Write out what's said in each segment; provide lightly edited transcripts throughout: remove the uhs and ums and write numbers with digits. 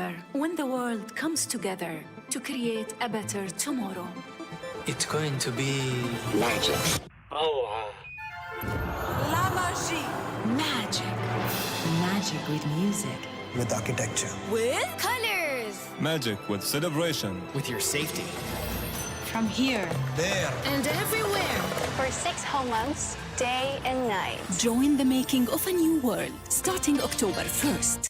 forever when the world comes together to create a better tomorrow. It's going to be magic. Oh, La magie. Magic. Magic with music. With architecture. With colors. Magic with celebration. With your safety. From here. There. And everywhere. For 6 whole months, day and night. Join the making of a new world starting October 1st.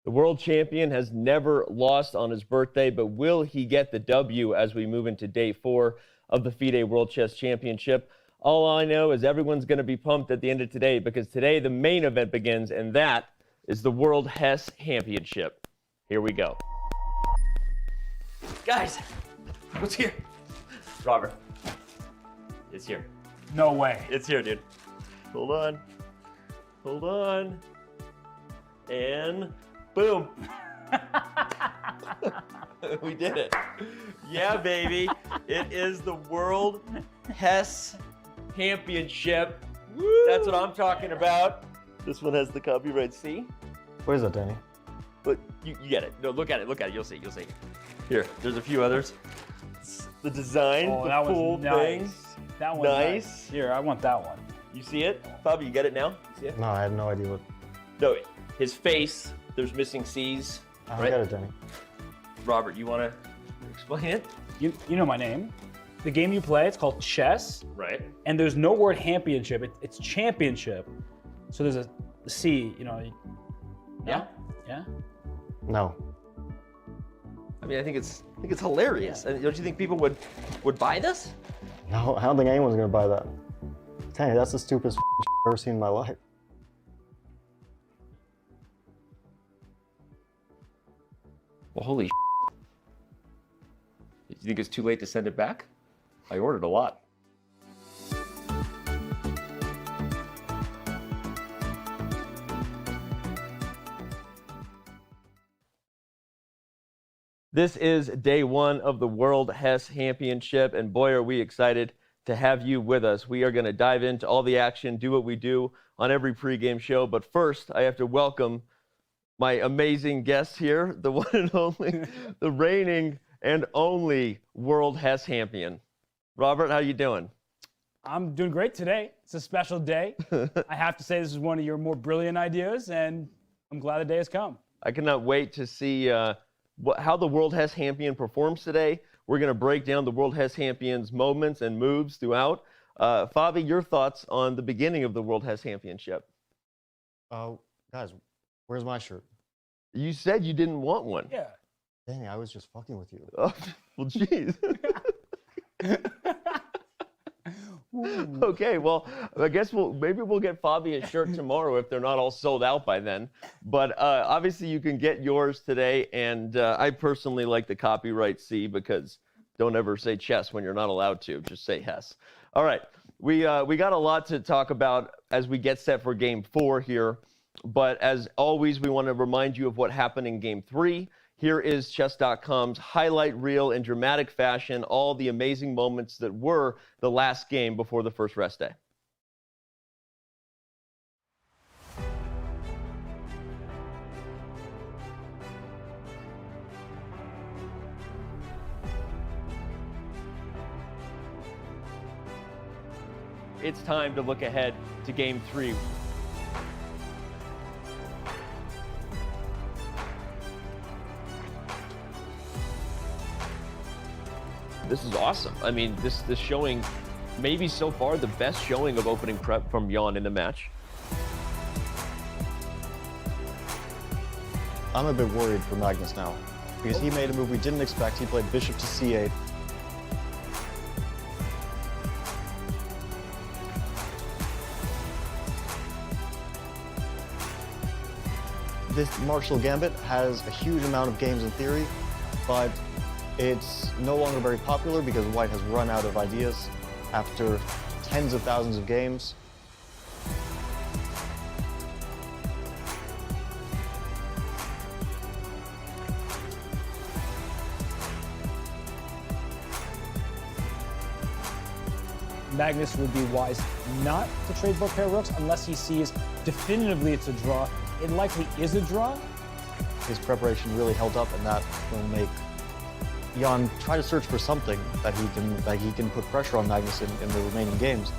The world champion has never lost on his birthday, but will he get the W as we move into day 4 of the FIDE World Chess Championship? All I know is everyone's going to be pumped at the end of today because today the main event begins, and that is the World Chess Championship. Here we go. Guys, what's here? Robert, it's here. no way. It's here, dude. Hold on. Hold on. And boom. We did it. Yeah, baby. It is the World Chess Championship. Woo! That's what I'm talking about. This one has the copyright C. What is that, Danny? But you get it. No, look at it. Look at it. You'll see. You'll see. Here, there's a few others. The design, Oh, the that full was nice. thing. That one's Nice. Here, I want that one. You see it? Bobby, you get it now? You see it? No, I have no idea what. No, his face, there's missing C's. I don't right? get it, Danny. Robert, you want to explain it? You know my name. The game you play, it's called chess, Right. and there's no word championship. It's championship. So there's a C, you know. Yeah. Yeah? No. I mean, I think it's hilarious. And don't you think people would buy this? No, I don't think anyone's gonna buy that. Danny, that's the stupidest I've ever seen in my life. Well, holy Do you think it's too late to send it back? I ordered a lot. This is day 1 of the World Chess Championship, and boy, are we excited to have you with us. We are going to dive into all the action, do what we do on every pregame show, but first, I have to welcome my amazing guest here, the one and only, the reigning and only World Chess Champion. Robert, how you doing? I'm doing great today. It's a special day. I have to say this is one of your more brilliant ideas, and I'm glad the day has come. I cannot wait to see how the World Chess Champion performs today. We're going to break down the World Chess Champion's moments and moves throughout. Fabi, your thoughts on the beginning of the World Chess Championship? Guys, where's my shirt? You said you didn't want one. Yeah. Danny, I was just fucking with you. Oh, well, geez. Okay, well, I guess maybe we'll get Fabi a shirt tomorrow if they're not all sold out by then. But obviously you can get yours today, and I personally like the copyright C because don't ever say chess when you're not allowed to. Just say Hess. All right, we got a lot to talk about as we get set for Game 4 here. But as always, we want to remind you of what happened in Game 3. Here is Chess.com's highlight reel in dramatic fashion, all the amazing moments that were the last game before the first rest day. it's time to look ahead to Game 3. This is awesome. I mean, this showing, maybe so far the best showing of opening prep from Jan in the match. I'm a bit worried for Magnus now, because he made a move we didn't expect. He played bishop to c8. This Marshall Gambit has a huge amount of games in theory, but it's no longer very popular because White has run out of ideas after tens of thousands of games. Magnus would be wise not to trade both pair of rooks unless he sees definitively it's a draw. It likely is a draw. His preparation really held up, and that will make Jan try to search for something that he can put pressure on Magnus in the remaining games.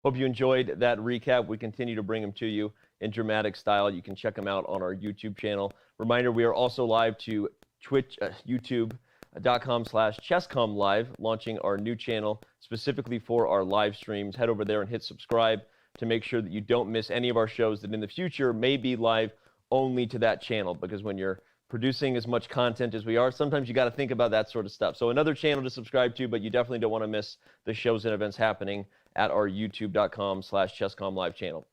Hope you enjoyed that recap. We continue to bring them to you in dramatic style. You can check them out on our YouTube channel. Reminder, we are also live to Twitch, youtube.com/Chess.com live, launching our new channel specifically for our live streams. Head over there and hit subscribe to make sure that you don't miss any of our shows that in the future may be live only to that channel, because when you're producing as much content as we are, sometimes you got to think about that sort of stuff. So another channel to subscribe to, but you definitely don't want to miss the shows and events happening at our youtube.com/Chess.com live channel.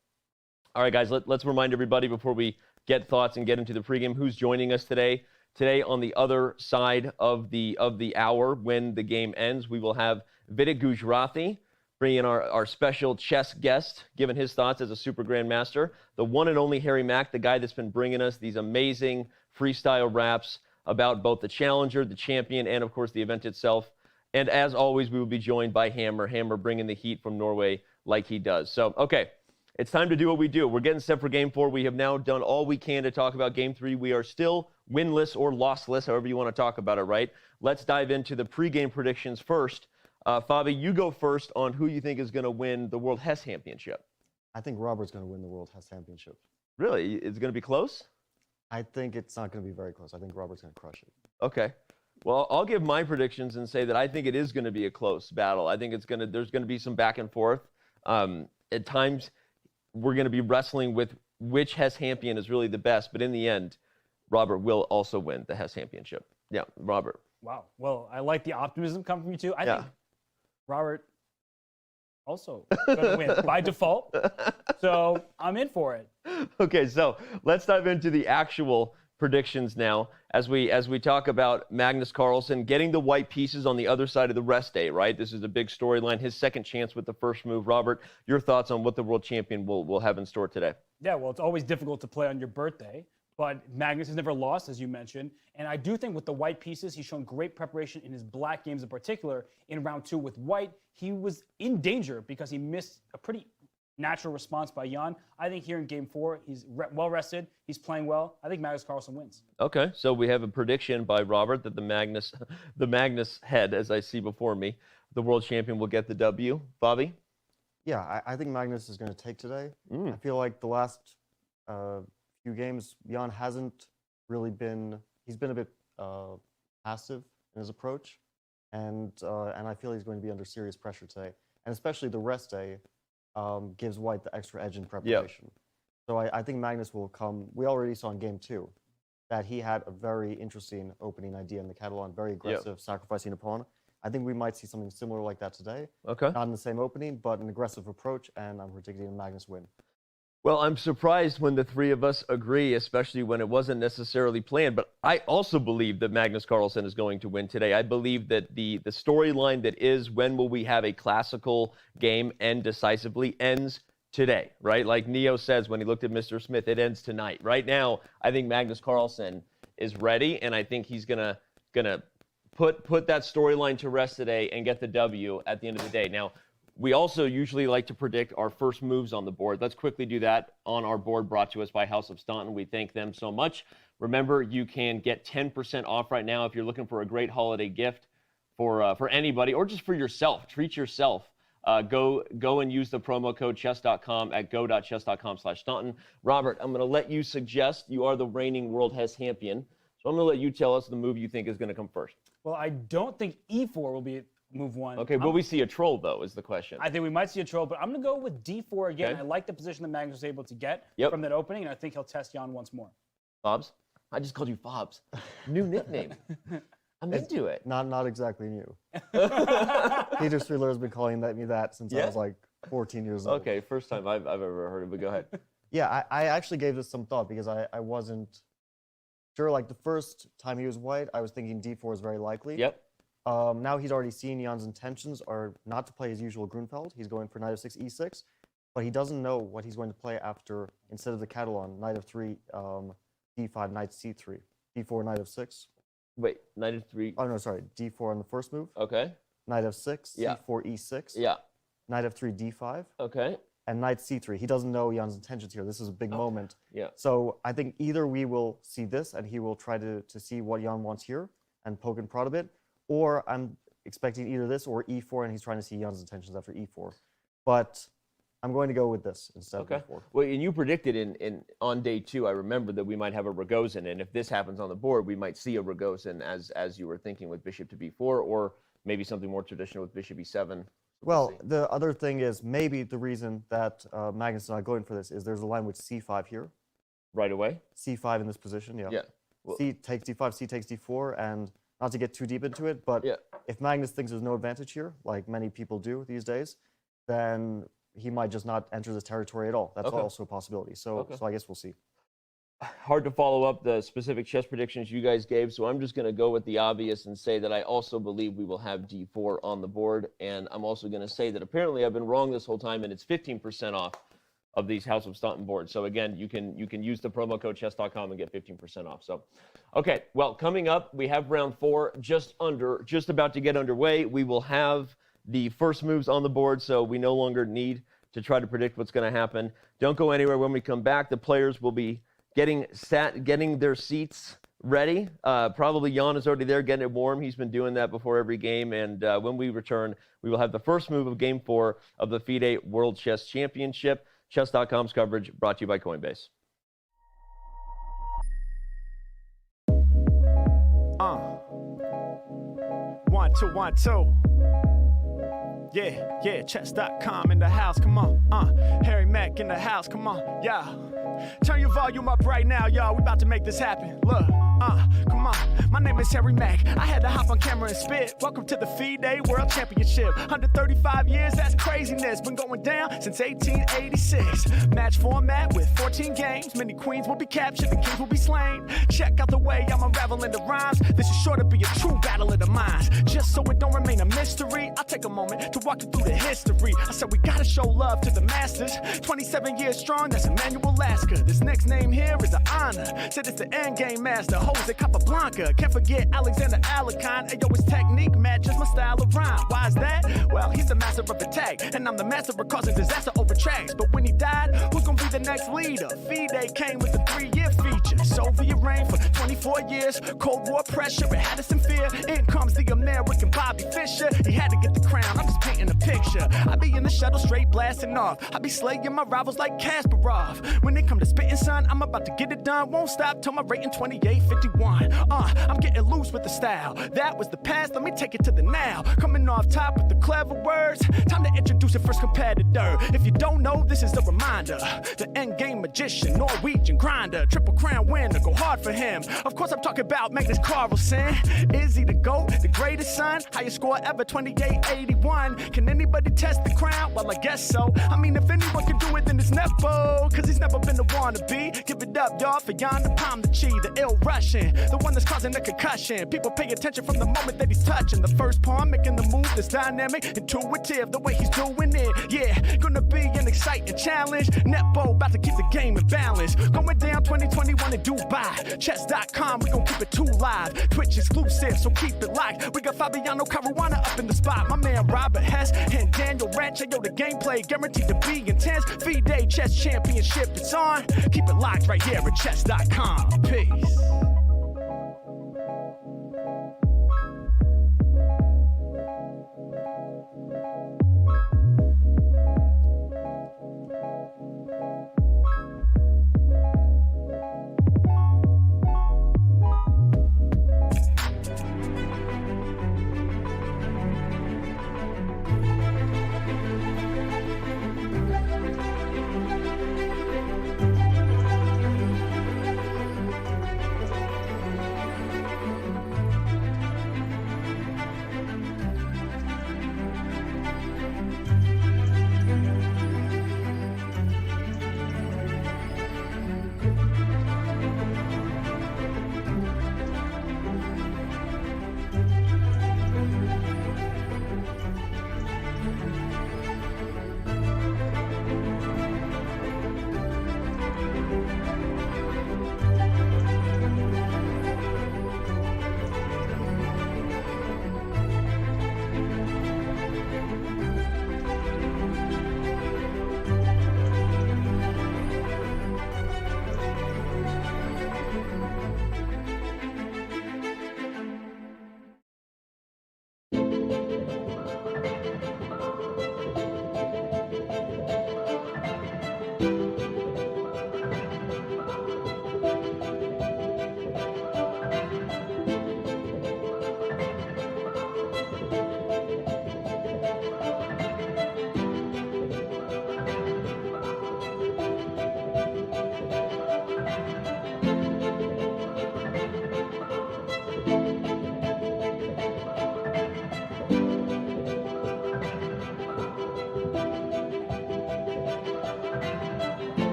All right, guys, let's remind everybody before we get thoughts and get into the pregame who's joining us today. Today, on the other side of the hour, when the game ends, we will have FIDE Gujarati bring in our special chess guest, giving his thoughts as a super grandmaster, the one and only Harry Mack, the guy that's been bringing us these amazing freestyle raps about both the challenger, the champion, and of course the event itself. And as always, we will be joined by Hammer bringing the heat from Norway like he does. So, okay, it's time to do what we do. We're getting set for Game 4. We have now done all we can to talk about Game 3. We are still winless or lossless, however you want to talk about it, right? Let's dive into the pregame predictions first. Fabi, you go first on who you think is going to win the World Chess Championship. I think Robert's going to win the World Chess Championship. Really? It's going to be close? I think it's not going to be very close. I think Robert's going to crush it. Okay. Well, I'll give my predictions and say that I think it is going to be a close battle. I think there's going to be some back and forth. At times, we're going to be wrestling with which Chess champion is really the best, but in the end, Robert will also win the Chess Championship. Yeah, Robert. Wow. Well, I like the optimism coming from you too. I think Robert also going to win by default. So I'm in for it. Okay, so let's dive into the actual predictions now as we talk about Magnus Carlsen getting the white pieces on the other side of the rest day, right? This is a big storyline, his second chance with the first move. Robert, your thoughts on what the world champion will have in store today? Yeah, well, it's always difficult to play on your birthday, but Magnus has never lost, as you mentioned. And I do think with the white pieces, he's shown great preparation in his black games in particular. In round 2 with white, he was in danger because he missed a pretty natural response by Jan. I think here in Game 4, he's well rested. He's playing well. I think Magnus Carlsen wins. Okay, so we have a prediction by Robert that the Magnus head, as I see before me, the world champion will get the W. Bobby? Yeah, I think Magnus is going to take today. I feel like the last few games, Jan hasn't really been. He's been a bit passive in his approach, and I feel he's going to be under serious pressure today, and especially the rest day. Gives White the extra edge in preparation. Yep. So I think Magnus will come. We already saw in Game 2 that he had a very interesting opening idea in the Catalan, very aggressive, sacrificing a pawn. I think we might see something similar like that today. Okay. Not in the same opening, but an aggressive approach, and I'm predicting a Magnus win. Well, I'm surprised when the three of us agree, especially when it wasn't necessarily planned. But I also believe that Magnus Carlsen is going to win today. I believe that the storyline that is when will we have a classical game end decisively ends today, right? Like Neo says when he looked at Mr. Smith, it ends tonight. Right now, I think Magnus Carlsen is ready, and I think he's gonna put that storyline to rest today and get the W at the end of the day. Now, we also usually like to predict our first moves on the board. Let's quickly do that on our board brought to us by House of Staunton. We thank them so much. Remember, you can get 10% off right now if you're looking for a great holiday gift for anybody or just for yourself. Treat yourself. Go and use the promo code Chess.com at go.chess.com/Staunton. Robert, I'm going to let you suggest. You are the reigning world chess champion. So I'm going to let you tell us the move you think is going to come first. Well, I don't think E4 will be move one. Okay, will we see a troll, though, is the question. I think we might see a troll, but I'm going to go with D4 again. Okay. I like the position that Magnus was able to get from that opening, and I think he'll test Jan once more. Fobs? I just called you Fobs. New nickname. I'm into it. Not exactly new. Peter Streeler has been calling me that since I was like 14 years old. Okay, first time I've ever heard of it. Go ahead. Yeah, I actually gave this some thought because I wasn't sure. Like the first time he was white, I was thinking D4 is very likely. Yep. Now he's already seen Jan's intentions are not to play his usual Grunfeld. He's going for knight of 6, e6, but he doesn't know what he's going to play after, instead of the Catalan, knight of 3, d5, knight c3, d4, knight of 6. Wait, knight of 3. Oh, no, sorry, d4 on the first move. Okay. Knight of 6, Yeah. c4, e6. Yeah. Knight of 3, d5. Okay. And knight c3. He doesn't know Jan's intentions here. This is a big moment. Yeah. So I think either we will see this and he will try to see what Jan wants here and poke and prod a bit, or I'm expecting either this or e4 and he's trying to see Jan's intentions after e4. But I'm going to go with this instead of e4. Well, and you predicted on day 2, I remember that we might have a Rogozin, and if this happens on the board, we might see a Rogozin as you were thinking with bishop to b4, or maybe something more traditional with bishop e7. Well, the other thing is maybe the reason that Magnus is not going for this is there's a line with c5 here. Right away? c5 in this position, yeah. Yeah. Well, C takes d5, c takes d4, and not to get too deep into it, but if Magnus thinks there's no advantage here, like many people do these days, then he might just not enter this territory at all. That's also a possibility. So I guess we'll see. Hard to follow up the specific chess predictions you guys gave, so I'm just going to go with the obvious and say that I also believe we will have d4 on the board, and I'm also going to say that apparently I've been wrong this whole time, and it's 15% off of these House of Staunton boards. So again, you can use the promo code Chess.com and get 15% off. So, okay, well, coming up, we have round 4 just about to get underway. We will have the first moves on the board, so we no longer need to try to predict what's going to happen. Don't go anywhere. When we come back, the players will be getting their seats ready. Probably Jan is already there getting it warm. He's been doing that before every game. And when we return, we will have the first move of Game 4 of the FIDE World Chess Championship. Chess.com's coverage brought to you by Coinbase. 1, 2, 1, 2. Yeah, Chess.com in the house, come on. Harry Mack in the house, come on, yeah. Turn your volume up right now, y'all. We about to make this happen. Look, come on. My name is Harry Mack. I had to hop on camera and spit. Welcome to the FIDE World Championship. 135 years, that's craziness. Been going down since 1886. Match format with 14 games. Many queens will be captured, the kings will be slain. Check out the way I'm unraveling the rhymes. This is sure to be a true battle of the minds. Just so it don't remain a mystery, I'll take a moment to walk you through the history. I said we gotta show love to the masters. 27 years strong, that's Emmanuel Lasker. This next name here is an honor. Said it's the endgame master, Jose Capablanca. Can't forget Alexander Alekhine. Ayo, his technique matches my style of rhyme. Why is that? Well, he's the master of attack, and I'm the master of causing disaster over tracks. But when he died, who's gonna be the next leader? FIDE came with a 3-year feature. Soviet reign for 24 years. Cold War pressure, it had us in fear. In comes the American Bobby Fischer. He had to get the crown, I'm just painting a picture. I be in the shuttle straight blasting off. I be slaying my rivals like Kasparov. When it come to spitting, son, I'm about to get it done. Won't stop till my rating 28-51. I'm getting loose with the style. That was the past, let me take it to the now. Coming off top with the clever words. Time to introduce your first competitor. If you don't know, this is a reminder. The endgame magician, Norwegian grinder. Triple crown winner, go hard for him. Of course I'm talking about Magnus Carlsen. Is he the GOAT, the greatest son? Highest score ever, 28-81. Can anybody test the crown? Well, I guess so. I mean, if anyone can do it, then it's Nepo. Cause he's never been the wannabe. Give it up, y'all, for Ian Nepomniachtchi, the ill Russian. The one that's causing the concussion. People pay attention from the moment that he's touching. The first pawn making the move that's dynamic, intuitive, the way he's doing it. Yeah, gonna be an exciting challenge. Nepo about to keep the game in balance. Going down 2021 in Dubai. Chess.com, we gon' keep it too live. Twitch exclusive, so keep it locked. We got Fabiano Caruana up in the spot. My man Robert Hess and Daniel Rancho. Yo, the gameplay guaranteed to be intense. FIDE Chess Championship, it's on. Keep it locked right here at Chess.com. Peace.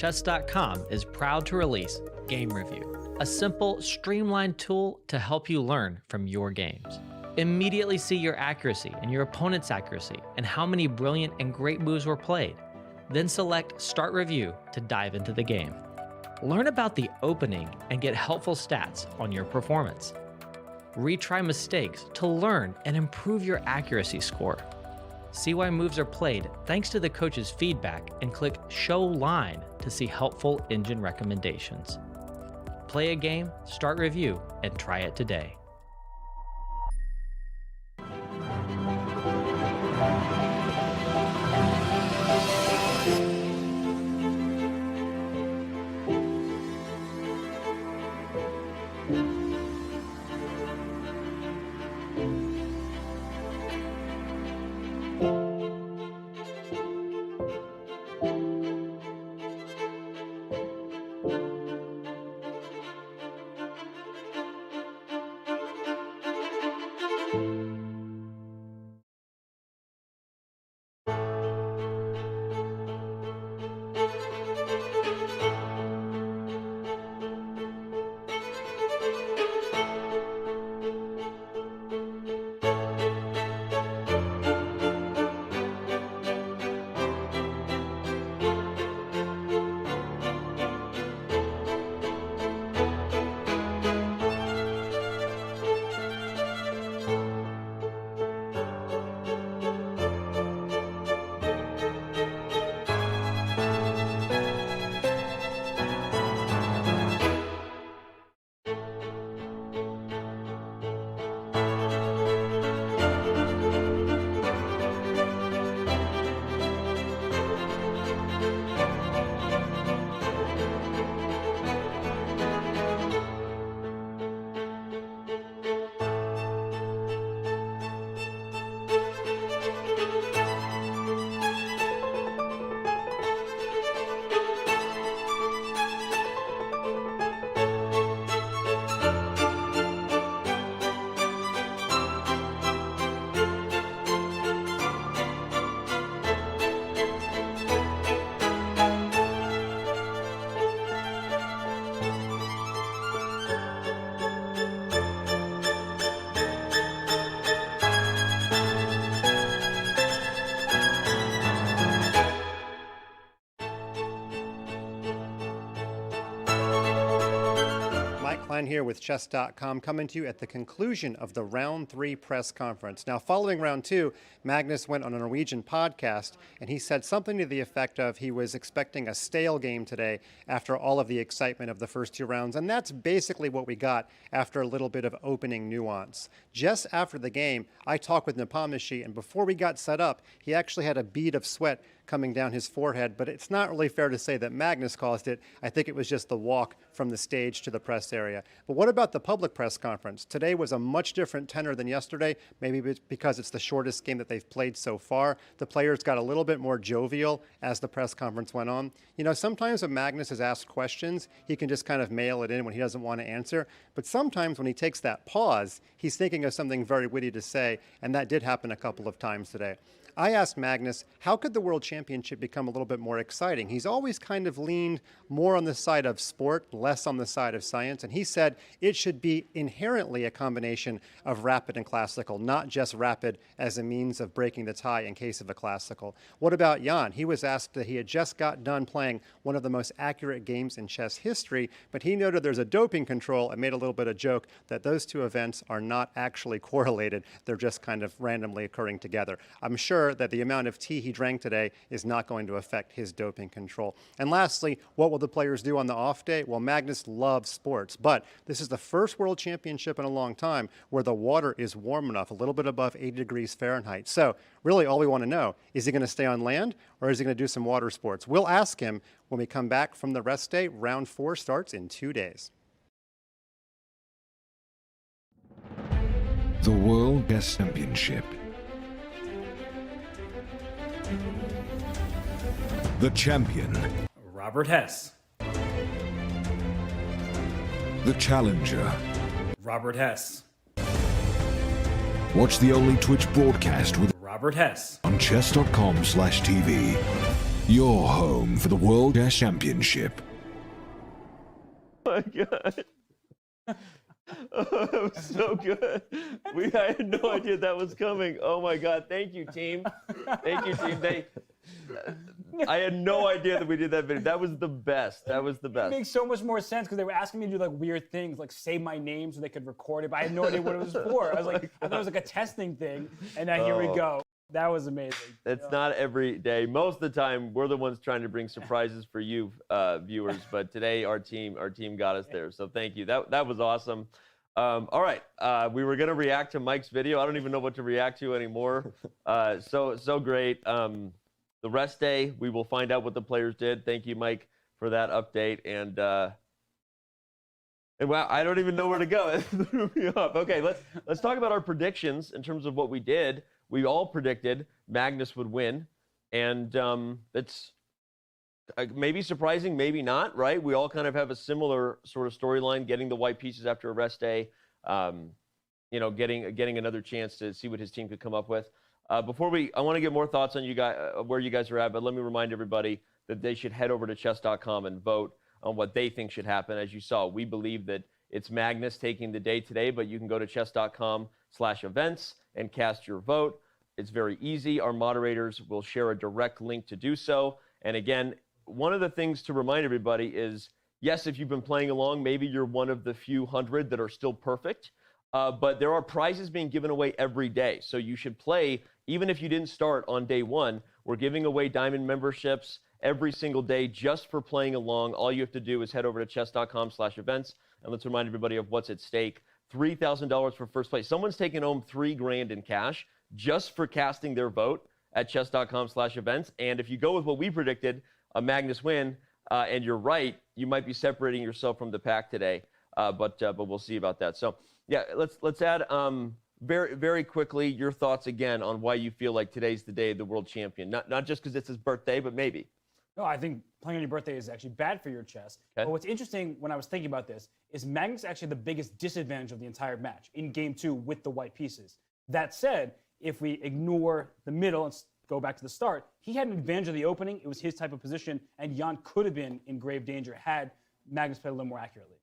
Chess.com is proud to release Game Review, a simple, streamlined tool to help you learn from your games. Immediately see your accuracy and your opponent's accuracy and how many brilliant and great moves were played. Then select Start Review to dive into the game. Learn about the opening and get helpful stats on your performance. Retry mistakes to learn and improve your accuracy score. See why moves are played thanks to the coach's feedback and click Show Line to see helpful engine recommendations. Play a game, start review, and try it today. Klein here with Chess.com, coming to you at the conclusion of the Round 3 press conference. Now, following Round 2, Magnus went on a Norwegian podcast, and he said something to the effect of he was expecting a stale game today after all of the excitement of the first 2 rounds, and that's basically what we got after a little bit of opening nuance. Just after the game, I talked with Nepomniachtchi, and before we got set up, he actually had a bead of sweat coming down his forehead, but it's not really fair to say that Magnus caused it. I think it was just the walk from the stage to the press area. But what about the public press conference? Today was a much different tenor than yesterday, maybe because it's the shortest game that they've played so far. The players got a little bit more jovial as the press conference went on. You know, sometimes when Magnus is asked questions, he can just kind of mail it in when he doesn't want to answer. But sometimes when he takes that pause, he's thinking of something very witty to say, and that did happen a couple of times today. I asked Magnus, how could the World Championship become a little bit more exciting? He's always kind of leaned more on the side of sport, less on the side of science, and he said it should be inherently a combination of rapid and classical, not just rapid as a means of breaking the tie in case of a classical. What about Jan? He was asked that he had just got done playing one of the most accurate games in chess history, but he noted there's a doping control and made a little bit of joke that those two events are not actually correlated. They're just kind of randomly occurring together. I'm sure that the amount of tea he drank today is not going to affect his doping control. And lastly, what will the players do on the off day? Well, Magnus loves sports, but this is the first World Championship in a long time where the water is warm enough, a little bit above 80 degrees Fahrenheit. So really all we want to know, is he going to stay on land or is he going to do some water sports? We'll ask him when we come back from the rest day. Round 4 starts in 2 days. The World Chess Championship. The champion, Robert Hess. the challenger. Robert Hess. Watch the only Twitch broadcast with Robert Hess on chess.com/TV. Your home for the World Chess Championship. Oh my God. Oh, that was so good. I had no idea that was coming. Oh my God. Thank you, team. Thank you, team. I had no idea that we did that video. That was the best. That was the best. It makes so much more sense because they were asking me to do like weird things, like say my name so they could record it, but I had no idea what it was for. I was like, I thought it was like a testing thing, and now here we go. That was amazing. It's not every day. Most of the time, we're the ones trying to bring surprises for you viewers, but today our team got us there. So thank you. That was awesome. All right, we were gonna react to Mike's video. I don't even know what to react to anymore. So great. The rest day, we will find out what the players did. Thank you, Mike, for that update. And wow, I don't even know where to go. It threw me off. Okay, let's talk about our predictions in terms of what we did. We all predicted Magnus would win, and it's maybe surprising, maybe not, right? We all kind of have a similar sort of storyline, getting the white pieces after a rest day, you know, getting another chance to see what his team could come up with. I want to get more thoughts on you guys, where you guys are at, but let me remind everybody that they should head over to chess.com and vote on what they think should happen. As you saw, we believe that it's Magnus taking the day today, but you can go to chess.com/events and cast your vote. It's very easy. Our moderators will share a direct link to do so. And again, one of the things to remind everybody is, yes, if you've been playing along, maybe you're one of the few hundred that are still perfect, but there are prizes being given away every day. So you should play, even if you didn't start on day one. We're giving away diamond memberships every single day just for playing along. All you have to do is head over to chess.com/events, and let's remind everybody of what's at stake. $3,000 for first place. Someone's taking home $3 grand in cash just for casting their vote at chess.com/events. And if you go with what we predicted, a Magnus win, and you're right, you might be separating yourself from the pack today. But we'll see about that. So yeah, let's add very, very quickly your thoughts again on why you feel like today's the day of the world champion. Not just because it's his birthday, but maybe. No, I think playing on your birthday is actually bad for your chess. Okay. But what's interesting when I was thinking about this is Magnus actually the biggest disadvantage of the entire match in game 2 with the white pieces. That said, if we ignore the middle and go back to the start, he had an advantage of the opening. It was his type of position, and Jan could have been in grave danger had Magnus played a little more accurately.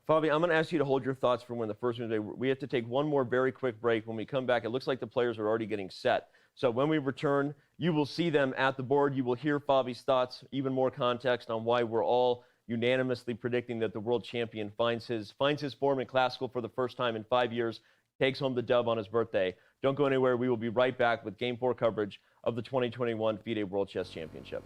Fabi, I'm going to ask you to hold your thoughts for when the first one today. We have to take one more very quick break. When we come back, it looks like the players are already getting set. So when we return, you will see them at the board. You will hear Fabi's thoughts, even more context on why we're all unanimously predicting that the world champion finds his form in classical for the first time in 5 years, takes home the dub on his birthday. Don't go anywhere. We will be right back with Game 4 coverage of the 2021 FIDE World Chess Championship.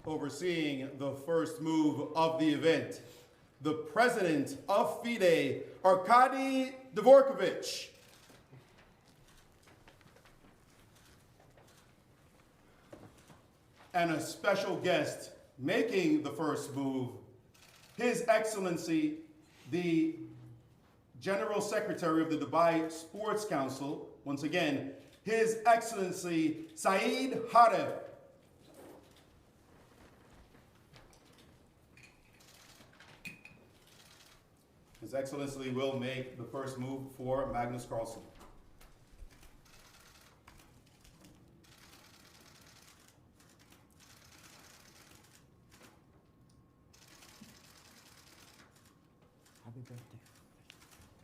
Overseeing the first move of the event, the president of FIDE, Arkady Dvorkovich. And a special guest making the first move, His Excellency, the General Secretary of the Dubai Sports Council, once again, His Excellency Saeed Hareb. His Excellency will make the first move for Magnus Carlsen. Happy birthday.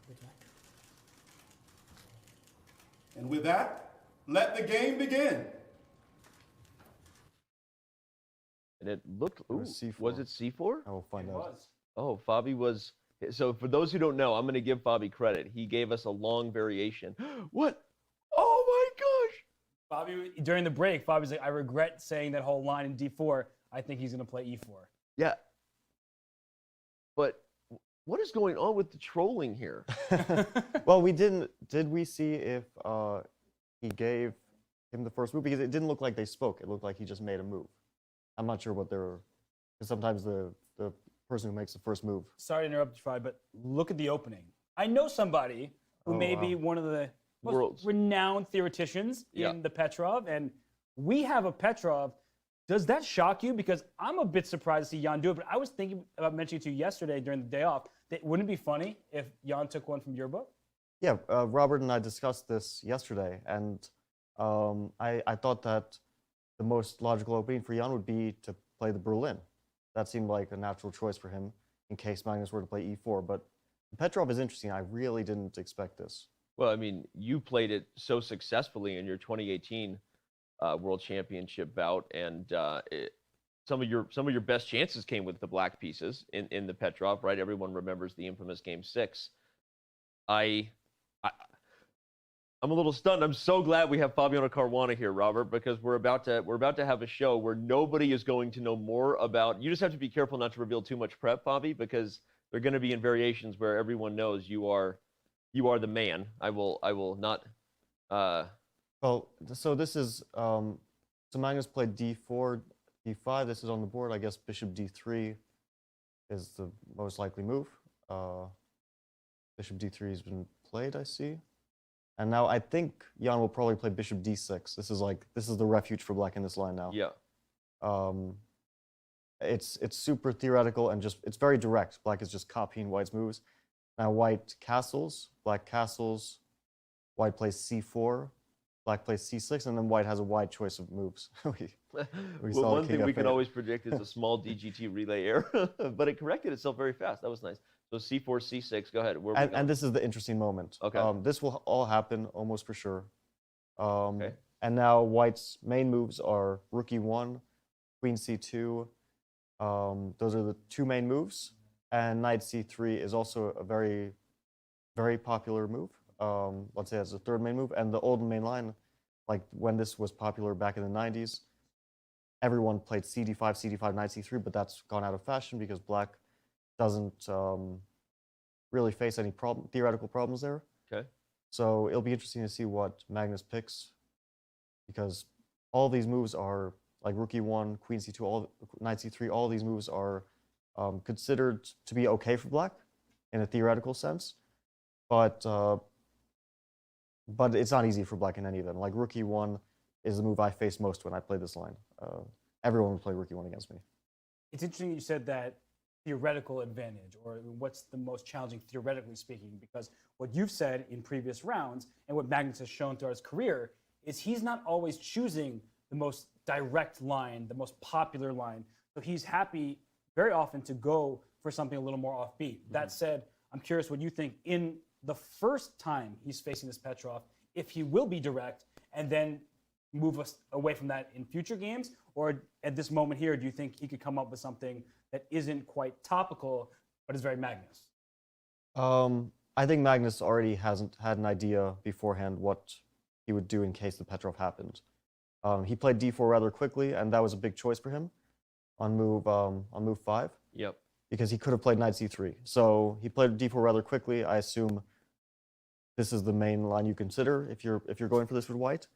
Good luck. And with that, let the game begin. And it looked, ooh, was it C4? I will find out. Oh, Fabi was, so for those who don't know, I'm going to give Fabi credit. He gave us a long variation. What? Oh my gosh. Bobby, during the break, Bobby's like, I regret saying that whole line in D4. I think he's going to play E4. Yeah. But what is going on with the trolling here? Well, did we see if he gave him the first move? Because it didn't look like they spoke. It looked like he just made a move. I'm not sure what they're, because sometimes the person who makes the first move. Sorry to interrupt you, Fry, but look at the opening. I know somebody who may be one of the most renowned theoreticians in the Petrov, and we have a Petrov. Does that shock you? Because I'm a bit surprised to see Jan do it, but I was thinking about mentioning to you yesterday during the day off that wouldn't it be funny if Jan took one from your book? Yeah, Robert and I discussed this yesterday, and I thought that the most logical opening for Jan would be to play the Berlin. That seemed like a natural choice for him in case Magnus were to play E4. But Petrov is interesting. I really didn't expect this. Well, I mean, you played it so successfully in your 2018 World Championship bout, and some of your best chances came with the black pieces in the Petrov, right? Everyone remembers the infamous Game 6. I'm a little stunned. I'm so glad we have Fabiano Caruana here, Robert, because we're about to have a show where nobody is going to know more about. You just have to be careful not to reveal too much prep, Fabi, because they're going to be in variations where everyone knows you are the man. I will not. Well, so this is so Magnus played d4, d5. This is on the board. I guess bishop d3 is the most likely move. Bishop d3 has been played, I see. And now I think Jan will probably play bishop d6. This is the refuge for black in this line now. Yeah. It's super theoretical and it's very direct. Black is just copying white's moves. Now white castles, black castles, white plays c4, black plays c6, and then white has a wide choice of moves. Well, one thing we can always predict is a small DGT relay error, but it corrected itself very fast. That was nice. So c4, c6, go ahead. And this is the interesting moment. Okay. This will all happen almost for sure. Okay. And now white's main moves are rook e1, queen c2. Those are the two main moves. And knight c3 is also a very, very popular move. Let's say as a third main move. And the old main line, like when this was popular back in the 90s, everyone played cd5, cd5, knight c3, but that's gone out of fashion because black doesn't really face any theoretical problems there. Okay. So it'll be interesting to see what Magnus picks, because all these moves are like rook e1, queen c2, knight c3. All these moves are considered to be okay for black in a theoretical sense, but it's not easy for black in any of them. Like rook e1 is the move I face most when I play this line. Everyone would play rook e1 against me. It's interesting you said that theoretical advantage, or what's the most challenging theoretically speaking, because what you've said in previous rounds and what Magnus has shown throughout his career is he's not always choosing the most direct line, the most popular line. So he's happy very often to go for something a little more offbeat. That said, I'm curious what you think in the first time he's facing this Petrov, if he will be direct and then move us away from that in future games, or at this moment here, do you think he could come up with something that isn't quite topical, but is very Magnus? I think Magnus already hasn't had an idea beforehand what he would do in case the Petrov happened. He played d4 rather quickly, and that was a big choice for him on move 5. Yep. Because he could have played knight c3. So he played d4 rather quickly. I assume this is the main line you consider if you're going for this with white.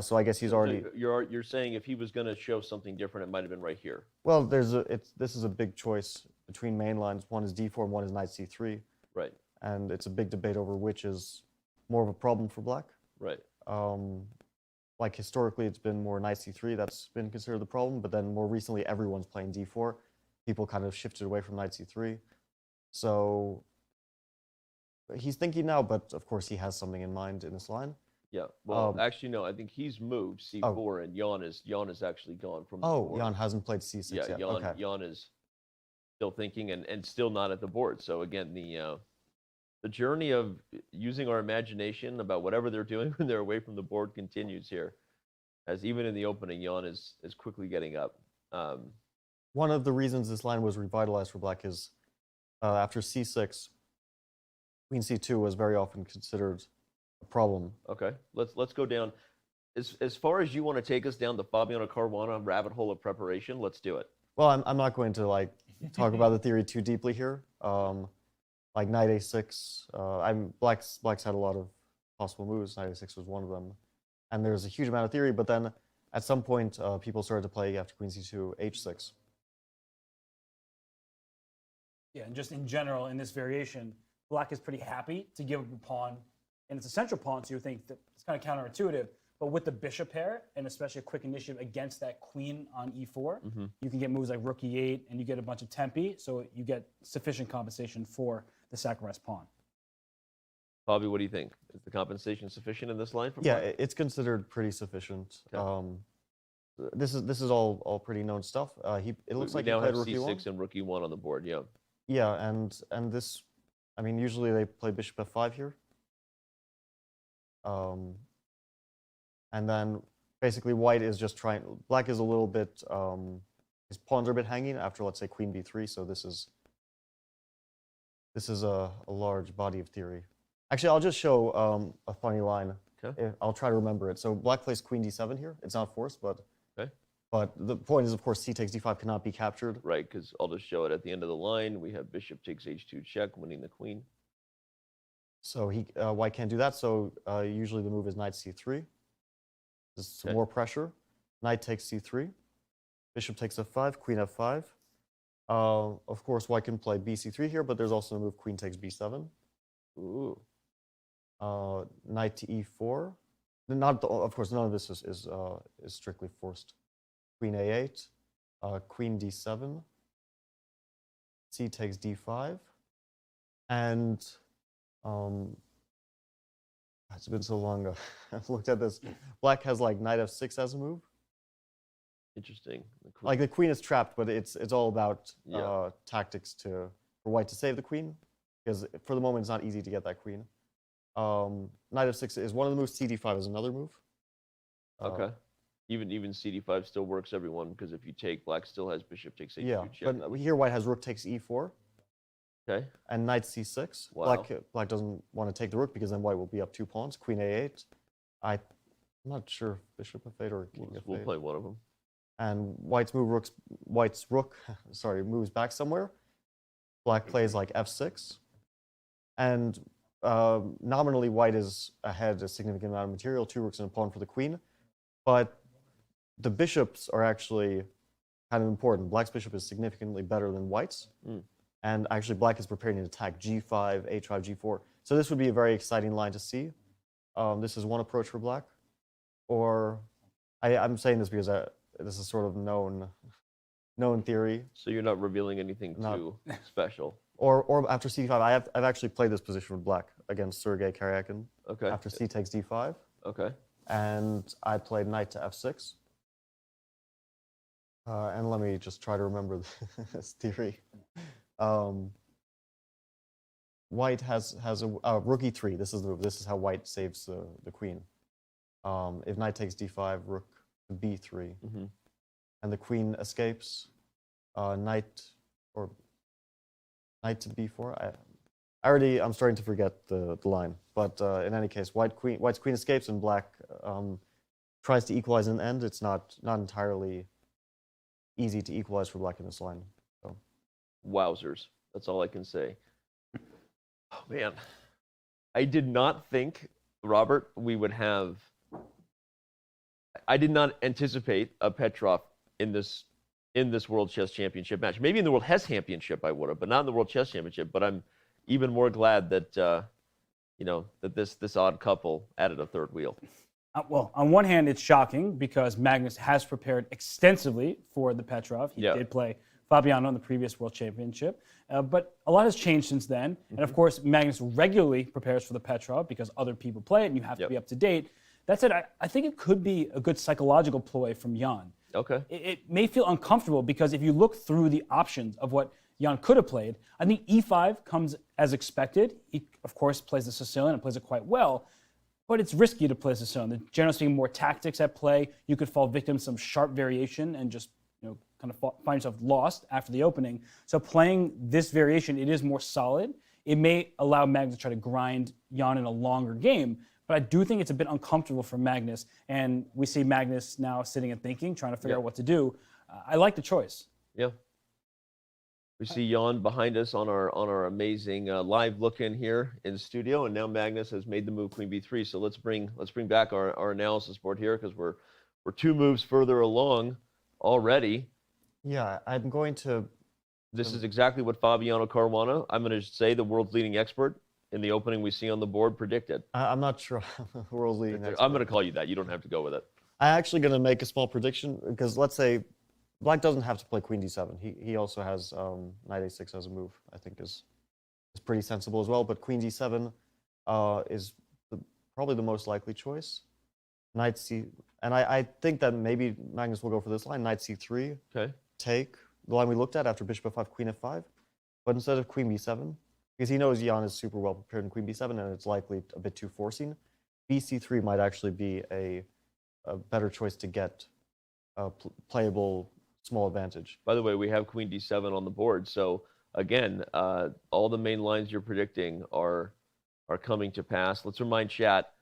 So I guess he's already. You're saying if he was going to show something different, it might have been right here. Well, this is a big choice between main lines. One is d4 and one is knight c3. Right. And it's a big debate over which is more of a problem for black. Right. Like historically, it's been more knight c3 that's been considered the problem, but then more recently, everyone's playing d4. People kind of shifted away from knight c3. So he's thinking now, but of course he has something in mind in this line. Yeah. Well, actually, no. I think he's moved c4, and Jan is actually gone from the board. Jan hasn't played c6 yet. Yeah, Jan is still thinking and still not at the board. So again, the journey of using our imagination about whatever they're doing when they're away from the board continues here, as even in the opening, Jan is quickly getting up. One of the reasons this line was revitalized for black is after c6, queen c2 was very often considered a problem. Okay, let's go down. As far as you want to take us down the Fabiano Caruana rabbit hole of preparation, let's do it. Well, I'm not going to like talk about the theory too deeply here. Like knight a6, black's had a lot of possible moves. Knight a6 was one of them, and there's a huge amount of theory. But then at some point, people started to play after queen c2 h6. Yeah, and just in general, in this variation, black is pretty happy to give up a pawn, and it's a central pawn, so you think that it's kind of counterintuitive. But with the bishop pair, and especially a quick initiative against that queen on e4, you can get moves like rook e8, and you get a bunch of tempi, so you get sufficient compensation for the sacrificed pawn. Bobby, what do you think? Is the compensation sufficient in this line? Yeah, it's considered pretty sufficient. Okay. This is all pretty known stuff. It looks like we now he have played rook c6 e1. and rook e1 on the board. Yeah. Yeah, and this, I mean, usually they play bishop f5 here. And then basically white is just trying, black is a little bit, his pawns are a bit hanging after, let's say, queen b3, so this is a large body of theory. Actually, I'll just show a funny line. Okay. I'll try to remember it. So black plays queen d7 here. It's not forced, but Okay. but the point is, of course, c takes d5 cannot be captured. Right, because I'll just show it at the end of the line. We have bishop takes h2 check, winning the queen. So white can't do that. So usually the move is knight c3. There's some more pressure. Knight takes c3. Bishop takes f5. Queen f5. Of course, white can play bc3 here, but there's also a move queen takes b7. Ooh. Knight to e4. Of course, none of this is strictly forced. Queen a8. Queen d7. C takes d5. And it's been so long. I've looked at this. Black has like knight f6 as a move. Interesting. Like the queen is trapped, but it's all about tactics for white to save the queen, because for the moment it's not easy to get that queen. Knight f6 is one of the moves. CD5 is another move. Okay. Even CD5 still works, everyone, because if you take, black still has bishop takes h2 check. But here white has rook takes e4. Okay. And knight c6. Wow. Black doesn't want to take the rook because then white will be up 2 pawns. Queen a8. I'm not sure if bishop f8 or king f8. We'll play one of them. And white's rook moves back somewhere. Black plays like f6. And nominally white is ahead a significant amount of material, 2 rooks and a pawn for the queen. But the bishops are actually kind of important. Black's bishop is significantly better than white's. And actually, black is preparing to attack g5, h5, g4. So this would be a very exciting line to see. This is one approach for black. Or I'm saying this because this is sort of known theory. So you're not revealing anything too special. Or after c5, I've actually played this position with black against Sergei Karyakin. Okay. After c takes d5. Okay. And I played knight to f6. And let me just try to remember this theory. White has a rook e3. This is the move. This is how white saves the queen. If knight takes d5, rook to b3, and the queen escapes. Knight to b4. I'm starting to forget the line. But in any case, white's queen escapes and black tries to equalize in the end. It's not entirely easy to equalize for black in this line. So. Wowzers. That's all I can say. Oh, man. I did not think, Robert, we would have... I did not anticipate a Petrov in this World Chess Championship match. Maybe in the World Chess Championship I would have, but not in the World Chess Championship. But I'm even more glad that, that this odd couple added a third wheel. Well, on one hand, it's shocking because Magnus has prepared extensively for the Petrov. He did play Fabiano in the previous World Championship. But a lot has changed since then. And of course, Magnus regularly prepares for the Petrov because other people play it and you have to be up to date. That said, I think it could be a good psychological ploy from Jan. Okay. It may feel uncomfortable because if you look through the options of what Jan could have played, I think e5 comes as expected. He, of course, plays the Sicilian and plays it quite well. But it's risky to play Sicilian. There's generally speaking more tactics at play. You could fall victim to some sharp variation and just kind of find yourself lost after the opening. So playing this variation, it is more solid. It may allow Magnus to try to grind Jan in a longer game, but I do think it's a bit uncomfortable for Magnus. And we see Magnus now sitting and thinking, trying to figure out what to do. I like the choice. Yeah. We see Jan behind us on our amazing live look in here in the studio, and now Magnus has made the move Queen B3. So let's bring back our analysis board here because we're 2 moves further along already. Yeah, I'm going to. This is exactly what Fabiano Caruana, I'm going to say the world's leading expert in the opening we see on the board, predicted. I'm not sure the world's leading expert. I'm going to call you that. You don't have to go with it. I'm actually going to make a small prediction because let's say black doesn't have to play queen d7. He also has knight a6 as a move. I think is pretty sensible as well. But queen d7 is probably the most likely choice. Knight c, and I think that maybe Magnus will go for this line. Knight c3. Okay. Take the line we looked at after bishop f5, queen f5, but instead of queen b7, because he knows Jan is super well prepared in queen b7 and it's likely a bit too forcing, bc3 might actually be a a better choice to get a playable small advantage. By the way, we have queen d7 on the board. So again, all the main lines you're predicting are coming to pass. Let's remind chat,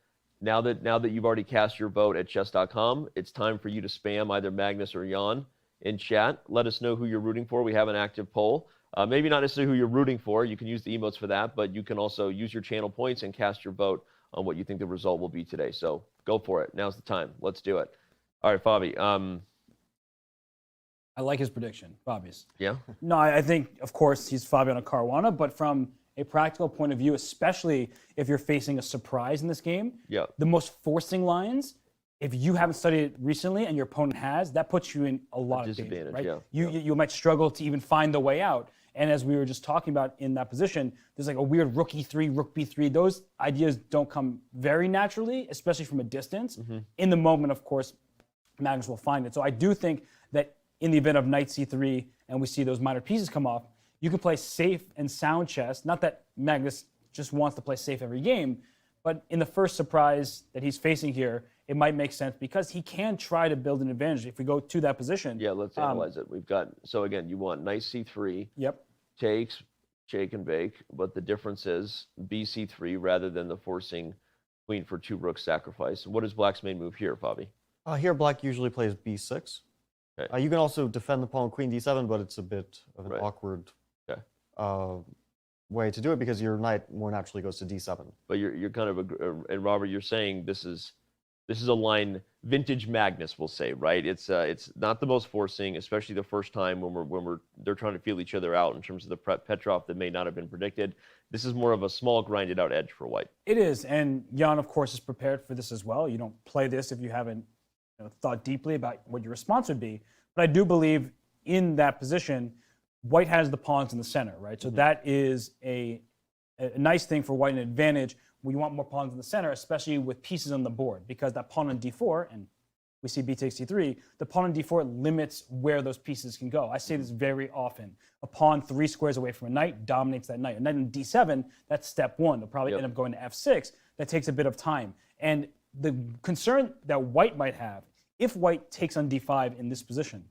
now that you've already cast your vote at Chess.com, it's time for you to spam either Magnus or Jan in chat. Let us know who you're rooting for. We have an active poll. Maybe not necessarily who you're rooting for. You can use the emotes for that, but you can also use your channel points and cast your vote on what you think the result will be today. So go for it. Now's the time. Let's do it. All right, Fabi. I like his prediction, Fabi's. Yeah? No, I think, of course, he's Fabiano Caruana, but from a practical point of view, especially if you're facing a surprise in this game, yeah, the most forcing lines, if you haven't studied it recently and your opponent has, that puts you in a lot of danger, right? Yeah. You might struggle to even find the way out. And as we were just talking about in that position, there's like a weird rook e3, rook b3. Those ideas don't come very naturally, especially from a distance. In the moment, of course, Magnus will find it. So I do think that in the event of knight c3 and we see those minor pieces come off, you can play safe and sound chess. Not that Magnus just wants to play safe every game, but in the first surprise that he's facing here, it might make sense because he can try to build an advantage if we go to that position. Yeah, let's analyze it. We've got, so again, you want knight c3. Yep. Takes, shake and bake, but the difference is bc3 rather than the forcing queen for 2 rook sacrifice. What is black's main move here, Fabi? Here, black usually plays b6. Okay. You can also defend the pawn queen d7, but it's a bit of an Right. awkward Okay. way to do it because your knight more naturally goes to d7. But you're kind of and Robert, you're saying this is a line vintage Magnus, we'll say, right? It's not the most forcing, especially the first time when they're trying to feel each other out in terms of the Petrov that may not have been predicted. This is more of a small grinded out edge for white. It is, and Jan, of course, is prepared for this as well. You don't play this if you haven't thought deeply about what your response would be. But I do believe in that position, white has the pawns in the center, right? So that is a nice thing for white, an advantage. We want more pawns in the center, especially with pieces on the board, because that pawn on d4, and we see b takes d3, the pawn on d4 limits where those pieces can go. I say this very often. A pawn 3 squares away from a knight dominates that knight. A knight on d7, that's step 1. They'll probably end up going to f6. That takes a bit of time. And the concern that white might have, if white takes on d5 in this position,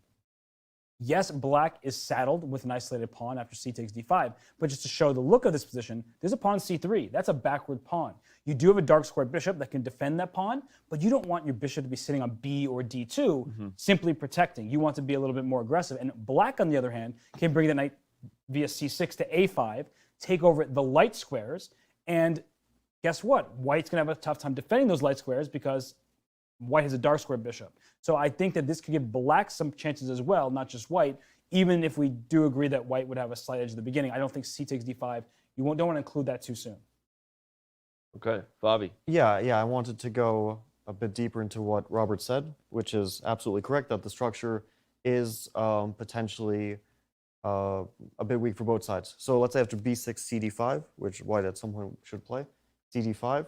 yes, black is saddled with an isolated pawn after c takes d5, but just to show the look of this position, there's a pawn c3. That's a backward pawn. You do have a dark square bishop that can defend that pawn, but you don't want your bishop to be sitting on b or d2, simply protecting. You want to be a little bit more aggressive. And black, on the other hand, can bring the knight via c6 to a5, take over the light squares, and guess what? White's going to have a tough time defending those light squares because white has a dark square bishop. So I think that this could give black some chances as well, not just white, even if we do agree that white would have a slight edge at the beginning. I don't think c takes d5. You don't want to include that too soon. Okay, Fabi. Yeah, I wanted to go a bit deeper into what Robert said, which is absolutely correct, that the structure is potentially a bit weak for both sides. So let's say after b6, cd5, which white at some point should play, cd5,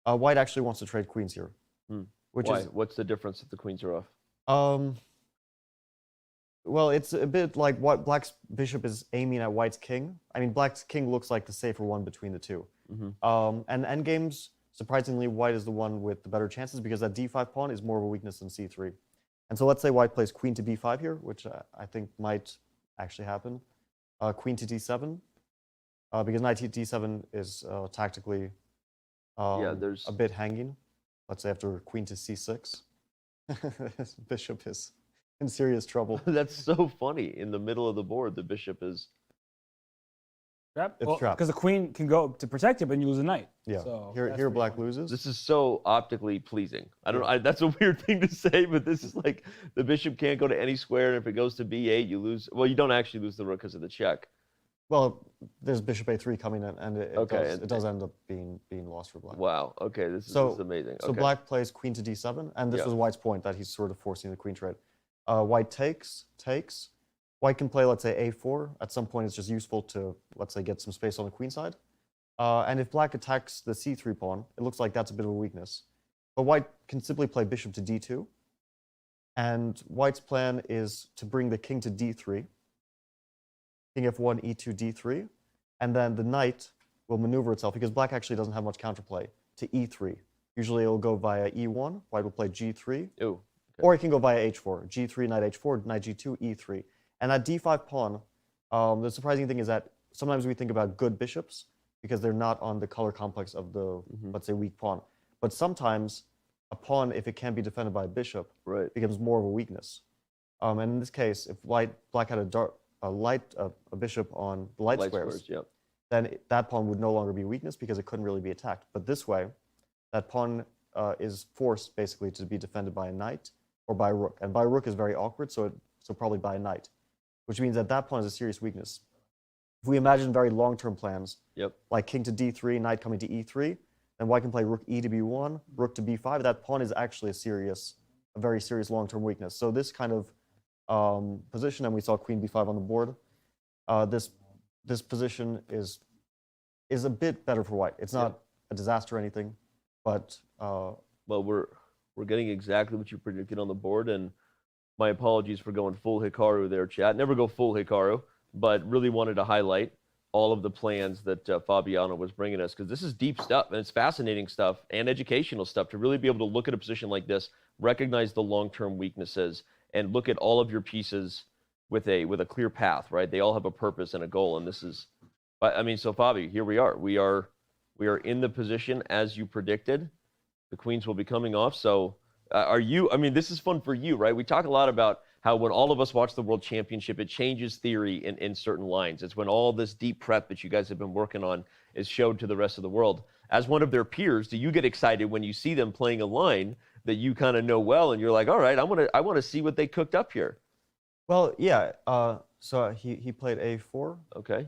white actually wants to trade queens here. Why? What's the difference if the queens are off? Well, it's a bit like what black's bishop is aiming at white's king. I mean, black's king looks like the safer one between the two. And endgames, surprisingly, white is the one with the better chances because that d5 pawn is more of a weakness than c3. And so let's say white plays queen to b5 here, which I think might actually happen. Queen to d7, because knight to d7 is tactically there's a bit hanging. Let's say after queen to c6. Bishop is in serious trouble. That's so funny. In the middle of the board, the bishop is trapped. It's trapped. Because the queen can go to protect it, but you lose a knight. Yeah. So here black loses. This is so optically pleasing. I don't know. That's a weird thing to say, but this is like the bishop can't go to any square, and if it goes to b8, you lose. Well, you don't actually lose the rook because of the check. Well, there's bishop a3 coming in, and it does end up being lost for black. Wow. Okay, this is amazing. So black plays queen to d7, and this was white's point that he's sort of forcing the queen trade. White takes. White can play, let's say, a4. At some point, it's just useful to, let's say, get some space on the queen side. And if black attacks the c3 pawn, it looks like that's a bit of a weakness. But white can simply play bishop to d2. And white's plan is to bring the king to d3. King f1, e2, d3, and then the knight will maneuver itself because black actually doesn't have much counterplay to e3. Usually it'll go via e1, white will play g3. Ooh, okay. Or it can go via h4, g3, knight h4, knight g2, e3. And that d5 pawn, the surprising thing is that sometimes we think about good bishops because they're not on the color complex of the, let's say, weak pawn. But sometimes a pawn, if it can't be defended by a bishop, becomes more of a weakness. And in this case, if black had a bishop on the light squares, then that pawn would no longer be a weakness because it couldn't really be attacked. But this way, that pawn is forced basically to be defended by a knight or by a rook. And by a rook is very awkward, so probably by a knight, which means that that pawn is a serious weakness. If we imagine very long-term plans, like king to d3, knight coming to e3, then white can play rook e to b1, rook to b5. That pawn is actually a very serious long-term weakness. So this kind of position, and we saw queen b5 on the board, this position is a bit better for white. It's not a disaster or anything, but well, we're getting exactly what you predicted on the board, and my apologies for going full Hikaru there, chat. Never go full Hikaru, but really wanted to highlight all of the plans that Fabiano was bringing us, because this is deep stuff, and it's fascinating stuff and educational stuff to really be able to look at a position like this, recognize the long-term weaknesses, and look at all of your pieces with a clear path, right? They all have a purpose and a goal, and this is, I mean, so Fabi, here we are. We are in the position as you predicted. The queens will be coming off. So I mean, this is fun for you, right? We talk a lot about how when all of us watch the World Championship, it changes theory in certain lines. It's when all this deep prep that you guys have been working on is showed to the rest of the world. As one of their peers, do you get excited when you see them playing a line that you kind of know well, and you're like, all right, I want to see what they cooked up here? Well, yeah. So he played a4. Okay.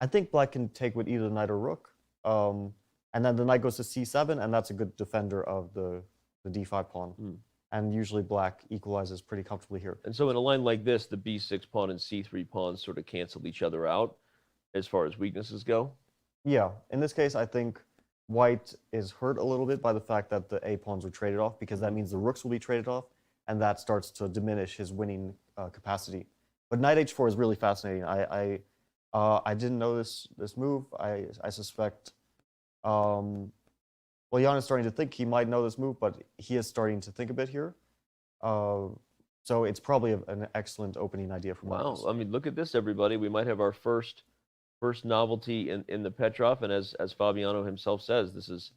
I think black can take with either knight or rook, and then the knight goes to c7, and that's a good defender of the d5 pawn. And usually black equalizes pretty comfortably here. And so in a line like this, the b6 pawn and c3 pawns sort of cancel each other out as far as weaknesses go? Yeah. In this case, I think white is hurt a little bit by the fact that the a pawns were traded off, because that means the rooks will be traded off, and that starts to diminish his winning capacity. But knight h4 is really fascinating. I didn't know this move. I suspect, well, Jan is starting to think he might know this move, but he is starting to think a bit here. So it's probably an excellent opening idea for Magnus. Wow, I mean, look at this, everybody. We might have our first novelty in the Petrov, and as Fabiano himself says, this is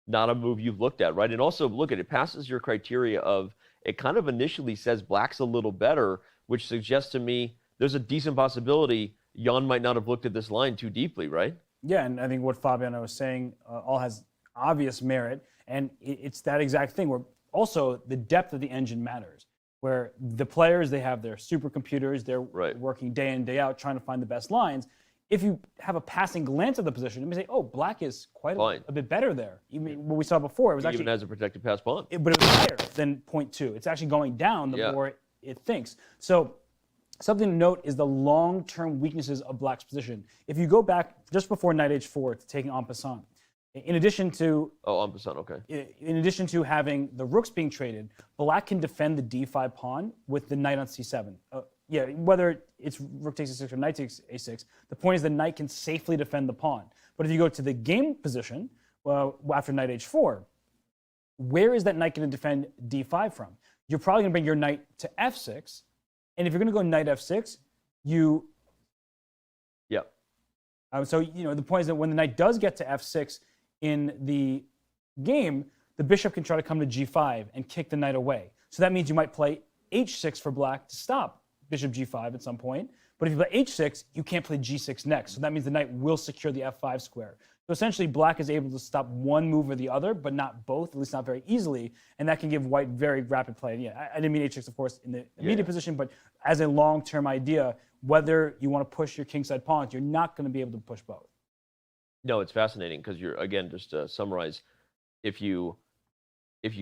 not a move you've looked at, right? And also, look at it, passes your criteria of, it kind of initially says black's a little better, which suggests to me there's a decent possibility Jan might not have looked at this line too deeply, right? Yeah, and I think what Fabiano was saying all has obvious merit, and it's that exact thing where also the depth of the engine matters, where the players, they have their supercomputers, they're working day in, day out, trying to find the best lines. If you have a passing glance at the position, you may say, oh, black is quite a bit better there. Even what we saw before, it was actually... Even has a protected pass pawn. But it was higher than 0.2. It's actually going down the more it thinks. So something to note is the long-term weaknesses of black's position. If you go back just before knight h4 to taking en passant, in addition to... Oh, en passant, okay. In addition to having the rooks being traded, black can defend the d5 pawn with the knight on c7. Yeah, whether it's rook takes a6 or knight takes a6, the point is the knight can safely defend the pawn. But if you go to the game position, well, after knight h4, where is that knight going to defend d5 from? You're probably going to bring your knight to f6, and if you're going to go knight f6, you. Yep. So the point is that when the knight does get to f6 in the game, the bishop can try to come to g5 and kick the knight away. So that means you might play h6 for black to stop bishop g5 at some point. But if you play h6, you can't play g6 next. So that means the knight will secure the f5 square. So essentially, black is able to stop one move or the other, but not both, at least not very easily. And that can give white very rapid play. And yeah, I didn't mean h6, of course, in the immediate position, but as a long-term idea, whether you want to push your kingside pawns, you're not going to be able to push both. No, it's fascinating because you're, again, just to summarize, if you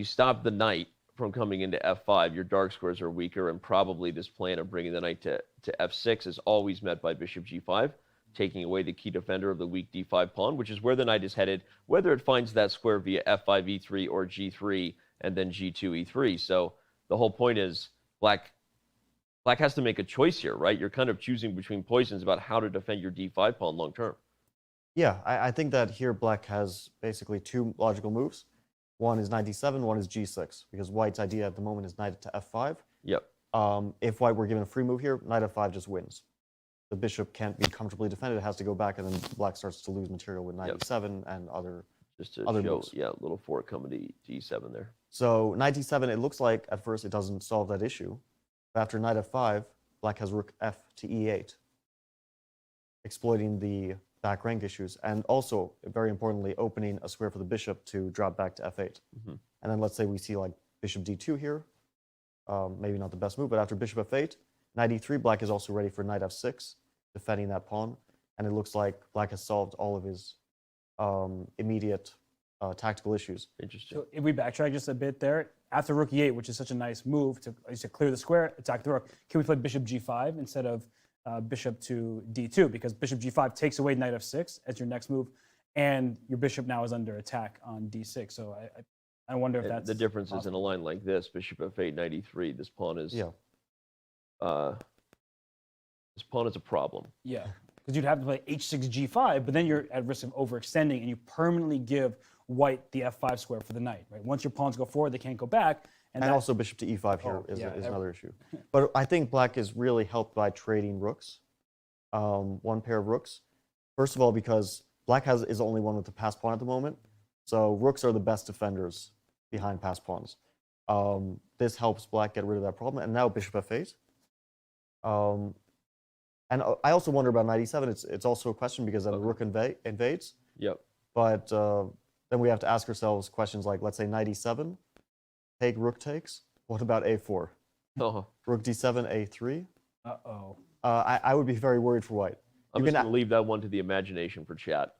stop the knight from coming into f5, your dark squares are weaker, and probably this plan of bringing the knight to f6 is always met by bishop g5, taking away the key defender of the weak d5 pawn, which is where the knight is headed, whether it finds that square via f5 e3 or g3 and then g2 e3. So the whole point is black has to make a choice here, right? You're kind of choosing between poisons about how to defend your d5 pawn long term. Yeah, I think that here black has basically two logical moves. One is knight d7, one is g6, because white's idea at the moment is knight to f5. Yep. If white were given a free move here, knight f5 just wins. The bishop can't be comfortably defended, it has to go back, and then black starts to lose material with knight e7 and other moves. Yeah, little fork coming to e7 there. So knight d7, it looks like at first it doesn't solve that issue. But after knight f5, black has rook f to e8, exploiting the back rank issues, and also, very importantly, opening a square for the bishop to drop back to f8. And then let's say we see like bishop d2 here, maybe not the best move, but after bishop f8, knight e3, black is also ready for knight f6, defending that pawn, and it looks like black has solved all of his immediate tactical issues. Interesting. So if we backtrack just a bit there, after rook e8, which is such a nice move to clear the square, attack the rook, can we play bishop g5 instead of bishop to d2, because bishop g5 takes away knight f6 as your next move, and your bishop now is under attack on d6. So I wonder if that's the difference is in a line like this: bishop f8, knight e3. This pawn is this pawn is a problem. Yeah, because you'd have to play h6 g5, but then you're at risk of overextending, and you permanently give white the f5 square for the knight. Right? Once your pawns go forward, they can't go back. And also bishop to e5 here is another issue. But I think black is really helped by trading rooks, one pair of rooks. First of all, because black is the only one with the passed pawn at the moment. So rooks are the best defenders behind passed pawns. This helps black get rid of that problem. And now bishop f8. And I also wonder about knight e7. It's also a question because then the rook invades. Yep. But then we have to ask ourselves questions like, let's say knight e7. Take, rook takes. What about a4? Rook d7, a3. Uh-oh. I would be very worried for white. I'm just going to leave that one to the imagination for chat.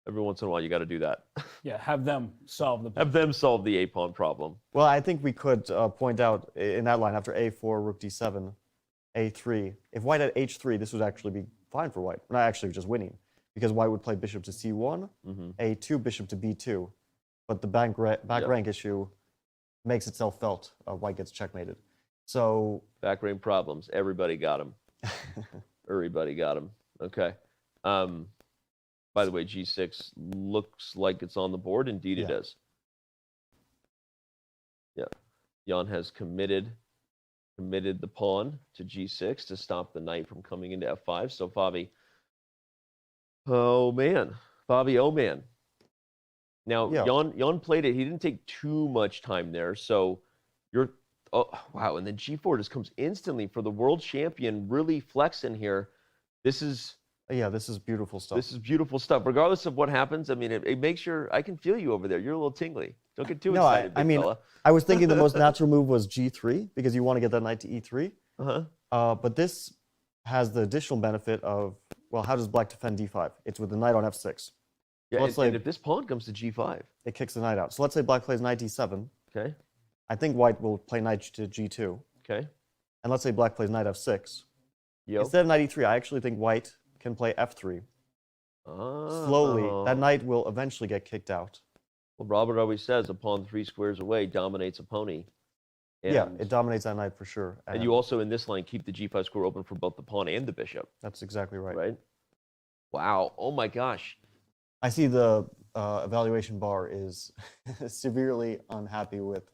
Every once in a while, you got to do that. Yeah, have them solve the problem. Have them solve the a-pawn problem. Well, I think we could point out in that line, after a4, rook d7, a3. If white had h3, this would actually be fine for white. Not actually just winning, because white would play bishop to c1, a2, bishop to b2. But the back rank issue makes itself felt. White gets checkmated. So back rank problems. Everybody got them. Everybody got them. Okay. By the way, g6 looks like it's on the board. Indeed, it is. Yeah. Jan has committed the pawn to g6 to stop the knight from coming into f5. So Fabi, oh man. Now, Jan played it. He didn't take too much time there. So you're, oh, wow. And then g4 just comes instantly for the world champion, really flexing here. This is beautiful stuff. This is beautiful stuff. Regardless of what happens, I mean, it makes I can feel you over there. You're a little tingly. Don't get too excited, big fella. I was thinking the most natural move was g3 because you want to get that knight to e3. But this has the additional benefit of, well, how does black defend d5? It's with the knight on f6. Yeah, and if this pawn comes to g5, it kicks the knight out. So let's say black plays knight d7. Okay. I think white will play knight to g2. Okay. And let's say black plays knight f6. Yep. Instead of knight e3, I actually think white can play f3. Slowly, that knight will eventually get kicked out. Well, Robert always says a pawn 3 squares away dominates a pony. And, yeah, it dominates that knight for sure. And you also, in this line, keep the g5 square open for both the pawn and the bishop. That's exactly right. Right? Wow. Oh my gosh. I see the evaluation bar is severely unhappy with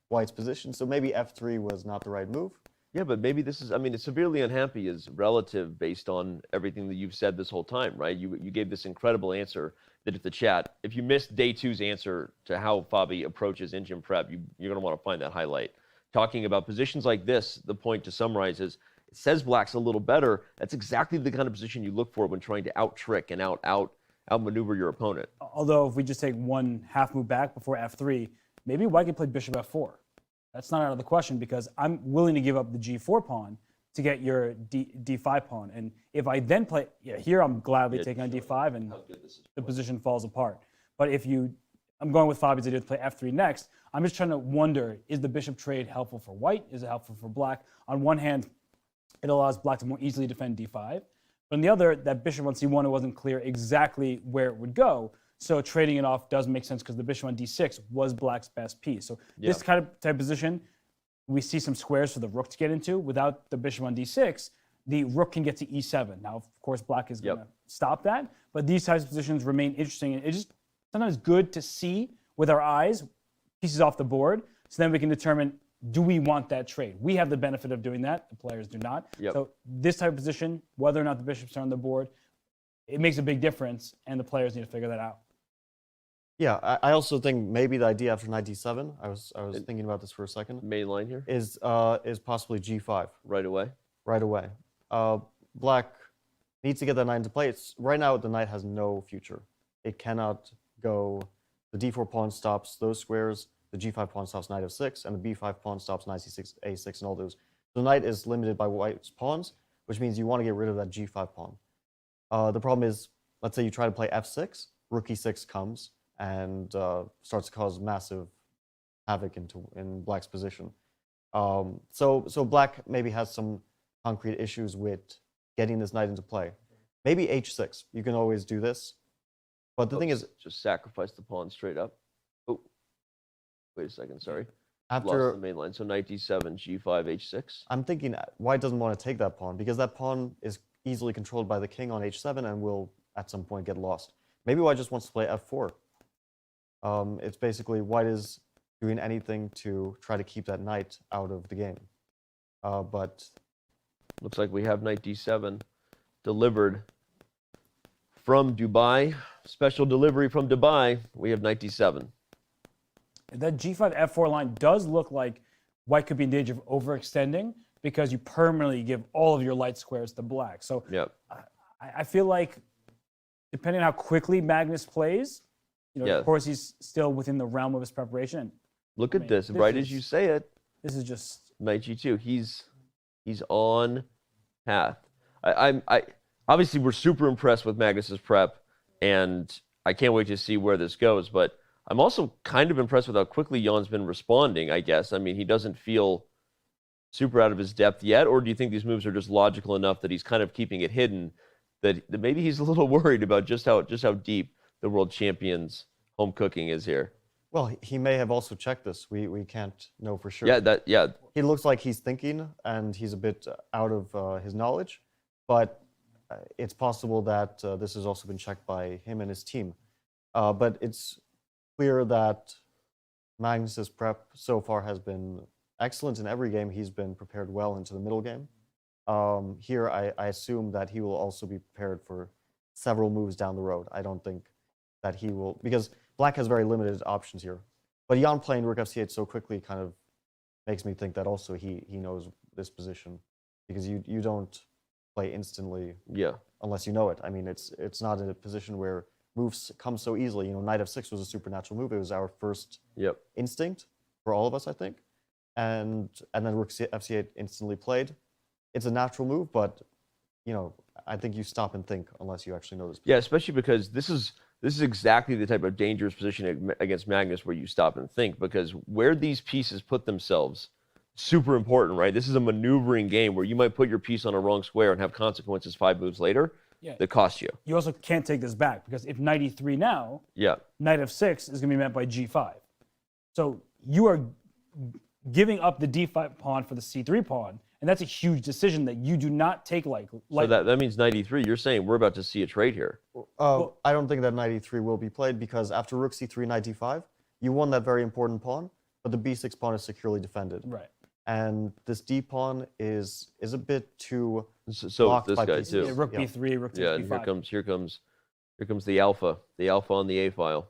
White's position. So maybe f3 was not the right move. Yeah, but maybe this is, I mean, severely unhappy is relative based on everything that you've said this whole time, right? You gave this incredible answer that at the chat, if you missed day 2's answer to how FIDE approaches engine prep, you're going to want to find that highlight. Talking about positions like this, the point to summarize is, it says black's a little better. That's exactly the kind of position you look for when trying to out-trick and outmaneuver your opponent. Although if we just take one half move back before f3, maybe White could play bishop f4. That's not out of the question because I'm willing to give up the g4 pawn to get your d5 pawn. And if I then play, here I'm gladly taking on d5 and the position falls apart. But if I'm going with FIDE's idea to play f3 next, I'm just trying to wonder, is the bishop trade helpful for White? Is it helpful for Black? On one hand, it allows Black to more easily defend d5. But on the other, that bishop on c1, it wasn't clear exactly where it would go. So trading it off does make sense because the bishop on d6 was Black's best piece. So this kind of type of position, we see some squares for the rook to get into. Without the bishop on d6, the rook can get to e7. Now, of course, Black is going to stop that. But these types of positions remain interesting. And it's just sometimes good to see with our eyes pieces off the board. So then we can determine, do we want that trade? We have the benefit of doing that. The players do not. So this type of position, whether or not the bishops are on the board, it makes a big difference. And the players need to figure that out. Yeah, I also think maybe the idea after knight d7, I was thinking about this for a second. Main line here? Is possibly g5. Right away? Right away. Black needs to get that knight into play. Right now, the knight has no future. It cannot go, the d4 pawn stops those squares, the g5 pawn stops knight f6, and the b5 pawn stops knight c6, a6, and all those. The knight is limited by White's pawns, which means you want to get rid of that g5 pawn. The problem is, let's say you try to play f6, rook e6 comes, and starts to cause massive havoc in Black's position. So Black maybe has some concrete issues with getting this knight into play. Maybe h6. You can always do this. But the thing is, just sacrifice the pawn straight up. Oh, wait a second, sorry. After lost the main line, so knight d7, g5, h6. I'm thinking White doesn't want to take that pawn because that pawn is easily controlled by the king on h7 and will at some point get lost. Maybe White just wants to play f4. It's basically White is doing anything to try to keep that knight out of the game. But looks like we have knight d7 delivered from Dubai. Special delivery from Dubai. We have knight d7. That g5 f4 line does look like White could be in danger of overextending because you permanently give all of your light squares to Black. So I feel like depending on how quickly Magnus plays, of course, he's still within the realm of his preparation. Look at this, right as you say it. This is just knight g2. He's on path. I obviously we're super impressed with Magnus's prep, and I can't wait to see where this goes. But I'm also kind of impressed with how quickly Jan's been responding. I guess. I mean, he doesn't feel super out of his depth yet, or do you think these moves are just logical enough that he's kind of keeping it hidden? That maybe he's a little worried about just how deep the world champion's home cooking is here. Well, he may have also checked this. We can't know for sure. Yeah. He looks like he's thinking, and he's a bit out of his knowledge. But it's possible that this has also been checked by him and his team. But it's clear that Magnus's prep so far has been excellent in every game. He's been prepared well into the middle game. Here, I assume that he will also be prepared for several moves down the road. I don't think that he will, because Black has very limited options here. But Jan playing rook f8 so quickly kind of makes me think that also he knows this position, because you don't play instantly unless you know it. I mean, it's not in a position where moves come so easily. Knight f6 was a supernatural move. It was our first instinct for all of us, I think. And then rook f8 instantly played. It's a natural move, but I think you stop and think unless you actually know this position. Yeah, especially because this is exactly the type of dangerous position against Magnus where you stop and think, because where these pieces put themselves, super important, right? This is a maneuvering game where you might put your piece on a wrong square and have consequences 5 moves later that cost you. You also can't take this back, because if knight e3 now, knight f6 is going to be met by g5. So you are giving up the d5 pawn for the c3 pawn, And that's a huge decision that you do not take lightly. So that means knight e3. You're saying we're about to see a trade here. I don't think that knight e3 will be played because after rook c3, knight d5, you won that very important pawn, but the b6 pawn is securely defended. Right. And this d pawn is a bit too So blocked this by guy pieces. too. Yeah, rook b3, rook Yeah, takes and b5. here comes the alpha on the a file.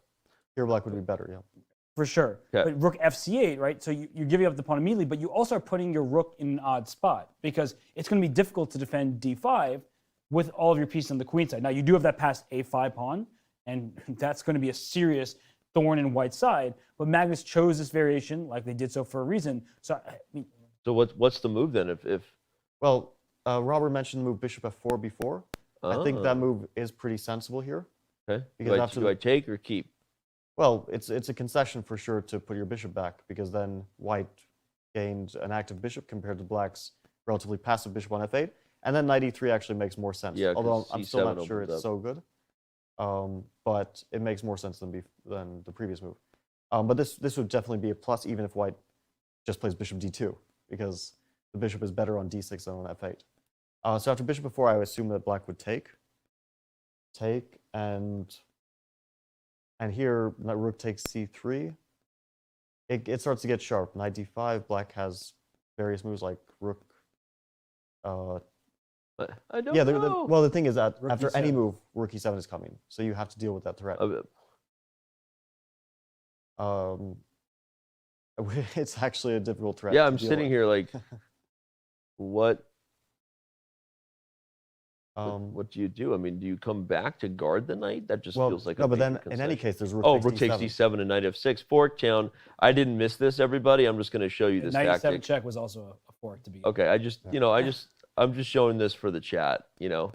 Here black would be better, yeah. For sure. Okay. But rook fc8, right? So you're giving up the pawn immediately, but you also are putting your rook in an odd spot because it's going to be difficult to defend d5 with all of your pieces on the queen side. Now, you do have that passed a5 pawn, and that's going to be a serious thorn in white's side, but Magnus chose this variation like they did so for a reason. So, I mean, So what's the move then? Well, Robert mentioned the move bishop f4 before. I think that Oh. move is pretty sensible here. Okay. Because Do I take or keep? Well, it's a concession for sure to put your bishop back because then white gained an active bishop compared to black's relatively passive bishop on f8. And then knight e3 actually makes more sense. Yeah, 'cause although I'm still C7 not sure opens it's up. so good. But it makes more sense than the previous move. But this would definitely be a plus even if white just plays bishop d2 because the bishop is better on d6 than on f8. So after bishop f4, I would assume that black would take, and here rook takes c3. It starts to get sharp. Knight d5. Black has various moves like rook. I don't Yeah. know. Well, the thing is that Rook after any e7. move, rook e7 is coming, so you have to deal with that threat. It's actually a difficult threat. Yeah, to I'm deal sitting with. here like, what do you do? I mean, do you come back to guard the knight? That just feels like no. a But major then in any concession. case, there's rook. Oh, takes rook takes d7. d7 and knight f6. Fork down. I didn't miss this, everybody. I'm just going to show you this knight e7 tactic. check was also a fork to be. Okay, I'm just showing this for the chat, Yeah.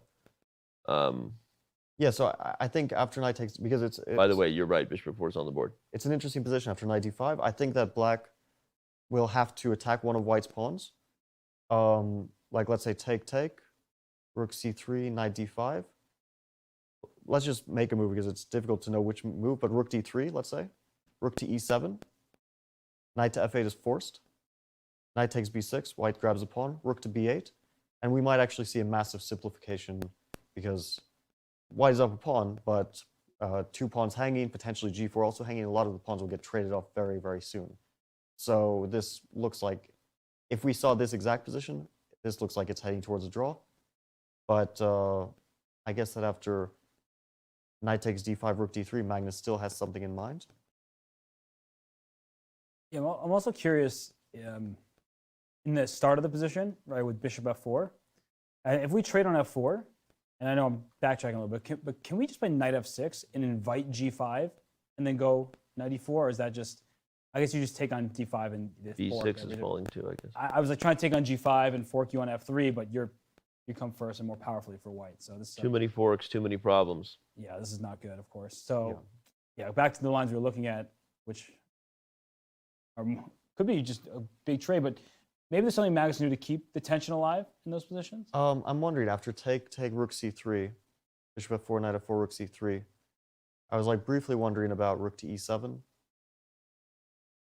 So I think after knight takes because it's By the way, you're right. Bishop f4 is on the board. it's an interesting position after knight d5. I think that black will have to attack one of white's pawns. Like let's say take, rook c3, knight d5. Let's just make a move because it's difficult to know which move, but rook d3, let's say. Rook to e7. Knight to f8 is forced. Knight takes b6, white grabs a pawn, rook to b8. And we might actually see a massive simplification because white is up a pawn, but 2 pawns hanging, potentially g4 also hanging. A lot of the pawns will get traded off very, very soon. So this looks like, if we saw this exact position, this looks like it's heading towards a draw. But I guess that after knight takes d5, rook d3, Magnus still has something in mind. Yeah, I'm also curious in the start of the position, right, with bishop f4. If we trade on f4, and I know I'm backtracking a little bit, but can we just play knight f6 and invite g5 and then go knight e4, or is that just, I guess you just take on d5 and the fork, b6 is falling too, I guess. I was like trying to take on g5 and fork you on f3, but you come first and more powerfully for white. So this is Too many forks, too many problems. yeah, this is not good, of course. So yeah, back to the lines we were looking at, which could be just a big trade, but maybe there's something Magnus knew to keep the tension alive in those positions. I'm wondering, after take rook c3, bishop f4, knight f4, rook c3, I was like briefly wondering about rook to e7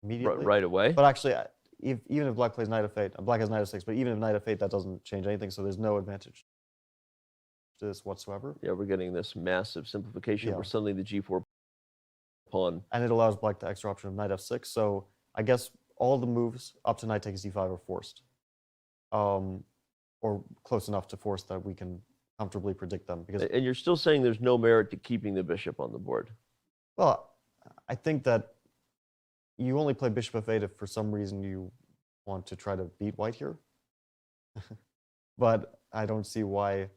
immediately. Right away? But actually, even if black plays knight f8, black has knight f6, but even if knight f8, that doesn't change anything, so there's no advantage to this whatsoever. Yeah, we're getting this massive simplification Yeah. where suddenly the g4 pawn. And it allows black the extra option of knight f6, so I guess all the moves up to knight takes d5 are forced. Or close enough to force that we can comfortably predict them. Because, And you're still saying there's no merit to keeping the bishop on the board. well, I think that you only play bishop f8 if for some reason you want to try to beat white here. But I don't see why.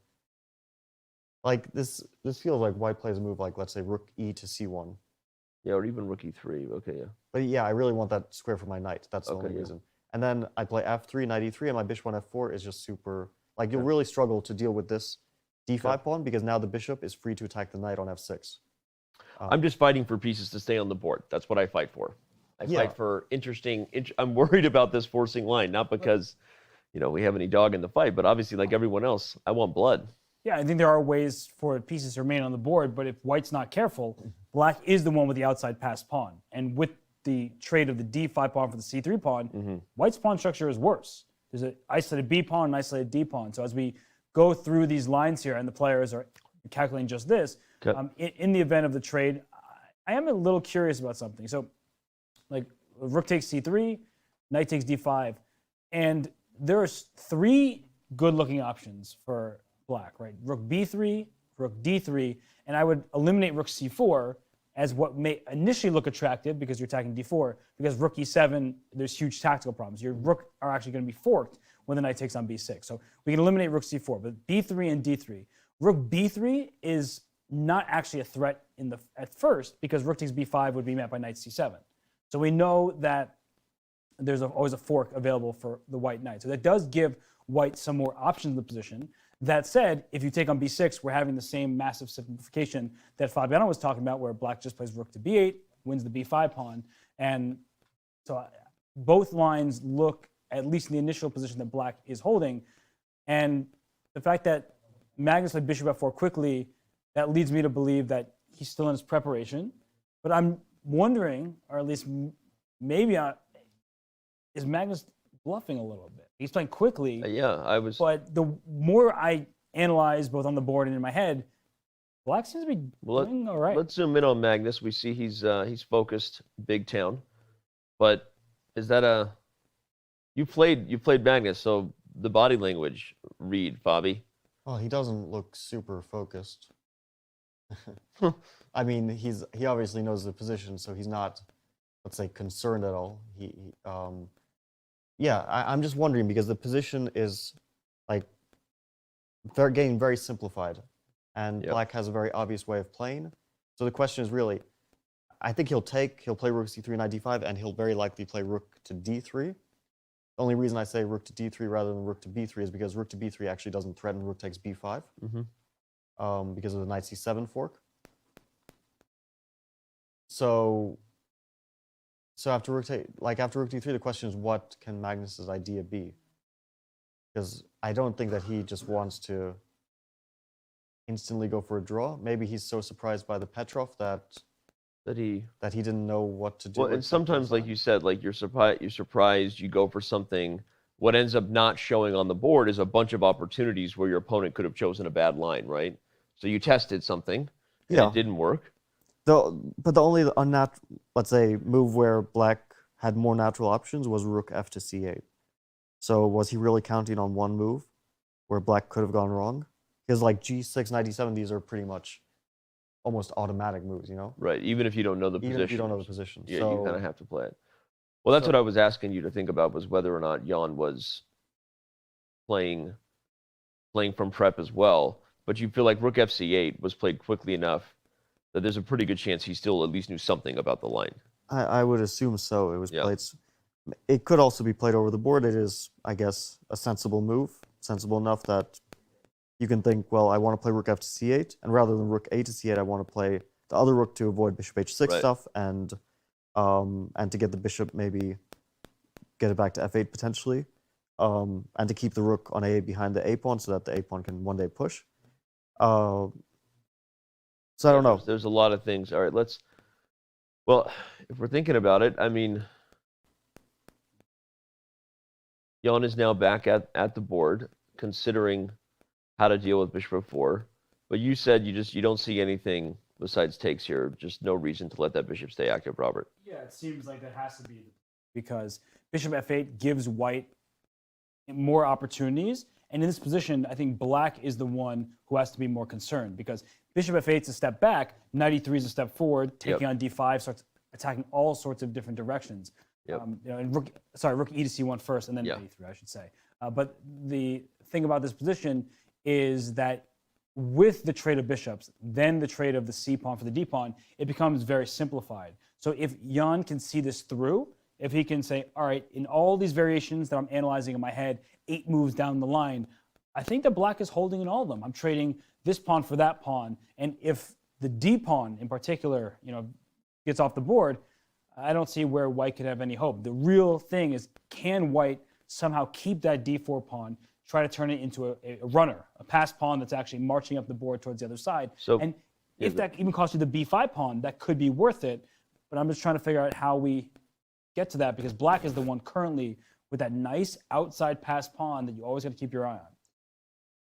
Like this feels like white plays a move like, let's say, rook e to c1. Yeah, or even rook e3. Okay, yeah. But yeah, I really want that square for my knight. That's the Okay, only yeah. reason. And then I play f3, knight e3, and my bishop on f4 is just super. Like you'll really struggle to deal with this d5 pawn because now the bishop is free to attack the knight on f6. I'm just fighting for pieces to stay on the board. That's what I fight for. I Yeah. fight for I'm worried about this forcing line, not because, we have any dog in the fight, but obviously, like everyone else, I want blood. Yeah, I think there are ways for pieces to remain on the board, but if white's not careful, black is the one with the outside passed pawn. And with the trade of the d5 pawn for the c3 pawn, white's pawn structure is worse. there's an isolated B pawn and isolated D pawn. So as we go through these lines here, and the players are calculating just this, in the event of the trade, I am a little curious about something. So, like, rook takes c3, knight takes d5, and there are 3 good-looking options for black, right? Rook b3, rook d3, and I would eliminate rook c4 as what may initially look attractive because you're attacking d4, because rook e7, there's huge tactical problems. Your rook are actually going to be forked when the knight takes on b6. So we can eliminate rook c4, but b3 and d3. Rook b3 is not actually a threat at first because rook takes b5 would be met by knight c7. So we know that there's always a fork available for the white knight. So that does give white some more options in the position. That said, if you take on b6, we're having the same massive simplification that Fabiano was talking about, where black just plays rook to b8, wins the b5 pawn. And so both lines look, at least in the initial position that black is holding. And the fact that Magnus played bishop f4 quickly, that leads me to believe that he's still in his preparation. But I'm wondering, or at least maybe, is Magnus bluffing a little bit? He's playing quickly. But the more I analyze both on the board and in my head, black seems to be doing all right. Let's zoom in on Magnus. We see he's focused, big town. But is that you played Magnus, so the body language read, Fabi? Oh, he doesn't look super focused. I mean, he obviously knows the position, so he's not, let's say, concerned at all. Yeah, I'm just wondering because the position is like getting very simplified, and black has a very obvious way of playing. So the question is really, I think he'll play rook c3, knight d5, and he'll very likely play rook to d3. The only reason I say rook to d3 rather than rook to b3 is because rook to b3 actually doesn't threaten rook takes b5 because of the knight c7 fork. So after rook d3, the question is, what can Magnus's idea be? Because I don't think that he just wants to instantly go for a draw. Maybe he's so surprised by the Petrov that he didn't know what to do. Well, and sometimes, like you said, like you're surprised, you go for something. What ends up not showing on the board is a bunch of opportunities where your opponent could have chosen a bad line, right? So you tested something, and it didn't work. But the only let's say, move where black had more natural options was rook f to c8. So was he really counting on one move where black could have gone wrong? Because like g6, knight d7, these are pretty much almost automatic moves, you know? Right, even if you don't know the position. Even if you don't know the position. Yeah, you kind of have to play it. Well, that's what I was asking you to think about, was whether or not Jan was playing from prep as well. But you feel like rook f c8 was played quickly enough that there's a pretty good chance he still at least knew something about the line. I would assume so. It was played. It could also be played over the board. It is, I guess, a sensible move, sensible enough that you can think, well, I want to play rook f to c8, and rather than rook a to c8, I want to play the other rook to avoid bishop h6 stuff, and to get the bishop, maybe get it back to f8 potentially, and to keep the rook on a8 behind the a pawn so that the a pawn can one day push. So I don't know. There's a lot of things. All right, well, if we're thinking about it, I mean, Jan is now back at the board, considering how to deal with bishop f4. But you said you don't see anything besides takes here. Just no reason to let that bishop stay active, Robert. Yeah, it seems like that has to be because bishop f8 gives white more opportunities. And in this position, I think black is the one who has to be more concerned because bishop f8 is a step back, knight e3 is a step forward, taking on d5 starts attacking all sorts of different directions. And rook e to c1 first, and then knight e3, I should say. But the thing about this position is that with the trade of bishops, then the trade of the c pawn for the d pawn, it becomes very simplified. So if Jan can see this through, if he can say, all right, in all these variations that I'm analyzing in my head, 8 moves down the line, I think that black is holding in all of them. I'm trading this pawn for that pawn, and if the d pawn in particular, gets off the board, I don't see where white could have any hope. The real thing is, can white somehow keep that d4 pawn, try to turn it into a runner, a passed pawn that's actually marching up the board towards the other side? And if that even costs you the b5 pawn, that could be worth it. But I'm just trying to figure out how we get to that, because black is the one currently with that nice outside pass pawn that you always got to keep your eye on.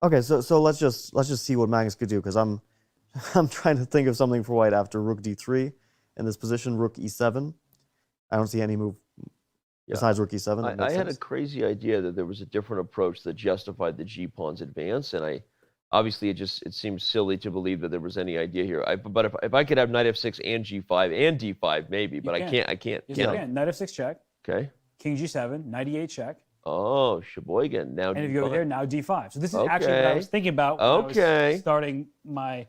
Okay, so let's just see what Magnus could do, because I'm trying to think of something for white after rook d3 in this position, rook e7. I don't see any move besides rook e7. I had a crazy idea that there was a different approach that justified the g-pawn's advance, and obviously it seems silly to believe that there was any idea here. But if I could have knight f6 and g5 and d5 maybe, but I can't. Yes, you can. Knight f6 check. Okay. King g7, knight e8 check. Oh, Sheboygan. Now and if d5. you go there, now d5. So this is actually what I was thinking about when I was starting my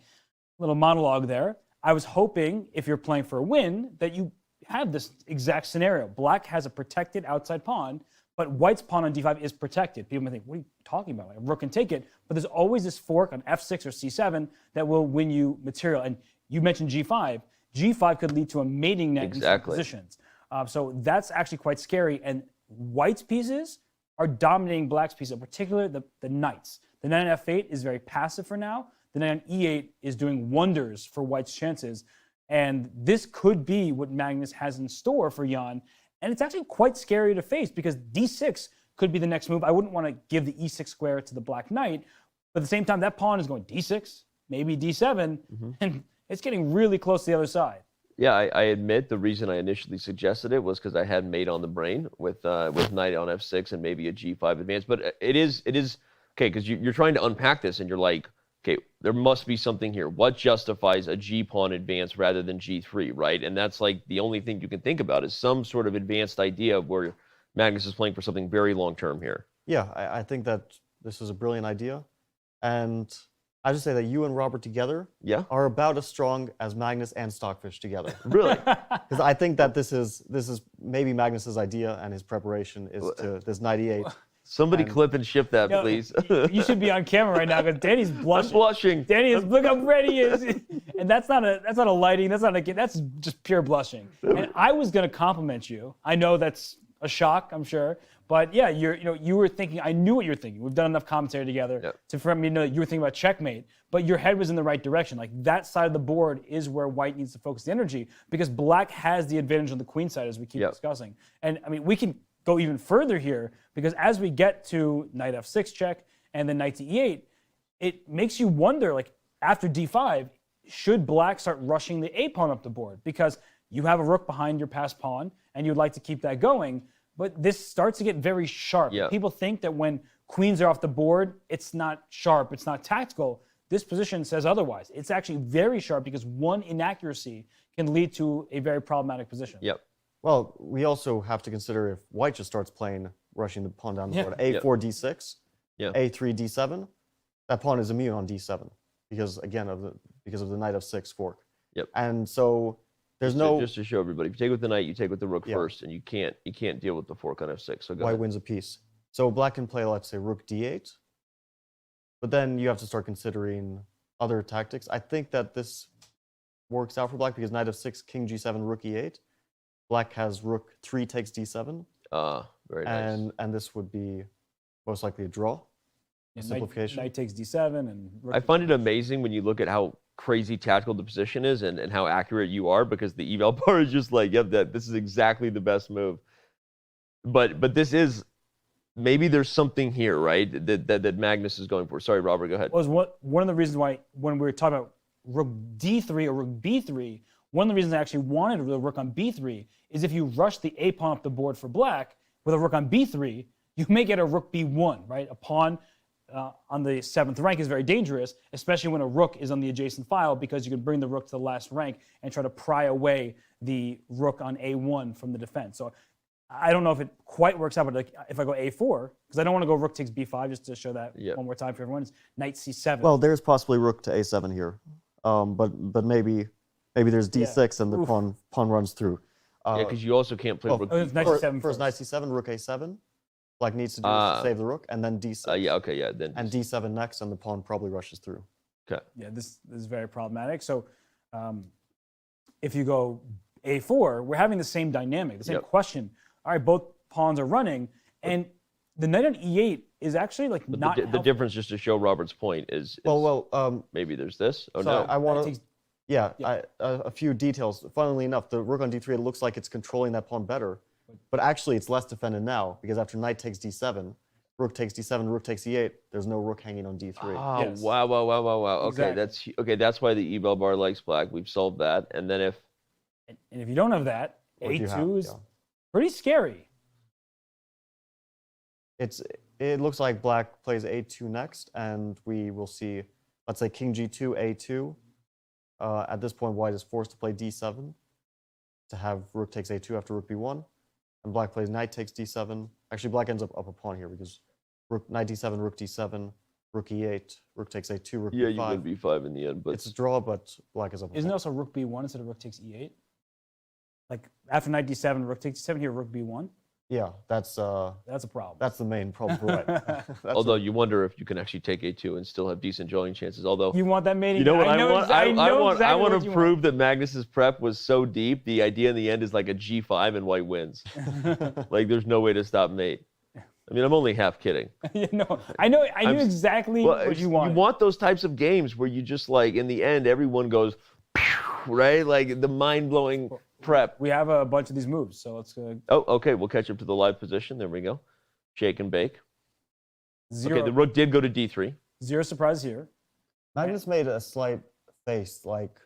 little monologue there. I was hoping, if you're playing for a win, that you have this exact scenario. Black has a protected outside pawn, but white's pawn on d5 is protected. People might think, what are you talking about? Like, a rook can take it, but there's always this fork on f6 or c7 that will win you material. And you mentioned g5. g5 could lead to a mating net in some positions. So that's actually quite scary. And white's pieces are dominating black's pieces, in particular the knights. The knight on f8 is very passive for now. The knight on e8 is doing wonders for white's chances. And this could be what Magnus has in store for Jan. And it's actually quite scary to face because d6 could be the next move. I wouldn't want to give the e6 square to the black knight. But at the same time, that pawn is going d6, maybe d7, and it's getting really close to the other side. Yeah, I admit the reason I initially suggested it was because I had mate on the brain with knight on f6 and maybe a g5 advance. But it is okay, because you're trying to unpack this and you're like, okay, there must be something here. What justifies a g-pawn advance rather than g3, right? And that's like the only thing you can think about is some sort of advanced idea of where Magnus is playing for something very long-term here. Yeah, I think that this is a brilliant idea. And I just say that you and Robert together are about as strong as Magnus and Stockfish together. Really? Because I think that this is maybe Magnus's idea, and his prepreration is to this knight e8. Somebody clip and ship that, please. You should be on camera right now because Danny's blushing. I'm blushing. Danny is, look how ready he is. And that's not a lighting, that's just pure blushing. And I was gonna compliment you. I know that's a shock, I'm sure. But yeah, you were thinking, I knew what you were thinking. We've done enough commentary together for me to know that you were thinking about checkmate, but your head was in the right direction. Like that side of the board is where white needs to focus the energy because black has the advantage on the queen side as we keep discussing. And I mean, we can go even further here because as we get to knight f6 check and then knight to e8, it makes you wonder, like after d5, should black start rushing the a pawn up the board? Because you have a rook behind your passed pawn and you'd like to keep that going. But this starts to get very sharp. People think that when queens are off the board, it's not sharp, it's not tactical. This position says otherwise. It's actually very sharp because one inaccuracy can lead to a very problematic position. Well, we also have to consider if white just starts playing, rushing the pawn down the board. a4, d6, a3, d7. That pawn is immune on d7 because, again, because of the knight f6 fork. And so there's just to show everybody, if you take with the knight, you take with the rook first, and you can't deal with the fork on f6. So white wins a piece. So black can play, let's say, rook d8, but then you have to start considering other tactics. I think that this works out for black because knight f6, king g7, rook e8. Black has rook 3 takes d7. Very nice. And this would be most likely a draw. Simplification. Knight takes d7 and rook. I find it amazing when you look at how crazy tactical the position is and how accurate you are because the eval bar is just like, this is exactly the best move. But this is, maybe there's something here, right, that Magnus is going for. Sorry, Robert, go ahead. Well, one of the reasons why when we were talking about rook d3 or rook b3, one of the reasons I actually wanted the rook on b3 is if you rush the a pawn up the board for black with a rook on b3, you may get a rook b1, right? A pawn on the 7th rank is very dangerous, especially when a rook is on the adjacent file because you can bring the rook to the last rank and try to pry away the rook on a1 from the defense. So I don't know if it quite works out, but like if I go a4, because I don't want to go rook takes b5, just to show that one more time for everyone, it's knight c7. Well, there's possibly rook to a7 here, but maybe there's d6 and the pawn runs through. Because you also can't play rook. Knight c7 first knight c7, rook a7. Black needs to do is to save the rook, and then d6. Then and d7 next, and the pawn probably rushes through. Okay. Yeah, this is very problematic. So if you go a4, we're having the same dynamic, the same question. All right, both pawns are running, and the knight on e8 is actually like not the difference, just to show Robert's point, is maybe there's this. Oh, no. I want to, a few details. Funnily enough, the rook on d3, it looks like it's controlling that pawn better. But actually, it's less defended now because after knight takes d7, rook takes d7, rook takes e8. There's no rook hanging on d3. Oh, Yes. wow. Okay, Exactly. that's why the e-bell bar likes black. We've solved that. And then if And if you don't have that, What you A2 have, is yeah. pretty scary. It looks like black plays a2 next, and we will see, let's say king g2, a2. At this point, white is forced to play d7 to have rook takes a2 after rook b1. And black plays knight takes d7. Actually, black ends up a pawn here because knight d7, rook d7, rook e8, rook takes a2, rook yeah, b5. you win b5 in the end, but It's a draw, but black is up a Isn't it pawn. also rook b1 instead of rook takes e8? Like after knight d7, rook takes d7 here, rook b1. Yeah, that's a problem. That's the main problem for white. That's although you wonder if you can actually take a2 and still have decent drawing chances. Although You want that mating? you know what I want? I exactly want what to you prove that Magnus's prep was so deep. The idea in the end is like a g5 and white wins. Like there's no way to stop mate. I mean, I'm only half kidding. Yeah, no, I knew exactly what you want. You want those types of games where you just like in the end everyone goes, "Pew," right? Like the mind-blowing prep. We have a bunch of these moves, so let's go. Oh, okay. We'll catch up to the live position. There we go. Shake and bake. Zero, Okay, the rook did go to d3 zero surprise here. Magnus made a slight face, like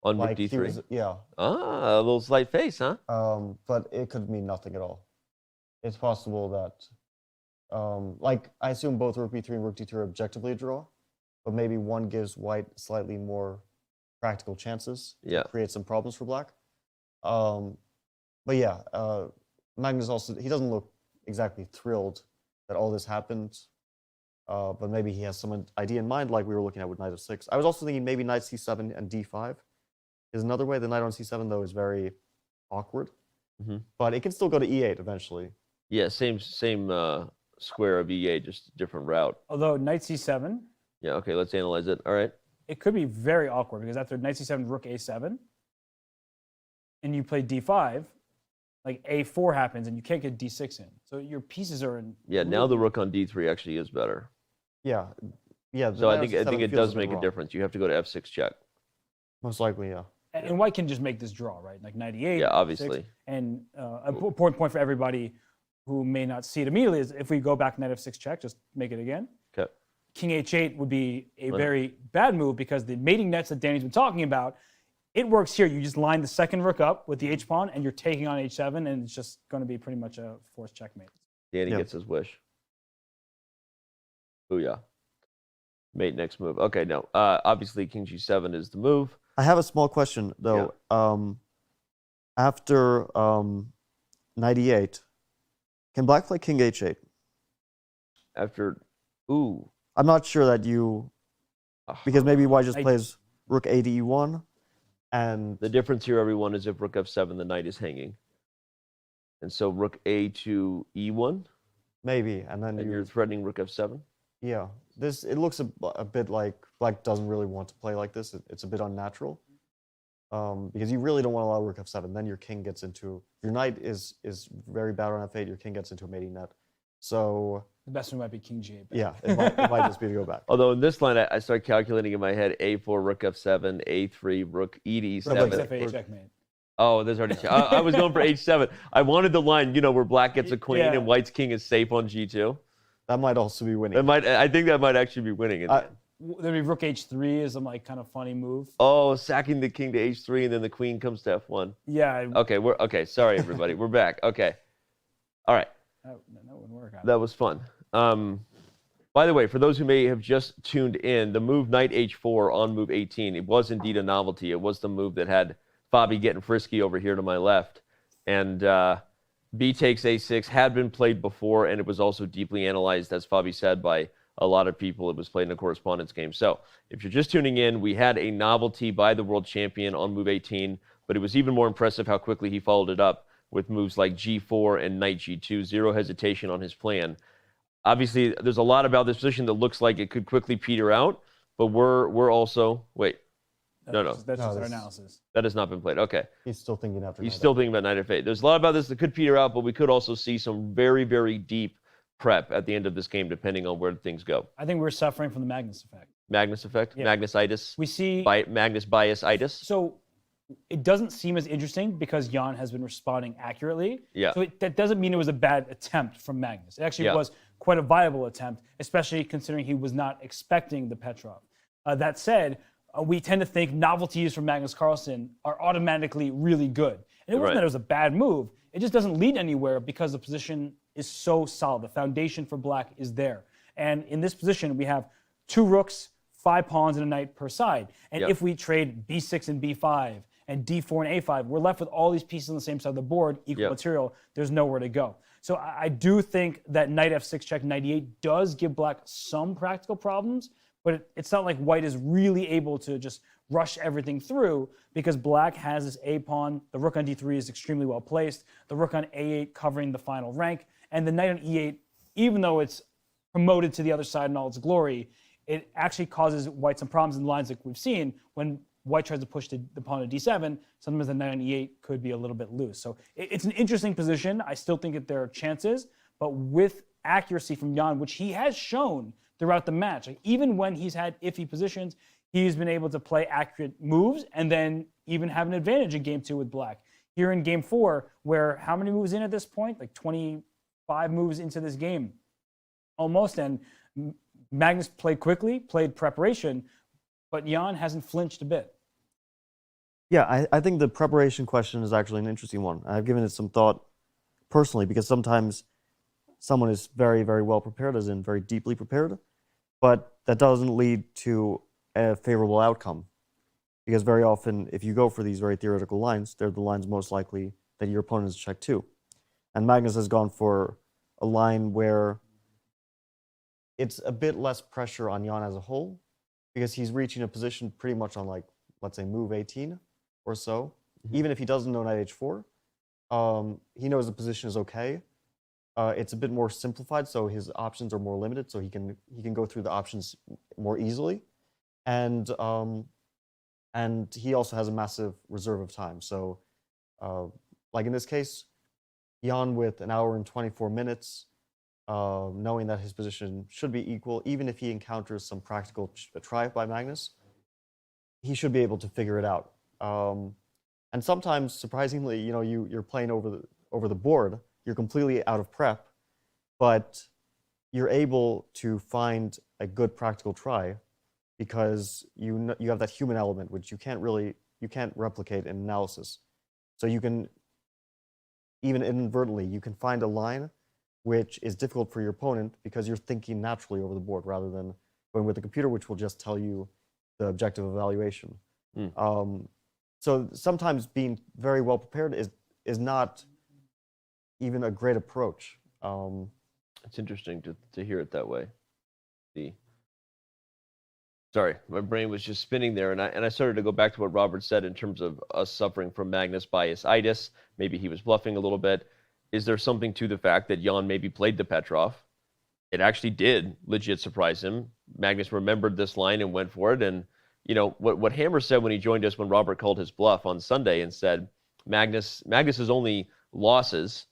on rook like he d3. was, yeah. Ah, a little slight face, huh? But it could mean nothing at all. It's possible that, like, I assume both rook b3 and rook d2 are objectively a draw, but maybe one gives white slightly more practical chances Yeah. to create some problems for black. But yeah, Magnus also, he doesn't look exactly thrilled that all this happened, but maybe he has some idea in mind, like we were looking at with knight f6. I was also thinking maybe knight c7 and d5 is another way. The knight on c7, though, is very awkward, but it can still go to e8 eventually. Yeah, same square of e8, just different route. Although knight c7, Yeah, okay, let's analyze it. All right. it could be very awkward because after knight c7, rook a7, and you play d5, like a4 happens and you can't get d6 in. So your pieces are in. Yeah, now the rook on d3 actually is better. Yeah, yeah. So I think it it does make a difference. You have to go to f6 check. Most likely, yeah. And white can just make this draw, right? Like 98. Yeah, obviously. And a important point for everybody who may not see it immediately is if we go back knight f6 check, just make it again. Okay. King h8 would be a very bad move because the mating nets that Danny's been talking about, it works here. You just line the second rook up with the h pawn and you're taking on h7 and it's just going to be pretty much a forced checkmate. Danny gets his wish. Booyah. Mate next move. Okay, no. Obviously, king g7 is the move. I have a small question, though. After knight e8, can black play king h8? After, ooh. I'm not sure that you, because maybe white just plays rook a to e1, and the difference here, everyone, is if rook f7, the knight is hanging. And so rook a to e1? Maybe, and then you're threatening rook f7? Yeah, it looks a bit like black doesn't really want to play like this. It's a bit unnatural because you really don't want to allow rook f7. Then your king gets into, your knight is very bad on f8. Your king gets into a mating net. So the best move might be king g8. Yeah, it might just be to go back. Although in this line, I start calculating in my head a4, rook f7, a3, rook e to e7. Checkmate. Oh, there's already. I was going for h7. I wanted the line, where black gets a queen and white's king is safe on g2. That might also be winning. I think that might actually be winning. There'd be rook h3 is some like kind of funny move. Oh, sacking the king to h3 and then the queen comes to f1. Yeah. Okay. Sorry, everybody. We're back. Okay. All right. That wouldn't work out. That was fun. By the way, for those who may have just tuned in, the move knight h4 on move 18, it was indeed a novelty. It was the move that had Fabi getting frisky over here to my left. And b takes a6 had been played before, and it was also deeply analyzed, as Fabi said, by a lot of people. It was played in a correspondence game. So if you're just tuning in, we had a novelty by the world champion on move 18, but it was even more impressive how quickly he followed it up with moves like g4 and knight g2, zero hesitation on his plan. Obviously, there's a lot about this position that looks like it could quickly peter out, but we're also, wait. That's just our analysis. That has not been played. Okay. He's still thinking after. He's still thinking about knight f8. There's a lot about this that could peter out, but we could also see some very, very deep prep at the end of this game, depending on where things go. I think we're suffering from the Magnus effect. Magnus effect? Yeah. Magnusitis? We see Magnus bias-itis? So it doesn't seem as interesting because Jan has been responding accurately. Yeah. So that doesn't mean it was a bad attempt from Magnus. It actually Yeah. was quite a viable attempt, especially considering he was not expecting the Petrov. That said, we tend to think novelties from Magnus Carlsen are automatically really good. And it wasn't Right. that it was a bad move. It just doesn't lead anywhere because the position is so solid. The foundation for black is there. And in this position, we have 2 rooks, 5 pawns, and a knight per side. And Yep. if we trade b6 and b5 and d4 and a5, we're left with all these pieces on the same side of the board, equal Yep. material. There's nowhere to go. So I do think that knight f6 check, knight e8 does give black some practical problems, but it's not like white is really able to just rush everything through because black has this a pawn. The rook on d3 is extremely well placed. The rook on a8 covering the final rank. And the knight on e8, even though it's promoted to the other side in all its glory, it actually causes white some problems in the lines like we've seen when white tries to push the pawn to d7. Sometimes the knight on e8 could be a little bit loose. So it's an interesting position. I still think that there are chances, but with accuracy from Jan, which he has shown throughout the match, like even when he's had iffy positions, he's been able to play accurate moves and then even have an advantage in game 2 with black. Here in game 4, where how many moves in at this point? Like 25 moves into this game, almost. And Magnus played quickly, played preparation, but Jan hasn't flinched a bit. Yeah, I think the preparation question is actually an interesting one. I've given it some thought personally because sometimes someone is very, very well prepared, as in very deeply prepared, but that doesn't lead to a favorable outcome. Because very often, if you go for these very theoretical lines, they're the lines most likely that your opponent is check too. And Magnus has gone for a line where it's a bit less pressure on Jan as a whole, because he's reaching a position pretty much on, like, let's say move 18 or so. Even if he doesn't know knight h4, he knows the position is okay. It's a bit more simplified, so his options are more limited, so he can go through the options more easily. And he also has a massive reserve of time. So, like in this case, Jan with 1 hour and 24 minutes, knowing that his position should be equal, even if he encounters some practical triumph by Magnus, he should be able to figure it out. And sometimes, surprisingly, you're playing over the board, you're completely out of prep, but you're able to find a good practical try because you have that human element, which you can't replicate in analysis. So you can, even inadvertently, you can find a line which is difficult for your opponent because you're thinking naturally over the board rather than going with the computer, which will just tell you the objective evaluation. So sometimes being very well prepared is not even a great approach. It's interesting to hear it that way. Sorry, my brain was just spinning there, and I started to go back to what Robert said in terms of us suffering from Magnus bias-itis. Maybe he was bluffing a little bit. Is there something to the fact that Jan maybe played the Petrov? It actually did legit surprise him. Magnus remembered this line and went for it. And what Hammer said when he joined us when Robert called his bluff on Sunday and said Magnus's only losses,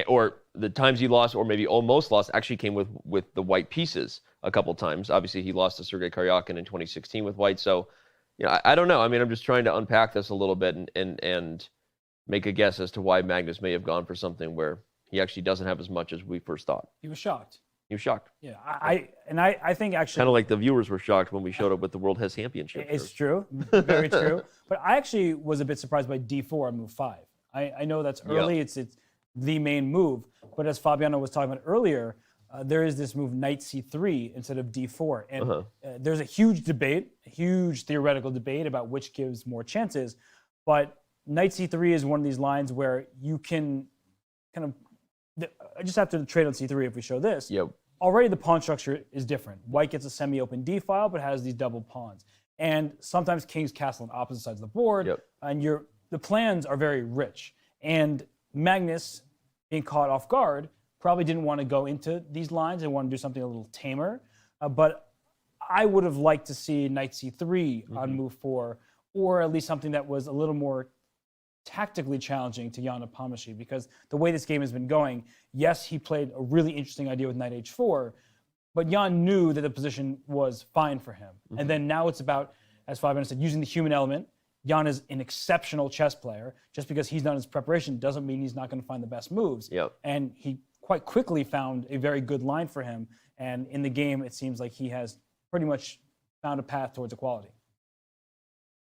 or the times he lost, or maybe almost lost, actually came with the white pieces a couple times. Obviously, he lost to Sergei Karyakin in 2016 with white. So, I don't know. I mean, I'm just trying to unpack this a little bit and make a guess as to why Magnus may have gone for something where he actually doesn't have as much as we first thought. He was shocked. He was shocked. Yeah, I think actually kind of like the viewers were shocked when we showed up with the World Chess Championship. It's true, very true. But I actually was a bit surprised by d4 on move 5. I know that's early. Yeah. It's the main move, but as Fabiano was talking about earlier, there is this move knight c3 instead of d4, and there's a huge debate, a huge theoretical debate about which gives more chances. But knight c3 is one of these lines where you can kind of, I just have to trade on c3 if we show this. Yep. Already the pawn structure is different. White gets a semi-open d file, but has these double pawns. And sometimes king's castle on opposite sides of the board, and the plans are very rich. And Magnus, being caught off guard, probably didn't want to go into these lines and want to do something a little tamer. But I would have liked to see knight c3 on move 4, or at least something that was a little more tactically challenging to Ian Nepomniachtchi, because the way this game has been going, yes, he played a really interesting idea with knight h4, but Jan knew that the position was fine for him. And then now it's about, as Fabian said, using the human element Jan is an exceptional chess player. Just because he's done his preparation doesn't mean he's not going to find the best moves. Yep. And he quite quickly found a very good line for him. And in the game, it seems like he has pretty much found a path towards equality.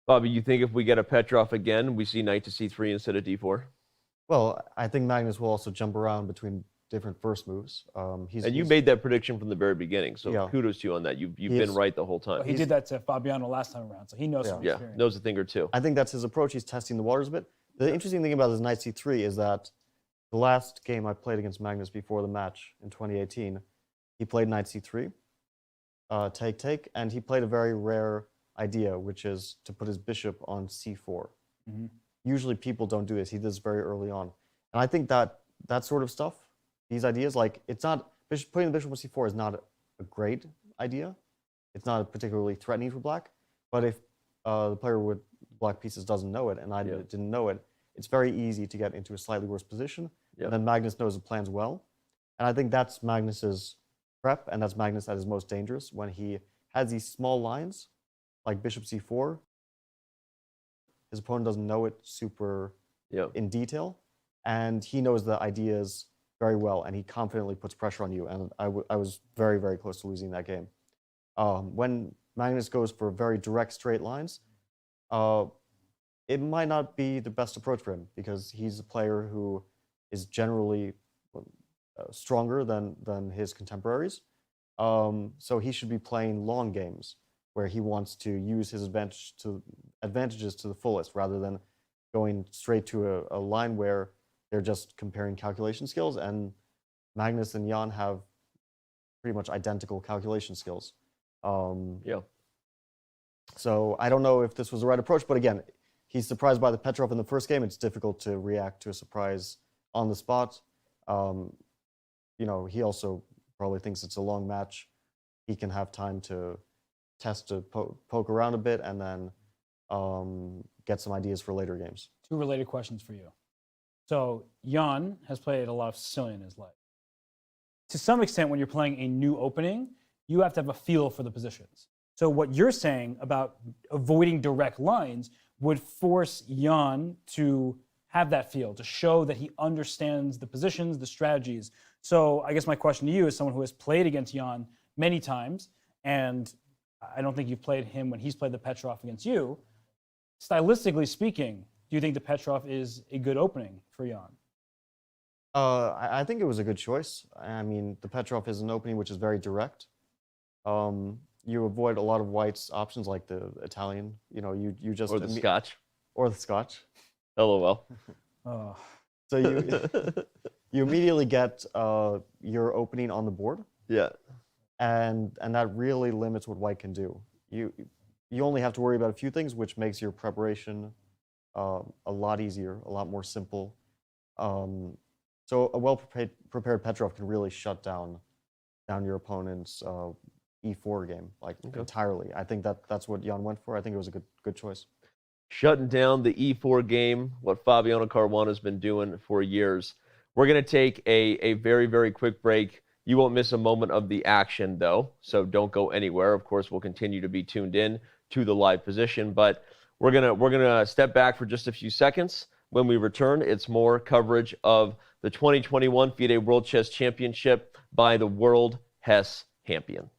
Bobby, you think if we get a Petrov again, we see knight to c3 instead of d4? Well, I think Magnus will also jump around between different first moves. And you made that prediction from the very beginning, so Yeah. kudos to you on that. You've been right the whole time. Well, he did that to Fabiano last time around, so he knows from experience. Knows a thing or two. I think that's his approach. He's testing the waters a bit. The interesting thing about his knight c3 is that the last game I played against Magnus before the match in 2018, he played knight c3, take, and he played a very rare idea, which is to put his bishop on c4. Usually people don't do this. He did this very early on. And I think that sort of stuff, these ideas, like it's not, putting the bishop on c4 is not a great idea. It's not particularly threatening for black. But if the player with black pieces doesn't know it, and I didn't know it, it's very easy to get into a slightly worse position. And then Magnus knows the plans well. And I think that's Magnus's prep, and that's Magnus at his most dangerous, when he has these small lines, like bishop c4. His opponent doesn't know it super in detail, and he knows the ideas very well, and he confidently puts pressure on you. And I was very, very close to losing that game. When Magnus goes for very direct straight lines, it might not be the best approach for him, because he's a player who is generally stronger than his contemporaries. So he should be playing long games where he wants to use his advantages to the fullest, rather than going straight to a line where they're just comparing calculation skills. And Magnus and Jan have pretty much identical calculation skills. So I don't know if this was the right approach, but again, he's surprised by the Petrov in the first game. It's difficult to react to a surprise on the spot. He also probably thinks it's a long match. He can have time to test to poke around a bit, and then get some ideas for later games. Two related questions for you. So Jan has played a lot of Sicilian in his life. To some extent, when you're playing a new opening, you have to have a feel for the positions. So what you're saying about avoiding direct lines would force Jan to have that feel, to show that he understands the positions, the strategies. So I guess my question to you, as someone who has played against Jan many times, and I don't think you've played him when he's played the Petrov against you, stylistically speaking, do you think the Petrov is a good opening for Jan? I think it was a good choice. I mean, the Petrov is an opening which is very direct. You avoid a lot of White's options, like the Italian. You just or the Scotch. Or the Scotch. LOL. So you immediately get your opening on the board. Yeah. And that really limits what White can do. You only have to worry about a few things, which makes your preparation a lot easier, a lot more simple. So a well-prepared Petrov can really shut down your opponent's e4 game, entirely. I think that's what Jan went for. I think it was a good choice. Shutting down the e4 game, what Fabiano Caruana has been doing for years. We're going to take a very, very quick break. You won't miss a moment of the action, though, so don't go anywhere. Of course, we'll continue to be tuned in to the live position, but we're gonna step back for just a few seconds. When we return, it's more coverage of the 2021 FIDE World Chess Championship by the World Chess Champion.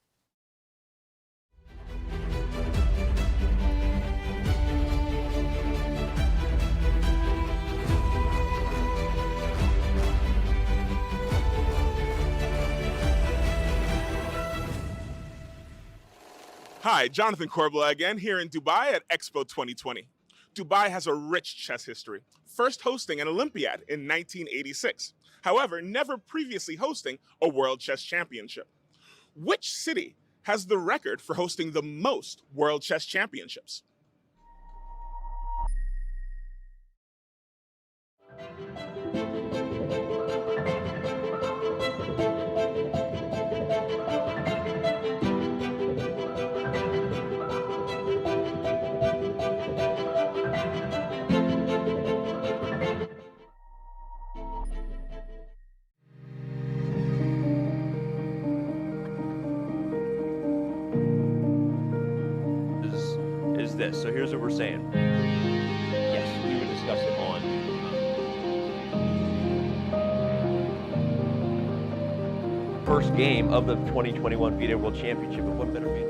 Hi, Jonathan Corbella again, here in Dubai at Expo 2020. Dubai has a rich chess history, first hosting an Olympiad in 1986. However, never previously hosting a World Chess Championship. Which city has the record for hosting the most World Chess Championships? This. So here's what we're saying. discuss it on. First game of the 2021 FIDE World Championship. And what better mean?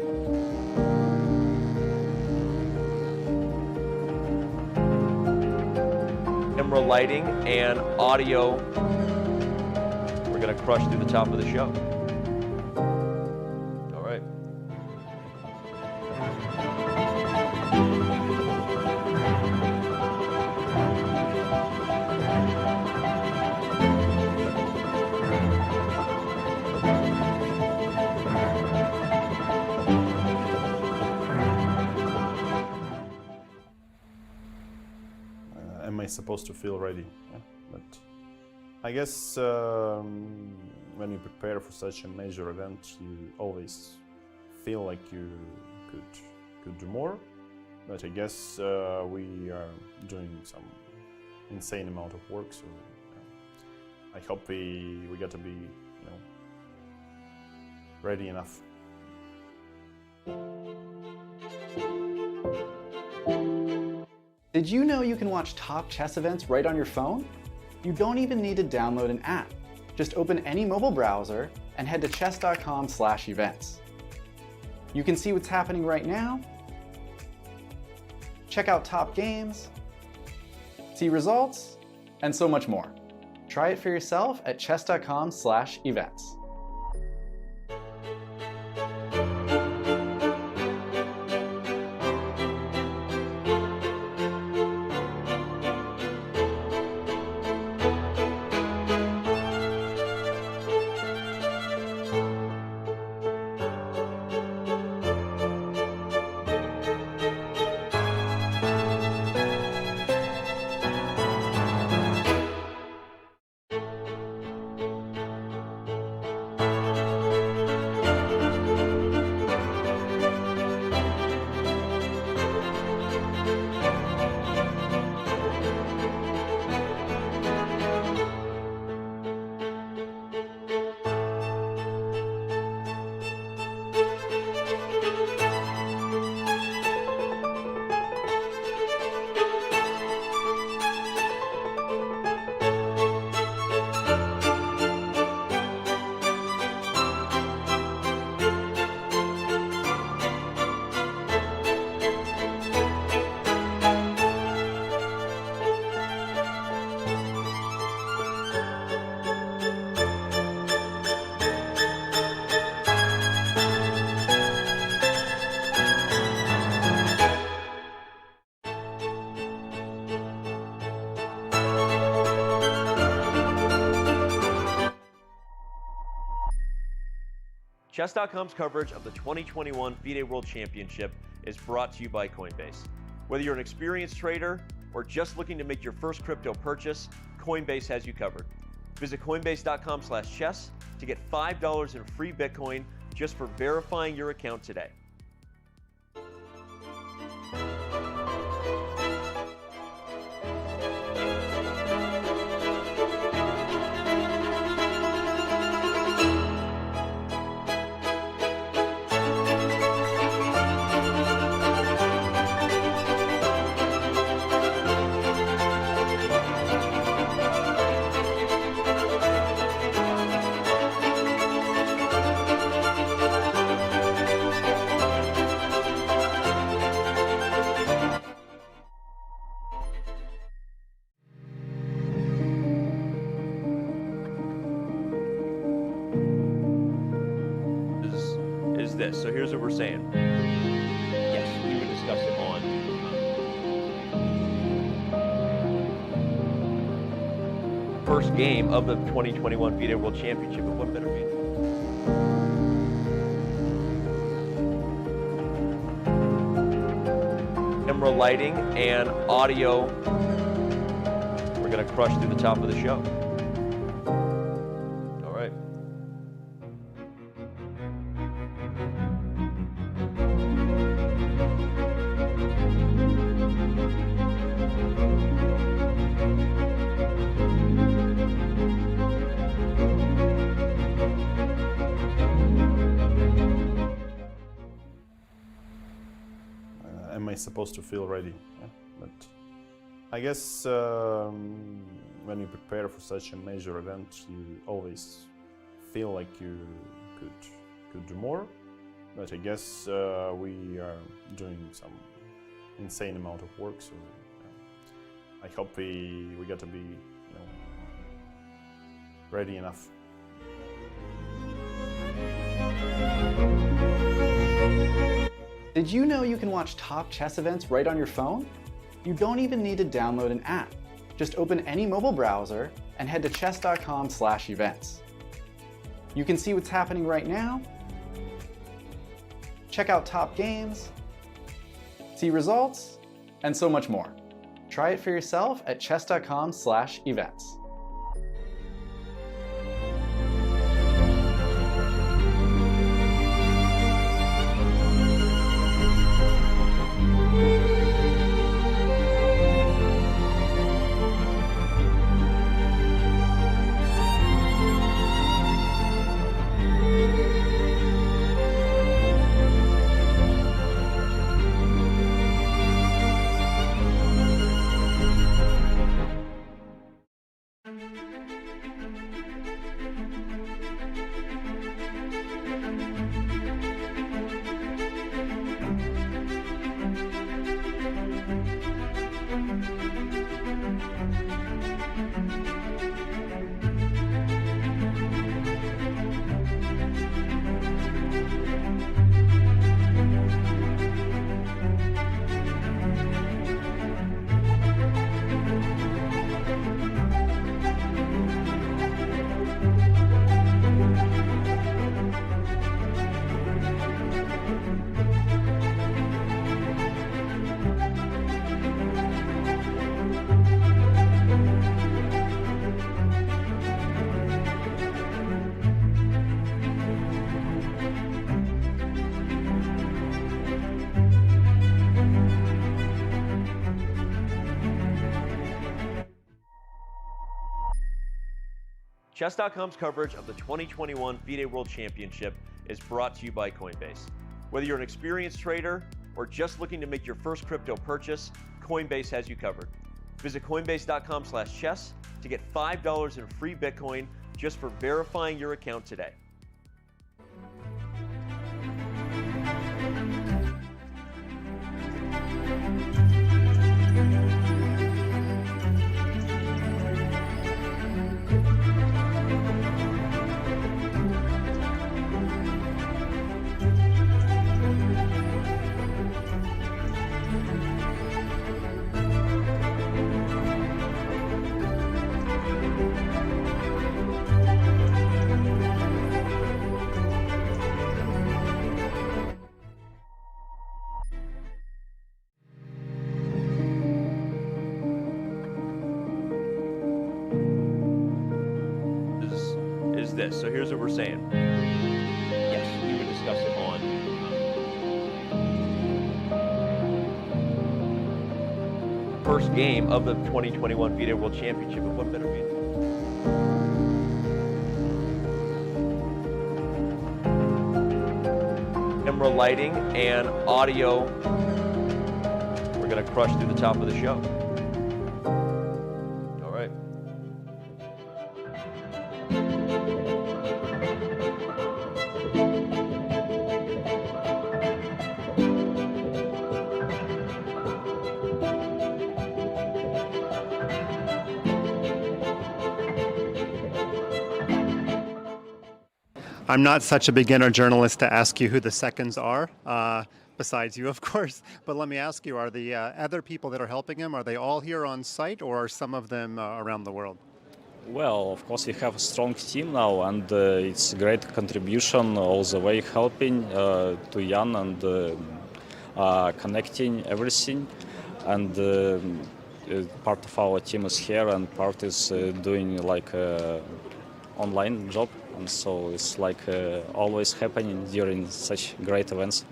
Camera lighting and audio. We're going to crush through the top of the show. All right. Am I supposed to feel ready? Yeah, but I guess when you prepare for such a major event, you always feel like you could do more. But I guess we are doing some insane amount of work, so I hope we get to be, ready enough. Did you know you can watch top chess events right on your phone? You don't even need to download an app. Just open any mobile browser and head to chess.com/events. You can see what's happening right now, check out top games, see results, and so much more. Try it for yourself at chess.com/events. Chess.com's coverage of the 2021 FIDE World Championship is brought to you by Coinbase. Whether you're an experienced trader or just looking to make your first crypto purchase, Coinbase has you covered. Visit coinbase.com/chess to get $5 in free Bitcoin just for verifying your account today. This. So here's what we're saying. Yes, we would discuss it on. First game of the 2021 FIDE World Championship. And what better mean? Camera lighting and audio. We're going to crush through the top of the show. All right. Am I supposed to feel ready? Yeah, but I guess when you prepare for such a major event, you always feel like you could do more. But I guess we are doing some insane amount of work, so I hope we got to be ready enough. Did you know you can watch top chess events right on your phone? You don't even need to download an app. Just open any mobile browser and head to Chess.com/events. You can see what's happening right now, check out top games, see results, and so much more. Try it for yourself at Chess.com/events. Chess.com's coverage of the 2021 FIDE World Championship is brought to you by Coinbase. Whether you're an experienced trader or just looking to make your first crypto purchase, Coinbase has you covered. Visit Coinbase.com/chess to get $5 in free Bitcoin just for verifying your account today. This. So here's what we're saying. Yes, we would discuss it on first game of the 2021 FIDE World Championship. And what better way? Camera lighting and audio. We're gonna crush through the top of the show. All right. I'm not such a beginner journalist to ask you who the seconds are, besides you, of course. But let me ask you, are the other people that are helping him, are they all here on site, or are some of them around the world? Well, of course, we have a strong team now, and it's a great contribution all the way helping to Jan and connecting everything. And part of our team is here, and part is doing like online job. And so it's like always happening during such great events.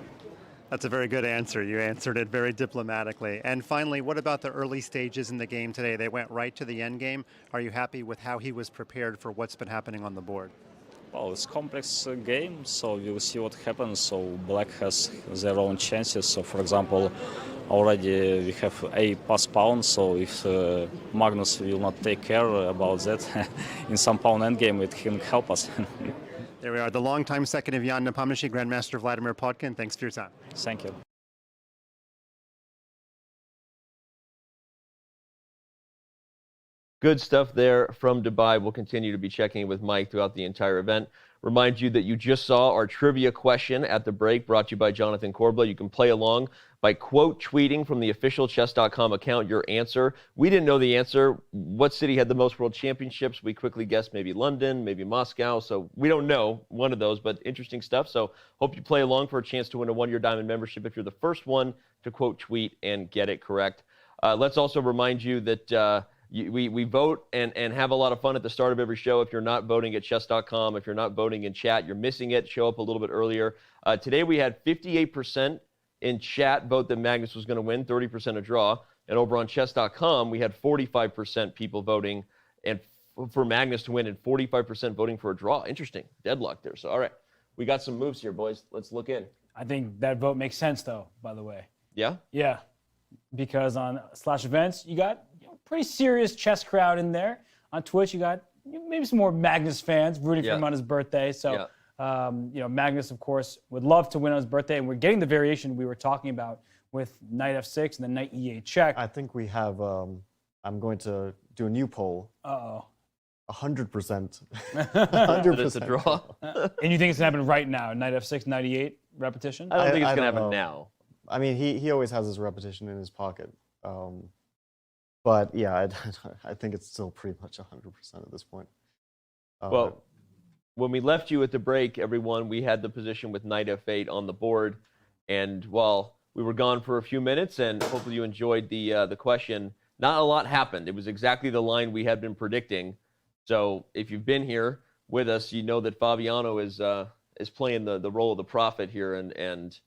That's a very good answer. You answered it very diplomatically. And finally, what about the early stages in the game today? They went right to the end game. Are you happy with how he was prepared for what's been happening on the board? Well, it's a complex game, so we'll see what happens. So Black has their own chances. So, for example, already we have a pass pawn, so if Magnus will not take care about that, in some pawn endgame it can help us. There we are, the longtime second of Ian Nepomniachtchi, Grandmaster Vladimir Podkin. Thanks for your time. Thank you. Good stuff there from Dubai. We'll continue to be checking in with Mike throughout the entire event. Remind you that you just saw our trivia question at the break, brought to you by Jonathan Corbla. You can play along by quote tweeting from the official Chess.com account your answer. We didn't know the answer. What city had the most world championships? We quickly guessed maybe London, maybe Moscow. So we don't know one of those, but interesting stuff. So hope you play along for a chance to win a one-year Diamond membership if you're the first one to quote tweet and get it correct. Let's also remind you that we vote and have a lot of fun at the start of every show. If you're not voting at Chess.com, if you're not voting in chat, you're missing it. Show up a little bit earlier. Today we had 58% in chat vote that Magnus was going to win, 30% a draw. And over on Chess.com, we had 45% people voting and for Magnus to win and 45% voting for a draw. Interesting. Deadlock there. So, all right. We got some moves here, boys. Let's look in. I think that vote makes sense, though, by the way. Yeah? Yeah. Because on /events, you got pretty serious chess crowd in there. On Twitch, you got maybe some more Magnus fans rooting for him on his birthday. So, Magnus, of course, would love to win on his birthday, and we're getting the variation we were talking about with knight f6 and then knight e8 check. I think we have, I'm going to do a new poll. Uh-oh. 100%. 100%. It's a draw. And you think it's going to happen right now, knight f6, knight e8 repetition? I don't think it's going to happen now. I mean, he always has his repetition in his pocket. But yeah, I think it's still pretty much 100% at this point. Well, when we left you at the break, everyone, we had the position with knight f8 on the board. And while we were gone for a few minutes, and hopefully you enjoyed the question, not a lot happened. It was exactly the line we had been predicting. So if you've been here with us, you know that Fabiano is playing the role of the prophet here. And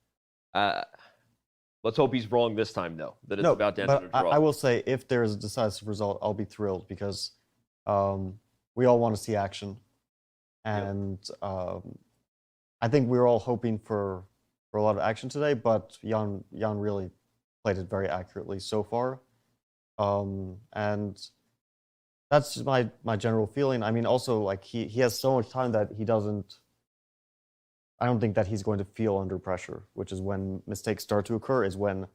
let's hope he's wrong this time, though, that it's about to end in a draw. I will say, if there is a decisive result, I'll be thrilled because we all want to see action. And I think we were all hoping for a lot of action today, but Jan really played it very accurately so far. And that's my general feeling. I mean, also, like, he has so much time that he doesn't... I don't think that he's going to feel under pressure, which is when mistakes start to occur, is when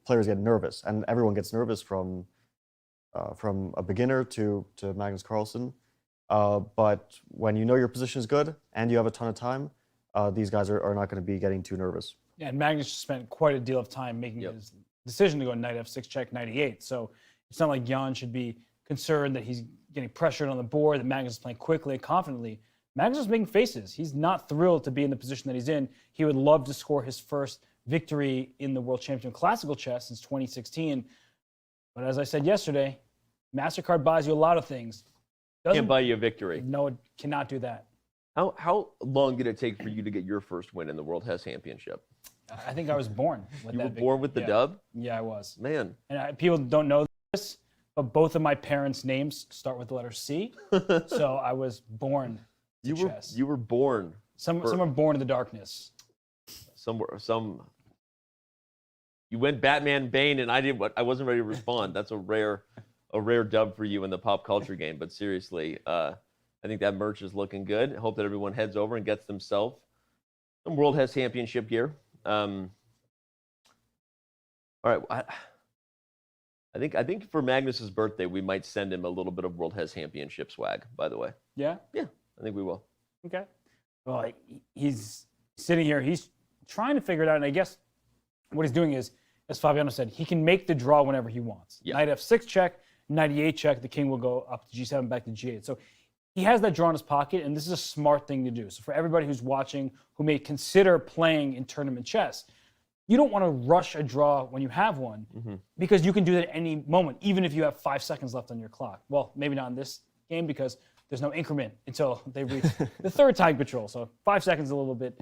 players get nervous. And everyone gets nervous from a beginner to Magnus Carlsen. But when you know your position is good and you have a ton of time, these guys are not going to be getting too nervous. Yeah, and Magnus spent quite a deal of time making his decision to go knight f6 check, knight e8. So it's not like Jan should be concerned that he's getting pressured on the board, that Magnus is playing quickly and confidently. Magnus is making faces. He's not thrilled to be in the position that he's in. He would love to score his first victory in the World Championship Classical Chess since 2016. But as I said yesterday, MasterCard buys you a lot of things. Can't buy you a victory. No, it cannot do that. How long did it take for you to get your first win in the World Chess Championship? I think I was born with you that. You were born with the dub? Yeah, I was. Man. And people don't know this, but both of my parents' names start with the letter C. So I was born to chess. You were born. Some are born in the darkness. Some. You went Batman Bane, and I wasn't ready to respond. That's a rare dub for you in the pop culture game. But seriously, I think that merch is looking good. I hope that everyone heads over and gets themselves some World Chess Championship gear. All right. I think for Magnus's birthday, we might send him a little bit of World Chess Championship swag, by the way. Yeah? Yeah, I think we will. Okay. Well, he's sitting here. He's trying to figure it out. And I guess what he's doing is, as Fabiano said, he can make the draw whenever he wants. Yeah. Knight f6 check, knight e8 check. The king will go up to g7, back to g8. So he has that draw in his pocket, and this is a smart thing to do. So for everybody who's watching who may consider playing in tournament chess, you don't want to rush a draw when you have one, because you can do that at any moment, even if you have 5 seconds left on your clock. Well, maybe not in this game because there's no increment until they reach the third time control. So 5 seconds is a little bit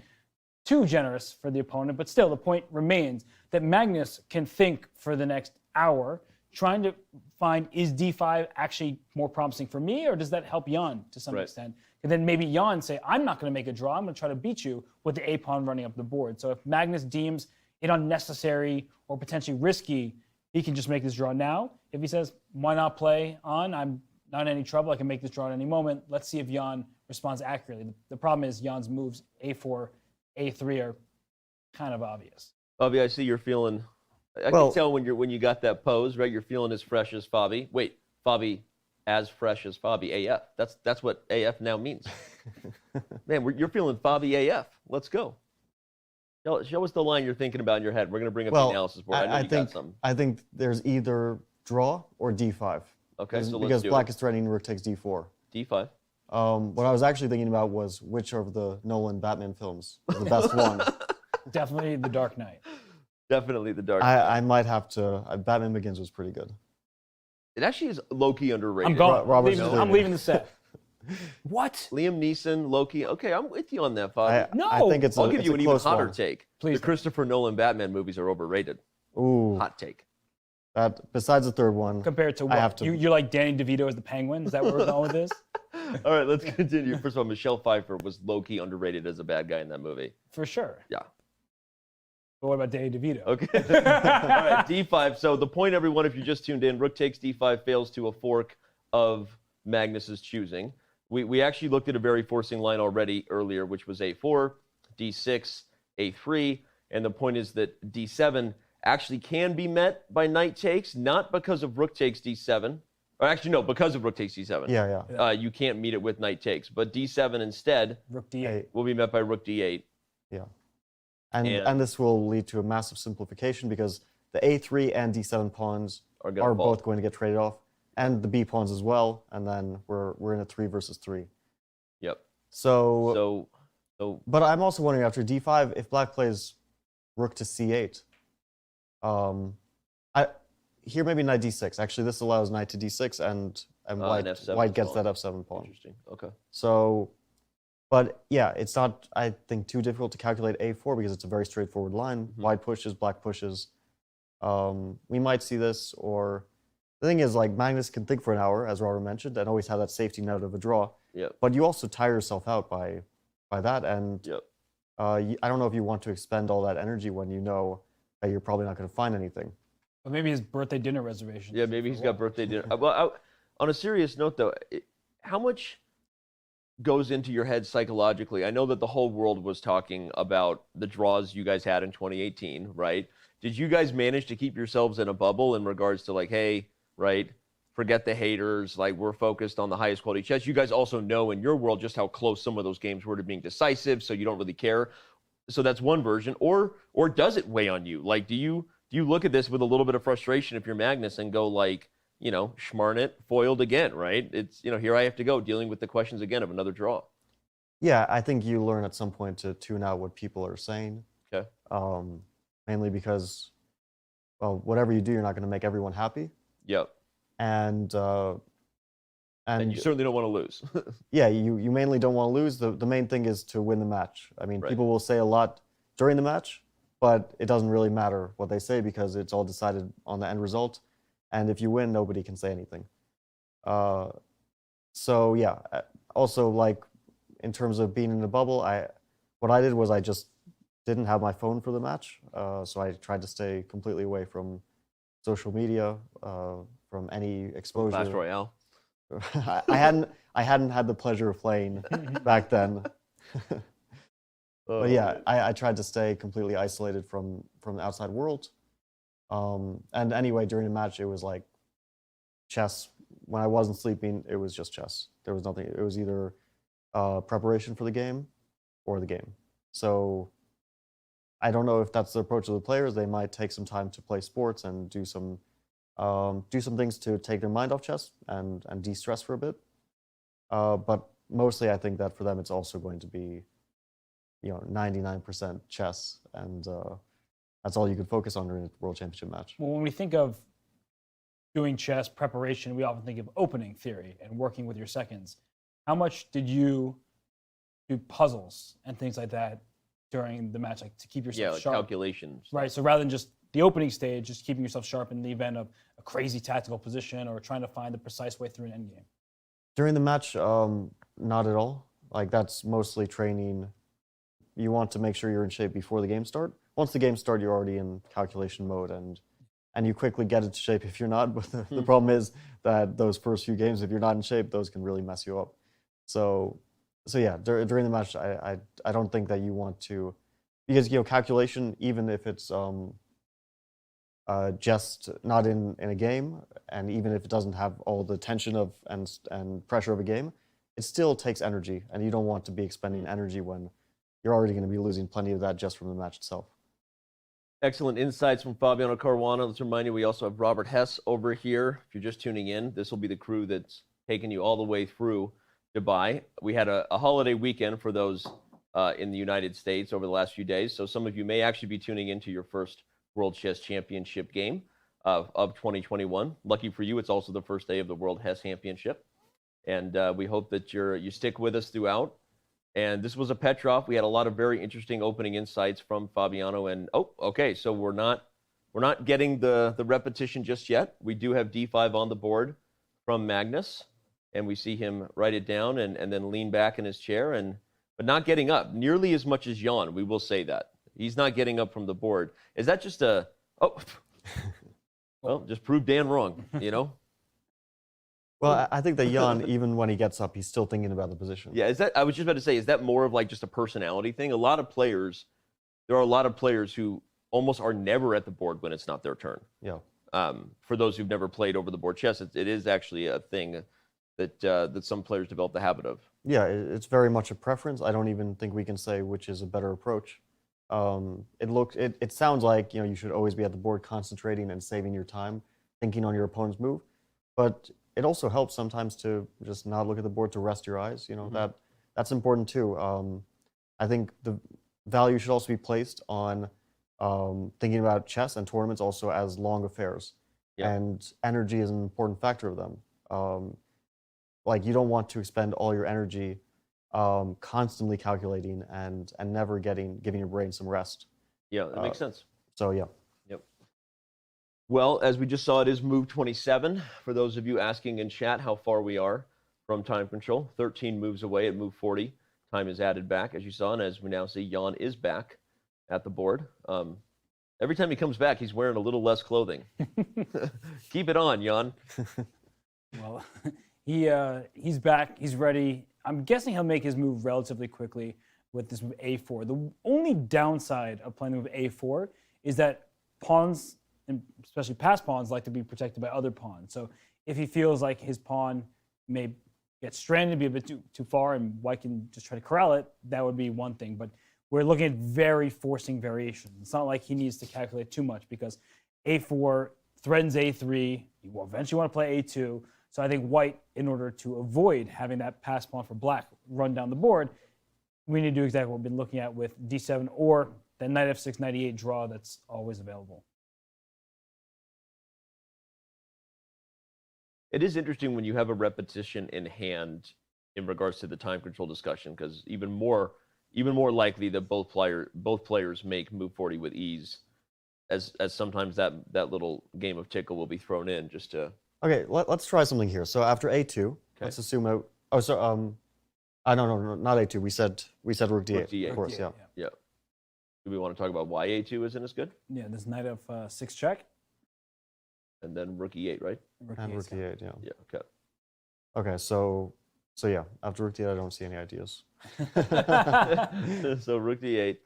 too generous for the opponent, but still the point remains that Magnus can think for the next hour trying to find, is d5 actually more promising for me, or does that help Jan to some extent? And then maybe Jan say, I'm not going to make a draw. I'm going to try to beat you with the a pawn running up the board. So if Magnus deems it unnecessary or potentially risky, he can just make this draw now. If he says, why not play on? I'm not in any trouble. I can make this draw at any moment. Let's see if Jan responds accurately. The problem is Jan's moves A4, A3 are kind of obvious. Fabi, I see you're feeling. I can tell when you got that pose, right? You're feeling as fresh as Fabi. Wait, Fabi, as fresh as Fabi AF. That's what AF now means. Man, you're feeling Fabi AF. Let's go. Show us the line you're thinking about in your head. We're going to bring up the analysis board. I know you got something. I think there's either draw or D5. Okay, so because black is threatening rook takes D4. D5. What I was actually thinking about was which of the Nolan Batman films is the best one. Definitely The Dark Knight. Definitely The Dark Knight. I might have to. Batman Begins was pretty good. It actually is low-key underrated. I'm going. I'm leaving the set. What? Liam Neeson, Loki. Okay, I'm with you on that, Fabi. No. I think I'll give you an even hotter one. take. Please. The Christopher Nolan Batman movies are overrated. Ooh. Hot take. Besides the third one. Compared to what? I have to. You're like Danny DeVito as the Penguin? Is that where we're going with this? All right, let's continue. First of all, Michelle Pfeiffer was low-key underrated as a bad guy in that movie. For sure. Yeah. But what about Danny DeVito? Okay. All right, D5. So the point, everyone, if you just tuned in, rook takes D5 fails to a fork of Magnus's choosing. We actually looked at a very forcing line already earlier, which was A4, D6, A3, and the point is that D7 actually can be met by knight takes, not because of rook takes D7, or actually no, because of rook takes D7. Yeah. You can't meet it with knight takes, but D7 instead rook D8 will be met by rook D8. Yeah. And this will lead to a massive simplification because the A3 and D7 pawns are both going to get traded off, and the B pawns as well, and then we're in a 3 versus 3. Yep. So but I'm also wondering after D5 if black plays rook to C8. Here maybe knight D6. Actually, this allows knight to D6 and white gets that F7 pawn. Interesting. Okay. So, but yeah, it's not, I think, too difficult to calculate A4 because it's a very straightforward line. White pushes, black pushes. We might see this, or the thing is, like, Magnus can think for an hour, as Robert mentioned, and always have that safety net of a draw. Yep. But you also tire yourself out by that, and I don't know if you want to expend all that energy when you know that you're probably not going to find anything. But maybe his birthday dinner reservation. Yeah, maybe he's got birthday dinner. Well, on a serious note, though, how much goes into your head psychologically? I know that the whole world was talking about the draws you guys had in 2018, right? Did you guys manage to keep yourselves in a bubble in regards to, like, hey, right, forget the haters, like, we're focused on the highest quality chess? You guys also know in your world just how close some of those games were to being decisive, so you don't really care. So that's one version. Or does it weigh on you? Like, do you look at this with a little bit of frustration if you're Magnus and go, like, you know, schmarn it, foiled again, right? It's, you know, here I have to go dealing with the questions again of another draw. Yeah, I think you learn at some point to tune out what people are saying. Okay. Mainly because, well, whatever you do, you're not going to make everyone happy. Yep. And you certainly don't want to lose. Yeah, you mainly don't want to lose. The main thing is to win the match. I mean, people will say a lot during the match, but it doesn't really matter what they say because it's all decided on the end result. And if you win, nobody can say anything. So yeah, also, like, in terms of being in the bubble, what I did was I just didn't have my phone for the match. So I tried to stay completely away from social media, from any exposure. Clash Royale. I hadn't had the pleasure of playing back then. But yeah, I tried to stay completely isolated from the outside world. And anyway, during the match, it was like chess. When I wasn't sleeping, it was just chess. There was nothing. It was either preparation for the game or the game. So I don't know if that's the approach of the players. They might take some time to play sports and do some things to take their mind off chess and de-stress for a bit. But mostly, I think that for them, it's also going to be, 99% chess, and that's all you can focus on during a World Championship match. Well, when we think of doing chess preparation, we often think of opening theory and working with your seconds. How much did you do puzzles and things like that during the match, like to keep yourself sharp? Calculations. Right, so rather than just the opening stage, just keeping yourself sharp in the event of a crazy tactical position or trying to find the precise way through an endgame. During the match, not at all. Like, that's mostly training. You want to make sure you're in shape before the game start, once the game starts, you're already in calculation mode, and you quickly get into shape if you're not. But the problem is that those first few games, if you're not in shape, those can really mess you up. So yeah, during the match, I don't think that you want to, because calculation, even if it's just not in a game, and even if it doesn't have all the tension of and pressure of a game, it still takes energy, and you don't want to be expending energy when you're already going to be losing plenty of that just from the match itself. Excellent insights from Fabiano Caruana. Let's remind you, we also have Robert Hess over here. If you're just tuning in, this will be the crew that's taken you all the way through Dubai. We had a holiday weekend for those in the United States over the last few days, so some of you may actually be tuning into your first World Chess Championship game of 2021. Lucky for you, it's also the first day of the World Chess Championship, and we hope that you stick with us throughout. And this was a Petrov. We had a lot of very interesting opening insights from Fabiano. And okay, so we're not getting the repetition just yet. We do have D5 on the board from Magnus, and we see him write it down and then lean back in his chair, but not getting up nearly as much as Jan. We will say that he's not getting up from the board. Is that just well, just prove Dan wrong, Well, I think that Jan, even when he gets up, he's still thinking about the position. Yeah, I was just about to say, is that more of like just a personality thing? There are a lot of players who almost are never at the board when it's not their turn. Yeah. For those who've never played over the board chess, it is actually a thing that some players develop the habit of. Yeah, it's very much a preference. I don't even think we can say which is a better approach. It sounds like you should always be at the board concentrating and saving your time, thinking on your opponent's move, but it also helps sometimes to just not look at the board, to rest your eyes. That's important too. I think the value should also be placed on thinking about chess and tournaments also as long affairs, and energy is an important factor of them. Like you don't want to expend all your energy constantly calculating and never giving your brain some rest. Yeah, that makes sense. So yeah. Yep. Well, as we just saw, it is move 27. For those of you asking in chat how far we are from time control, 13 moves away at move 40. Time is added back, as you saw, and as we now see, Jan is back at the board. Every time he comes back, he's wearing a little less clothing. Keep it on, Jan. Well, he's back. He's ready. I'm guessing he'll make his move relatively quickly with this move A4. The only downside of playing with A4 is that pawns, and especially passed pawns, like to be protected by other pawns. So if he feels like his pawn may get stranded, be a bit too far, and white can just try to corral it, that would be one thing. But we're looking at very forcing variations. It's not like he needs to calculate too much, because A4 threatens A3. You will eventually want to play A2. So I think white, in order to avoid having that pass pawn for black run down the board, we need to do exactly what we've been looking at with D7 or the knight F6, knight E8 draw that's always available. It is interesting when you have a repetition in hand in regards to the time control discussion, because even more likely that both players make move 40 with ease, as sometimes that little game of tickle will be thrown in just to. Okay, let's try something here. So after A2, let's assume no, not A2. We said rook D8, of course, yeah. Do we want to talk about why A2 isn't as good? Yeah, this knight F6 check. And then rook E8, right? Rook E8, yeah. Yeah, okay. Okay, so yeah, after rook D8, I don't see any ideas. So rook D8,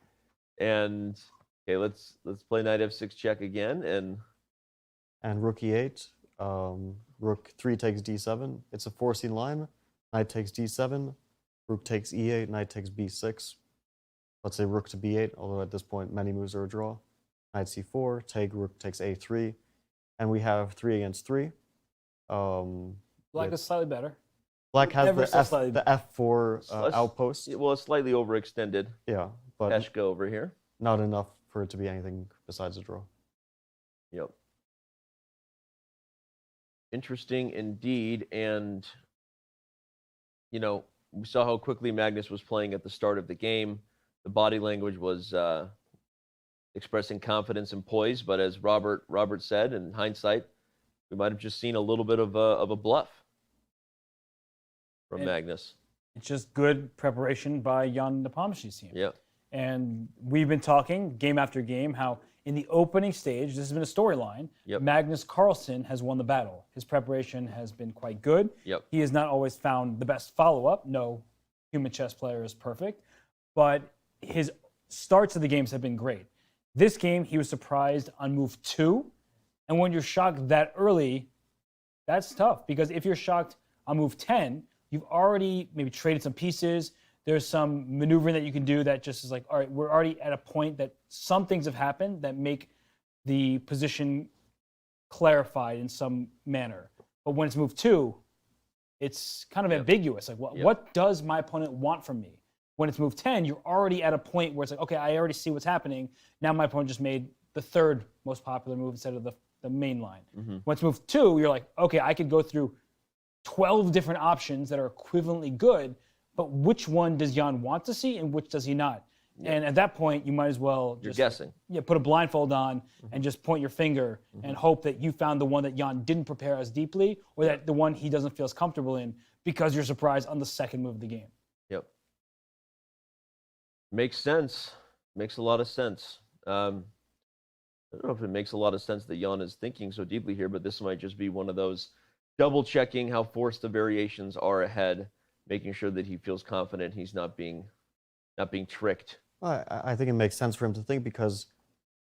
and okay, let's play knight F6 check again, and rook E8. Rook 3 takes D7. It's a forcing line. Knight takes D7. Rook takes E8. Knight takes B6. Let's say rook to B8, although at this point many moves are a draw. Knight C4, take, rook takes A3. And we have 3 against 3. Black is slightly better. Black has the F4 outpost. Well, it's slightly overextended. Yeah, but Peshka over here. Not enough for it to be anything besides a draw. Yep. Interesting indeed, and we saw how quickly Magnus was playing at the start of the game. The body language was expressing confidence and poise, but as Robert said, in hindsight, we might have just seen a little bit of a bluff from Magnus. It's just good preparation by Ian Nepomniachtchi's team. Yeah. And we've been talking game after game how in the opening stage, this has been a storyline, Magnus Carlsen has won the battle. His preparation has been quite good. He has not always found the best follow-up. No human chess player is perfect. But his starts of the games have been great. This game, he was surprised on move 2. And when you're shocked that early, that's tough. Because if you're shocked on move 10, you've already maybe traded some pieces. There's some maneuvering that you can do that just is like, all right, we're already at a point that some things have happened that make the position clarified in some manner. But when it's move 2, it's kind of ambiguous. Like, what does my opponent want from me? When it's move 10, you're already at a point where it's like, okay, I already see what's happening. Now my opponent just made the 3rd most popular move instead of the main line. When it's move 2, you're like, okay, I could go through 12 different options that are equivalently good, but which one does Jan want to see and which does he not? And at that point, you might as well just guessing. Put a blindfold on and just point your finger and hope that you found the one that Jan didn't prepare as deeply or that the one he doesn't feel as comfortable in because you're surprised on the second move of the game. Makes sense. Makes a lot of sense. I don't know if it makes a lot of sense that Jan is thinking so deeply here, but this might just be one of those double-checking how forced the variations are ahead, making sure that he feels confident he's not being tricked. I think it makes sense for him to think because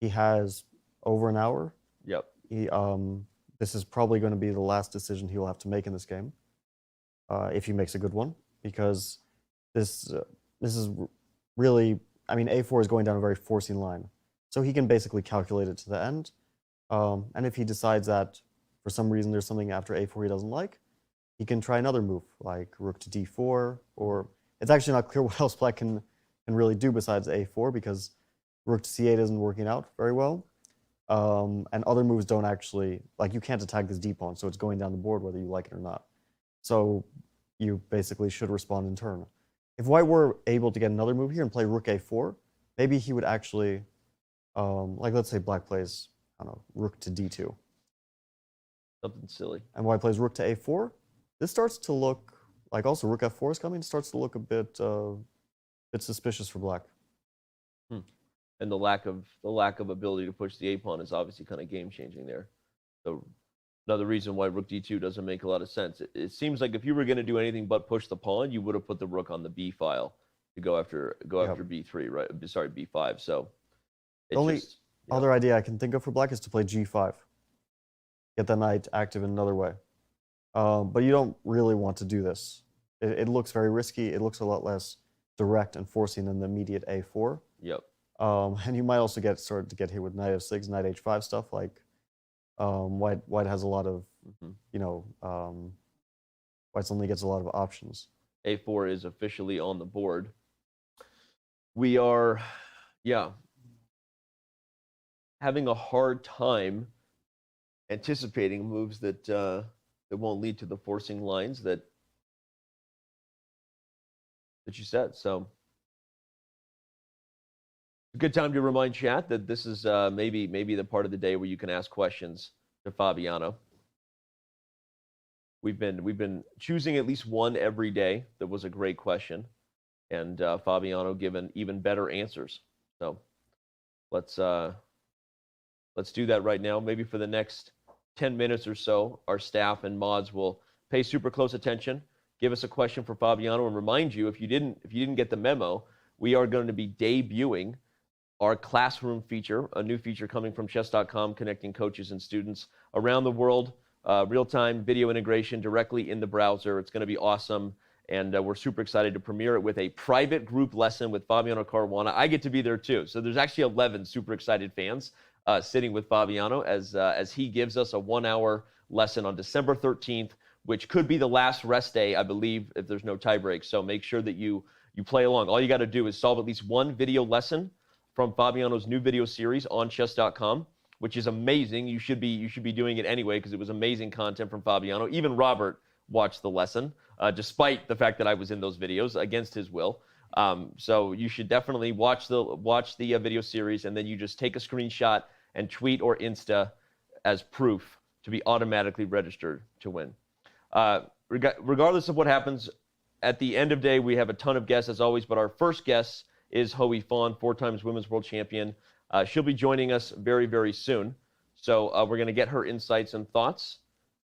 he has over an hour. This is probably going to be the last decision he will have to make in this game, if he makes a good one, because this is really, I mean, a4 is going down a very forcing line. So he can basically calculate it to the end. And if he decides that for some reason there's something after a4 he doesn't like, he can try another move, like rook to d4, or it's actually not clear what else black can really do besides a4 because rook to c8 isn't working out very well. And other moves don't actually, like you can't attack this d pawn, so it's going down the board whether you like it or not. So you basically should respond in turn. If white were able to get another move here and play rook a4, maybe he would actually, like let's say black plays, I don't know, rook to d2. Something silly. And white plays rook to a4. This starts to look, like also rook f4 is coming, starts to look a bit suspicious for black. And the lack of ability to push the a pawn is obviously kind of game changing there. So another reason why rook d2 doesn't make a lot of sense. It seems like if you were going to do anything but push the pawn, you would have put the rook on the b file to go after b3, right? Sorry, b5. So the only other idea I can think of for black is to play g5. Get the knight active in another way. But you don't really want to do this. It looks very risky. It looks a lot less direct and forcing than the immediate a4. And you might also start to get hit with knight f6, knight h5 stuff. Like white has a lot of, white suddenly gets a lot of options. a4 is officially on the board. We are, having a hard time anticipating moves that that won't lead to the forcing lines that you said. So a good time to remind chat that this is maybe the part of the day where you can ask questions to Fabiano. We've been choosing at least one every day that was a great question, and Fabiano given even better answers. So let's do that right now. Maybe for the next 10 minutes or so, our staff and mods will pay super close attention, give us a question for Fabiano, and remind you, if you didn't get the memo, we are going to be debuting our classroom feature, a new feature coming from Chess.com, connecting coaches and students around the world, real-time video integration directly in the browser. It's going to be awesome, and we're super excited to premiere it with a private group lesson with Fabiano Caruana. I get to be there too, so there's actually 11 super excited fans sitting with Fabiano as he gives us a 1-hour lesson on December 13th, which could be the last rest day, I believe, if there's no tie break. So make sure that you play along. All you got to do is solve at least one video lesson from Fabiano's new video series on Chess.com, which is amazing. You should be doing it anyway because it was amazing content from Fabiano. Even Robert watched the lesson, despite the fact that I was in those videos against his will. So you should definitely watch the video series, and then you just take a screenshot and tweet or Insta as proof to be automatically registered to win. Regardless of what happens, at the end of the day, we have a ton of guests as always, but our first guest is Hoi Fon, 4-time women's world champion. She'll be joining us very, very soon. So we're going to get her insights and thoughts.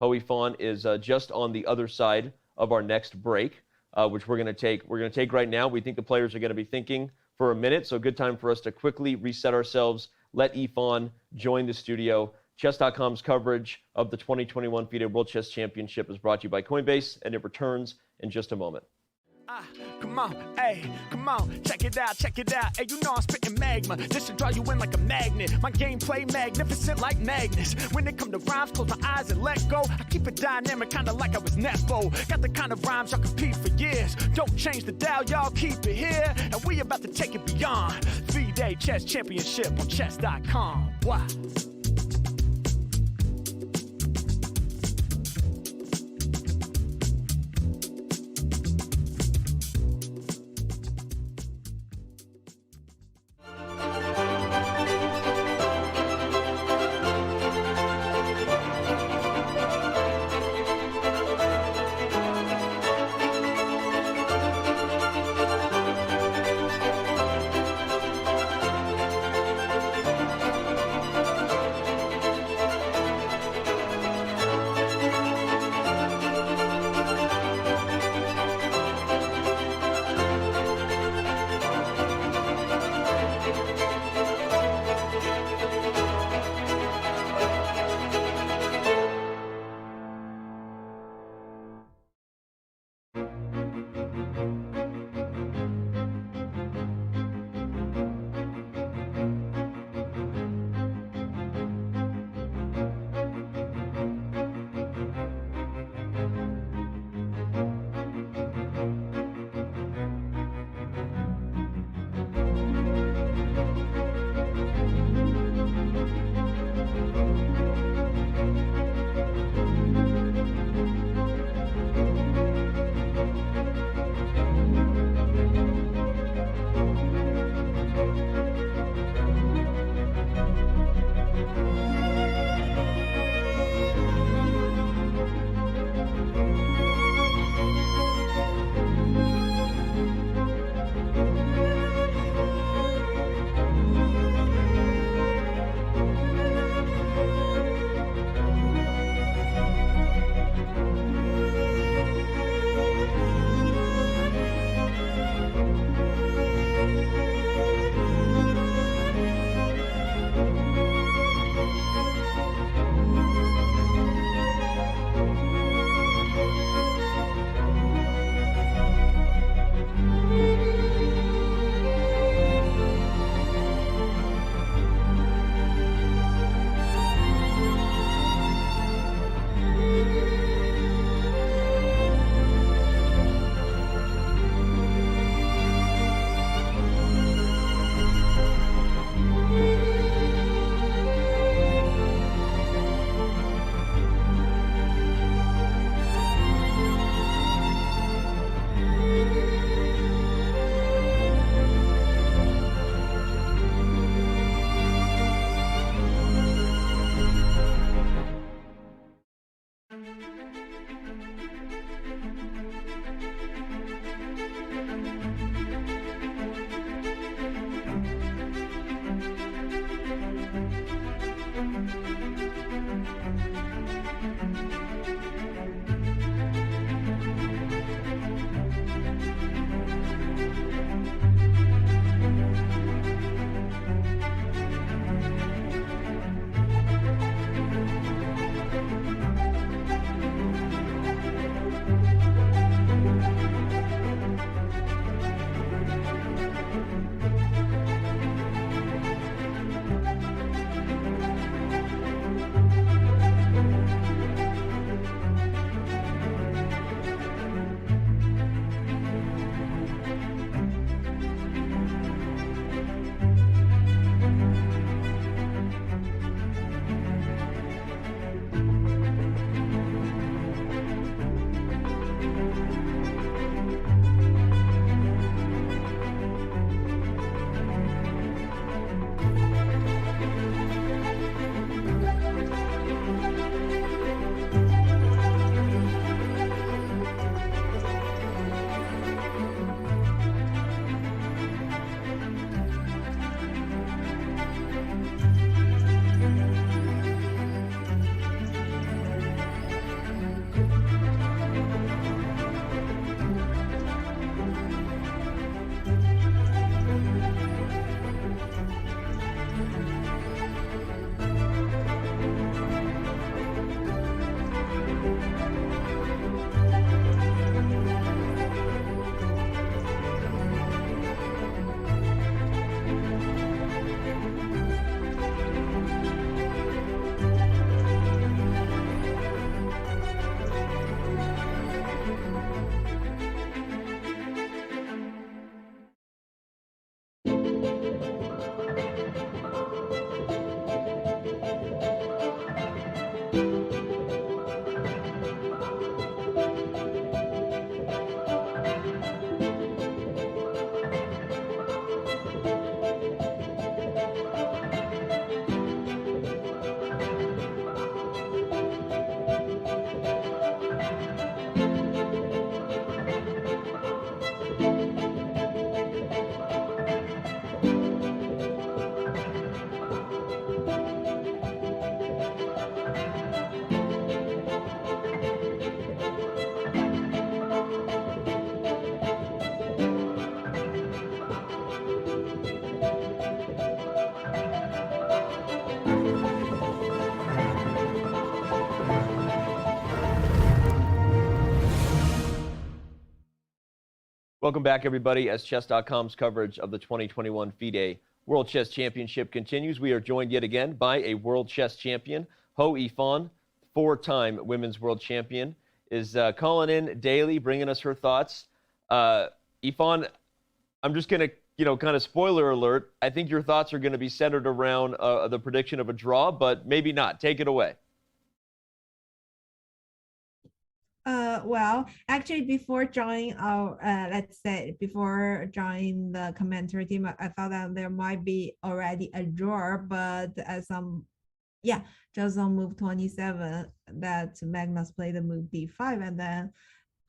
Hoi Fon is just on the other side of our next break, which we're going to take. We're going to take right now. We think the players are going to be thinking for a minute, so good time for us to quickly reset ourselves. Let Ifon join the studio. Chess.com's coverage of the 2021 FIDE World Chess Championship is brought to you by Coinbase, and it returns in just a moment. Come on, hey, come on, check it out, hey, you know I'm spitting magma, this should draw you in like a magnet, my gameplay magnificent like Magnus, when it come to rhymes, close my eyes and let go, I keep it dynamic, kinda like I was Nepo, got the kind of rhymes y'all compete for years, don't change the dial, y'all keep it here, and we about to take it beyond, FIDE Chess Championship on Chess.com, why? Welcome back, everybody. As Chess.com's coverage of the 2021 FIDE World Chess Championship continues, we are joined yet again by a World Chess Champion. Ho Yifan, 4-time Women's World Champion, is calling in daily, bringing us her thoughts. Yifan, I'm just going to, kind of spoiler alert, I think your thoughts are going to be centered around the prediction of a draw, but maybe not. Take it away. Well, actually, before joining our, before joining the commentary team, I thought that there might be already a draw, but just on move 27, that Magnus played the move b5, and then,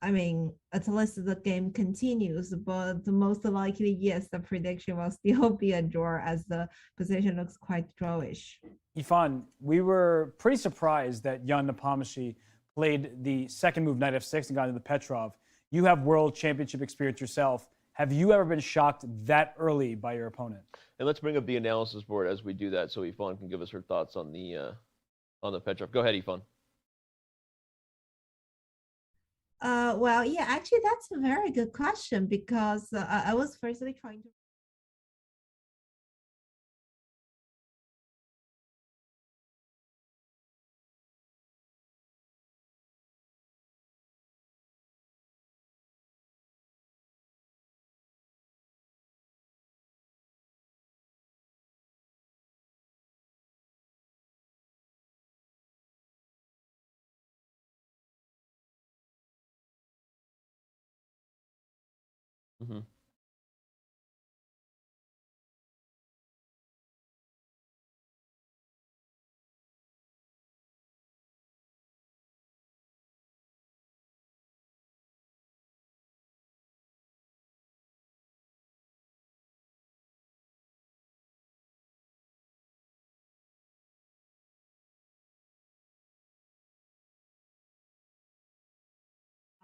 at least the game continues, but most likely, yes, the prediction will still be a draw as the position looks quite drawish. Yifan, we were pretty surprised that Ian Nepomniachtchi played the second move, knight f6, and got into the Petrov. You have world championship experience yourself. Have you ever been shocked that early by your opponent? And let's bring up the analysis board as we do that, so Yifan can give us her thoughts on the Petrov. Go ahead, Yifan. Well, yeah, actually, that's a very good question, because I was firstly trying to Mm-hmm.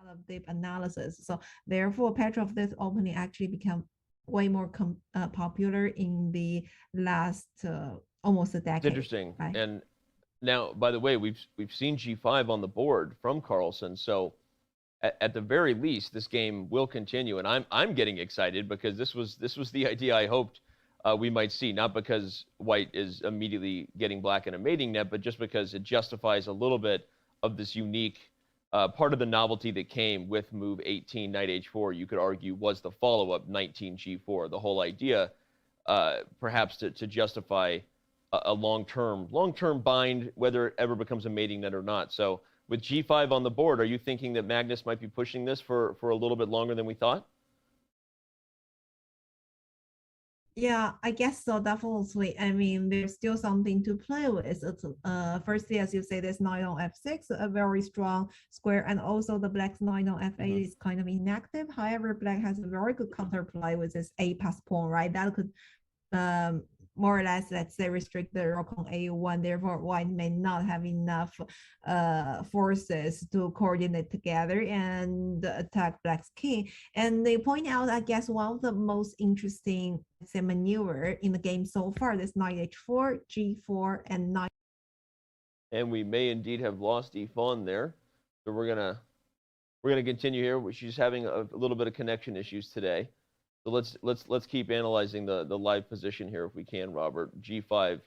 of deep analysis. So therefore, Petrov this opening actually became way more popular in the last almost a decade. It's interesting. Right? And now, by the way, we've seen g5 on the board from Carlsen, so at the very least, this game will continue. And I'm getting excited because this was the idea I hoped we might see, not because white is immediately getting black in a mating net, but just because it justifies a little bit of this unique part of the novelty that came with move 18, knight h4, you could argue, was the follow-up 19 g4. The whole idea, perhaps to justify a long-term bind, whether it ever becomes a mating net or not. So with g5 on the board, are you thinking that Magnus might be pushing this for a little bit longer than we thought? Yeah, I guess so, definitely. There's still something to play with. It's, firstly, as you say, there's knight on f6, a very strong square, and also the black's knight on f8 is kind of inactive. However, black has a very good counterplay with this a pass pawn, right? That could more or less, let's say, restrict the rook on a1. Therefore, white may not have enough forces to coordinate together and attack black's king. And they point out, I guess, one of the most interesting maneuver in the game so far, this knight h4, g4, and knight. And we may indeed have lost Yifan there, so we're gonna continue here. She's having a little bit of connection issues today. So let's keep analyzing the live position here if we can, Robert. G5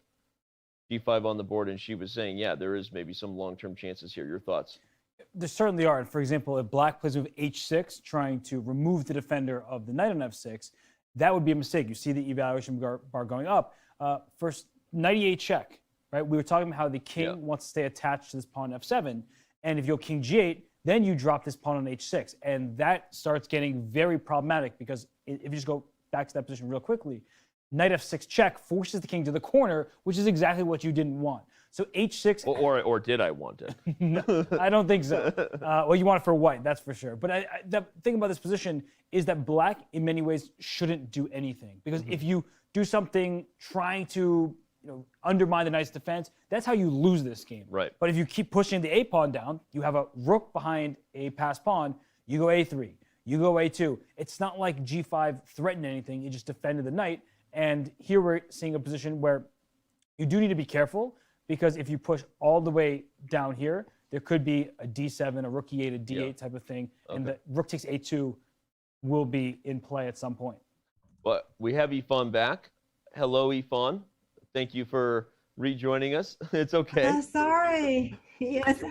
on the board, and she was saying, yeah, there is maybe some long-term chances here. Your thoughts? There certainly are. For example, if black plays move h6, trying to remove the defender of the knight on f6, that would be a mistake. You see the evaluation bar going up. First, knight e8 check, right? We were talking about how the king wants to stay attached to this pawn f7, and if you go king g8, then you drop this pawn on h6, and that starts getting very problematic because if you just go back to that position real quickly, knight f6 check forces the king to the corner, which is exactly what you didn't want. So h6... Or did I want it? No, I don't think so. Well, you want it for white, that's for sure. But the thing about this position is that black, in many ways, shouldn't do anything. Because if you do something trying to undermine the knight's defense, that's how you lose this game. Right. But if you keep pushing the a pawn down, you have a rook behind a passed pawn, you go a3, you go a2. It's not like g5 threatened anything, it just defended the knight. And here we're seeing a position where you do need to be careful, because if you push all the way down here, there could be a d7, a rook e8, a d8 type of thing, and the rook takes a2 will be in play at some point. But we have Yifan back. Hello, Yifan. Thank you for rejoining us. It's okay. Sorry. Yes.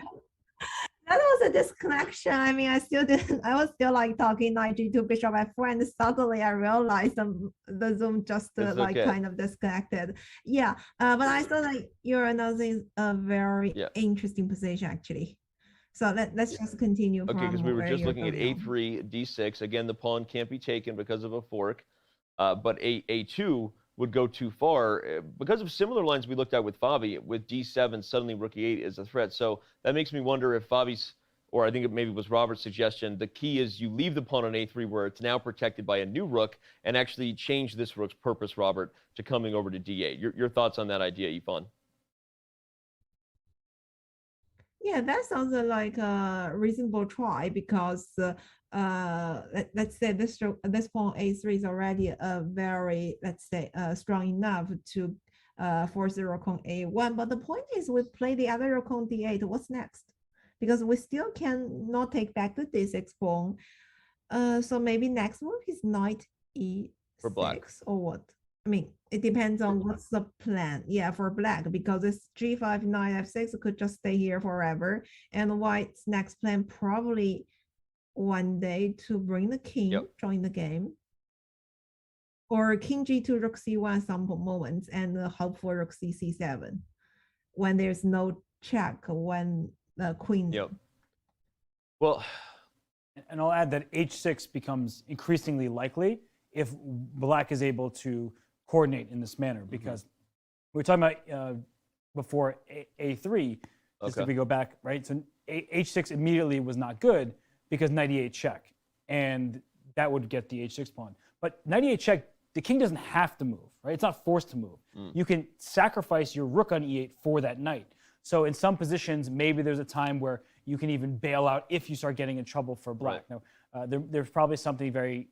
That was a disconnection. I mean, I was still like talking knight g2 bishop f4, and suddenly I realized the Zoom just like okay. kind of disconnected. Yeah, but I thought like you're announcing a very interesting position actually. So let's just continue. Okay, because we were just looking at a3, d6. Again, the pawn can't be taken because of a fork, but a2 would go too far. Because of similar lines we looked at with Fabi, with d7, suddenly rook e8 is a threat. So that makes me wonder if Fabi's, or I think it maybe was Robert's suggestion, the key is you leave the pawn on a3 where it's now protected by a new rook and actually change this rook's purpose, Robert, to coming over to d8. Your thoughts on that idea, Yifan? Yeah, that sounds like a reasonable try because let's say this pawn a3 is already a very, let's say, strong enough to force the rook on a1. But the point is, we play the other rook on d8. What's next? Because we still cannot take back the d6 pawn. So maybe next move is knight e6 for black, or what? I mean, it depends on what's the plan. Yeah, for black, because this g5, knight f6 could just stay here forever. And white's next plan probably one day to bring the king, join the game. Or king g2, rook c1 at some moments, and hope for rook c7 when there's no check, when the queen. Well, and I'll add that h6 becomes increasingly likely if black is able to coordinate in this manner, because we were talking about before a3, just if we go back, right? So h6 immediately was not good because knight e8 check, and that would get the h6 pawn. But knight e8 check, the king doesn't have to move, right? It's not forced to move. You can sacrifice your rook on e8 for that knight. So in some positions, maybe there's a time where you can even bail out if you start getting in trouble for black. Now, there's probably something very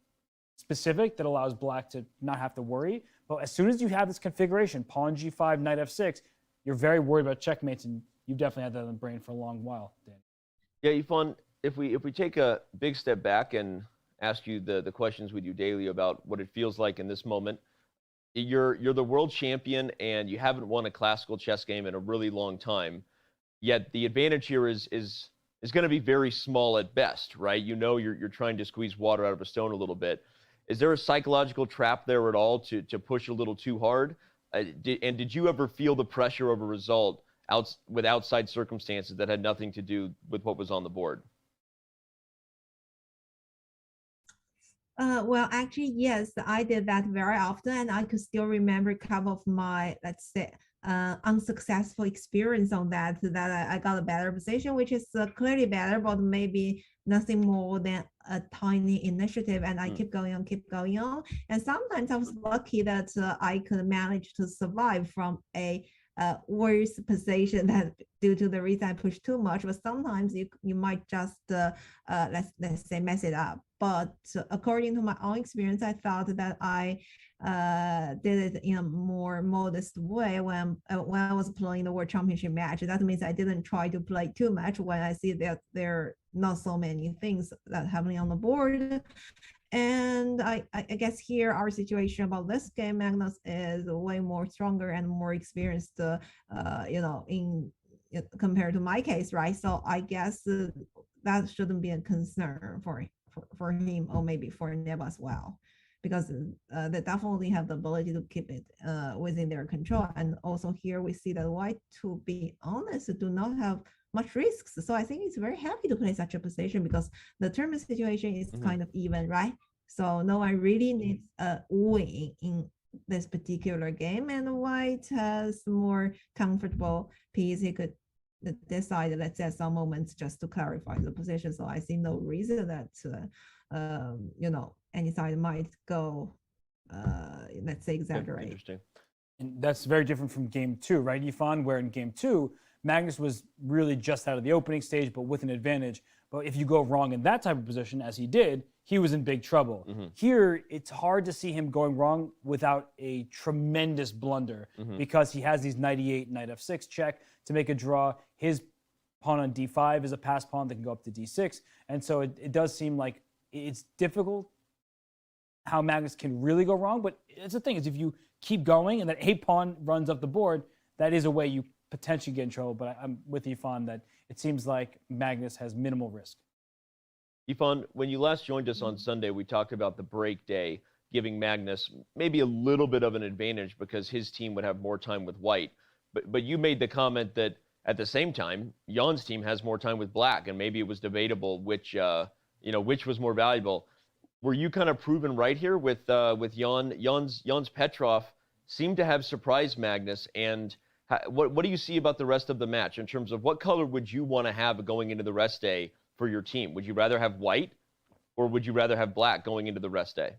specific that allows black to not have to worry. But as soon as you have this configuration, pawn g5, knight f6, you're very worried about checkmates, and you've definitely had that in the brain for a long while, Dan. Yeah, Yifan, if we take a big step back and ask you the questions we do daily about what it feels like in this moment, you're the world champion and you haven't won a classical chess game in a really long time, yet the advantage here is going to be very small at best, right? You know you're trying to squeeze water out of a stone a little bit. Is there a psychological trap there at all to push a little too hard? Did you ever feel the pressure of a result with outside circumstances that had nothing to do with what was on the board? Well, actually, yes, I did that very often, and I could still remember a couple of my, let's say, unsuccessful experience on that I got a better position, which is clearly better, but maybe nothing more than a tiny initiative, and I keep going on. And sometimes I was lucky that I could manage to survive from a worse position that due to the reason I pushed too much. But sometimes you might just let's say mess it up. But according to my own experience, I thought that I did it in a more modest way when I was playing the World Championship match. That means I didn't try to play too much when I see that there are not so many things that happening on the board. And I guess here our situation about this game, Magnus is way more stronger and more experienced, in compared to my case, right? So I guess that shouldn't be a concern for him, or maybe for Nepo as well, because they definitely have the ability to keep it within their control. And also here we see that white, to be honest, do not have much risks. So I think it's very happy to play such a position because the tournament situation is kind of even, right? So no one really needs a win in this particular game, and white has more comfortable piece. He could decide, let's say, at some moments just to clarify the position. So I see no reason that any side might go, let's say, exaggerate. Interesting. And that's very different from game two, right, Yifan, where in game two, Magnus was really just out of the opening stage, but with an advantage. But if you go wrong in that type of position, as he did, he was in big trouble. Here, it's hard to see him going wrong without a tremendous blunder because he has these knight e8, knight f6 check to make a draw. His pawn on d5 is a pass pawn that can go up to d6. And so it does seem like it's difficult how Magnus can really go wrong. But it's the thing is, if you keep going and that a pawn runs up the board, that is a way you potentially get in trouble. But I'm with Yifan that it seems like Magnus has minimal risk. Yifan, when you last joined us on Sunday, we talked about the break day giving Magnus maybe a little bit of an advantage because his team would have more time with white. But you made the comment that at the same time, Jan's team has more time with black, and maybe it was debatable which was more valuable. Were you kind of proven right here with Jan? Jan's Petrov seemed to have surprised Magnus. And what do you see about the rest of the match in terms of what color would you want to have going into the rest day for your team? Would you rather have white, or would you rather have black going into the rest day?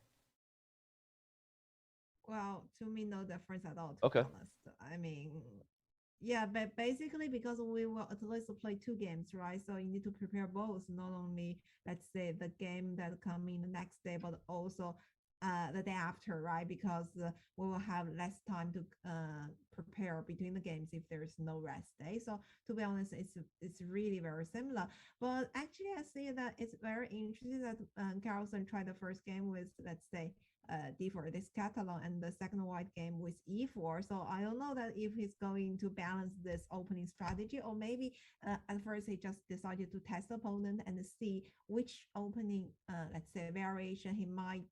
Well, to me, no difference at all, to Okay. be honest. I mean, yeah, but basically because we will at least play 2 games, right? So you need to prepare both, not only, let's say, the game that come in the next day, but also the day after, right? Because we will have less time to prepare between the games if there's no rest day. So to be honest, it's really very similar. But actually, I see that it's very interesting that Carlsen tried the first game with, let's say, D4 this Catalan, and the second white game with E4. So I don't know that if he's going to balance this opening strategy, or maybe at first he just decided to test the opponent and see which opening, let's say, variation he might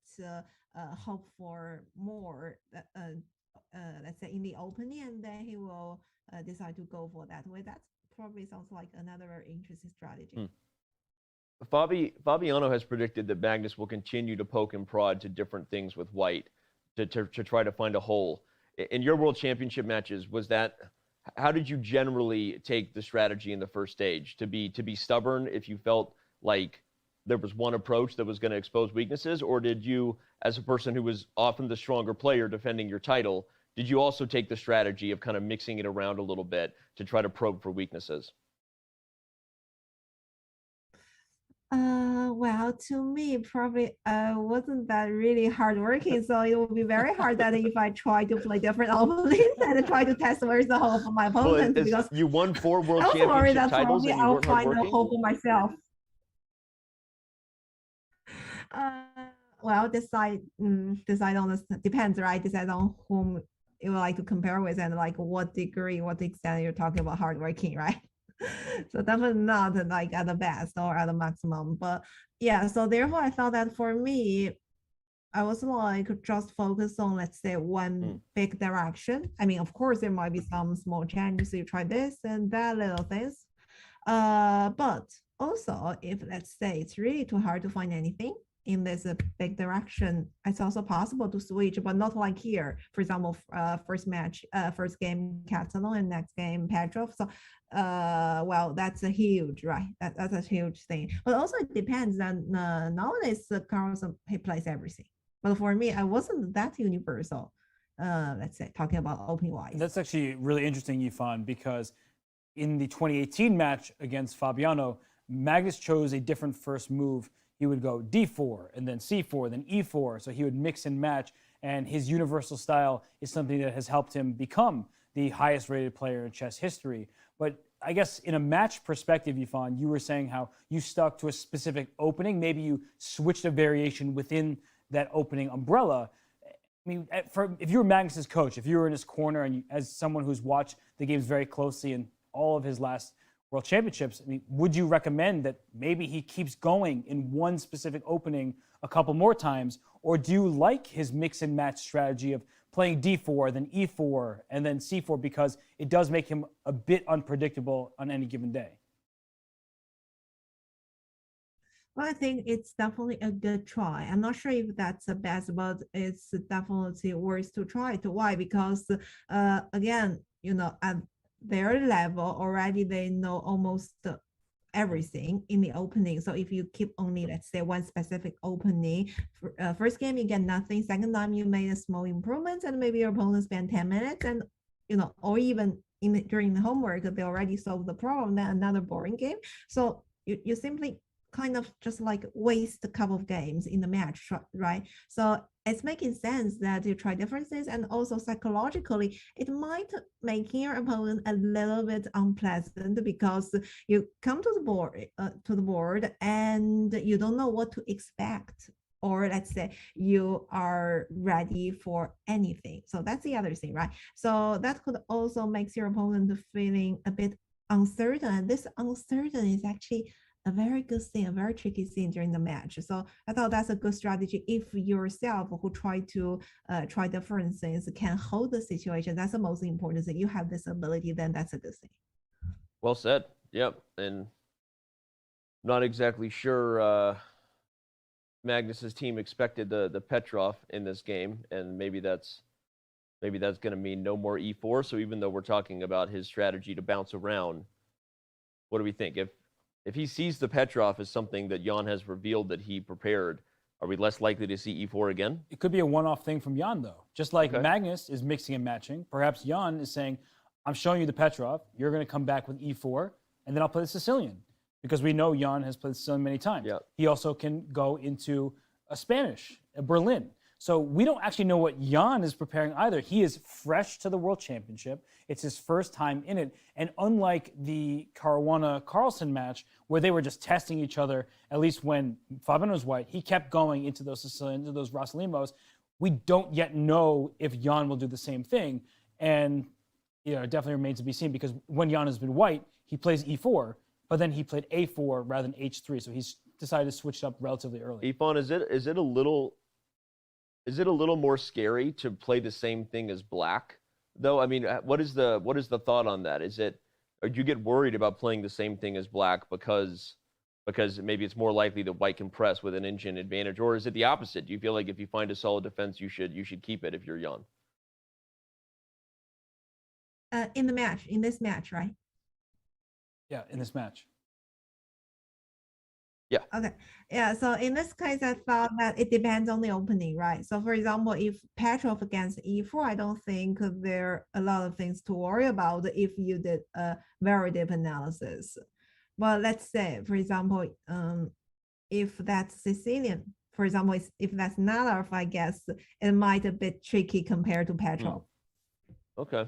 hope for more, let's say, in the opening, and then he will decide to go for that way. That probably sounds like another very interesting strategy. Fabiano has predicted that Magnus will continue to poke and prod to different things with white to try to find a hole. In your World Championship matches, how did you generally take the strategy in the first stage? To be stubborn if you felt like there was one approach that was going to expose weaknesses, or did you, as a person who was often the stronger player defending your title, did you also take the strategy of kind of mixing it around a little bit to try to probe for weaknesses? Well, to me, probably wasn't that really hardworking. So it would be very hard that if I try to play different openings and try to test where's the hole for my opponent. Well, because you won 4 World I was worried Championship that titles probably and you I'll weren't find a hardworking? hole for myself. Well, decide on this, depends, right? Decide on whom you would like to compare with and like what degree, what extent you're talking about hardworking, right? So definitely not like at the best or at the maximum. But yeah, so therefore I felt that for me, I was like just focus on, let's say, one big direction. I mean, of course, there might be some small changes. You try this and that little things. But also, if let's say it's really too hard to find anything in this big direction, it's also possible to switch, but not like here. For example, first game Catalan and next game Petrov. So, well, that's a huge, right? That's a huge thing. But also it depends on nowadays Carlsen, he plays everything. But for me, I wasn't that universal. Let's say talking about opening wise. That's actually really interesting, Yifan, because in the 2018 match against Fabiano, Magnus chose a different first move. He would go D4 and then C4, then E4. So he would mix and match. And his universal style is something that has helped him become the highest rated player in chess history. But I guess in a match perspective, Yifan, you were saying how you stuck to a specific opening. Maybe you switched a variation within that opening umbrella. I mean, if you were Magnus's coach, if you were in his corner and as someone who's watched the games very closely in all of his last World Championships, I mean, would you recommend that maybe he keeps going in one specific opening a couple more times? Or do you like his mix and match strategy of playing D4, then E4, and then C4 because it does make him a bit unpredictable on any given day? Well, I think it's definitely a good try. I'm not sure if that's the best, but it's definitely worth to try it. Why? Because again, at their level already, they know almost everything in the opening. So if you keep only, let's say, one specific opening, first game you get nothing, second time you made a small improvement, and maybe your opponent spent 10 minutes and or even during the homework they already solved the problem, then another boring game. So you simply kind of just like waste a couple of games in the match, right? So it's making sense that you try different things, and also psychologically it might make your opponent a little bit unpleasant because you come to the board and you don't know what to expect or let's say you are ready for anything. So that's the other thing, right? So that could also make your opponent feeling a bit uncertain. And this uncertain is actually a very good thing, a very tricky thing during the match. So I thought that's a good strategy. If yourself who try to try different things can hold the situation, that's the most important thing. You have this ability, then that's a good thing. Well said. Yep. And not exactly sure Magnus's team expected the Petrov in this game, and maybe that's going to mean no more e4. So even though we're talking about his strategy to bounce around, what do we think? If he sees the Petrov as something that Jan has revealed that he prepared, are we less likely to see e4 again? It could be a one-off thing from Jan, though. Just like Magnus is mixing and matching, perhaps Jan is saying, I'm showing you the Petrov, you're going to come back with e4, and then I'll play the Sicilian. Because we know Jan has played Sicilian many times. Yep. He also can go into a Spanish, a Berlin. So we don't actually know what Jan is preparing either. He is fresh to the World Championship. It's his first time in it. And unlike the Caruana-Carlsen match, where they were just testing each other, at least when Fabian was white, he kept going into those Sicilians, into those Rossalimos. We don't yet know if Jan will do the same thing. And it definitely remains to be seen, because when Jan has been white, he plays e4, but then he played a4 rather than h3. So he's decided to switch it up relatively early. Ifan, is it a little more scary to play the same thing as black, though? I mean, what is the thought on that? Or do you get worried about playing the same thing as black because maybe it's more likely that white can press with an engine advantage, or is it the opposite? Do you feel like if you find a solid defense, you should keep it if you're Jan? In this match, right? Yeah, in this match. Yeah. Okay. Yeah. So in this case, I thought that it depends on the opening, right? So for example, if Petrov against e4, I don't think there are a lot of things to worry about if you did a very deep analysis. Well, let's say, for example, if that's Sicilian, for example, if that's Nalarf, I guess it might a bit tricky compared to Petrov. Okay.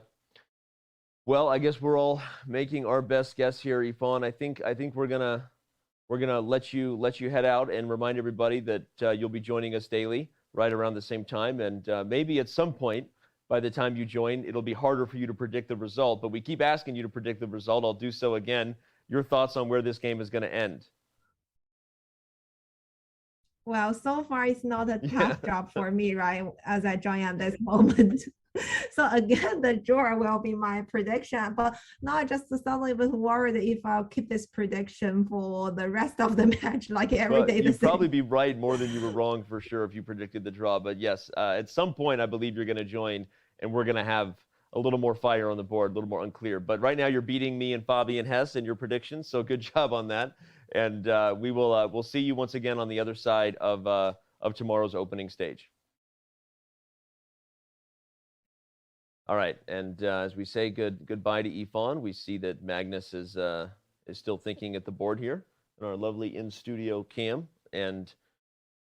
Well, I guess we're all making our best guess here, Ifan. I think we're gonna let you head out and remind everybody that you'll be joining us daily right around the same time, and maybe at some point by the time you join, it'll be harder for you to predict the result. But we keep asking you to predict the result. I'll do so again. Your thoughts on where this game is going to end? Well, so far it's not a tough job for me, right? As I join at this moment. So again, the draw will be my prediction, but now I just suddenly was worried if I'll keep this prediction for the rest of the match, like every day. You'd probably be right more than you were wrong for sure if you predicted the draw. But yes, at some point, I believe you're going to join, and we're going to have a little more fire on the board, a little more unclear. But right now, you're beating me and Fabian Hess in your predictions, so good job on that. And we'll see you once again on the other side of tomorrow's opening stage. All right, and as we say goodbye to Ifan, we see that Magnus is still thinking at the board here in our lovely in-studio cam, and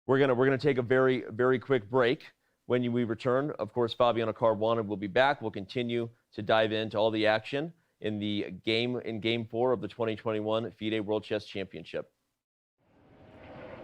we're gonna take a very, very quick break. When we return, of course, Fabiano Caruana will be back. We'll continue to dive into all the action in Game 4 of the 2021 FIDE World Chess Championship.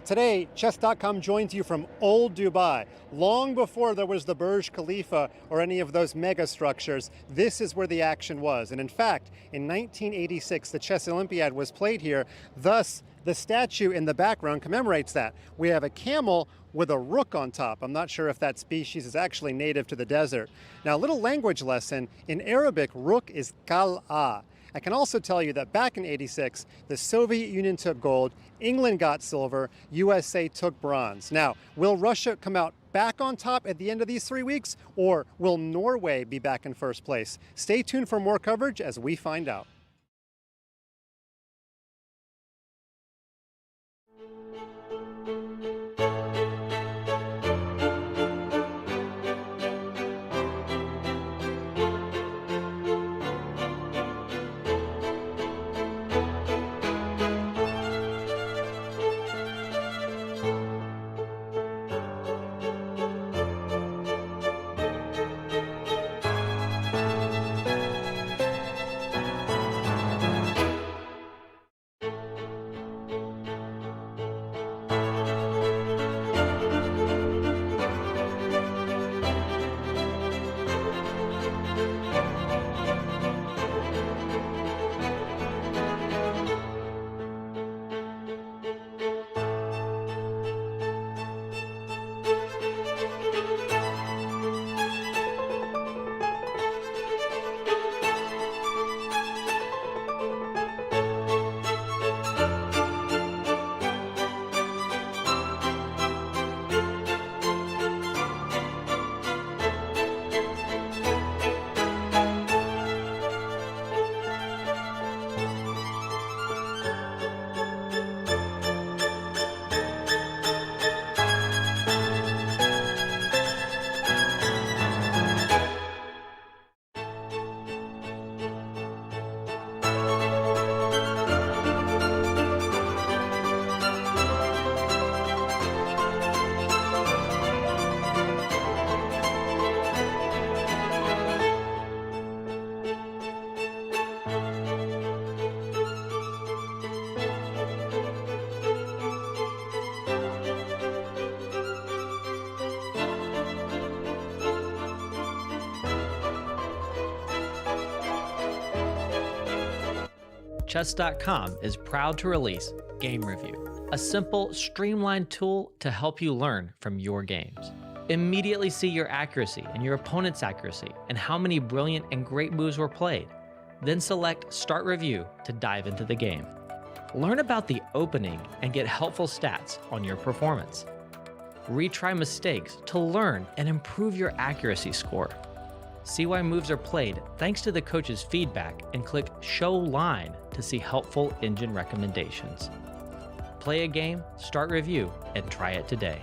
Today, Chess.com joins you from old Dubai. Long before there was the Burj Khalifa or any of those mega structures, this is where the action was. And in fact, in 1986, the Chess Olympiad was played here. Thus, the statue in the background commemorates that. We have a camel with a rook on top. I'm not sure if that species is actually native to the desert. Now, a little language lesson. In Arabic, rook is kal'a. I can also tell you that back in '86, the Soviet Union took gold, England got silver, USA took bronze. Now, will Russia come out back on top at the end of these 3 weeks, or will Norway be back in first place? Stay tuned for more coverage as we find out. Chess.com is proud to release Game Review, a simple, streamlined tool to help you learn from your games. Immediately see your accuracy and your opponent's accuracy and how many brilliant and great moves were played. Then select Start Review to dive into the game. Learn about the opening and get helpful stats on your performance. Retry mistakes to learn and improve your accuracy score. See why moves are played thanks to the coach's feedback and click Show Line to see helpful engine recommendations. Play a game, start review, and try it today.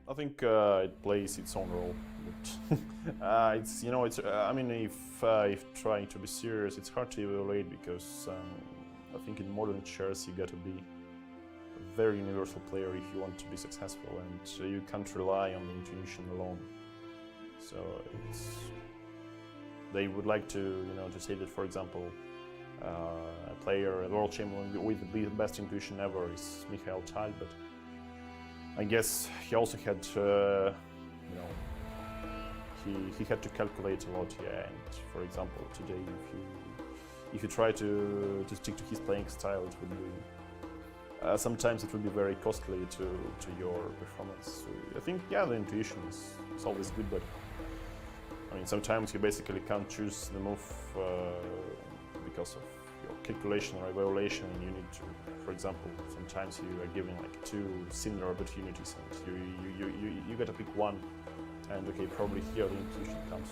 I think it plays its own role. But it's I mean, if trying to be serious, it's hard to evaluate because I think in modern chess you got to be a very universal player if you want to be successful, and you can't rely on the intuition alone. So they would like to to say that, for example, a player, a world champion with the best intuition ever is Mikhail Tal, but I guess he also had, he had to calculate a lot, yeah. And for example, today, if you try to stick to his playing style, it would be sometimes it would be very costly to your performance. So I think, yeah, the intuition is always good, but I mean, sometimes you basically can't choose the move because of your calculation or evaluation, and you need to, for example, sometimes you are given like two similar opportunities, and you got to pick one, and okay, probably here the intuition comes.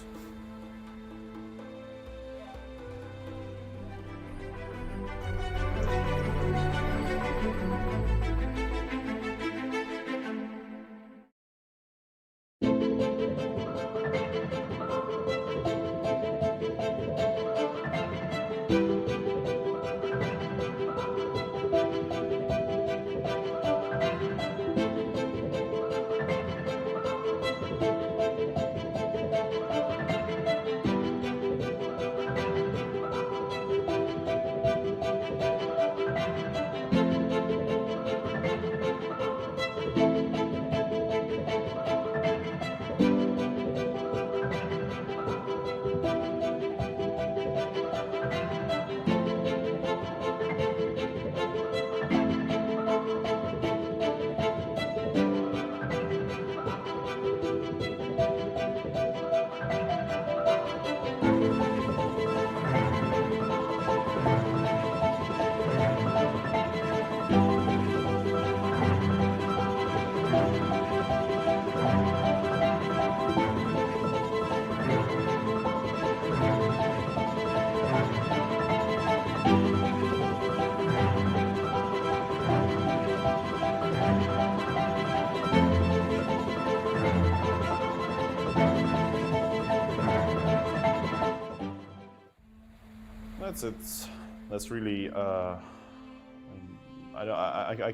that's really. I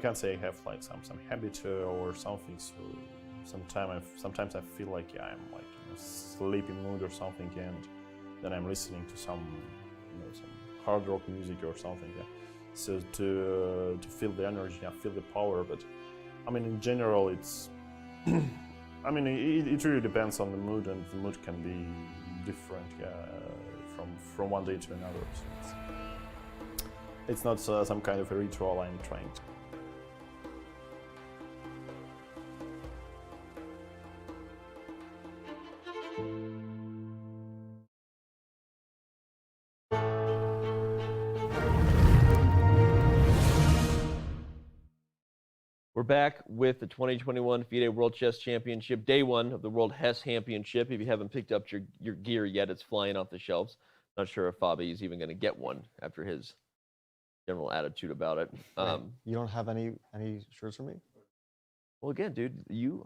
can't say I have like some habit or something. So sometimes I feel like I'm like in a sleepy mood or something, and then I'm listening to some some hard rock music or something. Yeah. So to feel the energy, I feel the power. But I mean, in general, it's. I mean, it really depends on the mood, and the mood can be different, from one day to another. So it's not some kind of a ritual I'm trying to. We're back with the 2021 FIDE World Chess Championship, day one of the World Chess Championship. If you haven't picked up your gear yet, it's flying off the shelves. Not sure if FIDE is even going to get one after his general attitude about it. You don't have any shirts for me? Well, again, dude, you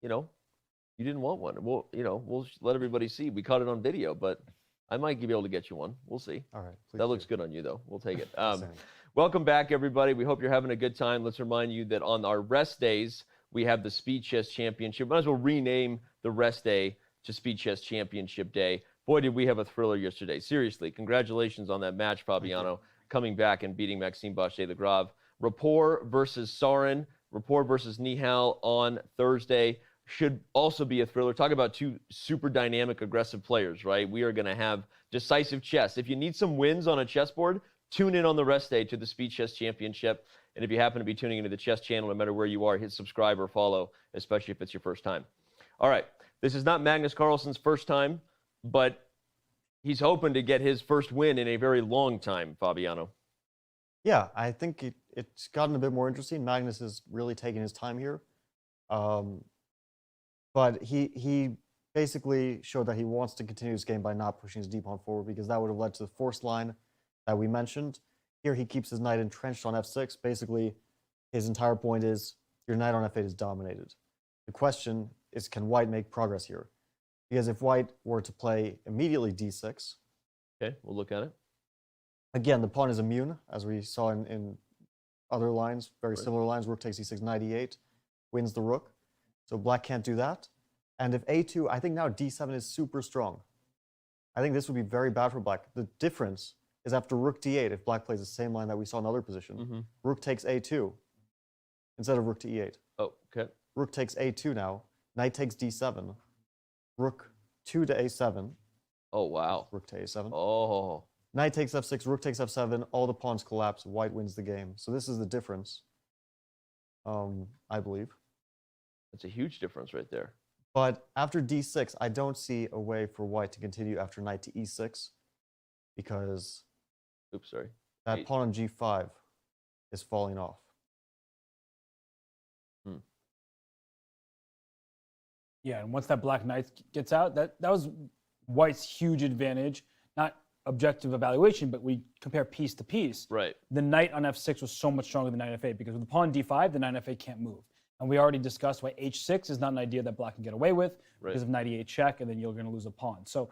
didn't want one. We'll let everybody see. We caught it on video, but I might be able to get you one. We'll see. All right. That looks good on you, though. We'll take it. Welcome back, everybody. We hope you're having a good time. Let's remind you that on our rest days, we have the Speed Chess Championship. Might as well rename the rest day to Speed Chess Championship Day. Boy, did we have a thriller yesterday. Seriously, congratulations on that match, Fabiano, coming back and beating Maxime Bachet-Lagrave. Rapport versus Sarin, Rapport versus Nihal on Thursday. Should also be a thriller. Talk about two super dynamic, aggressive players, right? We are going to have decisive chess. If you need some wins on a chessboard, tune in on the rest day to the Speed Chess Championship. And if you happen to be tuning into the chess channel, no matter where you are, hit subscribe or follow, especially if it's your first time. All right, this is not Magnus Carlsen's first time, but he's hoping to get his first win in a very long time, Fabiano. Yeah, I think it's gotten a bit more interesting. Magnus is really taking his time here. But he basically showed that he wants to continue his game by not pushing his d-pawn forward, because that would have led to the forced line that we mentioned. Here he keeps his knight entrenched on f6. Basically, his entire point is your knight on f8 is dominated. The question is, can white make progress here? Because if white were to play immediately d6... Okay, we'll look at it. Again, the pawn is immune, as we saw in other lines, very similar lines. Rook takes e6, knight e8, wins the rook. So black can't do that. And if a2, I think now d7 is super strong. I think this would be very bad for black. The difference is after rook d8, if black plays the same line that we saw in other position, rook takes a2 instead of rook to e8. Oh, okay. Rook takes a2 now, knight takes d7, rook 2 to a7. Oh, wow. Rook to a7. Oh. Knight takes f6, rook takes f7, all the pawns collapse, white wins the game. So this is the difference, I believe. That's a huge difference right there. But after d6, I don't see a way for white to continue after knight to e6, because that pawn on g5 is falling off. Yeah, and once that black knight gets out, that was white's huge advantage. Not objective evaluation, but we compare piece to piece. Right. The knight on f6 was so much stronger than knight on f8, because with the pawn d5, the knight on f8 can't move. And we already discussed why h6 is not an idea that black can get away with, because of knight e8 check, and then you're going to lose a pawn. So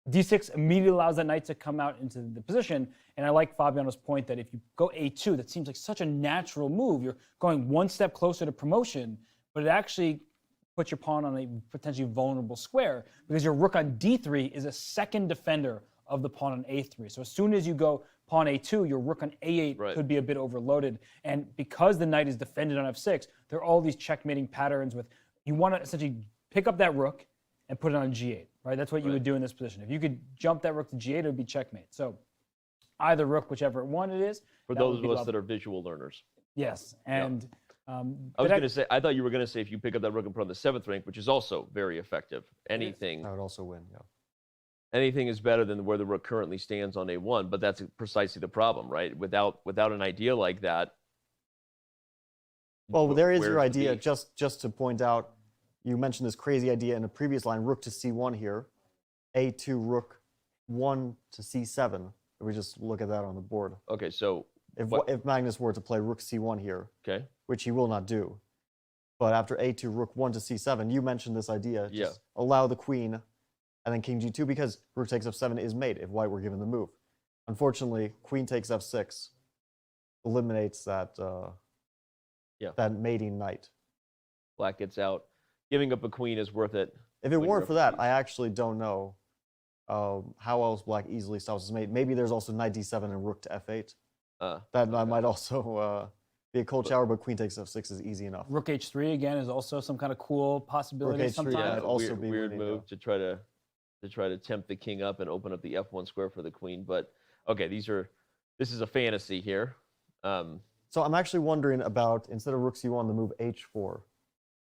d6 immediately allows that knight to come out into the position. And I like Fabiano's point that if you go a2, that seems like such a natural move. You're going one step closer to promotion, but it actually puts your pawn on a potentially vulnerable square, because your rook on d3 is a second defender of the pawn on a3. So as soon as you go pawn a2, your rook on a8 could be a bit overloaded. And because the knight is defended on f6, there are all these checkmating patterns with, you want to essentially pick up that rook and put it on g8, right? That's what you would do in this position. If you could jump that rook to g8, it would be checkmate. So either rook, whichever one it is. For those of us that are visual learners. Yes, and... I was going to say, I thought you were going to say if you pick up that rook and put on the 7th rank, which is also very effective. Anything. That would also win, yeah. Anything is better than where the rook currently stands on a1, but that's precisely the problem, right? Without an idea like that. Well, there is your idea. Just to point out, you mentioned this crazy idea in a previous line, rook to c1 here, a2, rook 1 to c7. If we just look at that on the board. Okay, so if Magnus were to play rook c1 here, which he will not do, but after a2, rook 1 to c7, you mentioned this idea, just allow the queen, and then king g2, because rook takes f7 is mate if white were given the move. Unfortunately, queen takes f6 eliminates that that mating knight. Black gets out. Giving up a queen is worth it. If it weren't for that, I actually don't know how else Black easily stops his mate. Maybe there's also knight d7 and rook to f8. That might also be a cold shower, but queen takes f6 is easy enough. Rook h3 again is also some kind of cool possibility. Rook h3 sometimes. might also be weird move to try to tempt the king up and open up the f1 square for the queen. But okay, this is a fantasy here. So I'm actually wondering about, instead of rook c1, the move h4,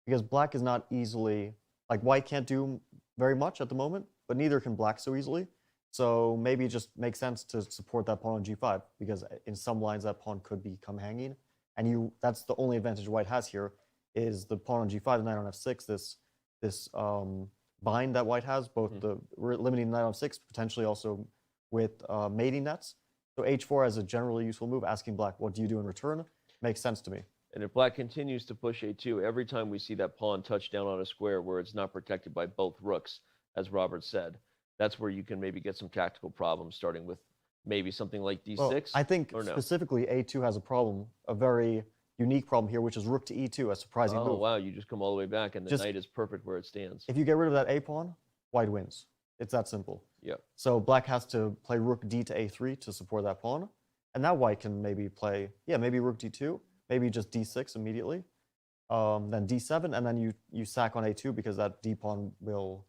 because Black is not easily, like White can't do very much at the moment, but neither can Black so easily. So maybe it just makes sense to support that pawn on g5, because in some lines that pawn could become hanging, and that's the only advantage White has here, is the pawn on g5, the knight on f6, this bind that White has, both the limiting the knight on f6, potentially also with mating nets. So h4 as a generally useful move, asking Black, what do you do in return, makes sense to me. And if Black continues to push a2, every time we see that pawn touch down on a square where it's not protected by both rooks, as Robert said, that's where you can maybe get some tactical problems, starting with maybe something like d6. Well, I think or no? specifically a2 has a problem, a very unique problem here, which is rook to e2, a surprising move. Oh, wow, you just come all the way back, and the knight is perfect where it stands. If you get rid of that a pawn, White wins. It's that simple. Yeah. So Black has to play rook d to a3 to support that pawn. And now White can maybe play, maybe rook d2, maybe just d6 immediately, then d7, and then you sack on a2 because that d pawn will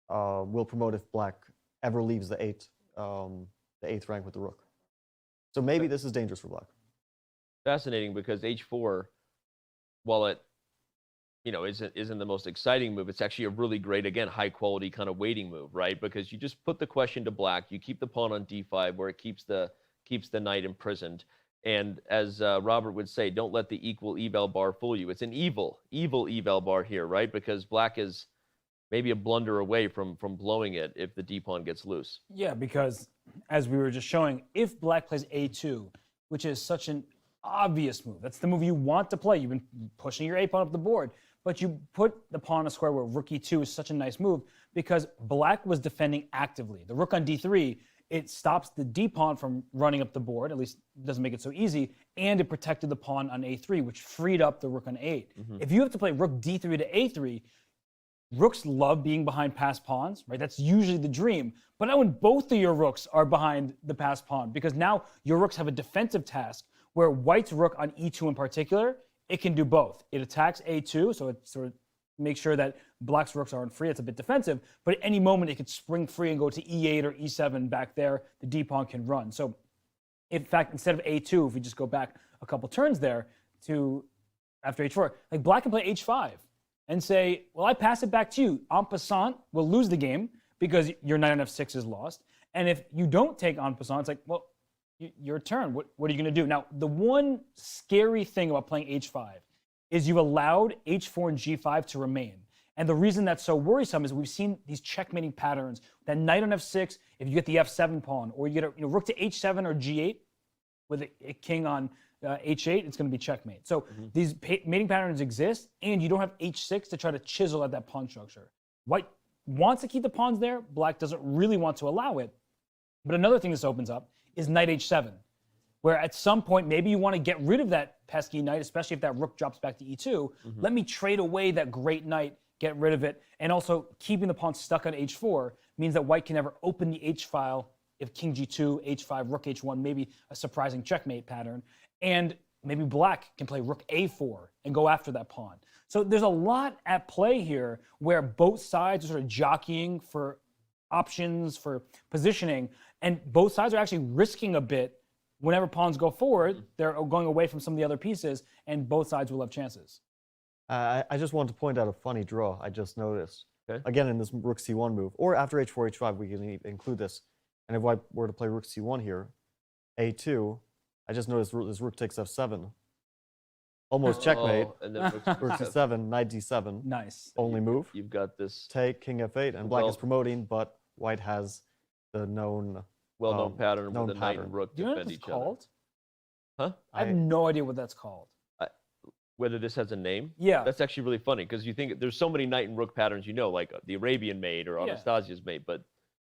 promote if Black ever leaves the 8th rank with the rook. So maybe this is dangerous for Black. Fascinating, because h4, while it isn't the most exciting move, it's actually a really great, again, high quality kind of waiting move, right? Because you just put the question to Black, you keep the pawn on d5 where it keeps the knight imprisoned. And as Robert would say, don't let the equal eval bar fool you. It's an evil eval bar here, right? Because Black is maybe a blunder away from blowing it if the d pawn gets loose. Yeah, because as we were just showing, if Black plays a2, which is such an obvious move, that's the move you want to play. You've been pushing your a pawn up the board, but you put the pawn on a square where rook e2 is such a nice move because Black was defending actively. The rook on d3, it stops the d pawn from running up the board, at least doesn't make it so easy, and it protected the pawn on a3, which freed up the rook on 8. If you have to play rook d3 to a3, rooks love being behind passed pawns, right? That's usually the dream. But not when both of your rooks are behind the passed pawn, because now your rooks have a defensive task where White's rook on e2 in particular, it can do both. It attacks a2, so it sort of makes sure that Black's rooks aren't free. It's a bit defensive, but at any moment it could spring free and go to e8 or e7 back there. The d pawn can run. So in fact, instead of a2, if we just go back a couple turns there to after h4, like Black can play h5 and say, well, I pass it back to you. En passant, we'll lose the game because your knight on f6 is lost. And if you don't take en passant, it's like, well, your turn. What are you going to do? Now, the one scary thing about playing h5 is you've allowed h4 and g5 to remain. And the reason that's so worrisome is we've seen these checkmating patterns. That knight on f6, if you get the f7 pawn, or you get a rook to h7 or g8 with a king on h8, it's going to be checkmate. So these mating patterns exist, and you don't have h6 to try to chisel at that pawn structure. White wants to keep the pawns there. Black doesn't really want to allow it. But another thing this opens up is knight h7, where at some point maybe you want to get rid of that pesky knight, especially if that rook drops back to e2. Let me trade away that great knight, get rid of it, and also keeping the pawn stuck on h4 means that White can never open the h file if king g2, h5, rook h1, maybe a surprising checkmate pattern, and maybe Black can play rook a4 and go after that pawn. So there's a lot at play here where both sides are sort of jockeying for options, for positioning, and both sides are actually risking a bit. Whenever pawns go forward, they're going away from some of the other pieces, and both sides will have chances. I just want to point out a funny draw I just noticed. Okay. Again, in this rook c1 move, or after h4, h5, we can include this. And if White were to play rook c1 here, a2, I just noticed this rook takes f7. Almost checkmate. And then rook c7, knight d7. Nice. Only move. You've got this. Take, king f8, and Black is promoting, but White has the known well-known pattern known where the knight and rook Do you know what defend that's each other. called? Huh? I have no idea what that's called. Whether this has a name? Yeah. That's actually really funny because you think there's so many knight and rook patterns, like the Arabian maid or Yeah. Anastasia's maid, but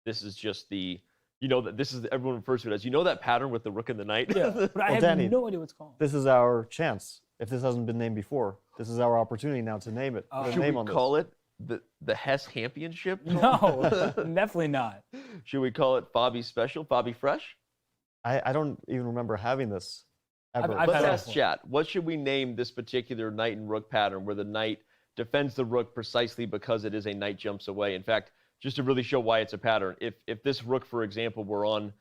this is just the You know that this is, everyone refers to it as, you know that pattern with the rook and the knight? Yeah, but I have Danny, no idea what it's called. This is our chance. If this hasn't been named before, this is our opportunity now to name it. Put a Should name we on call it the Hess Championship? No, definitely not. Should we call it Fabi Special, Fabi Fresh? I don't even remember having this ever. Let's ask chat. What should we name this particular knight and rook pattern where the knight defends the rook precisely because it is a knight jumps away? In fact, just to really show why it's a pattern, if this rook, for example, were on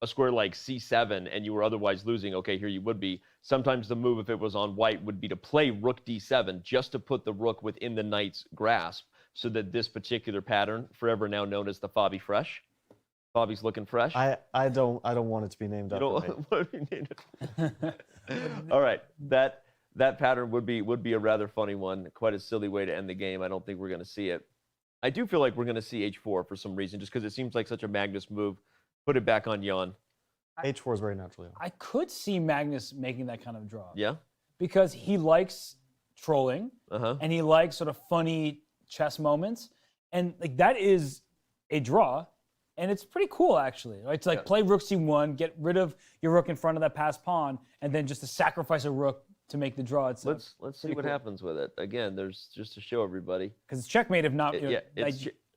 a square like c7 and you were otherwise losing, okay, here you would be. Sometimes the move, if it was on white, would be to play rook d7 just to put the rook within the knight's grasp so that this particular pattern, forever now known as the Fabi Fresh. Fabi's looking fresh. I don't want it to be named after me. Want to be named All right, that pattern would be a rather funny one, quite a silly way to end the game. I don't think we're going to see it. I do feel like we're going to see h4 for some reason, just because it seems like such a Magnus move. Put it back on Jan. h4 is very natural. I could see Magnus making that kind of draw. Yeah? Because he likes trolling, and he likes sort of funny chess moments. And like that is a draw, and it's pretty cool, actually. Right? To play rook c1, get rid of your rook in front of that passed pawn, and then just to sacrifice a rook to make the draw. It's let's see what happens with it. Again, there's just to show everybody. Because it's checkmate if not.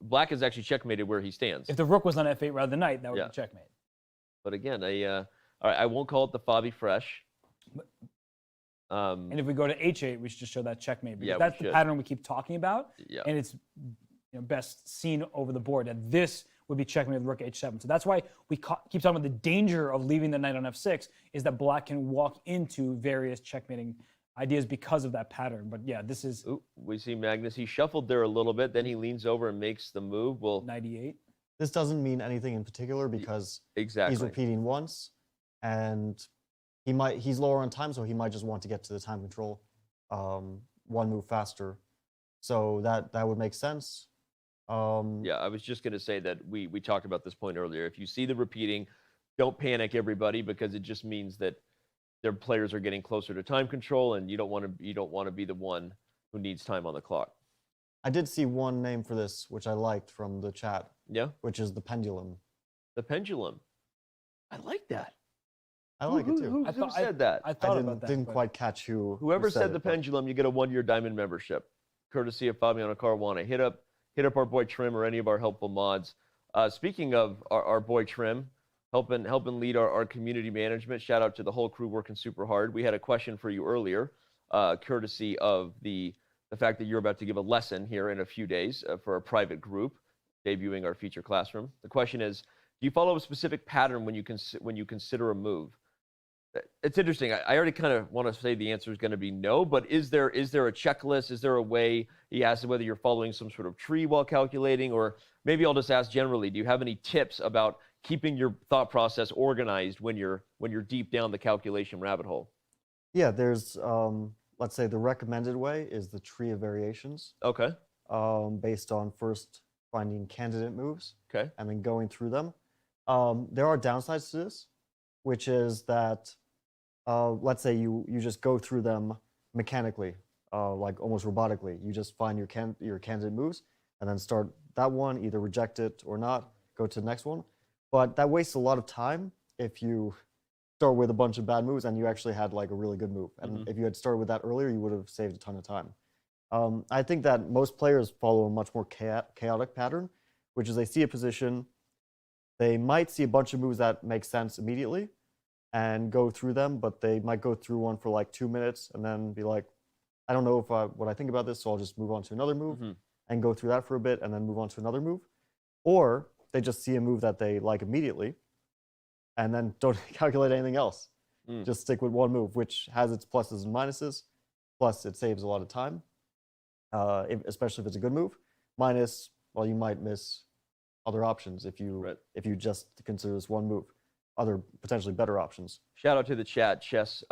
Black is actually checkmated where he stands. If the rook was on f8 rather than knight, that would be checkmate. But again, all right, I won't call it the Fabi Fresh. And if we go to h8, we should just show that checkmate. Because Yeah, that's we the should. pattern we keep talking about. Yeah. And it's best seen over the board. That this would be checkmate with rook h7. So that's why we keep talking about the danger of leaving the knight on f6 is that black can walk into various checkmating ideas because of that pattern. But yeah, this is... Ooh, we see Magnus. He shuffled there a little bit. Then he leans over and makes the move. Well, 98. This doesn't mean anything in particular because he's repeating once, and he's lower on time, so he might just want to get to the time control one move faster. So that would make sense. Yeah, I was just going to say that we talked about this point earlier. If you see the repeating, don't panic, everybody, because it just means that their players are getting closer to time control, and you don't want to be the one who needs time on the clock. I did see one name for this, which I liked from the chat. Yeah? Which is the pendulum. The pendulum. I like that. I like it too. Who said that? I thought about that. Didn't quite catch Whoever said the pendulum, you get a 1-year diamond membership, courtesy of Fabiano Caruana. Hit up our boy Trim or any of our helpful mods. Speaking of our boy Trim, helping lead our community management. Shout out to the whole crew working super hard. We had a question for you earlier, courtesy of the fact that you're about to give a lesson here in a few days for a private group, debuting our feature classroom. The question is, do you follow a specific pattern when you consider a move? It's interesting. I already kind of want to say the answer is going to be no, but is there a checklist? Is there a way? He asked whether you're following some sort of tree while calculating, or maybe I'll just ask generally, do you have any tips about keeping your thought process organized when you're deep down the calculation rabbit hole? Yeah, there's, let's say the recommended way is the tree of variations. Okay. Based on first finding candidate moves. Okay. And then going through them. There are downsides to this, which is that, let's say you just go through them mechanically, like almost robotically. You just find your candidate moves and then start that one, either reject it or not, go to the next one. But that wastes a lot of time if you start with a bunch of bad moves and you actually had like a really good move. And if you had started with that earlier, you would have saved a ton of time. I think that most players follow a much more chaotic pattern, which is they see a position, they might see a bunch of moves that make sense immediately and go through them, but they might go through one for like 2 minutes and then be like, I don't know what I think about this, so I'll just move on to another move and go through that for a bit and then move on to another move. Or they just see a move that they like immediately and then don't calculate anything else. Just stick with one move, which has its pluses and minuses. Plus, it saves a lot of time, especially if it's a good move. Minus, well, you might miss other options if you just consider this one move. Other potentially better options. Shout out to the chat, Chess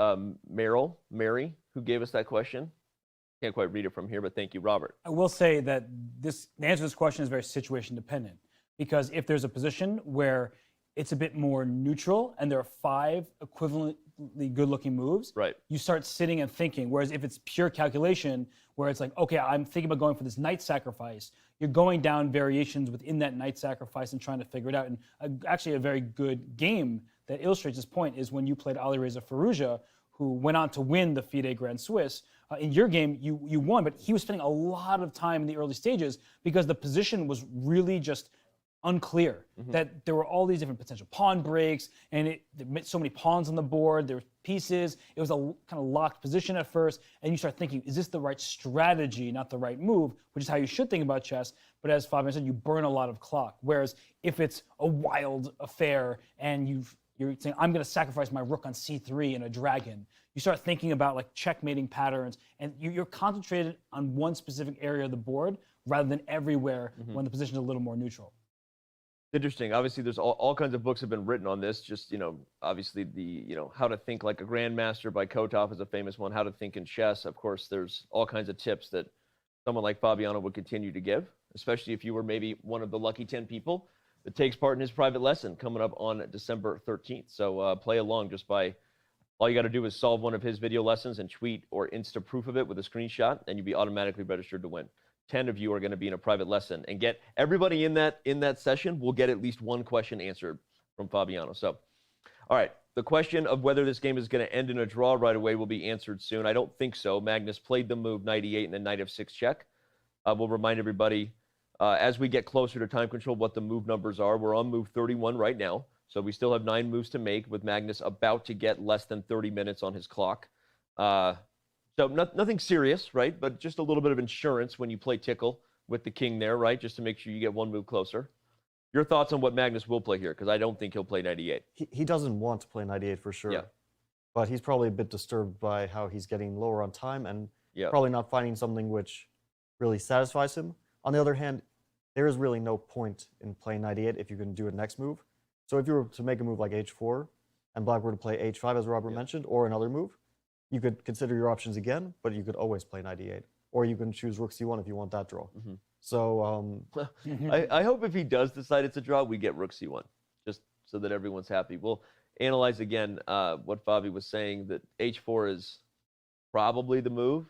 Mary, who gave us that question. Can't quite read it from here, but thank you, Robert. I will say that the answer to this question is very situation dependent, because if there's a position where it's a bit more neutral and there are 5 equivalently good-looking moves, right, you start sitting and thinking. Whereas if it's pure calculation, where it's like, okay, I'm thinking about going for this knight sacrifice, you're going down variations within that knight sacrifice and trying to figure it out. And actually a very good game that illustrates this point is when you played Alireza Firouzja, who went on to win the FIDE Grand Swiss. In your game, you won, but he was spending a lot of time in the early stages because the position was really just unclear, that there were all these different potential pawn breaks, and there were so many pawns on the board, there were pieces, it was a kind of locked position at first, and you start thinking, is this the right strategy, not the right move, which is how you should think about chess. But as Fabian said, you burn a lot of clock. Whereas if it's a wild affair and you're saying, I'm going to sacrifice my rook on c3 and a dragon, you start thinking about like checkmating patterns, and you're concentrated on one specific area of the board rather than everywhere when the position is a little more neutral. Interesting. Obviously, there's all kinds of books have been written on this. Just, obviously the, How to Think Like a Grandmaster by Kotov is a famous one. How to Think in Chess. Of course, there's all kinds of tips that someone like Fabiano would continue to give, especially if you were maybe one of the lucky 10 people that takes part in his private lesson coming up on December 13th. So play along just by, all you got to do is solve one of his video lessons and tweet or Insta proof of it with a screenshot, and you'll be automatically registered to win. 10 of you are going to be in a private lesson, and get everybody in that session will get at least one question answered from Fabiano. So, all right, the question of whether this game is going to end in a draw right away will be answered soon. I don't think so. Magnus played the move knight e8 and then knight f6 check. We'll remind everybody as we get closer to time control what the move numbers are. We're on move 31 right now, so we still have 9 moves to make, with Magnus about to get less than 30 minutes on his clock. So nothing serious, right? But just a little bit of insurance when you play Tickle with the king there, right? Just to make sure you get one move closer. Your thoughts on what Magnus will play here? Because I don't think he'll play knight e8. He doesn't want to play knight e8 for sure. Yeah. But he's probably a bit disturbed by how he's getting lower on time and Yeah. probably not finding something which really satisfies him. On the other hand, there is really no point in playing knight e8 if you can do a next move. So if you were to make a move like h4 and black were to play h5, as Robert mentioned, or another move, you could consider your options again, but you could always play knight e8. Or you can choose rook c1 if you want that draw. So I hope if he does decide it's a draw, we get rook c1, just so that everyone's happy. We'll analyze again what Fabi was saying, that h4 is probably the move.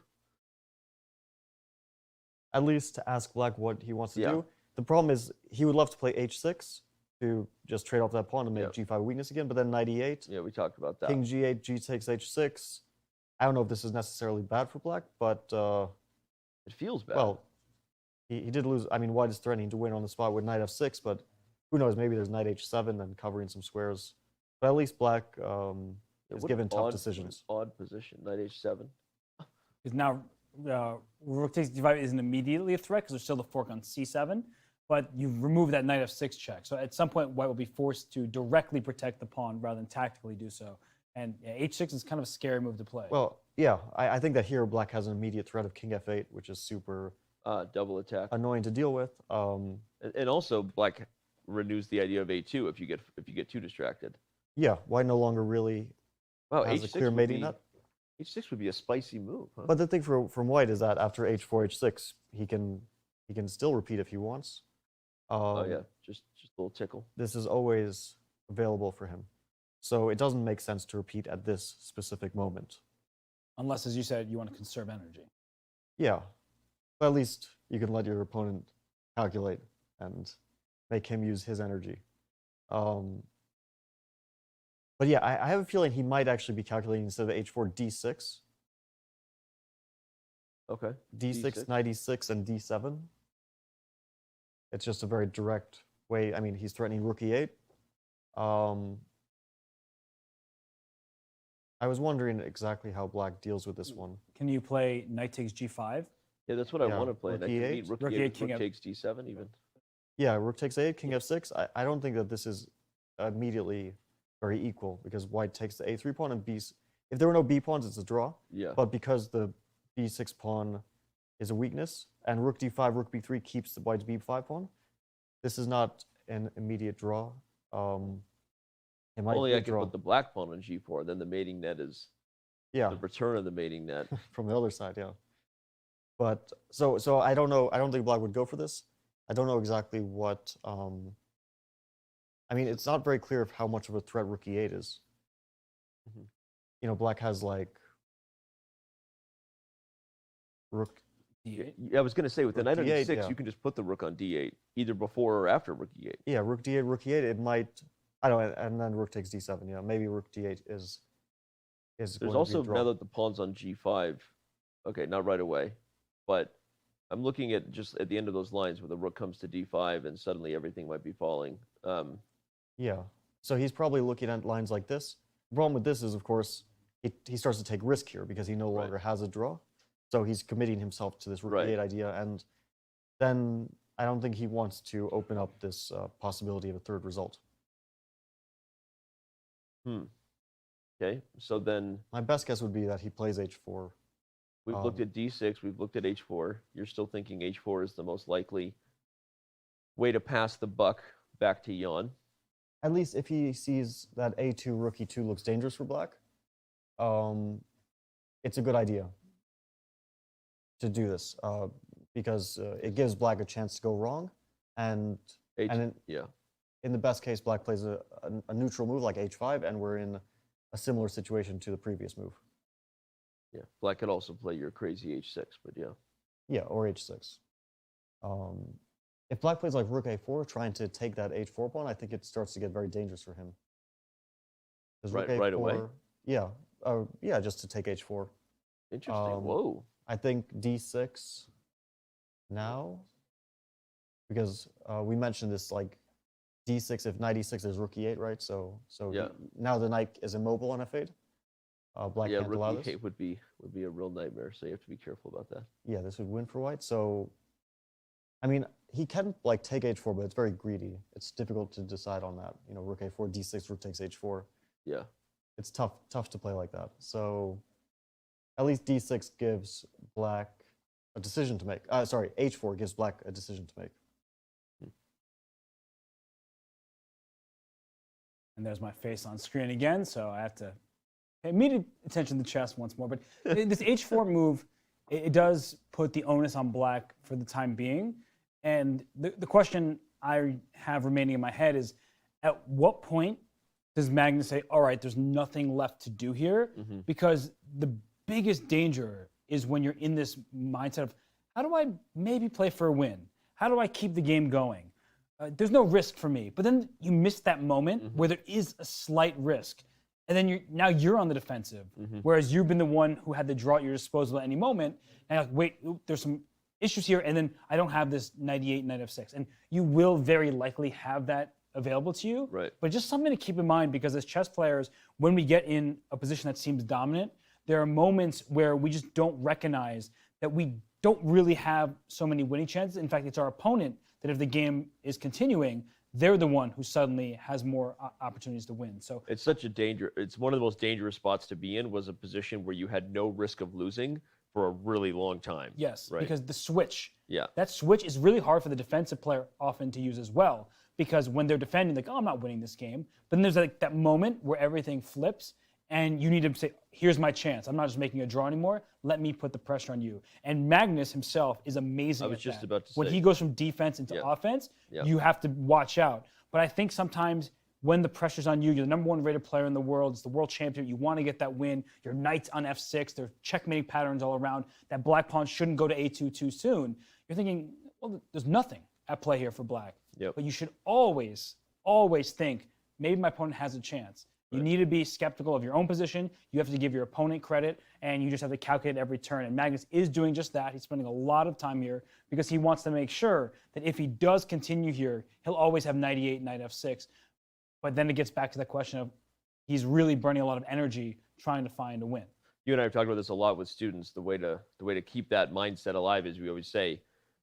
At least to ask black what he wants to do. The problem is he would love to play h6 to just trade off that pawn and make g5 weakness again, but then knight e8. Yeah, we talked about that. King g8, g takes h6. I don't know if this is necessarily bad for black, but it feels bad. Well, he did lose. I mean, white is threatening to win on the spot with knight f6, but who knows? Maybe there's knight h7 and covering some squares. But at least black is given tough decisions. Odd position, knight h7. Because now rook takes d5 isn't immediately a threat because there's still the fork on c7, but you've removed that knight f6 check. So at some point, white will be forced to directly protect the pawn rather than tactically do so. And h6 is kind of a scary move to play. Well, yeah, I think that here black has an immediate threat of king f8, which is super double attack, annoying to deal with. And also black renews the idea of a2 if you get too distracted. Yeah, white no longer really has a clear mating net. h6 would be a spicy move. Huh? But the thing from white is that after h4, h6, he can still repeat if he wants. Oh yeah, just a little tickle. This is always available for him. So it doesn't make sense to repeat at this specific moment. Unless, as you said, you want to conserve energy. Yeah. But at least you can let your opponent calculate and make him use his energy. But yeah, I have a feeling he might actually be calculating instead of h4, d6. Okay. d6, knight e6, and d7. It's just a very direct way. I mean, he's threatening rook e8. I was wondering exactly how black deals with this one. Can you play knight takes g5? Yeah, that's what I want to play. Rook Rook e8. rook e8 takes d7 even. Yeah, rook takes a8, king f6. I don't think that this is immediately very equal because white takes the a3 pawn and b. If there were no b pawns, it's a draw. Yeah. But because the b6 pawn is a weakness and rook d5, rook b3 keeps the white's b5 pawn, this is not an immediate draw. It might Only be a I can draw. put the black pawn on g4, then the mating net is the return of the mating net. From the other side, yeah. But so I don't know. I don't think black would go for this. I don't know exactly what I mean, it's not very clear of how much of a threat rook e8 is. You know, black has like rook d8. I was going to say with the knight on d8, d6, you can just put the rook on d8, either before or after rook e8. Yeah, rook d8, rook e8. It might, I don't know, and then rook takes d7. Yeah, maybe rook d8 is. There's also now that the pawn's on g5. Okay, not right away, but I'm looking at just at the end of those lines where the rook comes to d5 and suddenly everything might be falling. Yeah, so he's probably looking at lines like this. The problem with this is, of course, he starts to take risk here because he no longer has a draw. So he's committing himself to this rook e8 idea, and then I don't think he wants to open up this possibility of a third result. Okay, so then my best guess would be that he plays h4. We've looked at d6, we've looked at h4. You're still thinking h4 is the most likely way to pass the buck back to Jan. At least if he sees that a2, rook e2 looks dangerous for black, it's a good idea to do this because it gives black a chance to go wrong, and in the best case, black plays a neutral move like h5, and we're in a similar situation to the previous move. Yeah, black could also play your crazy h6, but yeah. Yeah, or h6. If black plays like rook a4, trying to take that h4 pawn, I think it starts to get very dangerous for him. Right away? Yeah, yeah, just to take h4. Interesting, whoa. I think d6 now, because we mentioned this like d6, if knight e6, there's rook e8, right? So yeah. Now the knight is immobile on f8. Black can't allow rook this. e8 would be a real nightmare, so you have to be careful about that. Yeah, this would win for white. So, I mean, he can like take h4, but it's very greedy. It's difficult to decide on that. You know, rook a4, d6, rook takes h4. Yeah. It's tough to play like that. So, at least d6 gives black a decision to make. Sorry, h4 gives black a decision to make. And there's my face on screen again, so I have to pay immediate attention to chess once more. But this h4 move, it does put the onus on black for the time being. And the question I have remaining in my head is, at what point does Magnus say, all right, there's nothing left to do here? Because the biggest danger is when you're in this mindset of, how do I maybe play for a win? How do I keep the game going? There's no risk for me. But then you miss that moment where there is a slight risk. And then now you're on the defensive, whereas you've been the one who had the draw at your disposal at any moment. And you're like, wait, there's some issues here, and then I don't have this knight e8, knight f6. And you will very likely have that available to you. Right. But just something to keep in mind, because as chess players, when we get in a position that seems dominant, there are moments where we just don't recognize that we don't really have so many winning chances. In fact, it's our opponent that if the game is continuing, they're the one who suddenly has more opportunities to win. So it's such a danger. It's one of the most dangerous spots to be in, was a position where you had no risk of losing for a really long time. Yes, right? Because the switch, yeah, that switch is really hard for the defensive player often to use as well, because when they're defending, like, oh, I'm not winning this game. But then there's like that moment where everything flips, and you need to say, here's my chance. I'm not just making a draw anymore. Let me put the pressure on you. And Magnus himself is amazing. I was just that. about to When say. he goes from defense into offense, you have to watch out. But I think sometimes when the pressure's on you, you're the number one rated player in the world, it's the world champion, you want to get that win, your knight's on f6, there's checkmating patterns all around, that black pawn shouldn't go to a2 too soon. You're thinking, well, there's nothing at play here for black. But you should always, always think, maybe my opponent has a chance. You need to be skeptical of your own position. You have to give your opponent credit, and you just have to calculate every turn. And Magnus is doing just that. He's spending a lot of time here because he wants to make sure that if he does continue here, he'll always have knight e8, knight f6. But then it gets back to the question of he's really burning a lot of energy trying to find a win. You and I have talked about this a lot with students. The way to keep that mindset alive is we always say,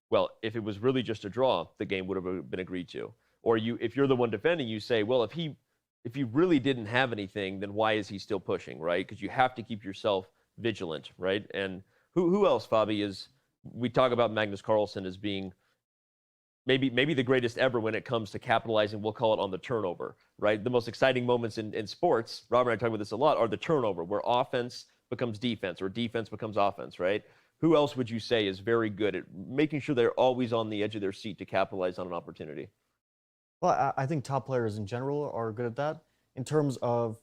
well, if it was really just a draw, the game would have been agreed to. Or if you're the one defending, you say, well, if you really didn't have anything, then why is he still pushing, right? Because you have to keep yourself vigilant, right? And who else, Fabi, is, we talk about Magnus Carlsen as being maybe the greatest ever when it comes to capitalizing, we'll call it on the turnover, right? The most exciting moments in sports, Robert and I talk about this a lot, are the turnover, where offense becomes defense or defense becomes offense, right? Who else would you say is very good at making sure they're always on the edge of their seat to capitalize on an opportunity? Well, I think top players in general are good at that. In terms of,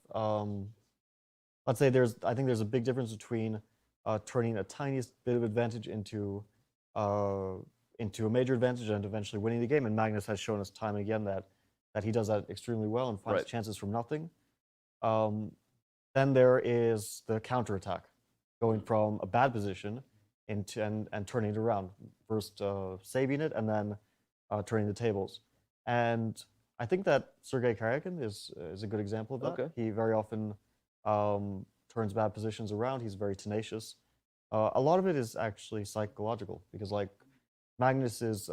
let's say I think there's a big difference between turning a tiniest bit of advantage into a major advantage and eventually winning the game. And Magnus has shown us time and again that he does that extremely well and finds chances from nothing. Then there is the counterattack, going from a bad position into and turning it around. First saving it and then turning the tables. And I think that Sergei Karyakin is a good example of that. He very often turns bad positions around. He's very tenacious. A lot of it is actually psychological because like Magnus's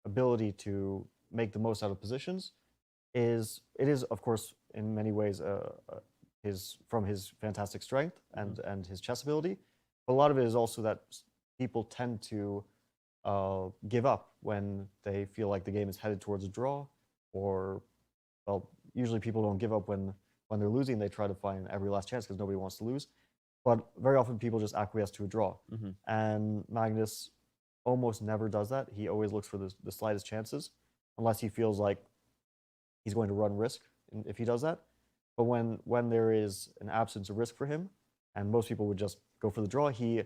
ability to make the most out of positions is of course in many ways from his fantastic strength and his chess ability, but a lot of it is also that people tend to give up when they feel like the game is headed towards a draw, or well, usually people don't give up when they're losing. They try to find every last chance because nobody wants to lose, but very often people just acquiesce to a draw. And Magnus almost never does that. He always looks for the slightest chances, unless he feels like he's going to run risk if he does that. But when there is an absence of risk for him, and most people would just go for the draw, he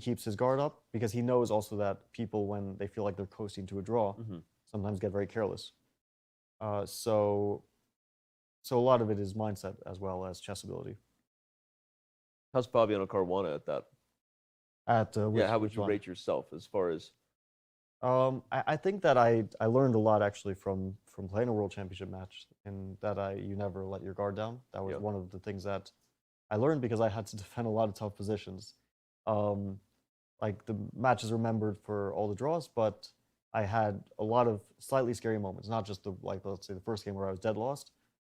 keeps his guard up because he knows also that people, when they feel like they're coasting to a draw, sometimes get very careless. So a lot of it is mindset as well as chess ability. How's Fabiano Caruana at that? How would you rate yourself as far as? I think that I learned a lot actually from playing a World Championship match, and that you never let your guard down. That was one of the things that I learned because I had to defend a lot of tough positions. Like the matches remembered for all the draws, but I had a lot of slightly scary moments. Not just let's say the first game where I was dead lost,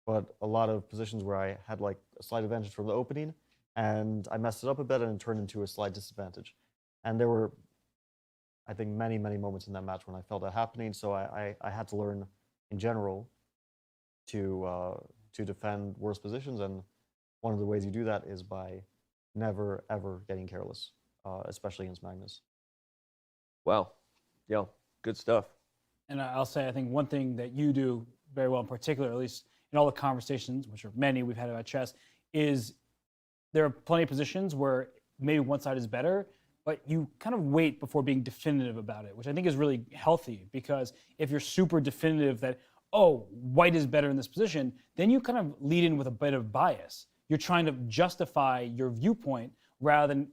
but a lot of positions where I had like a slight advantage from the opening, and I messed it up a bit and it turned into a slight disadvantage. And there were, I think, many moments in that match when I felt that happening. So I had to learn in general to defend worse positions, and one of the ways you do that is by never ever getting careless, especially against Magnus. Wow, yeah, good stuff. And I'll say, I think one thing that you do very well, in particular, at least in all the conversations, which are many we've had about chess, is there are plenty of positions where maybe one side is better, but you kind of wait before being definitive about it, which I think is really healthy, because if you're super definitive that, oh, white is better in this position, then you kind of lead in with a bit of bias. You're trying to justify your viewpoint rather than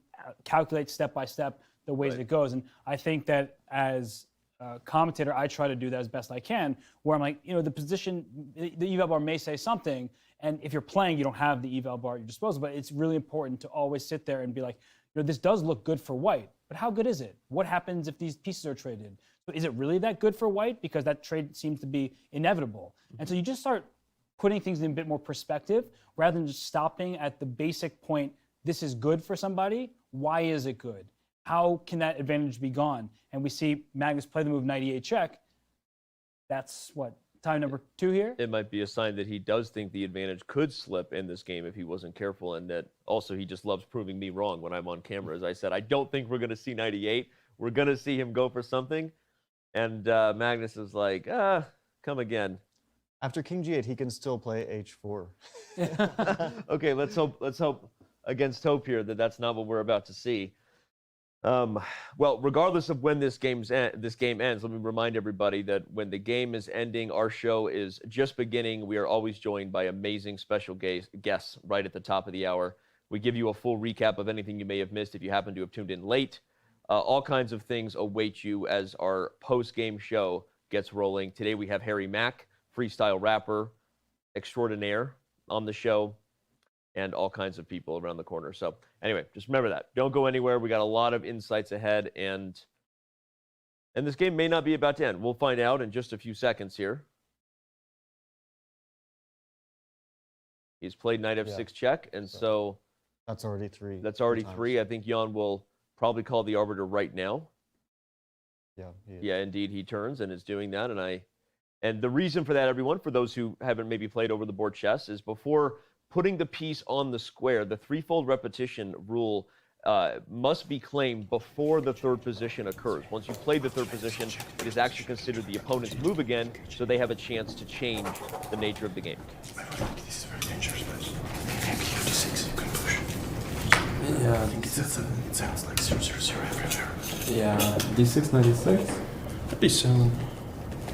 calculate step by step the ways it goes. And I think that as a commentator, I try to do that as best I can, where I'm like, the position, the eval bar may say something, and if you're playing, you don't have the eval bar at your disposal, but it's really important to always sit there and be like, this does look good for white, but how good is it? What happens if these pieces are traded? So is it really that good for white? Because that trade seems to be inevitable. And so you just start putting things in a bit more perspective rather than just stopping at the basic point, this is good for somebody, why is it good? How can that advantage be gone? And we see Magnus play the move knight e8 check. That's what, time number 2 here? It might be a sign that he does think the advantage could slip in this game if he wasn't careful, and that also he just loves proving me wrong when I'm on camera. As I said, I don't think we're going to see knight e8. We're going to see him go for something, and Magnus is like, come again. After king g8, he can still play h4. Okay, let's hope against hope here that that's not what we're about to see. Well, regardless of when this game ends, let me remind everybody that when the game is ending, our show is just beginning. We are always joined by amazing special guests right at the top of the hour. We give you a full recap of anything you may have missed if you happen to have tuned in late. All kinds of things await you as our post-game show gets rolling. Today we have Harry Mack, freestyle rapper extraordinaire, on the show, and all kinds of people around the corner. So anyway, just remember that. Don't go anywhere. We got a lot of insights ahead, and this game may not be about to end. We'll find out in just a few seconds here. He's played knight f6 check, and so that's already 3. That's already 3. I think Jan will probably call the arbiter right now. Yeah, indeed, he turns and is doing that, and the reason for that, everyone, for those who haven't maybe played over the board chess, is before putting the piece on the square, the threefold repetition rule must be claimed before the third position occurs. Once you've played the third position, it is actually considered the opponent's move again, so they have a chance to change the nature of the game. This is very dangerous, but maybe d6 you can push. Yeah. I think it sounds like 0-0-0 everywhere. Yeah, d6, knight d6. d7,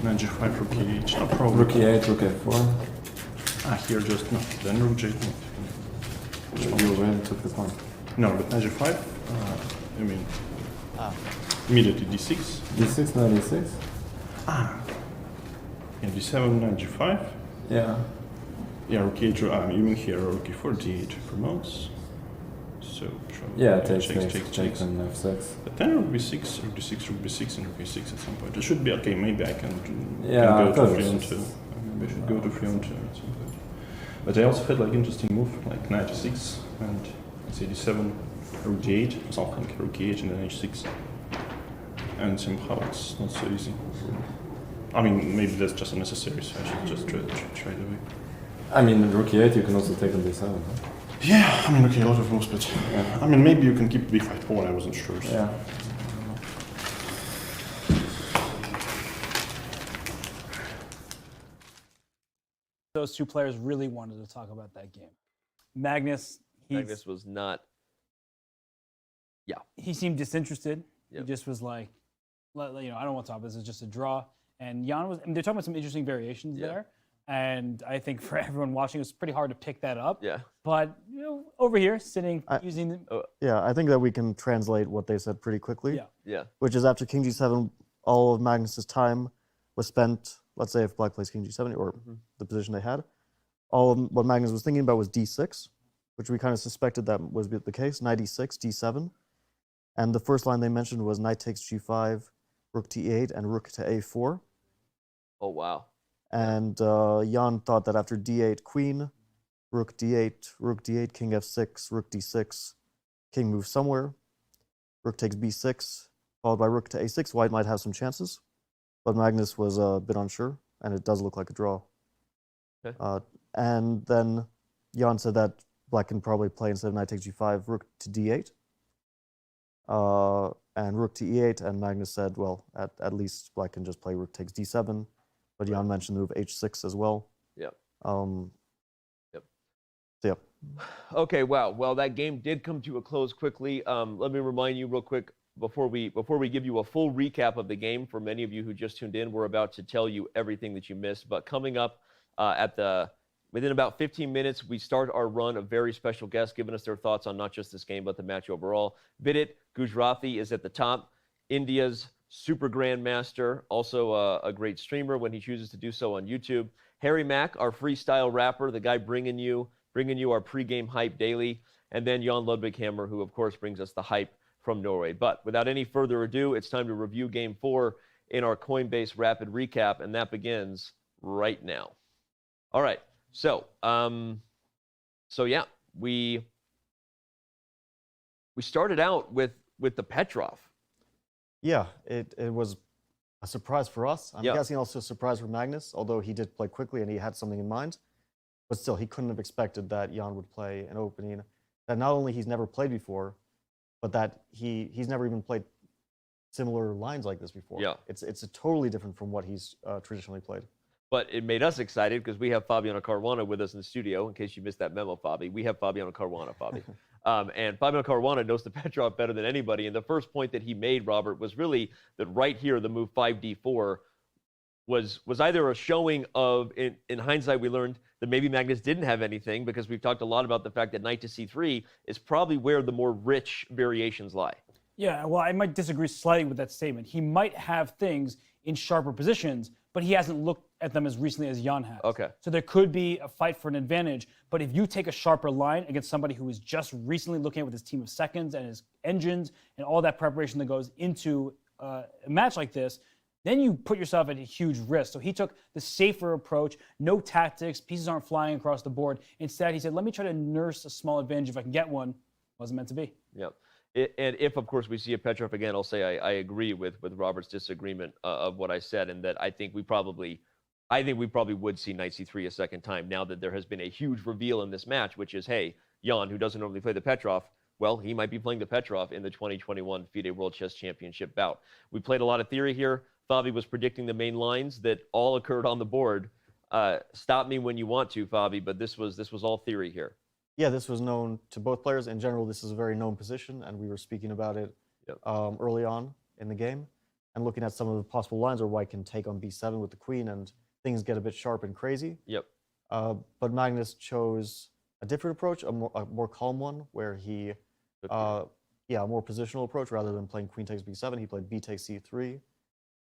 knight g5, rook e8, no problem. Rook e8, rook a4. Here just no, then rook j2. You already took this one. No, but knight g5, I mean, immediately d6. d6, knight d6. Yeah, d7, knight g5. Yeah. Yeah, rook e8, you mean here, rook e4, d8 promotes. So, yeah, takes and f6. But then rook b6, rook d6, rook b6, and rook e6 at some point. It should be okay, maybe I can, yeah, go to 3-on-2. Maybe I should go to 3-on-2 at some point. But I also had like interesting move, like knight g6, and let's say d7, rook d8, or something, rook e8, and then h6. And somehow it's not so easy. I mean, maybe that's just unnecessary, so I should just try it away. I mean, rook e8, you can also take on d7, huh? Yeah, I mean, okay, a lot of moves, but yeah. I mean, maybe you can keep b5 pawn, I wasn't sure. So. Yeah. Those two players really wanted to talk about that game. Magnus was not. Yeah. He seemed disinterested. Yep. He just was like, I don't want to talk about this. It's just a draw. And Jan was. I mean, they're talking about some interesting variations there. And I think for everyone watching, it was pretty hard to pick that up. Yeah. But over here, sitting, using. Yeah, I think that we can translate what they said pretty quickly. Yeah. Yeah. Which is after King G7, all of Magnus's time was spent. Let's say if Black plays King G7 or the position they had, all of what Magnus was thinking about was D6, which we kind of suspected that was the case. Knight E6, D7, and the first line they mentioned was Knight takes G5, Rook to E8, and Rook to A4. Oh wow. And Jan thought that after D8, Queen, Rook D8, King F6, Rook D6, King moves somewhere, Rook takes B6, followed by Rook to A6. White might have some chances, but Magnus was a bit unsure, and it does look like a draw. Okay. And then Jan said that Black can probably play instead of Knight takes G5, Rook to D8, and Rook to E8. And Magnus said, well, at least Black can just play Rook takes D7. But Jan mentioned the move H6 as well. Yeah. Yep. So, yep. Okay, wow. Well, that game did come to a close quickly. Let me remind you real quick before we give you a full recap of the game. For many of you who just tuned in, we're about to tell you everything that you missed. But coming up within about 15 minutes, we start our run of very special guests giving us their thoughts on not just this game, but the match overall. Vidit Gujrathi is at the top. India's super grandmaster, also a great streamer when he chooses to do so on YouTube. Harry Mack, our freestyle rapper, the guy bringing you our pregame hype daily. And then Jan Ludwighammer, who of course brings us the hype from Norway. But without any further ado, it's time to review Game 4 in our Coinbase Rapid Recap, and that begins right now. All right, so yeah, we started out with the Petrov. Yeah, it was a surprise for us. I'm guessing also a surprise for Magnus, although he did play quickly and he had something in mind. But still, he couldn't have expected that Jan would play an opening that not only he's never played before, but that he's never even played similar lines like this before. Yeah. It's totally different from what he's traditionally played. But it made us excited because we have Fabiano Caruana with us in the studio. In case you missed that memo, Fabi, we have Fabiano Caruana, Fabi. And Fabiano Caruana knows the Petrov better than anybody. And the first point that he made, Robert, was really that right here, the move 5d4 was either a showing of, in hindsight, we learned that maybe Magnus didn't have anything, because we've talked a lot about the fact that knight to c3 is probably where the more rich variations lie. Yeah, well, I might disagree slightly with that statement. He might have things in sharper positions, but he hasn't looked at them as recently as Jan has. Okay. So there could be a fight for an advantage, but if you take a sharper line against somebody who is just recently looking at with his team of seconds and his engines and all that preparation that goes into a match like this, then you put yourself at a huge risk. So he took the safer approach, no tactics, pieces aren't flying across the board. Instead, he said, let me try to nurse a small advantage if I can get one. Wasn't meant to be. Yeah. And if, of course, we see a Petrov again, I'll say I agree with Robert's disagreement of what I said, and that I think we probably would see knight c3 a second time now that there has been a huge reveal in this match, which is, hey, Jan, who doesn't normally play the Petrov, well, he might be playing the Petrov in the 2021 FIDE World Chess Championship bout. We played a lot of theory here. Fabi was predicting the main lines that all occurred on the board. Stop me when you want to, Fabi, but this was all theory here. Yeah, this was known to both players. In general, this is a very known position, and we were speaking about it early on in the game and looking at some of the possible lines where white can take on b7 with the queen, and things get a bit sharp and crazy. Yep. But Magnus chose a different approach, a more calm one, where he, a more positional approach rather than playing queen takes b7. He played b takes c3.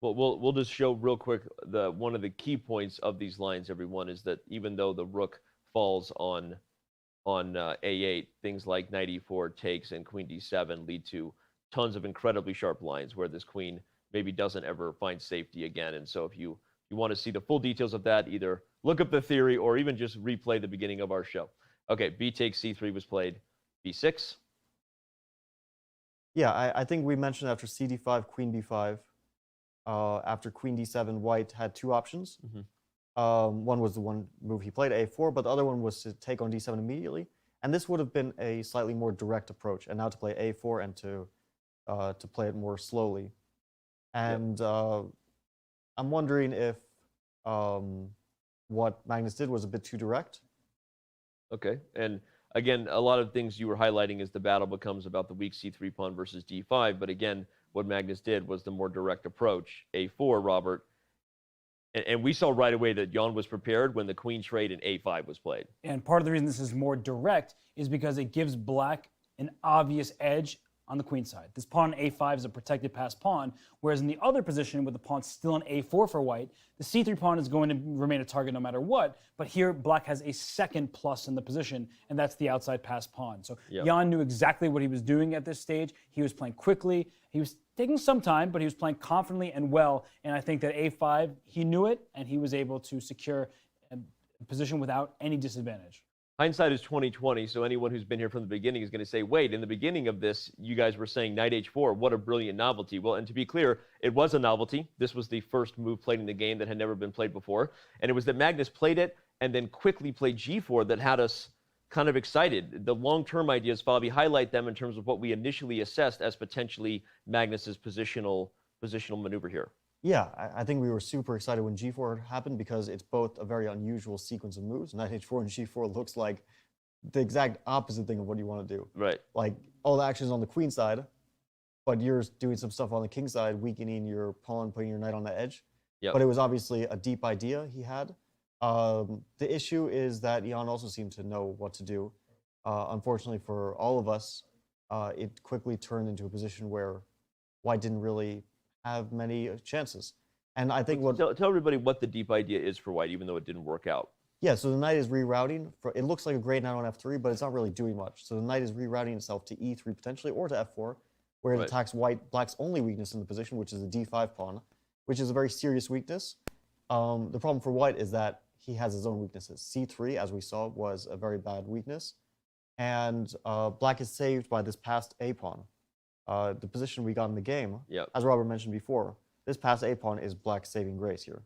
Well, we'll just show real quick one of the key points of these lines, everyone, is that even though the rook falls on a8, things like knight e4 takes and queen d7 lead to tons of incredibly sharp lines where this queen maybe doesn't ever find safety again. And so if you want to see the full details of that, either look up the theory or even just replay the beginning of our show. Okay, b takes c3 was played, b6. Yeah, I think we mentioned after cd5, queen b5. After queen d7, white had two options. One was the one move he played, a4, but the other one was to take on d7 immediately. And this would have been a slightly more direct approach, and now to play a4 and to play it more slowly. And I'm wondering if what Magnus did was a bit too direct. Okay, and again, a lot of things you were highlighting is the battle becomes about the weak c3 pawn versus d5, but again, what Magnus did was the more direct approach, a4, Robert. And we saw right away that Jan was prepared when the queen trade and a5 was played. And part of the reason this is more direct is because it gives black an obvious edge on the queen side. This pawn on a5 is a protected passed pawn, whereas in the other position with the pawn still on a4 for white, the c3 pawn is going to remain a target no matter what, but here black has a second plus in the position, and that's the outside passed pawn. So Jan knew exactly what he was doing at this stage. He was playing quickly. He was taking some time, but he was playing confidently and well, and I think that a5, he knew it, and he was able to secure a position without any disadvantage. Hindsight is 20/20, so anyone who's been here from the beginning is going to say, wait, in the beginning of this, you guys were saying knight h4, what a brilliant novelty. Well, and to be clear, it was a novelty. This was the first move played in the game that had never been played before, and it was that Magnus played it and then quickly played g4 that had us kind of excited. The long-term ideas, Fabi, highlight them in terms of what we initially assessed as potentially Magnus's positional maneuver here. Yeah, I think we were super excited when g4 happened because it's both a very unusual sequence of moves. Knight h4 and g4 looks like the exact opposite thing of what you want to do. Right. Like, all the action is on the queen side, but you're doing some stuff on the king side, weakening your pawn, putting your knight on the edge. Yep. But it was obviously a deep idea he had. The issue is that Ian also seemed to know what to do. Unfortunately for all of us, it quickly turned into a position where white didn't really have many chances. And I think tell everybody what the deep idea is for white, even though it didn't work out. Yeah, so the knight is rerouting. It looks like a great knight on f3, but it's not really doing much. So the knight is rerouting itself to e3 potentially, or to f4, where it attacks black's only weakness in the position, which is the d5 pawn, which is a very serious weakness. The problem for white is that he has his own weaknesses. c3, as we saw, was a very bad weakness. And black is saved by this passed a pawn. The position we got in the game, as Robert mentioned before, this passed a pawn is black's saving grace here.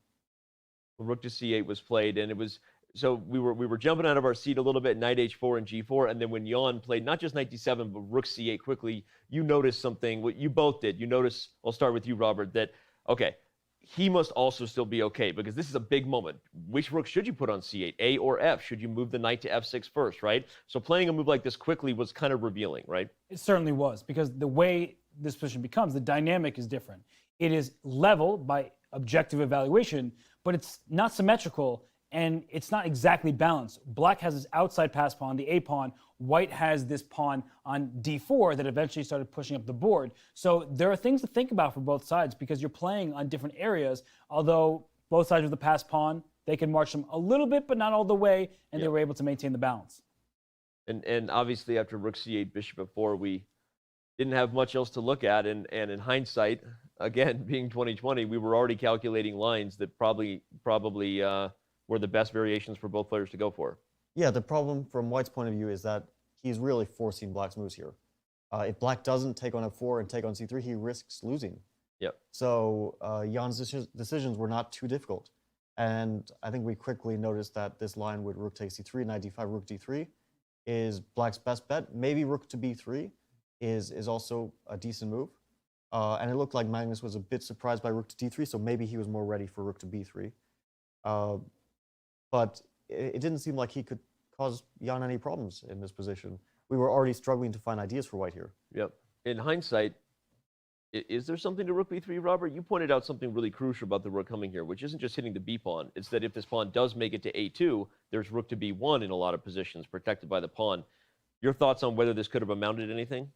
Well, rook to c8 was played, and it was so we were jumping out of our seat a little bit, knight h4 and g4, and then when Jan played not just knight d7 but rook c8 quickly, you noticed something. What you both did. You noticed. I'll start with you, Robert. That okay, he must also still be okay because this is a big moment. Which rook should you put on c8, A or F? Should you move the knight to f6 first, right? So playing a move like this quickly was kind of revealing, right? It certainly was, because the way this position becomes, the dynamic is different. It is level by objective evaluation, but it's not symmetrical and it's not exactly balanced. Black has this outside pass pawn, the a pawn. White has this pawn on d4 that eventually started pushing up the board. So there are things to think about for both sides because you're playing on different areas. Although both sides with the pass pawn, they can march them a little bit, but not all the way, and they were able to maintain the balance. And obviously after rook c8, bishop f4, we didn't have much else to look at. And in hindsight, again, being 20/20, we were already calculating lines that probably were the best variations for both players to go for. Yeah, the problem from white's point of view is that he's really forcing black's moves here. If black doesn't take on f4 and take on c3, he risks losing. Yep. So Jan's decisions were not too difficult. And I think we quickly noticed that this line would rook takes c3, knight d5, rook d3 is black's best bet. Maybe rook to b3 is also a decent move. And it looked like Magnus was a bit surprised by rook to d3, so maybe he was more ready for rook to b3. But it didn't seem like he could cause Jan any problems in this position. We were already struggling to find ideas for white here. Yep. In hindsight, is there something to rook b3, Robert? You pointed out something really crucial about the rook coming here, which isn't just hitting the b pawn. It's that if this pawn does make it to a2, there's rook to b1 in a lot of positions, protected by the pawn. Your thoughts on whether this could have amounted to anything?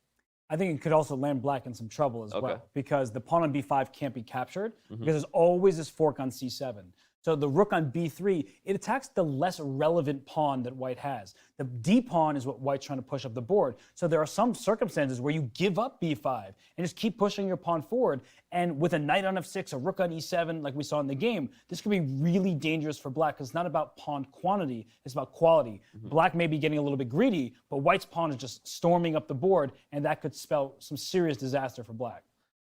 I think it could also land black in some trouble as well, because the pawn on b5 can't be captured, because there's always this fork on c7. So the rook on b3, it attacks the less relevant pawn that white has. The d pawn is what white's trying to push up the board. So there are some circumstances where you give up b5 and just keep pushing your pawn forward. And with a knight on f6, a rook on e7, like we saw in the game, this could be really dangerous for black, because it's not about pawn quantity, it's about quality. Black may be getting a little bit greedy, but white's pawn is just storming up the board, and that could spell some serious disaster for black.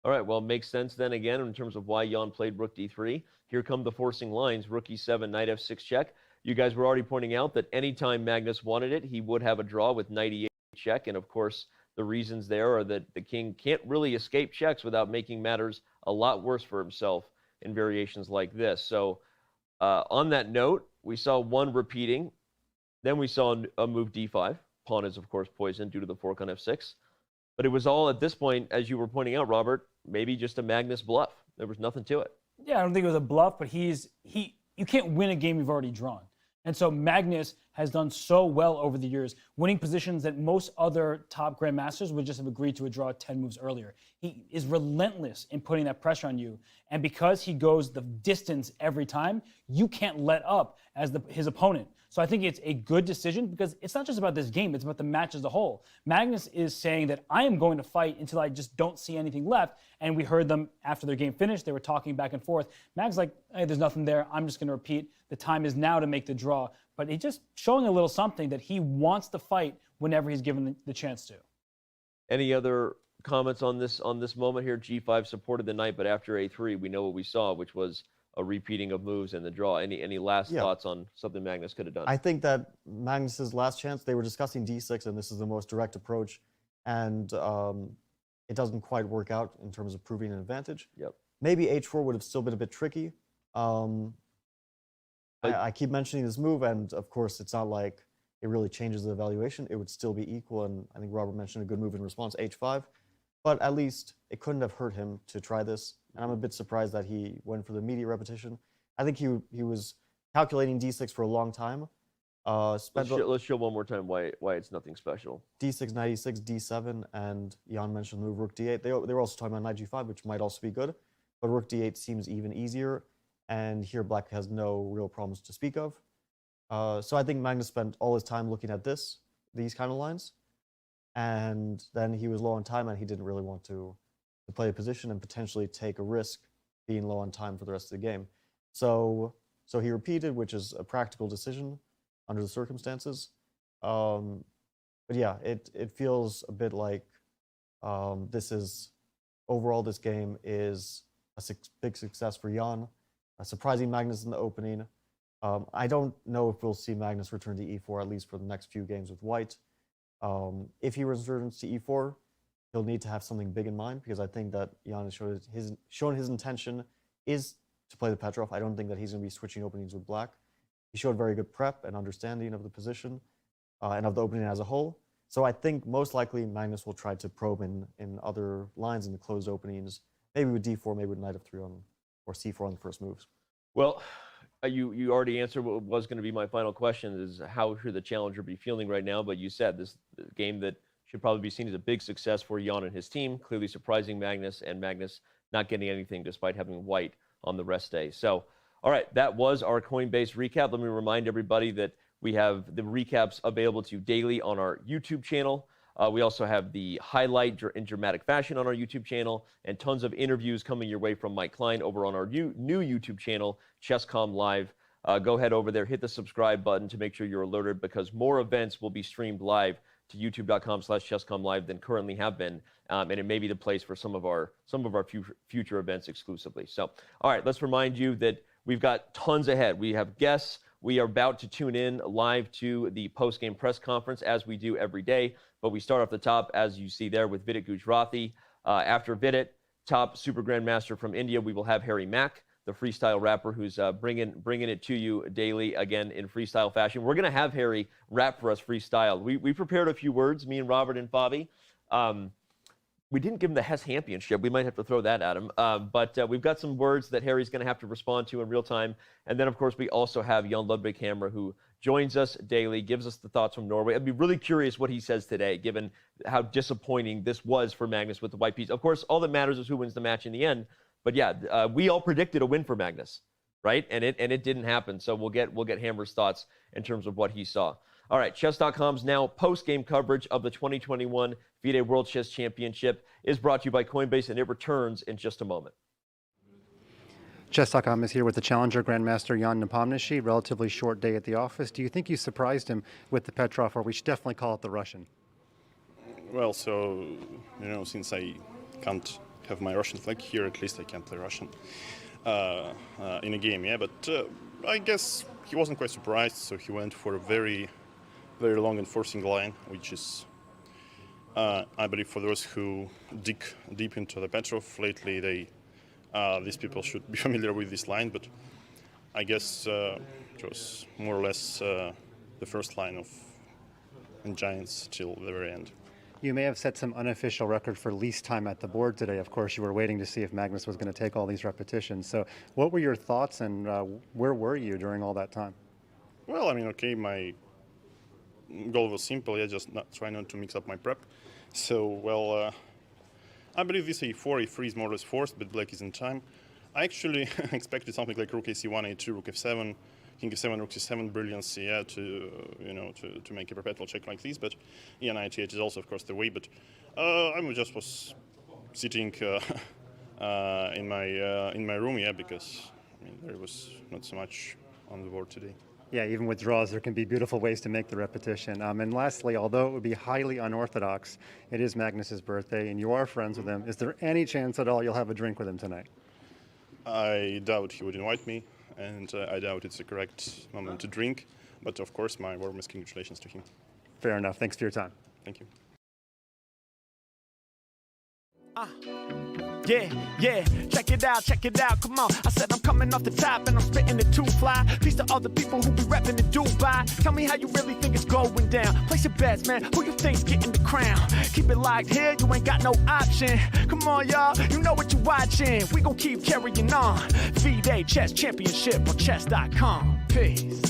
All right, well, it makes sense then again in terms of why Jan played rook d3. Here come the forcing lines, rook e7, knight f6 check. You guys were already pointing out that anytime Magnus wanted it, he would have a draw with knight e8 check. And of course, the reasons there are that the king can't really escape checks without making matters a lot worse for himself in variations like this. So on that note, we saw one repeating. Then we saw a move d5. Pawn is, of course, poisoned due to the fork on f6. But it was all at this point, as you were pointing out, Robert, maybe just a Magnus bluff. There was nothing to it. Yeah, I don't think it was a bluff, but you can't win a game you've already drawn. And so Magnus has done so well over the years, winning positions that most other top grandmasters would just have agreed to a draw 10 moves earlier. He is relentless in putting that pressure on you. And because he goes the distance every time, you can't let up as his opponent. So I think it's a good decision, because it's not just about this game, it's about the match as a whole. Magnus is saying that I am going to fight until I just don't see anything left. And we heard them after their game finished, they were talking back and forth. Magnus like, hey, there's nothing there, I'm just going to repeat. The time is now to make the draw. But he's just showing a little something that he wants to fight whenever he's given the chance to. Any other comments on this moment here? G5 supported the knight, but after a3, we know what we saw, which was a repeating of moves and the draw. Any last thoughts on something Magnus could have done? I think that Magnus's last chance, they were discussing d6, and this is the most direct approach, and it doesn't quite work out in terms of proving an advantage. Yep. Maybe h4 would have still been a bit tricky. I keep mentioning this move, and of course, it's not like it really changes the evaluation. It would still be equal, and I think Robert mentioned a good move in response, h5. But at least it couldn't have hurt him to try this. And I'm a bit surprised that he went for the immediate repetition. I think he was calculating d6 for a long time. Let's show one more time why it's nothing special. d6, knight e6, d7, and Jan mentioned the move rook d8. They were also talking about knight g5, which might also be good. But rook d8 seems even easier. And here black has no real problems to speak of. So I think Magnus spent all his time looking at these kind of lines. And then he was low on time, and he didn't really want to play a position and potentially take a risk being low on time for the rest of the game. So he repeated, which is a practical decision under the circumstances. But yeah, it feels a bit like overall this game is a big success for Jan, surprising Magnus in the opening. I don't know if we'll see Magnus return to e4, at least for the next few games with white. If he returns to e4, he'll need to have something big in mind, because I think that Jan has shown his intention is to play the Petrov. I don't think that he's going to be switching openings with black. He showed very good prep and understanding of the position and of the opening as a whole. So I think most likely Magnus will try to probe in other lines in the closed openings, maybe with d4, maybe with knight f3 or c4 on the first moves. Well, you already answered what was going to be my final question, is how should the challenger be feeling right now? But you said this game that should probably be seen as a big success for Jan and his team, clearly surprising Magnus, and Magnus not getting anything despite having white on the rest day. So, all right, that was our Coinbase recap. Let me remind everybody that we have the recaps available to you daily on our YouTube channel. We also have the highlight in dramatic fashion on our YouTube channel, and tons of interviews coming your way from Mike Klein over on our new YouTube channel, Chess.com Live. Go head over there, hit the subscribe button to make sure you're alerted, because more events will be streamed live to youtube.com/Chess.com Live than currently have been, and it may be the place for some of our future events exclusively. So, all right, let's remind you that we've got tons ahead. We have guests. We are about to tune in live to the post-game press conference, as we do every day. But we start off the top, as you see there, with Vidit Gujrathi. After Vidit, top Super Grandmaster from India, we will have Harry Mack, the freestyle rapper who's bringing it to you daily, again, in freestyle fashion. We're going to have Harry rap for us freestyle. We prepared a few words, me and Robert and Fabi. We didn't give him the Hess Championship. We might have to throw that at him. But we've got some words that Harry's going to have to respond to in real time. And then, of course, we also have Jan Ludwig Hammer, who joins us daily, gives us the thoughts from Norway. I'd be really curious what he says today, given how disappointing this was for Magnus with the white piece. Of course, all that matters is who wins the match in the end. But yeah, we all predicted a win for Magnus, right? And it didn't happen. So we'll get Hammer's thoughts in terms of what he saw. All right, Chess.com's now post-game coverage of the 2021 FIDE World Chess Championship is brought to you by Coinbase, and it returns in just a moment. Chess.com is here with the challenger grandmaster Ian Nepomniachtchi. Relatively short day at the office. Do you think you surprised him with the Petrov, or we should definitely call it the Russian? Well, so, since I can't have my Russian flag here, at least I can't play Russian in a game, yeah. But I guess he wasn't quite surprised, so he went for a very, very long and forcing line, which is, I believe, for those who dig deep into the Petrov lately, these people should be familiar with this line. But I guess it was more or less the first line of Giants till the very end. You may have set some unofficial record for least time at the board today. Of course, you were waiting to see if Magnus was going to take all these repetitions. So what were your thoughts, and where were you during all that time? Well, I mean, okay, my goal was simple. Yeah, just try not to mix up my prep. So, well, I believe this a4, a3 is more or less forced, but black is in time. I actually expected something like rook a1, a2, rook f7, king f7, rook c7, brilliance, yeah, to make a perpetual check like this. But yeah, knight e8 is also, of course, the way. But I was sitting in my room, yeah, because I mean there was not so much on the board today. Yeah, even with draws, there can be beautiful ways to make the repetition. And lastly, although it would be highly unorthodox, it is Magnus's birthday, and you are friends with him. Is there any chance at all you'll have a drink with him tonight? I doubt he would invite me, and I doubt it's the correct moment to drink. But of course, my warmest congratulations to him. Fair enough. Thanks for your time. Thank you. Yeah, check it out, come on. I said I'm coming off the top and I'm spitting it too fly. Peace to all the people who be repping in Dubai. Tell me how you really think it's going down. Place your bets, man, who you think's getting the crown? Keep it locked here, you ain't got no option. Come on, y'all, you know what you're watching. We gon' keep carrying on. FIDE Chess Championship on Chess.com. Peace.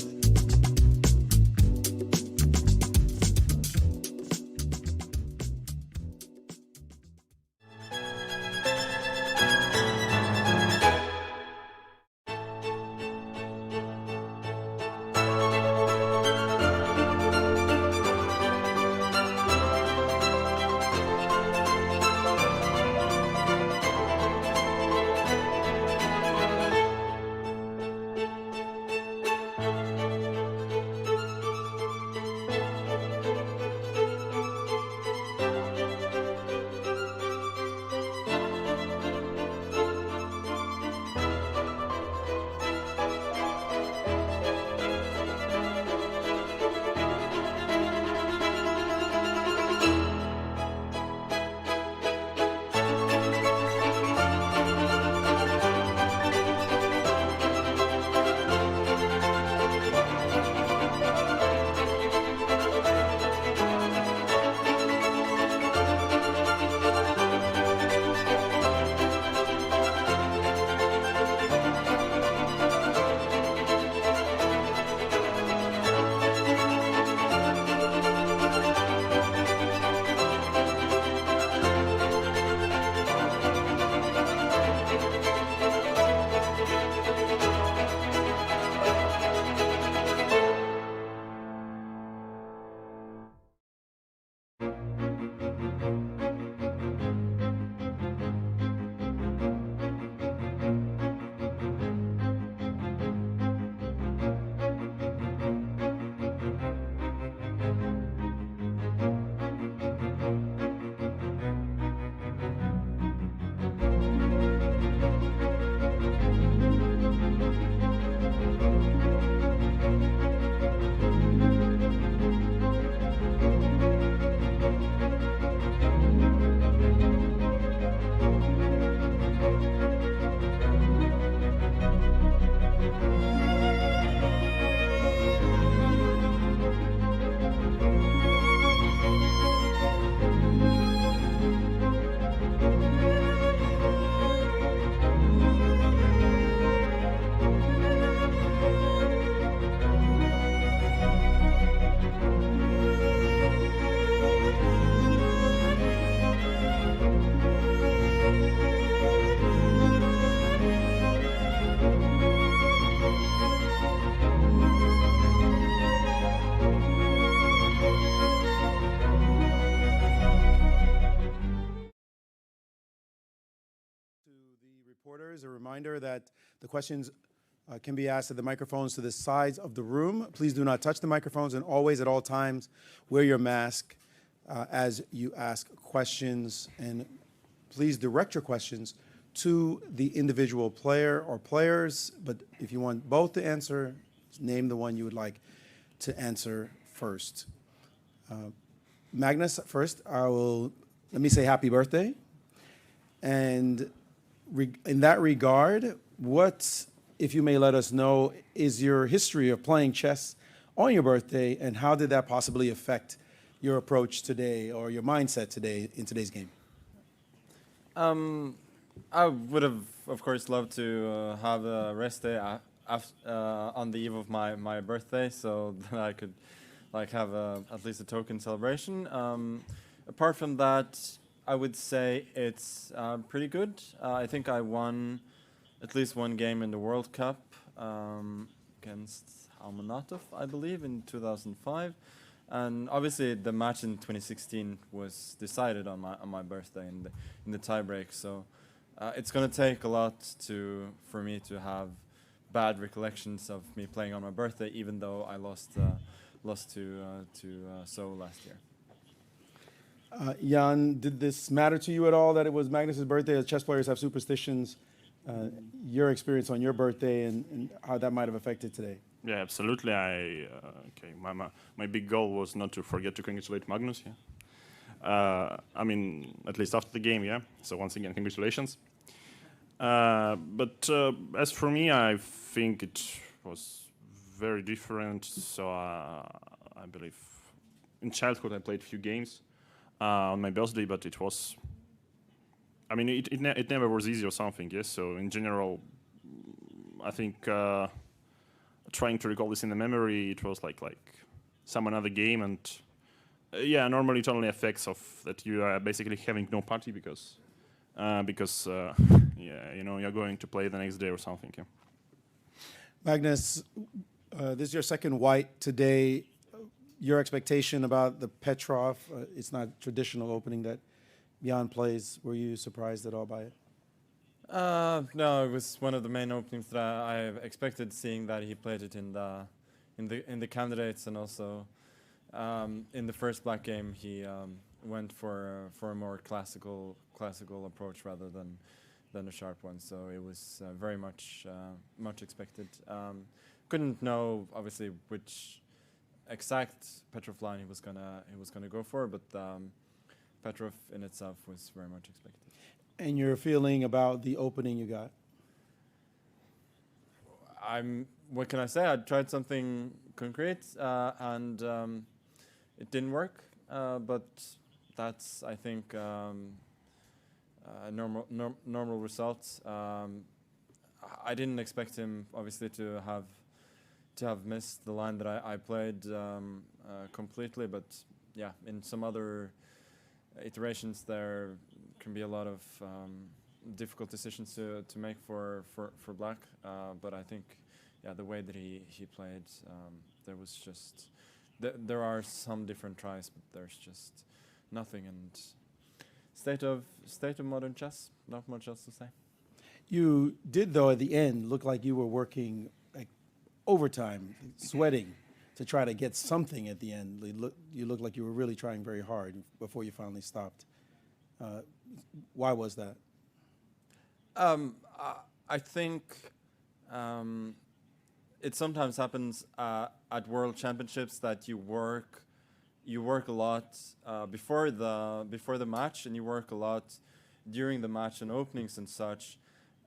reporters, a reminder that the questions can be asked at the microphones to the sides of the room. Please do not touch the microphones, and always at all times wear your mask as you ask questions. And please direct your questions to the individual player or players, but if you want both to answer, name the one you would like to answer first. Magnus, first, let me say happy birthday. And in that regard, what, if you may let us know, is your history of playing chess on your birthday, and how did that possibly affect your approach today or your mindset today in today's game? I would have, of course, loved to have a rest day on the eve of my birthday, so that I could have at least a token celebration. Apart from that, I would say it's pretty good. I think I won at least one game in the World Cup against Almanatov, I believe, in 2005. And obviously, the match in 2016 was decided on my birthday in the tiebreak. So it's going to take a lot for me to have bad recollections of me playing on my birthday, even though I lost to So last year. Jan, did this matter to you at all that it was Magnus's birthday? As chess players have superstitions. Your experience on your birthday and how that might have affected today. Yeah, absolutely. My big goal was not to forget to congratulate Magnus. Yeah. I mean, at least after the game. Yeah. So once again, congratulations. But as for me, I think it was very different. So I believe in childhood I played a few games on my birthday, but it was. I mean, it never was easy or something. Yes. So in general, I think trying to recall this in the memory, it was like some another game, and yeah, normally it only affects of that you are basically having no party because yeah, you know, you're going to play the next day or something. Yeah. Magnus, this is your second white today. Your expectation about the Petrov, it's not traditional opening that Jan plays. Were you surprised at all by it? No, it was one of the main openings that I expected, seeing that he played it in the candidates, and also in the first black game he went for a more classical approach rather than a sharp one. So it was very much expected. Couldn't know obviously which exact Petrov line he was gonna go for, but Petrov in itself was very much expected. And your feeling about the opening you got? What can I say? I tried something concrete and it didn't work. But that's, I think, normal results. I didn't expect him, obviously, to have missed the line that I played completely. But yeah, in some other iterations there can be a lot of difficult decisions to make for black, but I think the way that he played, there was just there are some different tries, but there's just nothing. And state of modern chess, not much else to say. You did, though, at the end look like you were working like overtime, sweating to try to get something at the end. You looked like you were really trying very hard before you finally stopped. Why was that? I think it sometimes happens at World Championships that you work a lot before the match, and you work a lot during the match and openings and such,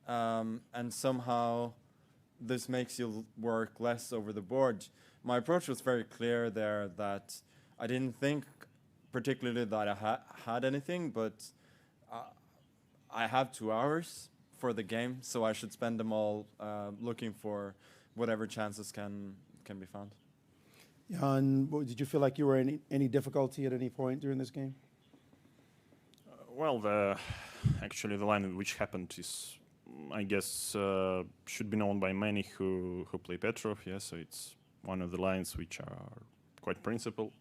and somehow this makes you work less over the board. My approach was very clear there, that I didn't think particularly that I had anything, but I have 2 hours for the game, so I should spend them all looking for whatever chances can be found. Jan, did you feel like you were in any difficulty at any point during this game? Well, actually the line which happened is, I guess, should be known by many who play Petrov. Yeah, so it's one of the lines which are quite principled.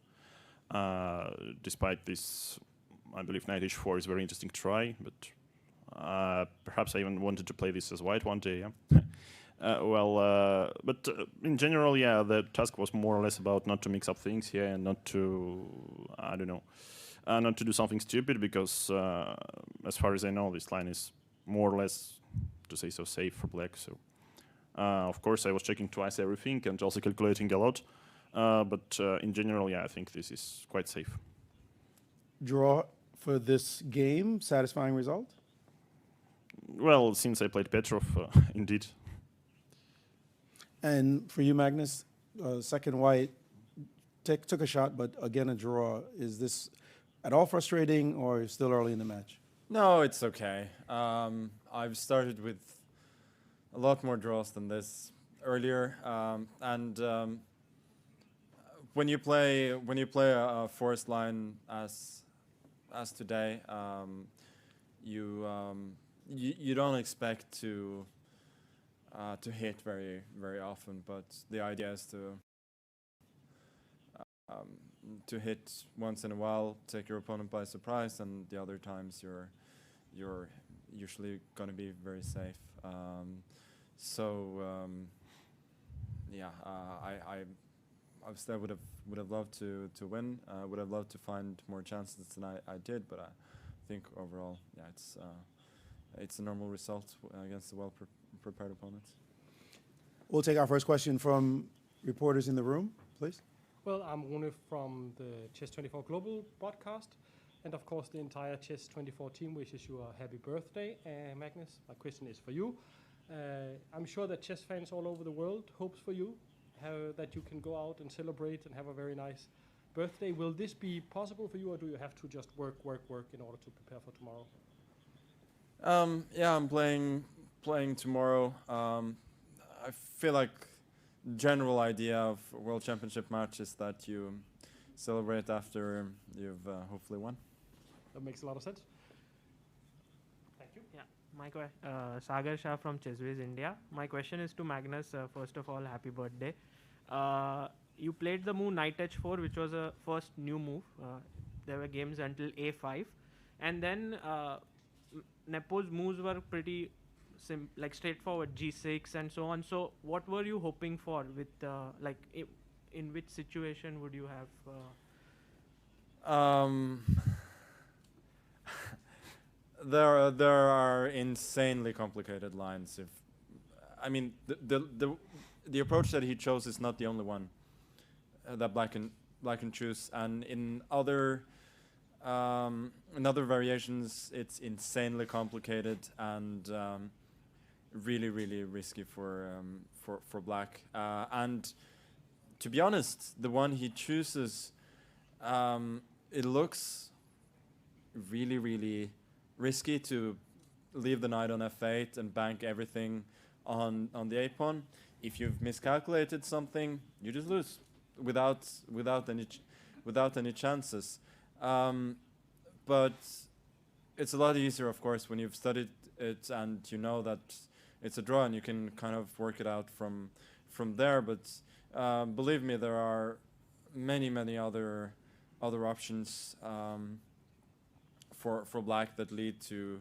Despite this, I believe knight h4 is a very interesting try, but Perhaps I even wanted to play this as white one day. Yeah? But in general, yeah, the task was more or less about not to mix up things here and not to, I don't know, not to do something stupid because, as far as I know, this line is more or less, to say so, safe for black. So, of course, I was checking twice everything and also calculating a lot. But in general, yeah, I think this is quite safe. Draw for this game, satisfying result? Well, since I played Petrov, indeed. And for you, Magnus, second white, took a shot, but again a draw. Is this at all frustrating or still early in the match? No, it's okay. I've started with a lot more draws than this earlier, and when you play a forest line as today, you don't expect to hit very often, but the idea is to hit once in a while, take your opponent by surprise, and the other times you're usually going to be very safe. Yeah, I obviously I would have loved to win. Would have loved to find more chances than I did, but I think overall, yeah, it's a normal result against a well-prepared opponent. We'll take our first question from reporters in the room, please. Well, I'm Rune from the Chess24 Global broadcast, and of course the entire Chess24 team wishes you a happy birthday, Magnus. My question is for you. I'm sure that chess fans all over the world hopes for you, that you can go out and celebrate and have a very nice birthday. Will this be possible for you, or do you have to just work in order to prepare for tomorrow? Yeah, I'm playing tomorrow. I feel like general idea of a World Championship match is that you celebrate after you've hopefully won. That makes a lot of sense. Thank you. Yeah, Sagar Shah from Chesswiz India. My question is to Magnus. First of all, happy birthday. You played the move knight h4, which was a first new move. There were games until a5, and then Nepo's moves were pretty like straightforward, g6 and so on. So what were you hoping for with in which situation would you have there are insanely complicated lines. I mean the approach that he chose is not the only one that black can choose, and in other variations it's insanely complicated and really risky for black. And to be honest, the one he chooses, it looks really risky to leave the knight on f8 and bank everything on the a pawn. If you've miscalculated something, you just lose without any chances. But it's a lot easier, of course, when you've studied it and you know that it's a draw and you can kind of work it out from there. But believe me, there are many other options for black that lead to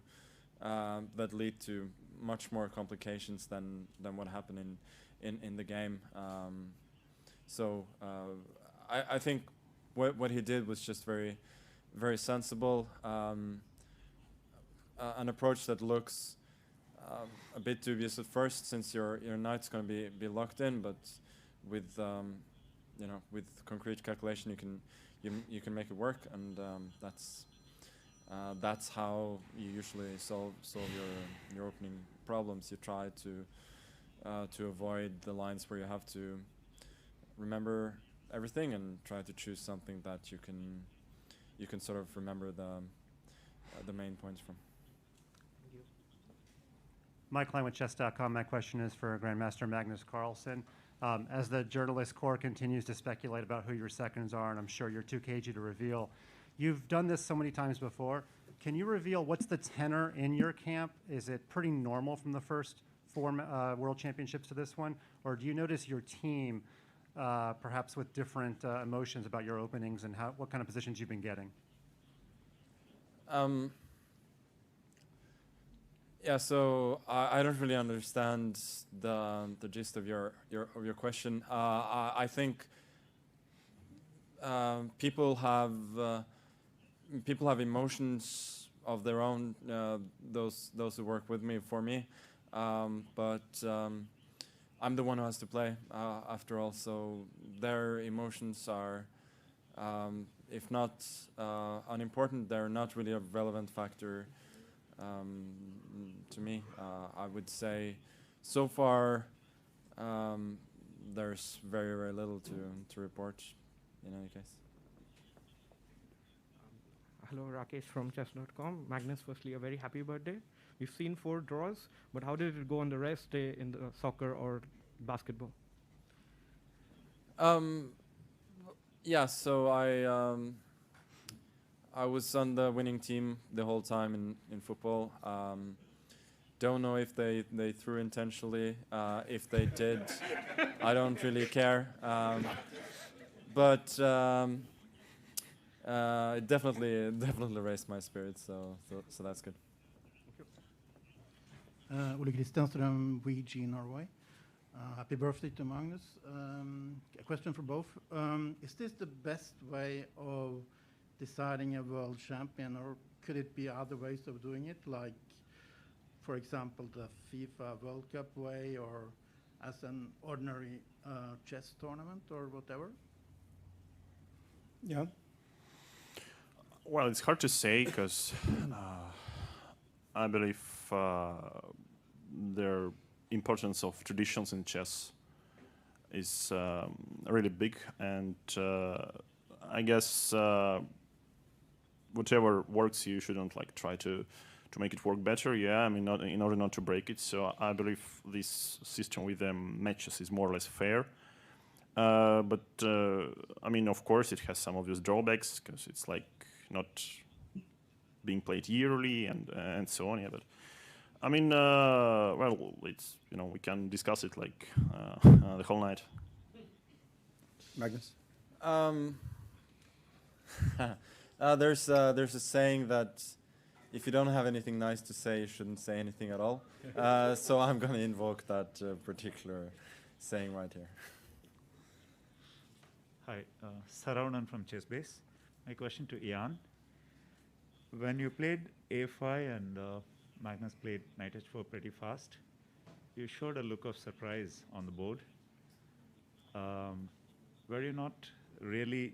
much more complications than what happened in the game. I think what he did was just very sensible. An approach that looks a bit dubious at first, since your knight's going to be locked in, but with with concrete calculation you can make it work, and that's how you usually solve your opening problems. You try to avoid the lines where you have to remember everything and try to choose something that you can sort of remember the main points from. Mike Klein with Chess.com. My question is for Grandmaster Magnus Carlsen. As the journalist corps continues to speculate about who your seconds are, and I'm sure you're too cagey to reveal, you've done this so many times before. Can you reveal what's the tenor in your camp? Is it pretty normal from the first 4 World Championships to this one? Or do you notice your team perhaps with different emotions about your openings and what kind of positions you've been getting? Yeah, so I don't really understand the gist of your question. I think people have emotions of their own. Those who work with me for me, but I'm the one who has to play after all. So their emotions are, if not unimportant, they're not really a relevant factor. To me, I would say, so far, there's very, very little to report. In any case. Hello, Rakesh from Chess.com. Magnus, firstly, a very happy birthday. We've seen 4 draws, but how did it go on the rest day in the soccer or basketball? Yeah, so I was on the winning team the whole time in football. Don't know if they threw intentionally. If they did, I don't really care. But it definitely raised my spirits. So that's good. Ole Kristianström, VG Norway. Happy birthday to Magnus. A question for both. Is this the best way of deciding a world champion, or could it be other ways of doing it, like, for example, the FIFA World Cup way, or as an ordinary chess tournament, or whatever? Yeah. Well, it's hard to say because I believe the importance of traditions in chess is really big, and I guess whatever works, you shouldn't like try to make it work better. Yeah, I mean, not in order not to break it. So I believe this system with matches is more or less fair. But I mean, of course, it has some obvious drawbacks because it's like not being played yearly and so on. Yeah, but I mean, well, it's, you know, we can discuss it like the whole night. Magnus? There's a saying that if you don't have anything nice to say, you shouldn't say anything at all. So I'm going to invoke that particular saying right here. Hi, Saravanan from ChessBase. My question to Ian. When you played A5 and Magnus played knight h4 pretty fast, you showed a look of surprise on the board. Were you not really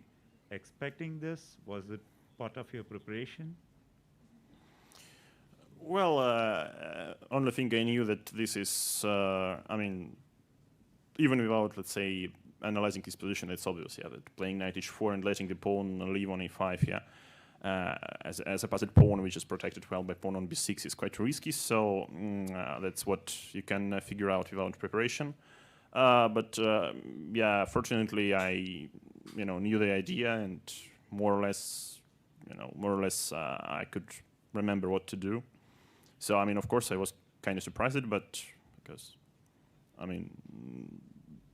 expecting this? Was it part of your preparation? Well, only thing I knew that this is, I mean, even without, let's say, analyzing his position, it's obvious, yeah, that playing knight h4 and letting the pawn leave on a5, yeah, as a passed pawn, which is protected well by pawn on b6, is quite risky. So that's what you can figure out without preparation. But yeah, fortunately, I knew the idea, and more or less, I could remember what to do. So I mean, of course, I was kind of surprised, but because I mean,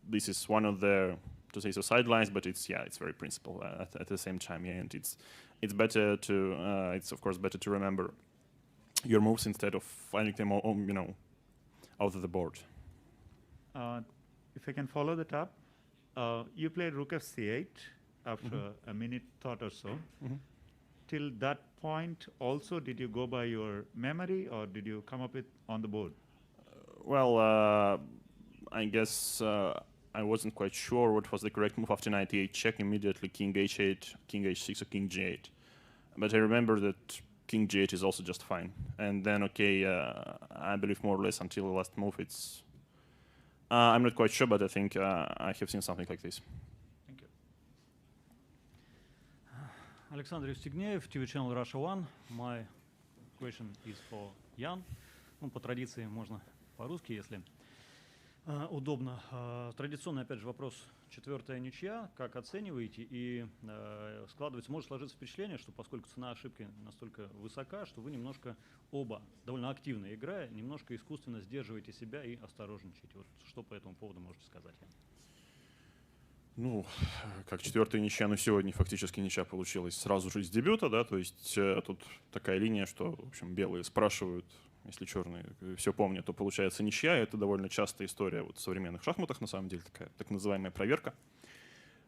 this is one of the, to say so, sidelines, but it's very principled at the same time, yeah, and it's better to it's of course better to remember your moves instead of finding them out of the board. If I can follow that up, you played rook f c8 after a minute thought or so. Till that point, also, did you go by your memory, or did you come up with on the board? Well, I guess I wasn't quite sure what was the correct move after knight e8 check. Immediately king h8, king h6, or king g8. But I remember that king g8 is also just fine. And then, okay, I believe more or less until the last move, it's... I'm not quite sure, but I think I have seen something like this. Thank you. Alexander Евстигнеев, TV channel Russia One. My question is for Jan. Ну, по традиции можно по-русски, если удобно. Традиционный, опять же, вопрос. 4-я ничья. Как оцениваете? И складывается, может сложиться впечатление, что поскольку цена ошибки настолько высока, что вы немножко оба, довольно активно играя, немножко искусственно сдерживаете себя и осторожничаете. Вот что по этому поводу можете сказать? Ну, как 4-я ничья, но сегодня фактически ничья получилась сразу же с дебюта, да, то есть тут такая линия, что, в общем, белые спрашивают если черные все помнят, то получается ничья. Это довольно частая история вот в современных шахматах, на самом деле, такая так называемая проверка.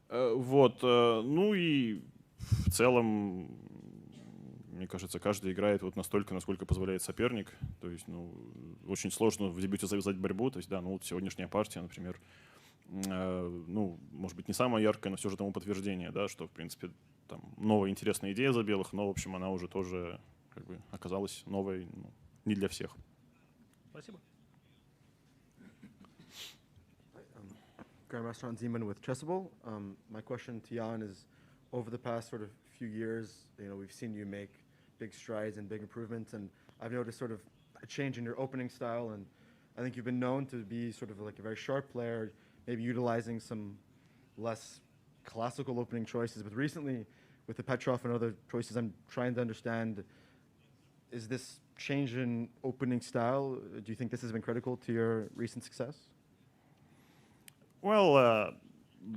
Вот, ну и в целом, мне кажется, каждый играет вот настолько, насколько позволяет соперник. То есть, ну, очень сложно в дебюте завязать борьбу. То есть, да, ну вот сегодняшняя партия, например, ну, может быть, не самая яркая, но все же тому подтверждение, да, что, в принципе, там новая интересная идея за белых, но, в общем, она уже тоже как бы оказалась новой, ну, не для всех. Спасибо. Grandmaster Hans Ziemann with Chessable. My question to Jan is, over the past sort of few years, you know, we've seen you make big strides and big improvements, and I've noticed sort of a change in your opening style, and I think you've been known to be sort of like a very sharp player, maybe utilizing some less classical opening choices, but recently with the Petrov and other choices, I'm trying to understand, is this change in opening style, do you think this has been critical to your recent success? Well,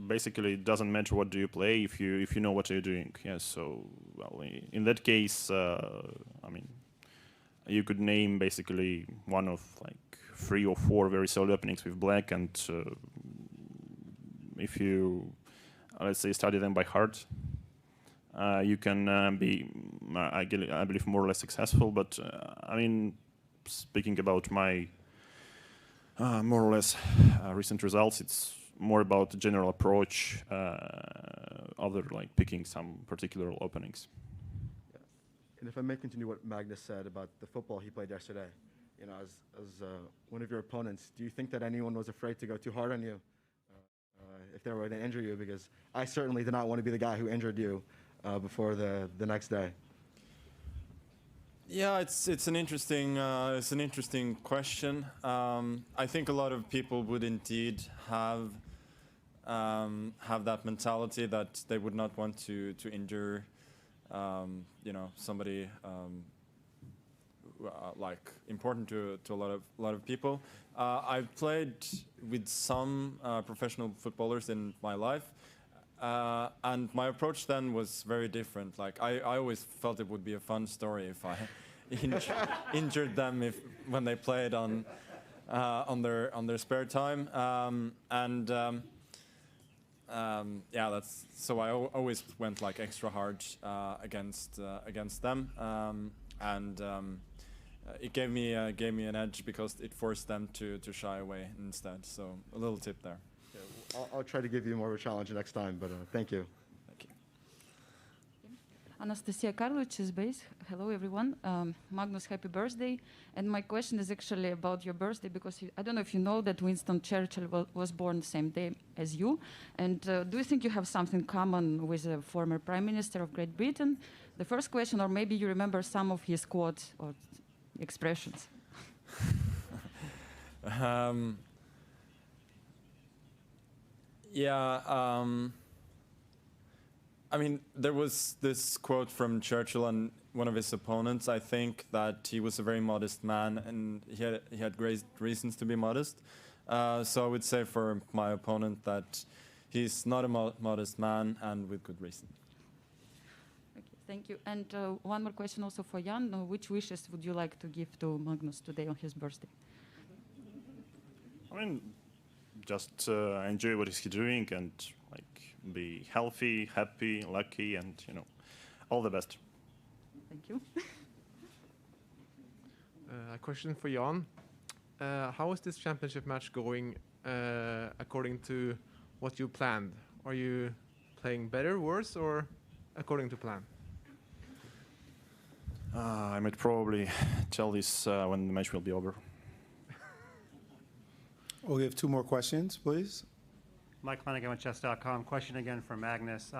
basically, it doesn't matter what do you play if you know what you're doing. Yes, so well, in that case, I mean, you could name basically one of like 3 or 4 very solid openings with black, and if you, let's say, study them by heart, you can be, I believe, more or less successful. But I mean, speaking about my more or less recent results, it's more about the general approach, other like picking some particular openings. Yeah. And if I may continue what Magnus said about the football he played yesterday, you know, as one of your opponents, do you think that anyone was afraid to go too hard on you if they were to injure you? Because I certainly did not want to be the guy who injured you before the next day. Yeah, it's an interesting question. I think a lot of people would indeed have that mentality that they would not want to injure, you know, somebody like important to a lot of people. I've played with some professional footballers in my life, and my approach then was very different. Like I always felt it would be a fun story if I injured them when they played on their spare time, yeah, that's so I always went like extra hard against them, and it gave me an edge because it forced them to shy away instead. So a little tip there. Yeah, I'll try to give you more of a challenge next time, but thank you. Thank you. Anastasia Karlovich is base. Hello, everyone. Magnus, happy birthday. And my question is actually about your birthday, because I don't know if you know that Winston Churchill was born the same day as you. And do you think you have something common with a former Prime Minister of Great Britain? The first question, or maybe you remember some of his quotes or expressions. Yeah, I mean, there was this quote from Churchill on one of his opponents. I think that he was a very modest man, and he had great reasons to be modest. So I would say for my opponent that he's not a modest man, and with good reason. Okay, thank you. And one more question also for Jan. Which wishes would you like to give to Magnus today on his birthday? I mean, just enjoy what he's doing and like be healthy, happy, lucky, and you know, all the best. Thank you. A question for Jan. How is this championship match going according to what you planned? Are you playing better, worse, or according to plan? I might probably tell this when the match will be over. We'll have 2 more questions, please. Mike Flanagan with Chess.com. Question again for Magnus.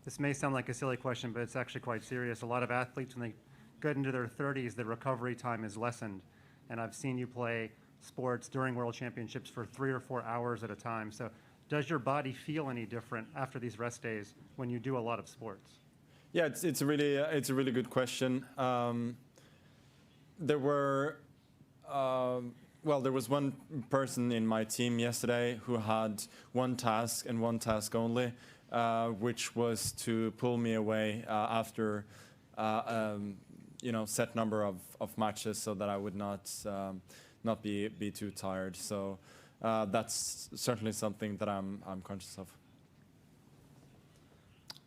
This may sound like a silly question, but it's actually quite serious. A lot of athletes, when they get into their 30s, the recovery time is lessened. And I've seen you play sports during World Championships for 3 or 4 hours at a time. So does your body feel any different after these rest days when you do a lot of sports? Yeah, it's a really good question. There was one person in my team yesterday who had one task and one task only, which was to pull me away after set number of matches so that I would not be too tired. So that's certainly something that I'm conscious of.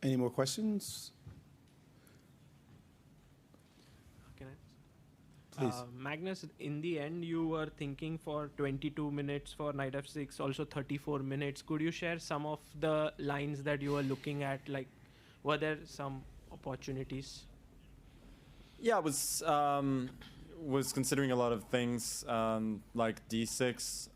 Any more questions? Can I? Please. Magnus, in the end, you were thinking for 22 minutes for knight f6, also 34 minutes. Could you share some of the lines that you were looking at? Like, were there some opportunities? Yeah, I was considering a lot of things, like d6,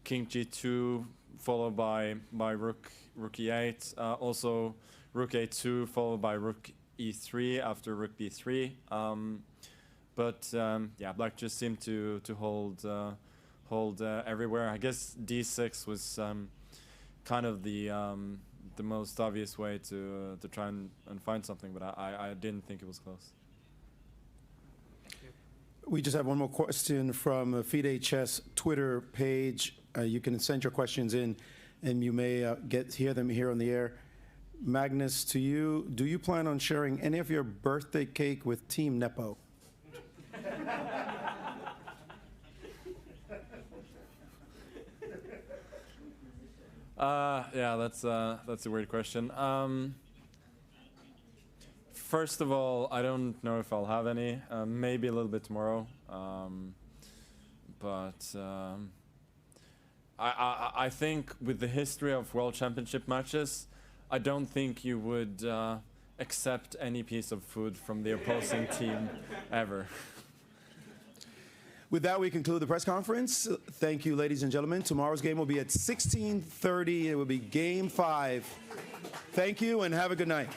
king g2, followed by rook e8, also rook a2, followed by rook e3 after rook b3. But yeah, black just seemed to hold everywhere. I guess d6 was kind of the most obvious way to try and find something, but I didn't think it was close. We just have one more question from FIDE Chess Twitter page. You can send your questions in, and you may hear them here on the air. Magnus, to you, do you plan on sharing any of your birthday cake with Team Nepo? Yeah, that's a weird question. First of all, I don't know if I'll have any. Maybe a little bit tomorrow. But I think with the history of World Championship matches, I don't think you would accept any piece of food from the opposing team ever. With that, we conclude the press conference. Thank you, ladies and gentlemen. Tomorrow's game will be at 16:30. It will be Game 5. Thank you, and have a good night.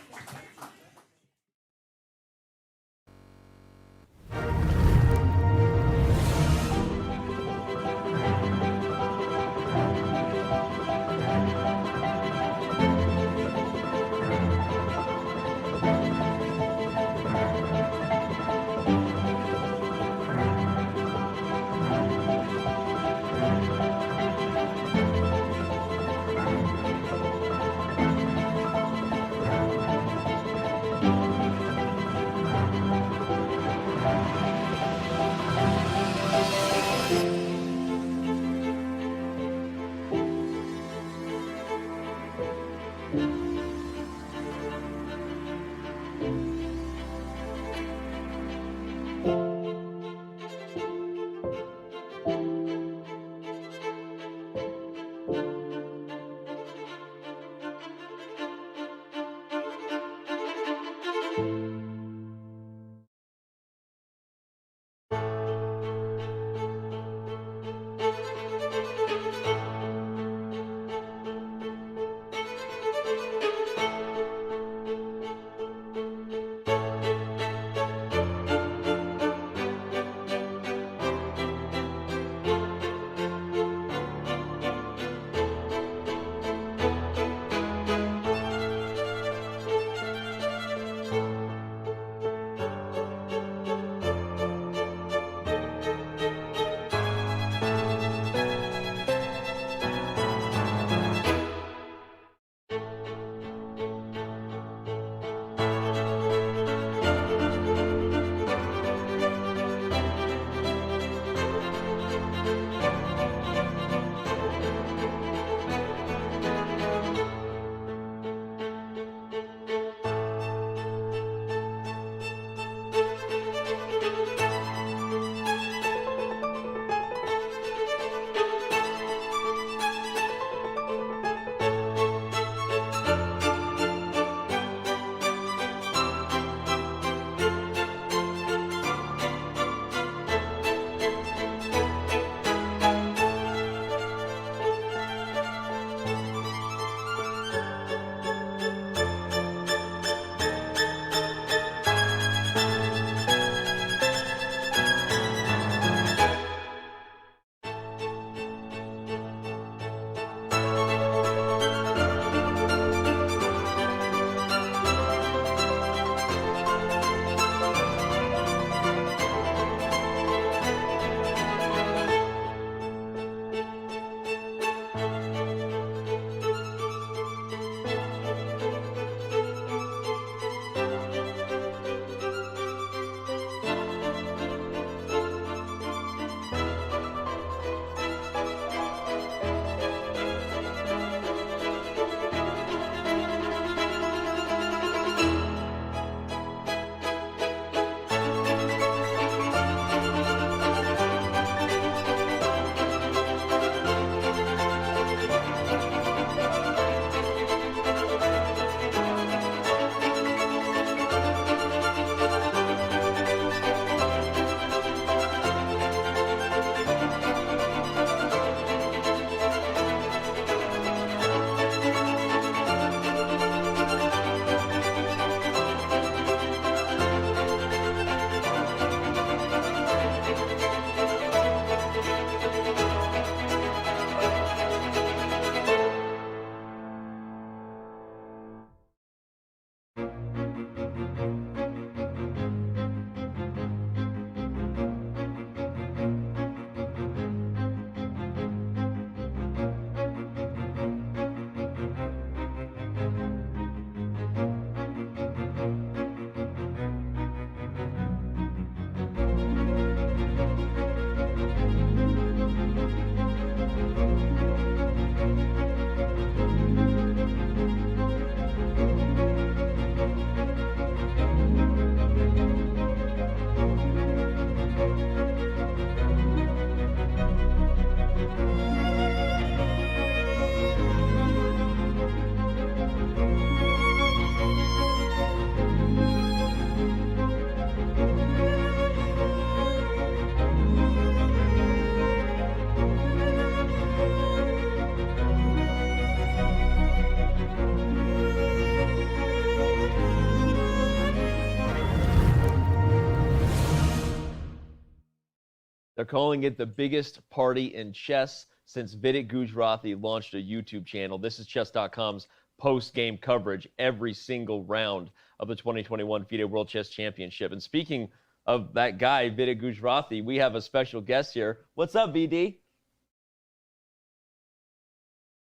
They're calling it the biggest party in chess since Vidit Gujrathi launched a YouTube channel. This is Chess.com's post-game coverage every single round of the 2021 FIDE World Chess Championship. And speaking of that guy, Vidit Gujrathi, we have a special guest here. What's up, VD?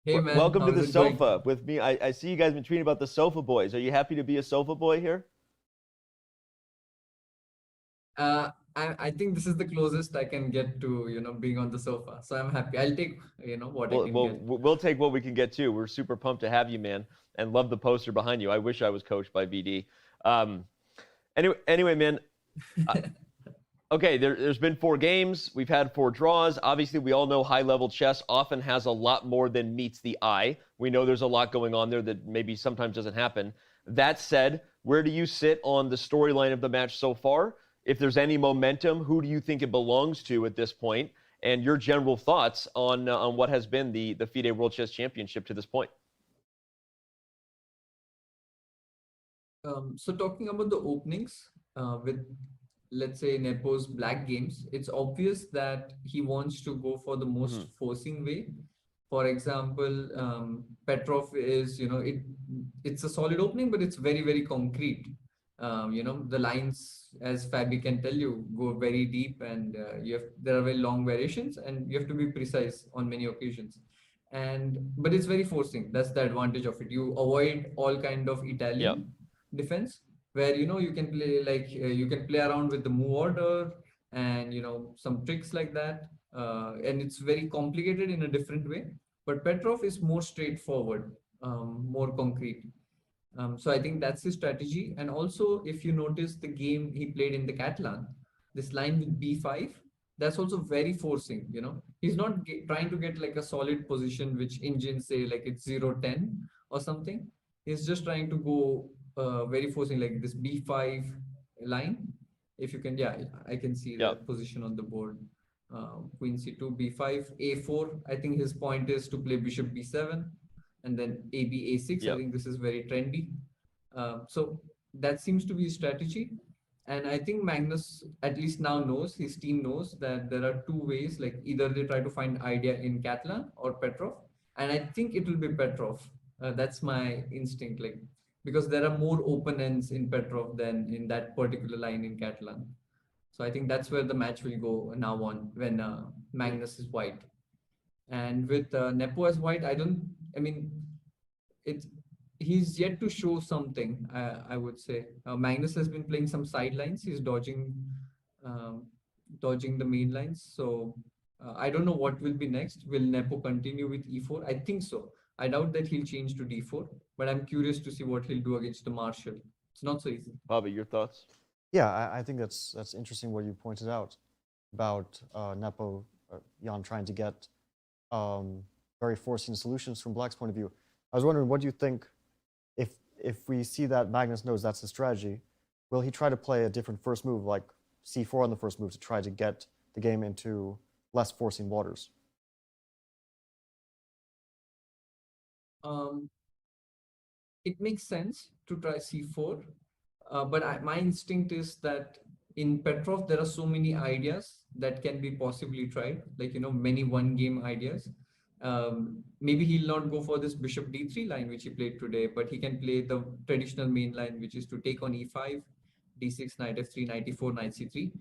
Hey, man. Welcome to How's the it going? sofa with me. I see you guys been tweeting about the sofa boys. Are you happy to be a sofa boy here? I think this is the closest I can get to, being on the sofa. So I'm happy. I'll take, what I can get. We'll take what we can get too. We're super pumped to have you, man, and love the poster behind you. I wish I was coached by VD. Anyway, man. Okay, there's been 4 games. We've had 4 draws. Obviously, we all know high-level chess often has a lot more than meets the eye. We know there's a lot going on there that maybe sometimes doesn't happen. That said, where do you sit on the storyline of the match so far? If there's any momentum, who do you think it belongs to at this point? And your general thoughts on what has been the FIDE World Chess Championship to this point. So talking about the openings with, let's say, Nepo's black games, it's obvious that he wants to go for the most forcing way. For example, Petrov is, it's a solid opening, but it's very, very concrete. The lines, as Fabi can tell you, go very deep, and there are very long variations, and you have to be precise on many occasions. But it's very forcing. That's the advantage of it. You avoid all kind of Italian defense, where you can play you can play around with the move order and some tricks like that, and it's very complicated in a different way. But Petrov is more straightforward, more concrete. So I think that's his strategy. And also, if you notice the game he played in the Catalan, this line with b5, that's also very forcing. He's not trying to get like a solid position which engines say like it's 0-10 or something. He's just trying to go very forcing, like this b5 line. If you can, I can see that position on the board. Queen c2, b5, a4. I think his point is to play bishop b7 and then ab a6. I think this is very trendy. So that seems to be his strategy. And I think Magnus at least now knows, his team knows, that there are 2 ways, like either they try to find idea in Catalan or Petrov. And I think it will be Petrov. That's my instinct, because there are more open ends in Petrov than in that particular line in Catalan. So I think that's where the match will go now on, when Magnus is white. And with Nepo as white, he's yet to show something, I would say. Magnus has been playing some sidelines. He's dodging the main lines. So I don't know what will be next. Will Nepo continue with e4? I think so. I doubt that he'll change to d4, but I'm curious to see what he'll do against the Marshall. It's not so easy. Bobby, your thoughts? Yeah, I think that's interesting what you pointed out about Nepo, Jan, trying to get very forcing solutions from Black's point of view. I was wondering, what do you think, if we see that Magnus knows that's the strategy, will he try to play a different first move, like c4 on the first move, to try to get the game into less forcing waters? It makes sense to try c4, but my instinct is that in Petrov, there are so many ideas that can be possibly tried, many one-game ideas. Maybe he'll not go for this bishop d3 line, which he played today, but he can play the traditional main line, which is to take on e5, d6, knight f3, knight e4, knight c3.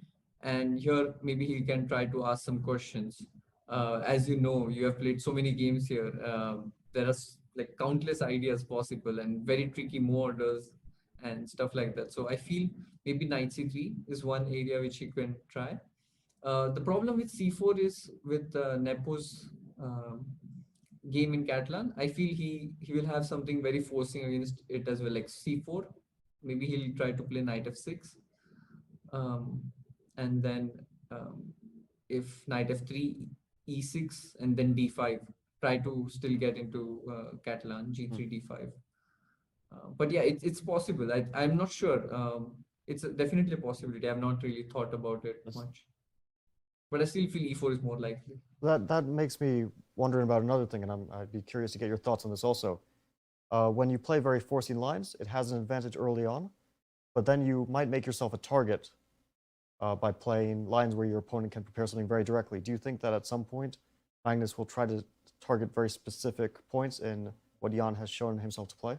And here, maybe he can try to ask some questions. As you know, you have played so many games here. There are countless ideas possible and very tricky move orders and stuff like that. So I feel maybe knight c3 is one area which he can try. The problem with c4 is with Nepo's game in Catalan, I feel he will have something very forcing against it as well, like c4. Maybe he'll try to play knight f6. And then if knight f3, e6, and then d5, try to still get into Catalan, g3, d5. But yeah, it's possible. I'm not sure. It's definitely a possibility. I've not really thought about it much. But I still feel e4 is more likely. That makes me wondering about another thing, and I'd be curious to get your thoughts on this also. When you play very forcing lines, it has an advantage early on, but then you might make yourself a target by playing lines where your opponent can prepare something very directly. Do you think that at some point Magnus will try to target very specific points in what Jan has shown himself to play?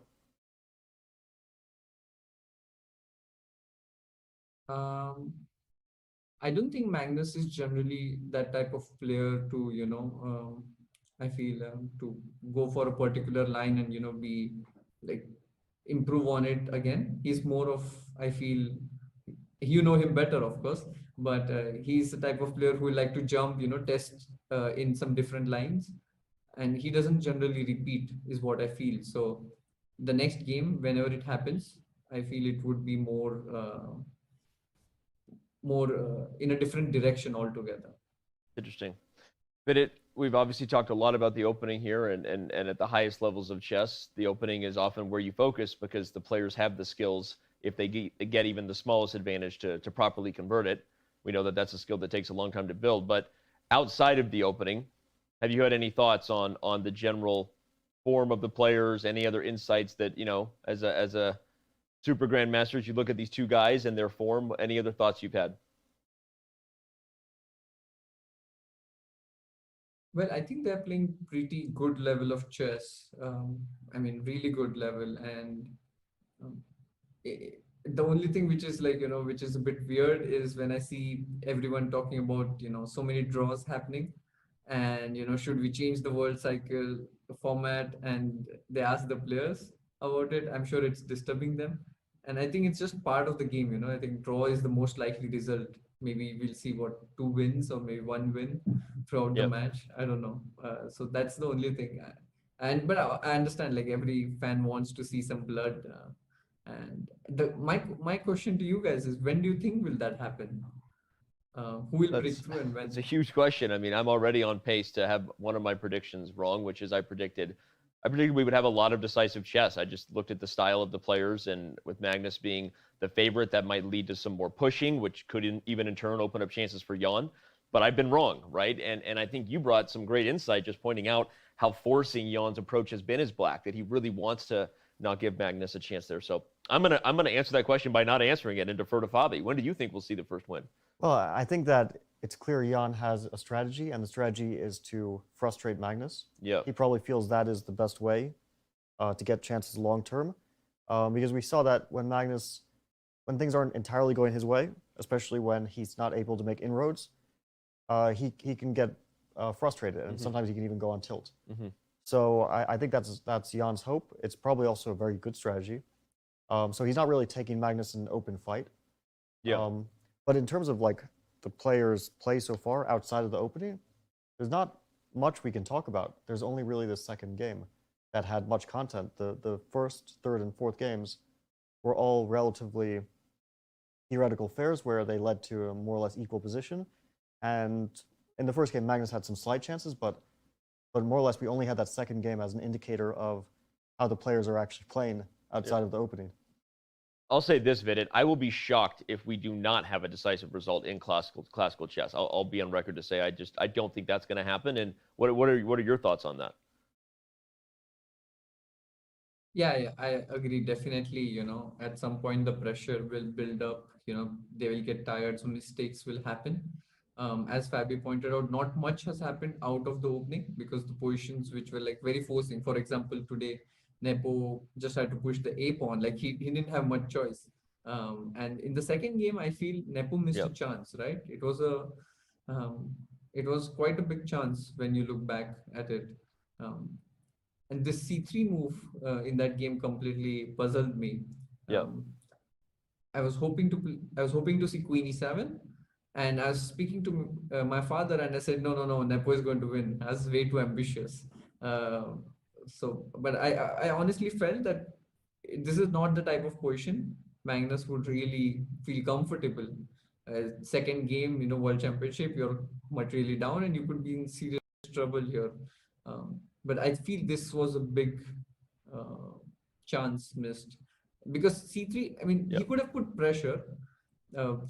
I don't think Magnus is generally that type of player to, I feel to go for a particular line and, be like improve on it again. He's more of, I feel, you know him better, of course, but he's the type of player who like to jump, test in some different lines, and he doesn't generally repeat, is what I feel. So the next game, whenever it happens, I feel it would be more in a different direction altogether. Interesting. But we've obviously talked a lot about the opening here, and at the highest levels of chess, the opening is often where you focus because the players have the skills, if they get even the smallest advantage, to properly convert it. We know that that's a skill that takes a long time to build. But outside of the opening, have you had any thoughts on the general form of the players? Any other insights that, as a super grandmaster, as you look at these two guys and their form, any other thoughts you've had? Well, I think they're playing pretty good level of chess. I mean, really good level. And the only thing which is like, which is a bit weird is when I see everyone talking about, so many draws happening. And, should we change the world cycle format? And they ask the players about it. I'm sure it's disturbing them. And I think it's just part of the game, I think draw is the most likely result. Maybe we'll see 2 wins or maybe 1 win throughout the match. I don't know. So that's the only thing. But I understand, like, every fan wants to see some blood. And my question to you guys is, when do you think will that happen? Who will break through and when? It's a huge question. I mean, I'm already on pace to have one of my predictions wrong, which is I predicted we would have a lot of decisive chess. I just looked at the style of the players, and with Magnus being the favorite, that might lead to some more pushing, which could even in turn open up chances for Jan. But I've been wrong, right? And I think you brought some great insight just pointing out how forcing Jan's approach has been as black, that he really wants to not give Magnus a chance there. So I'm gonna answer that question by not answering it and defer to Fabi. When do you think we'll see the first win? Well, I think that it's clear Jan has a strategy, and the strategy is to frustrate Magnus. Yeah. He probably feels that is the best way to get chances long term, because we saw that when things aren't entirely going his way, especially when he's not able to make inroads, he can get frustrated, and sometimes he can even go on tilt. So I think that's Jan's hope. It's probably also a very good strategy. So he's not really taking Magnus in an open fight. Yeah. But in terms of like the players' play so far outside of the opening, there's not much we can talk about. There's only really the second game that had much content. The first, third, and fourth games were all relatively theoretical fairs where they led to a more or less equal position. And in the first game, Magnus had some slight chances, but more or less we only had that second game as an indicator of how the players are actually playing outside of the opening. I'll say this, Vidit. I will be shocked if we do not have a decisive result in classical chess. I'll be on record to say I don't think that's going to happen. And what are your thoughts on that? Yeah, I agree. Definitely, at some point the pressure will build up. They will get tired, so mistakes will happen. As Fabi pointed out, not much has happened out of the opening because the positions which were like very forcing. For example, today Nepo just had to push the A pawn, like he didn't have much choice. And in the second game, I feel Nepo missed a chance, right? It was quite a big chance when you look back at it. And this C3 move in that game completely puzzled me. I was hoping to see Queen E7, and I was speaking to my father, and I said, no, Nepo is going to win. That's way too ambitious. But I honestly felt that this is not the type of position Magnus would really feel comfortable. Second game, World Championship, you're materially down and you could be in serious trouble here. But I feel this was a big chance missed because C3, I mean, he could have put pressure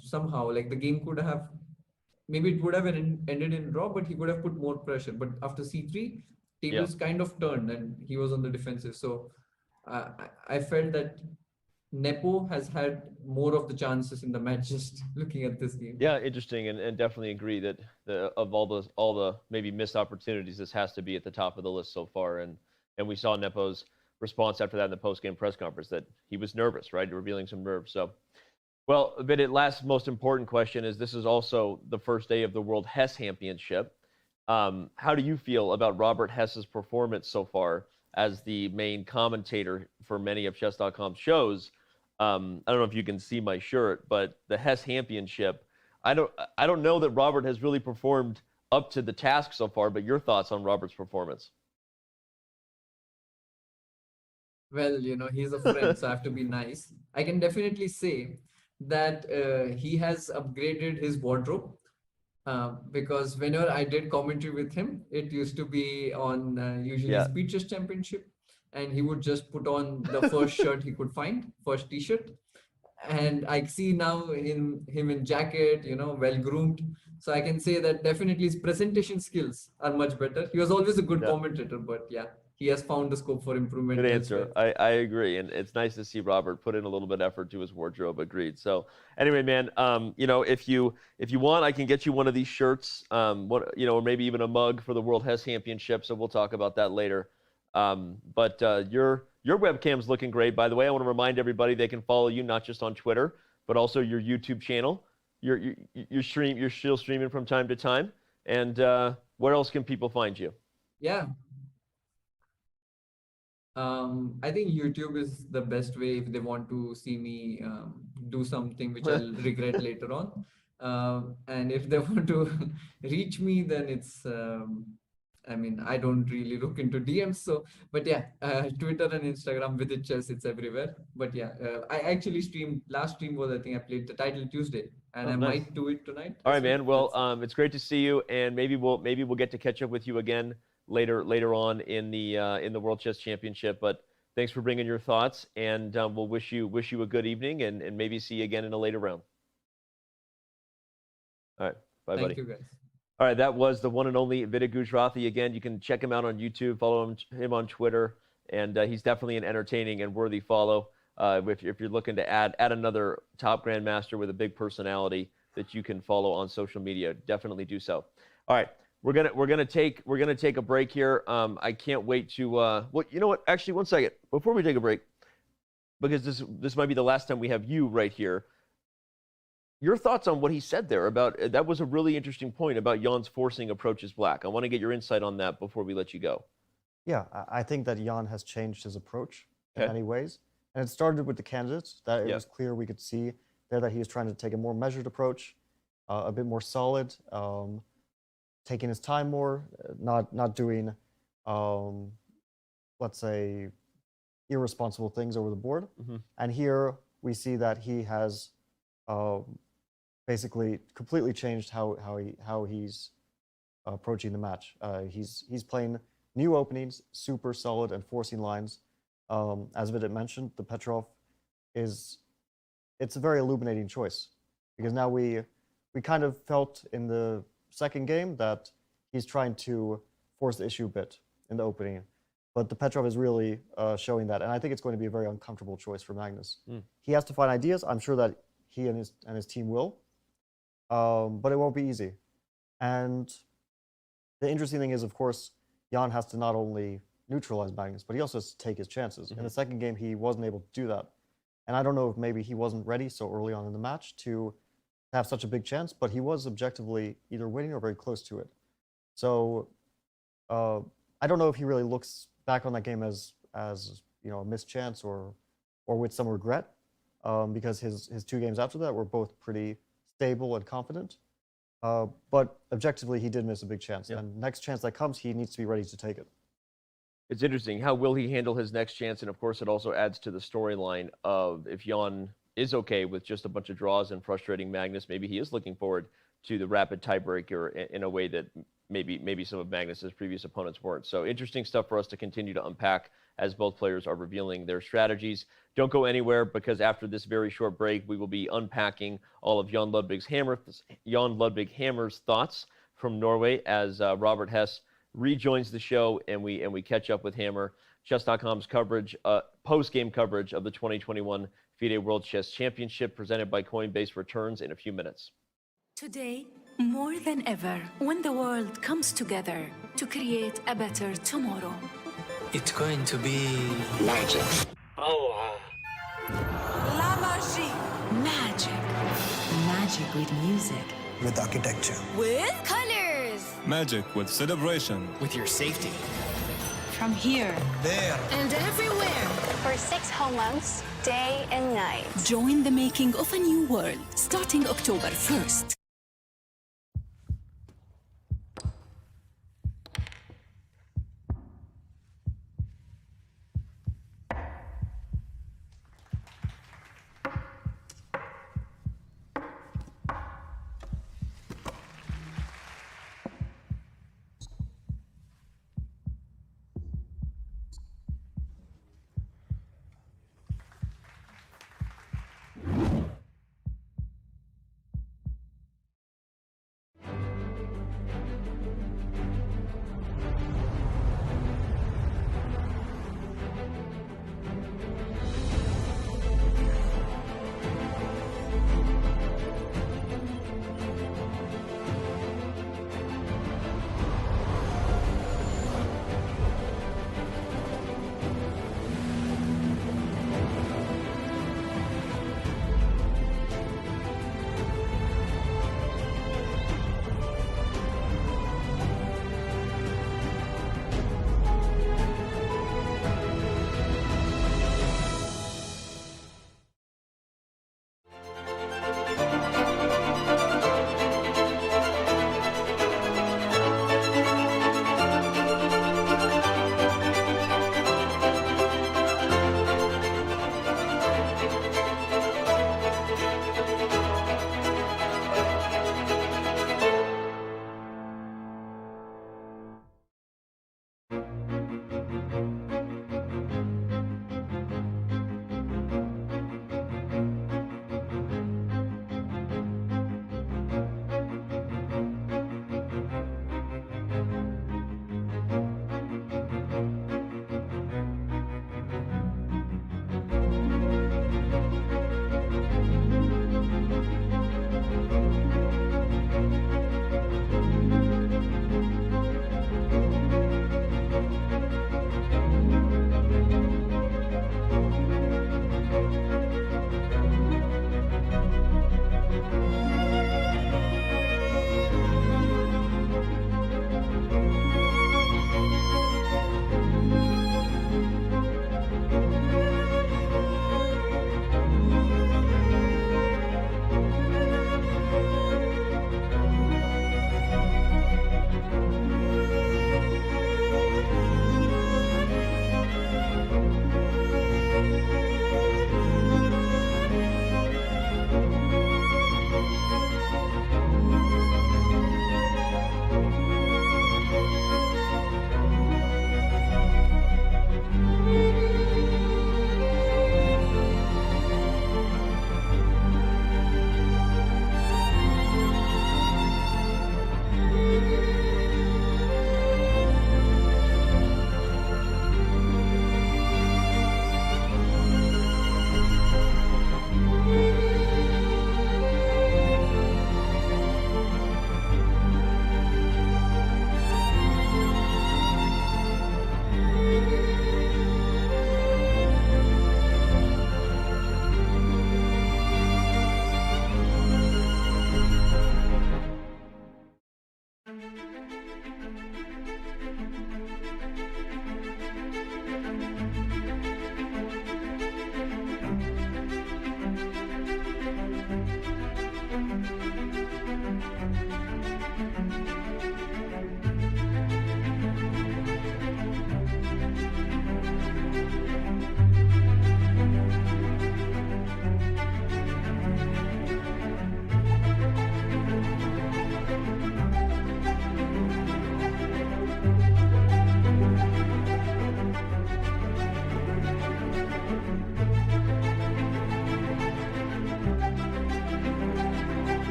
somehow, like the game could have, maybe it would have ended in draw, but he could have put more pressure. But after C3, tables kind of turned and he was on the defensive. So I felt that Nepo has had more of the chances in the match just looking at this game. Yeah, interesting, and definitely agree that of all the maybe missed opportunities, this has to be at the top of the list so far. And we saw Nepo's response after that in the post-game press conference that he was nervous, right, revealing some nerves. So, well, but last most important question is, this is also the first day of the World Chess Championship. How do you feel about Robert Hess's performance so far as the main commentator for many of Chess.com shows? I don't know if you can see my shirt, but the Hess Championship, I don't know that Robert has really performed up to the task so far, but your thoughts on Robert's performance? Well, he's a friend, so I have to be nice. I can definitely say that he has upgraded his wardrobe, because whenever I did commentary with him, it used to be on usually FIDE Chess Championship, and he would just put on the first shirt he could find, first t-shirt. And I see now him in jacket, well groomed. So I can say that definitely his presentation skills are much better. He was always a good commentator, but yeah, he has found the scope for improvement. Good answer. I agree, and it's nice to see Robert put in a little bit of effort to his wardrobe. Agreed. So anyway, man, if you want, I can get you one of these shirts, or maybe even a mug for the World Chess Championship. So we'll talk about that later. But your webcam's looking great, by the way. I want to remind everybody they can follow you not just on Twitter, but also your YouTube channel. You're still streaming from time to time. And where else can people find you? Yeah. I think YouTube is the best way if they want to see me do something which I'll regret later on. And if they want to reach me, then it's I don't really look into DMs. So, but yeah, Twitter and Instagram with chess, it's everywhere. But yeah, I actually last stream was, I think I played the title Tuesday, and I might do it tonight. All right, man. Well, it's great to see you, and maybe we'll get to catch up with you again later on in the World Chess Championship. But thanks for bringing your thoughts, and we'll wish you a good evening, and maybe see you again in a later round. All right, bye, buddy. Thank you, guys. All right, that was the one and only FIDE Gujarati. Again, you can check him out on YouTube, follow him on Twitter, and he's definitely an entertaining and worthy follow. If you're looking to add another top grandmaster with a big personality that you can follow on social media, definitely do so. All right, we're gonna take a break here. I can't wait to well, you know what? Actually, one second before we take a break, because this might be the last time we have you right here. Your thoughts on what he said there about that was a really interesting point about Jan's forcing approaches black. I want to get your insight on that before we let you go. Yeah, I think that Jan has changed his approach in many ways. And it started with the candidates, that it was clear we could see there that he was trying to take a more measured approach, a bit more solid, taking his time more, not doing, let's say, irresponsible things over the board. And here we see that he has basically completely changed how he's approaching the match. He's playing new openings, super solid and forcing lines. As Vidit mentioned, the Petrov it's a very illuminating choice, because now we kind of felt in the second game that he's trying to force the issue a bit in the opening, but the Petrov is really showing that, and I think it's going to be a very uncomfortable choice for Magnus. He has to find ideas. I'm sure that he and his team will, but it won't be easy. And the interesting thing is, of course, Jan has to not only neutralize Magnus, but he also has to take his chances. In the second game, he wasn't able to do that. And I don't know if maybe he wasn't ready so early on in the match to have such a big chance, but he was objectively either winning or very close to it. So I don't know if he really looks back on that game as a missed chance or with some regret, because his two games after that were both pretty stable and confident. But objectively, he did miss a big chance. And next chance that comes, he needs to be ready to take it. It's interesting. How will he handle his next chance? And of course, it also adds to the storyline of if Jan is okay with just a bunch of draws and frustrating Magnus, maybe he is looking forward to the rapid tiebreaker in a way that maybe some of Magnus's previous opponents weren't. So interesting stuff for us to continue to unpack as both players are revealing their strategies. Don't go anywhere, because after this very short break, we will be unpacking all of Jan Ludvig Hammer's thoughts from Norway as Robert Hess rejoins the show, and we catch up with Hammer. Chess.com's coverage, post-game coverage of the 2021 FIDE World Chess Championship presented by Coinbase returns in a few minutes. Today, more than ever, when the world comes together to create a better tomorrow. It's going to be magic. Oh, La magie. Magic. magic with music. With architecture. With colors. Magic with celebration. With your safety. From here. There. And everywhere. For 6 whole months, day and night. Join the making of a new world, starting October 1st.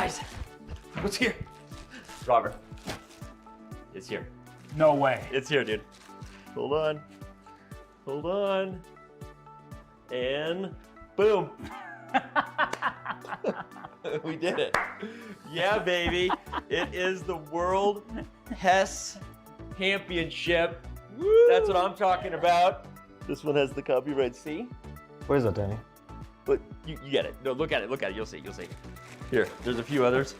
Guys, what's here? Robert, it's here. No way. It's here, dude. Hold on. Hold on. And boom. We did it. Yeah, baby. It is the World Chess Championship. Woo! That's what I'm talking about. This one has the copyright C. What is that, Danny? But you get it. No, look at it. Look at it. You'll see. You'll see. Here, there's a few others.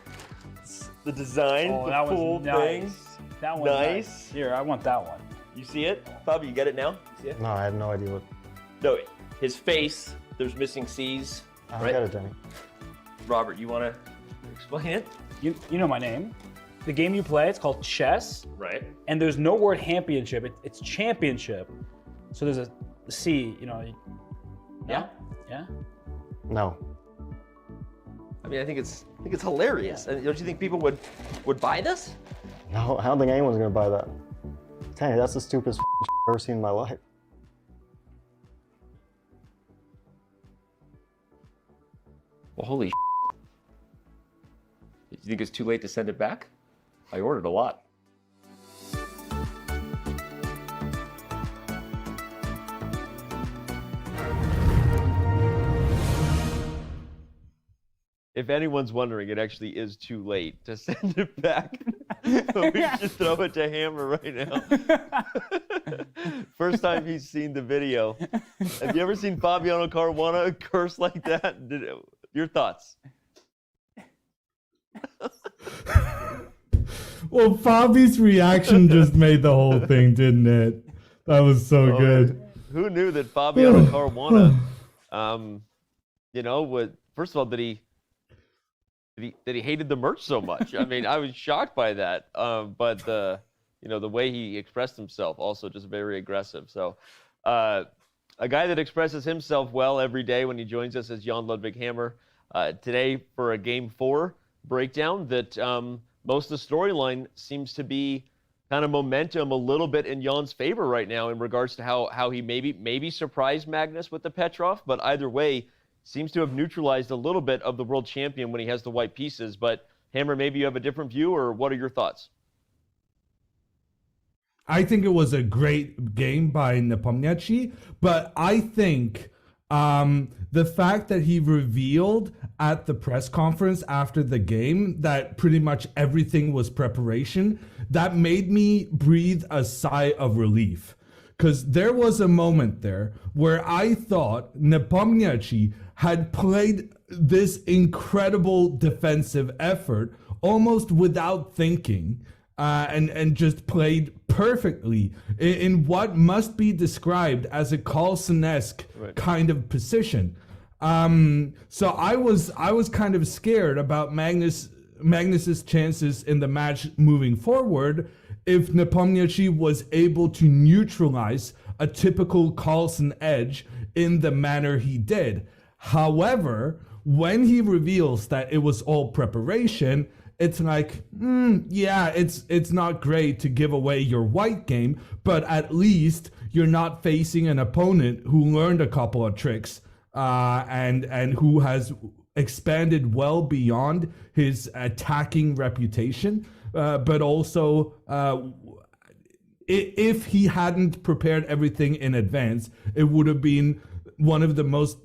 The design, Oh, the that full was nice. thing. That one. Nice. Here, I want that one. You see it? Bobby, you get it now? You see it? No, I had no idea what. No, his face, there's missing C's. I don't get it, Danny. Robert, you want to explain it? You know my name. The game you play, it's called chess. Right. And there's no word championship. It's championship. So there's a C, you know. Yeah. Yeah? No. I mean, I think it's hilarious. And don't you think people would buy this? No, I don't think anyone's gonna buy that. Danny, that's the stupidest I've ever seen in my life. Well, holy Do you think it's too late to send it back? I ordered a lot. If anyone's wondering, it actually is too late to send it back. But we should throw it to Hammer right now. First time he's seen the video. Have you ever seen Fabiano Caruana curse like that? Your thoughts? Well, Fabi's reaction just made the whole thing, didn't it? That was so good. Who knew that Fabiano Caruana, would, first of all, that he hated the merch so much. I mean, I was shocked by that. But the way he expressed himself, also just very aggressive. So, a guy that expresses himself well every day when he joins us is Jan Ludwig Hammer. Today for a Game 4 breakdown that most of the storyline seems to be kind of momentum a little bit in Jan's favor right now in regards to how he maybe surprised Magnus with the Petrov, but either way, seems to have neutralized a little bit of the world champion when he has the white pieces. But Hammer, maybe you have a different view, or what are your thoughts? I think it was a great game by Nepomniachtchi, but I think the fact that he revealed at the press conference after the game that pretty much everything was preparation, that made me breathe a sigh of relief. Because there was a moment there where I thought Nepomniachtchi had played this incredible defensive effort almost without thinking, and just played perfectly in what must be described as a Carlsen-esque kind of position. So I was kind of scared about Magnus's chances in the match moving forward if Nepomniachtchi was able to neutralize a typical Carlsen edge in the manner he did. However, when he reveals that it was all preparation, it's like, it's not great to give away your white game, but at least you're not facing an opponent who learned a couple of tricks and who has expanded well beyond his attacking reputation. But also, if he hadn't prepared everything in advance, it would have been one of the most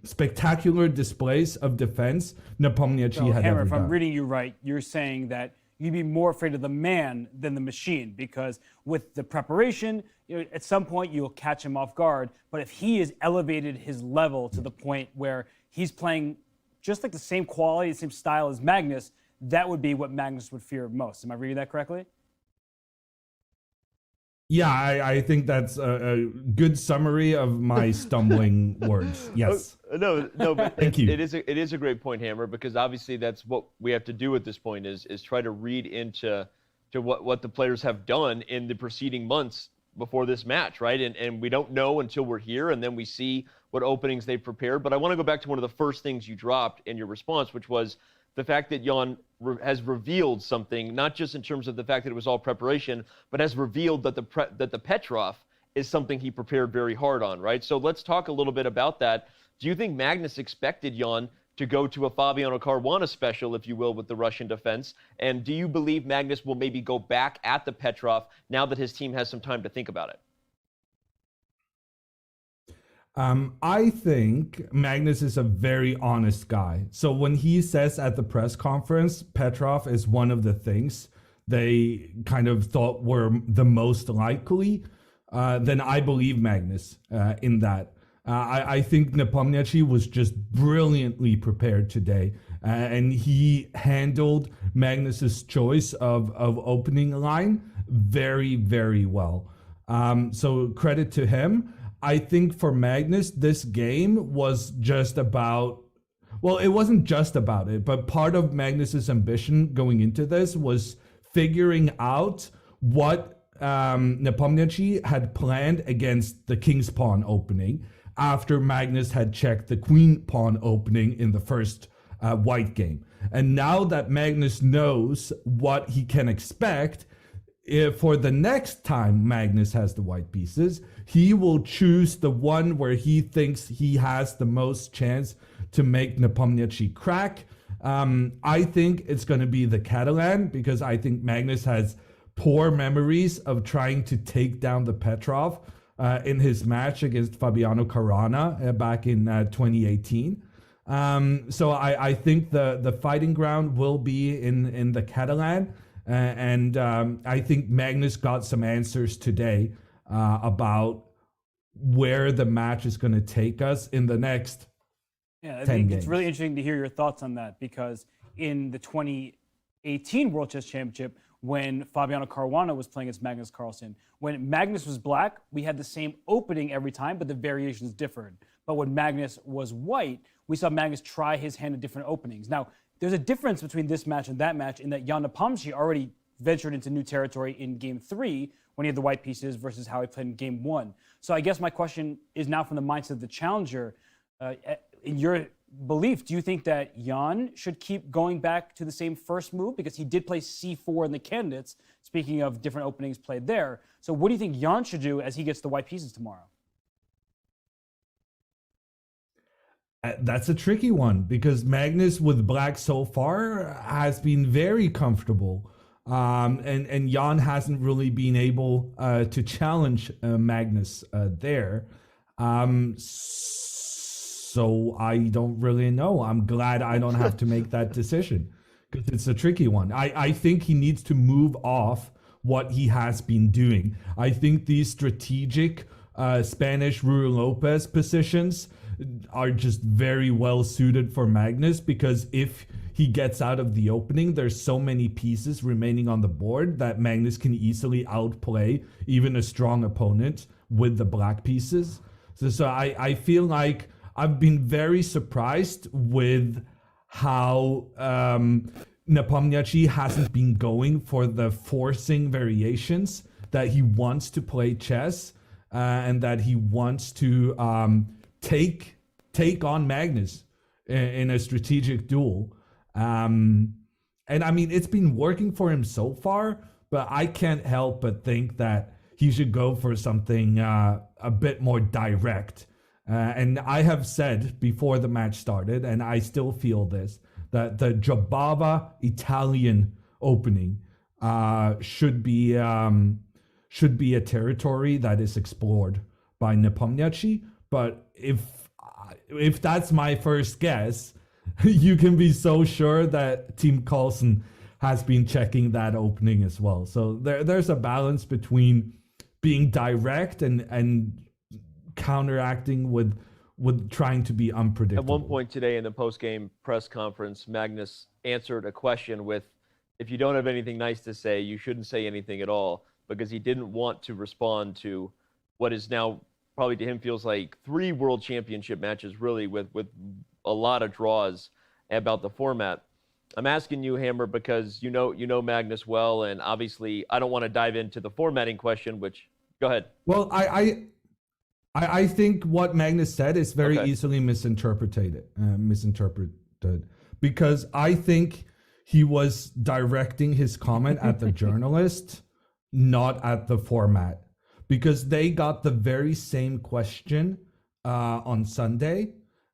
spectacular displays of defense Nepomniachtchi had Hammer, ever if I'm done. reading you right, you're saying that you'd be more afraid of the man than the machine, because with the preparation, at some point you'll catch him off guard. But if he has elevated his level to the point where he's playing just like the same quality, the same style as Magnus, that would be what Magnus would fear most. Am I reading that correctly? Yeah, I think that's a good summary of my stumbling words. Yes. No, but Thank you. It is a great point, Hammer, because obviously that's what we have to do at this point is try to read into what the players have done in the preceding months before this match, right? And we don't know until we're here, and then we see what openings they've prepared. But I want to go back to one of the first things you dropped in your response, which was the fact that Jan has revealed something, not just in terms of the fact that it was all preparation, but has revealed that the Petrov is something he prepared very hard on, right? So let's talk a little bit about that. Do you think Magnus expected Jan to go to a Fabiano Caruana special, if you will, with the Russian defense? And do you believe Magnus will maybe go back at the Petrov now that his team has some time to think about it? I think Magnus is a very honest guy. So when he says at the press conference, Petrov is one of the things they kind of thought were the most likely, then I believe Magnus in that. I think Nepomniachtchi was just brilliantly prepared today, and he handled Magnus's choice of opening line very, very well. So credit to him. I think for Magnus, this game was just about, well, it wasn't just about it, but part of Magnus's ambition going into this was figuring out what Nepomniachtchi had planned against the king's pawn opening after Magnus had checked the queen pawn opening in the first white game. And now that Magnus knows what he can expect, if for the next time Magnus has the white pieces, he will choose the one where he thinks he has the most chance to make Nepomniachtchi crack. I think it's going to be the Catalan, because I think Magnus has poor memories of trying to take down the Petrov in his match against Fabiano Caruana back in 2018. So I think the fighting ground will be in the Catalan. And I think Magnus got some answers today about where the match is going to take us in the next 10 think games. It's really interesting to hear your thoughts on that, because in the 2018 World Chess Championship, when Fabiano Caruana was playing against Magnus Carlsen, when Magnus was black, we had the same opening every time, but the variations differed. But when Magnus was white, we saw Magnus try his hand at different openings. Now, there's a difference between this match and that match in that Ian Nepomniachtchi already ventured into new territory in Game 3 when he had the white pieces versus how he played in Game 1. So I guess my question is now from the mindset of the challenger. In your belief, do you think that Jan should keep going back to the same first move? Because he did play C4 in the candidates, speaking of different openings played there. So what do you think Jan should do as he gets the white pieces tomorrow? That's a tricky one, because Magnus with black so far has been very comfortable. And Jan hasn't really been able to challenge Magnus there. So I don't really know. I'm glad I don't have to make that decision, because it's a tricky one. I think he needs to move off what he has been doing. I think these strategic Spanish Ruy Lopez positions are just very well suited for Magnus, because if he gets out of the opening, there's so many pieces remaining on the board that Magnus can easily outplay even a strong opponent with the black pieces. So I feel like I've been very surprised with how Nepomniachtchi hasn't been going for the forcing variations, that he wants to play chess and that he wants to take on Magnus in a strategic duel. And I mean, it's been working for him so far, but I can't help but think that he should go for something a bit more direct. And I have said before the match started, and I still feel this, that the Jobava Italian opening should be a territory that is explored by Nepomniachtchi. But if that's my first guess, you can be so sure that Team Carlsen has been checking that opening as well. So there's a balance between being direct and counteracting with trying to be unpredictable. At one point today in the post-game press conference, Magnus answered a question with, if you don't have anything nice to say, you shouldn't say anything at all, because he didn't want to respond to what is now probably to him feels like 3 World Championship matches, really, with a lot of draws about the format. I'm asking you, Hammer, because you know Magnus well, and obviously I don't want to dive into the formatting question, which, go ahead. Well, I think what Magnus said is very easily misinterpreted, because I think he was directing his comment at the journalist, not at the format, because they got the very same question on Sunday,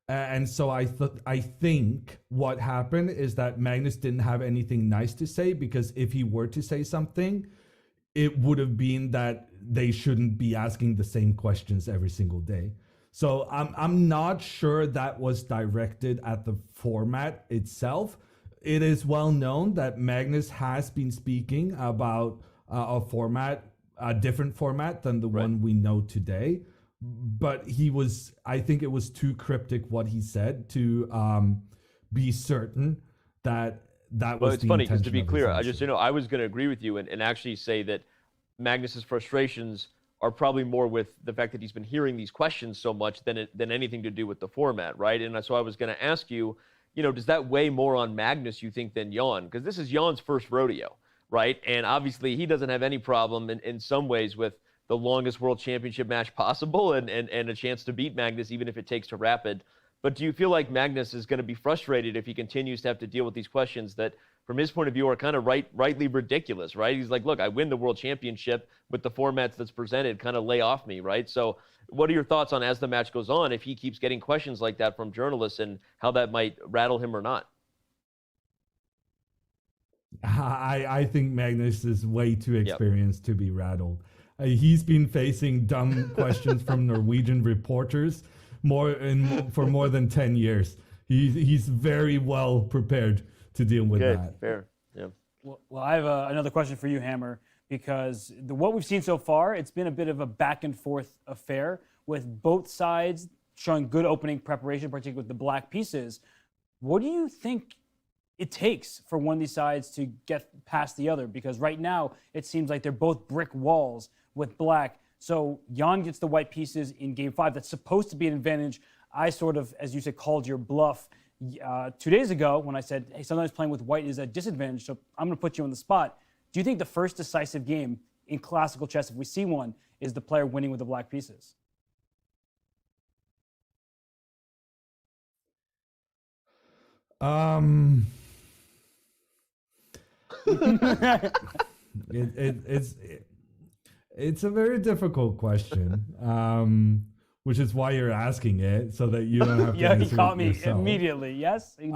And so I think what happened is that Magnus didn't have anything nice to say, because if he were to say something, it would have been that they shouldn't be asking the same questions every single day. So I'm not sure that was directed at the format itself. It is well known that Magnus has been speaking about a different format than the one we know today. But I think it was too cryptic what he said to be certain that was Well, it's the funny because, to intention be of his clear, answer. I was going to agree with you and actually say that Magnus's frustrations are probably more with the fact that he's been hearing these questions so much than anything to do with the format, right? And so I was going to ask you, does that weigh more on Magnus, you think, than Jan? Because this is Jan's first rodeo, right? And obviously he doesn't have any problem in some ways with the longest World Championship match possible and a chance to beat Magnus, even if it takes to rapid. But do you feel like Magnus is going to be frustrated if he continues to have to deal with these questions that, from his point of view, are kind of rightly ridiculous, right? He's like, look, I win the World Championship with the formats that's presented, kind of lay off me, right? So what are your thoughts on, as the match goes on, if he keeps getting questions like that from journalists and how that might rattle him or not? I think Magnus is way too experienced to be rattled. He's been facing dumb questions from Norwegian reporters for more than 10 years. He's very well prepared to deal with that. Fair. Yeah. Well, I have another question for you, Hammer, because what we've seen so far, it's been a bit of a back and forth affair with both sides showing good opening preparation, particularly with the black pieces. What do you think it takes for one of these sides to get past the other? Because right now, it seems like they're both brick walls with black. So Jan gets the white pieces in game 5. That's supposed to be an advantage. I sort of, as you said, called your bluff 2 days ago when I said, hey, sometimes playing with white is a disadvantage, so I'm going to put you on the spot. Do you think the first decisive game in classical chess, if we see one, is the player winning with the black pieces? It's a very difficult question, which is why you're asking it, so that you don't have to answer he caught it me yourself. immediately. Yes, indeed.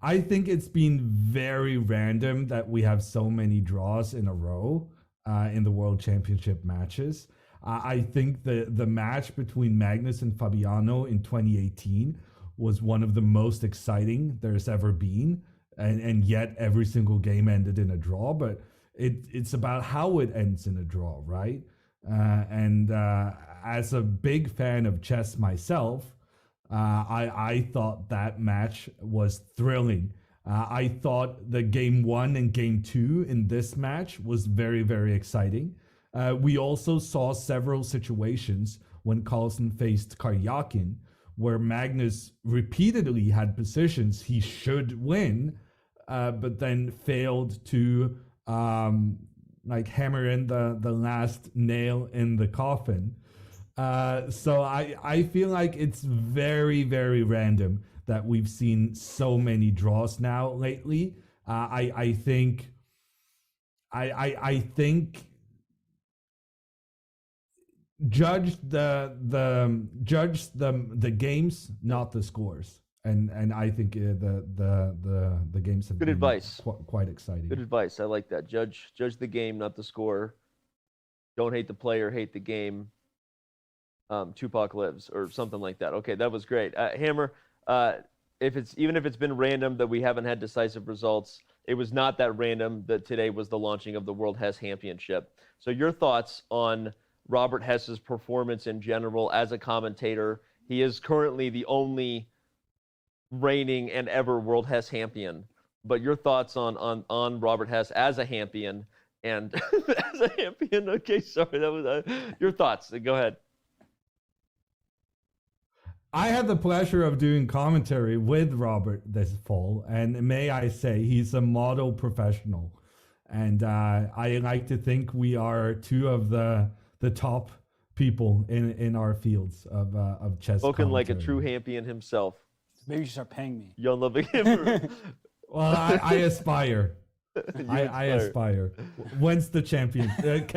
I think it's been very random that we have so many draws in a row in the World Championship matches. I think the match between Magnus and Fabiano in 2018 was one of the most exciting there's ever been. And yet every single game ended in a draw, but it's about how it ends in a draw, right? As a big fan of chess myself, I thought that match was thrilling. I thought the game 1 and game 2 in this match was very, very exciting. We also saw several situations when Carlsen faced Karyakin, where Magnus repeatedly had positions he should win, but then failed to hammer in the last nail in the coffin. So I feel like it's very, very random that we've seen so many draws now lately. I think judge the games, not the scores. And I think the games have Good been advice. Quite exciting. Good advice. I like that. Judge the game, not the score. Don't hate the player, hate the game. Tupac lives, or something like that. Okay, that was great. Hammer, even if it's been random that we haven't had decisive results, it was not that random that today was the launching of the World Chess Championship. So your thoughts on Robert Hess's performance in general as a commentator? He is currently the only reigning and ever World Chess Champion. But your thoughts on Robert Hess as a champion and as a champion? Okay, sorry, that was your thoughts. Go ahead. I had the pleasure of doing commentary with Robert this fall, and may I say, he's a model professional. And I like to think we are two of the top people in our fields of chess. Spoken like a commentary. true champion himself. Maybe you should start paying me. Jan Loving Hammer. Well, I aspire. I aspire. When's the championship?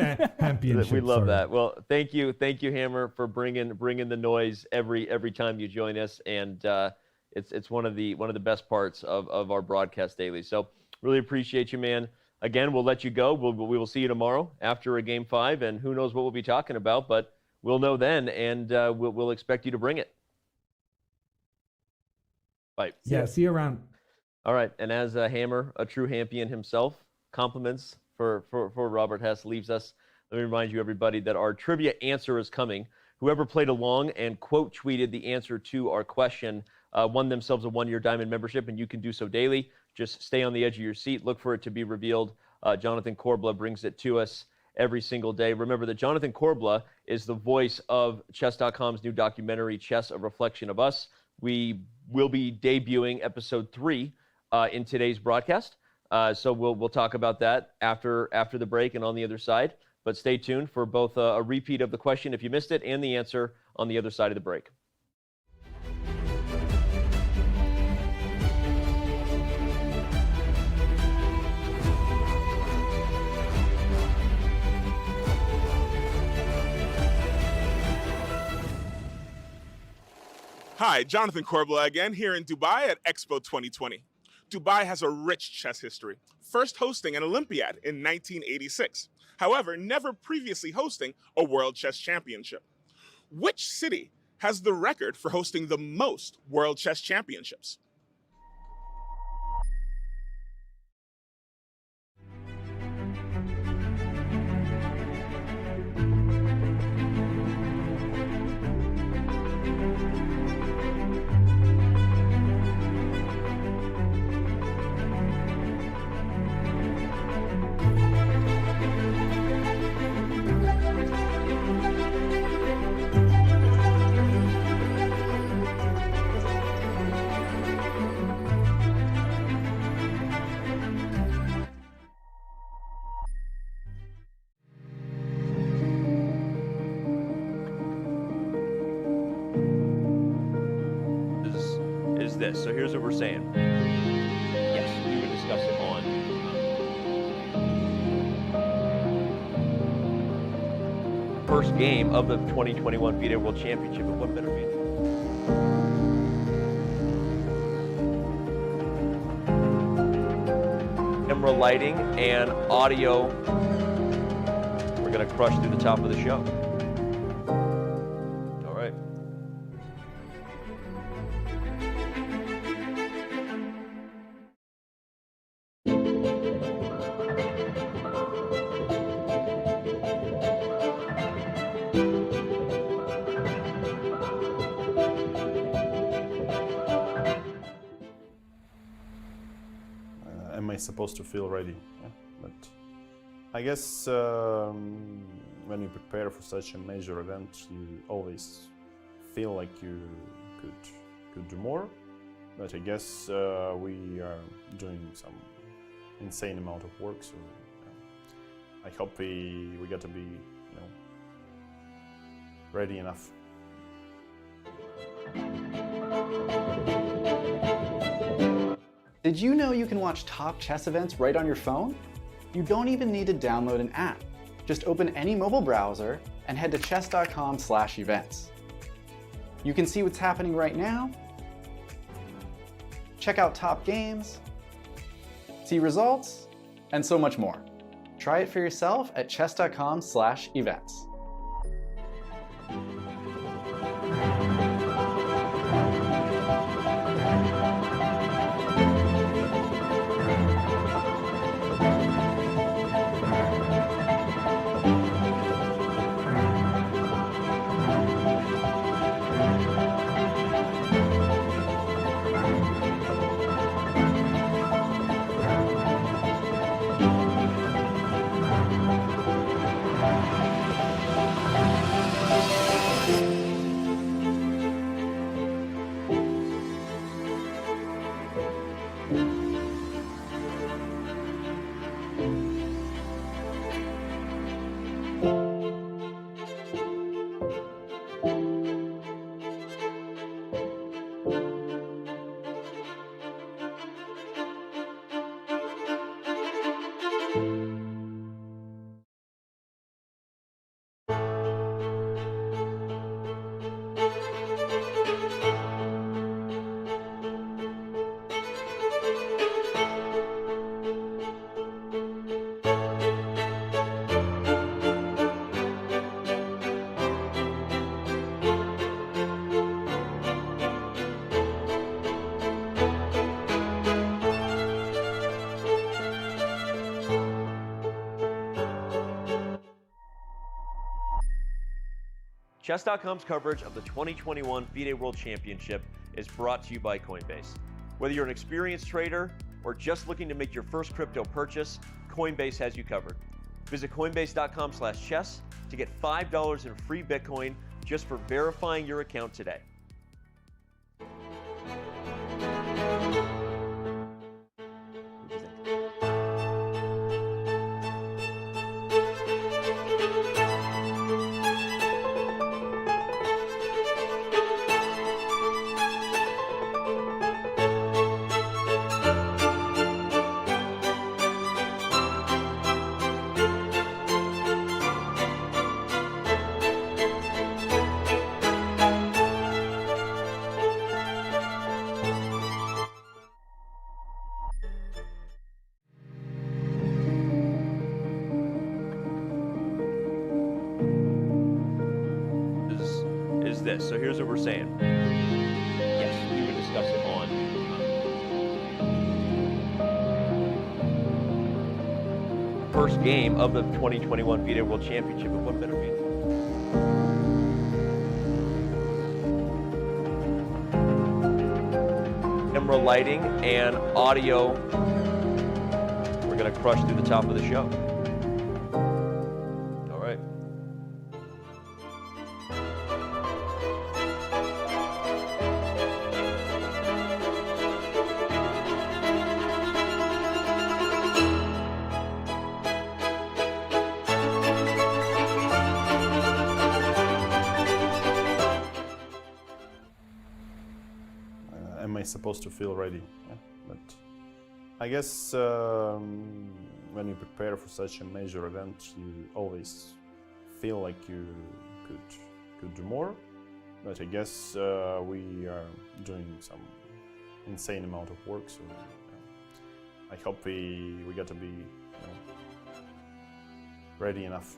We love sorry. that. Well, thank you, Hammer, for bringing the noise every time you join us, and it's one of the best parts of our broadcast daily. So really appreciate you, man. Again, we'll let you go. We will see you tomorrow after a game 5, and who knows what we'll be talking about, but we'll know then, and we'll expect you to bring it. Bye. Yeah, see you around. All right, and as Hammer, a true Hampian himself, compliments for Robert Hess leaves us. Let me remind you, everybody, that our trivia answer is coming. Whoever played along and quote tweeted the answer to our question won themselves a 1-year diamond membership, and you can do so daily. Just stay on the edge of your seat. Look for it to be revealed. Jonathan Korbla brings it to us every single day. Remember that Jonathan Korbla is the voice of Chess.com's new documentary, Chess, A Reflection of Us. We will be debuting episode 3 in today's broadcast. So we'll talk about that after the break and on the other side. But stay tuned for both a repeat of the question if you missed it and the answer on the other side of the break. Hi, Jonathan Korbla again, here in Dubai at Expo 2020. Dubai has a rich chess history, first hosting an Olympiad in 1986. However, never previously hosting a World Chess Championship. Which city has the record for hosting the most World Chess Championships? Is this. So here's what we're saying. Yes, we would discuss it on first game of the 2021 FIDE World Championship. And what better meeting? Camera lighting and audio. We're going to crush through the top of the show. All right. Am I supposed to feel ready? Yeah, but I guess when you prepare for such a major event, you always feel like you could do more. But I guess we are doing some insane amount of work, so I hope we get to be ready enough. Did you know you can watch top chess events right on your phone? You don't even need to download an app. Just open any mobile browser and head to chess.com/events. You can see what's happening right now, check out top games, see results, and so much more. Try it for yourself at chess.com/events. Chess.com's coverage of the 2021 FIDE World Championship is brought to you by Coinbase. Whether you're an experienced trader or just looking to make your first crypto purchase, Coinbase has you covered. Visit coinbase.com/chess to get $5 in free Bitcoin just for verifying your account today. Is this. So here's what we're saying. Yes, we would discuss it on first game of the 2021 FIDE World Championship. And what better be? Camera lighting and audio. We're gonna crush through the top of the show. All right. Am I supposed to feel ready? Yeah, but I guess when you prepare for such a major event, you always feel like you could do more. But I guess we are doing some insane amount of work, so I hope we got to be ready enough.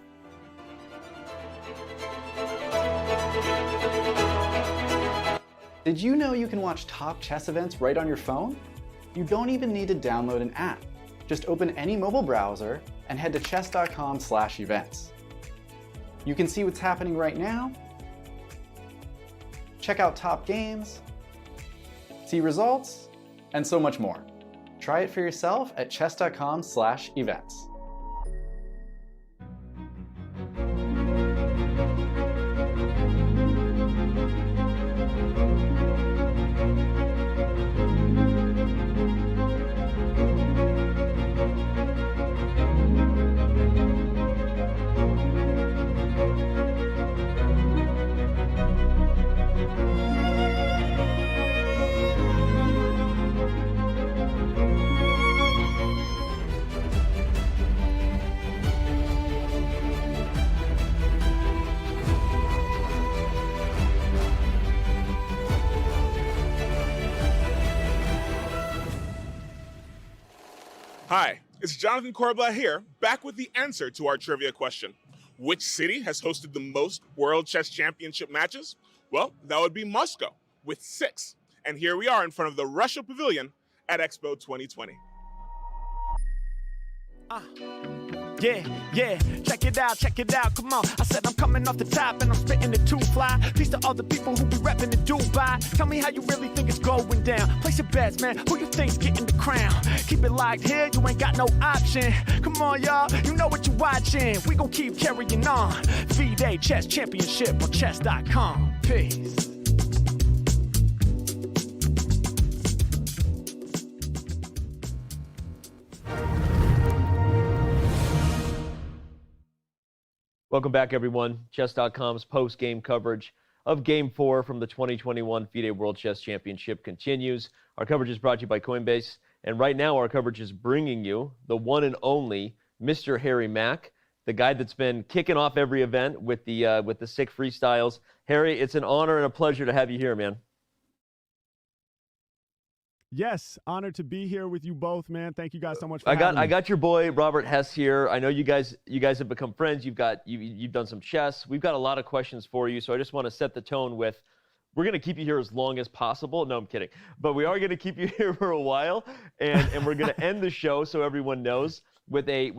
Did you know you can watch top chess events right on your phone? You don't even need to download an app. Just open any mobile browser and head to chess.com/events. You can see what's happening right now, check out top games, see results, and so much more. Try it for yourself at chess.com/events. Hi, it's Jonathan Corbett here, back with the answer to our trivia question. Which city has hosted the most World Chess Championship matches? Well, that would be Moscow, with 6. And here we are in front of the Russia Pavilion at Expo 2020. Yeah, check it out, come on. I said I'm coming off the top and I'm spitting it too fly. Peace to all the people who be repping in Dubai. Tell me how you really think it's going down. Place your bets, man, who you think's getting the crown? Keep it locked here, you ain't got no option. Come on, y'all, you know what you're watching. We gon' keep carrying on. FIDE Chess Championship on Chess.com. Peace. Welcome back, everyone. Chess.com's post-game coverage of Game 4 from the 2021 FIDE World Chess Championship continues. Our coverage is brought to you by Coinbase, and right now our coverage is bringing you the one and only Mr. Harry Mack, the guy that's been kicking off every event with the sick freestyles. Harry, it's an honor and a pleasure to have you here, man. Yes, honored to be here with you both, man. Thank you guys so much for I having me. got your boy Robert Hess here. I know you guys have become friends. You've done some chess. We've got a lot of questions for you, so I just want to set the tone with we're going to keep you here as long as possible. No, I'm kidding. But we are going to keep you here for a while, and we're going to end the show so everyone knows with a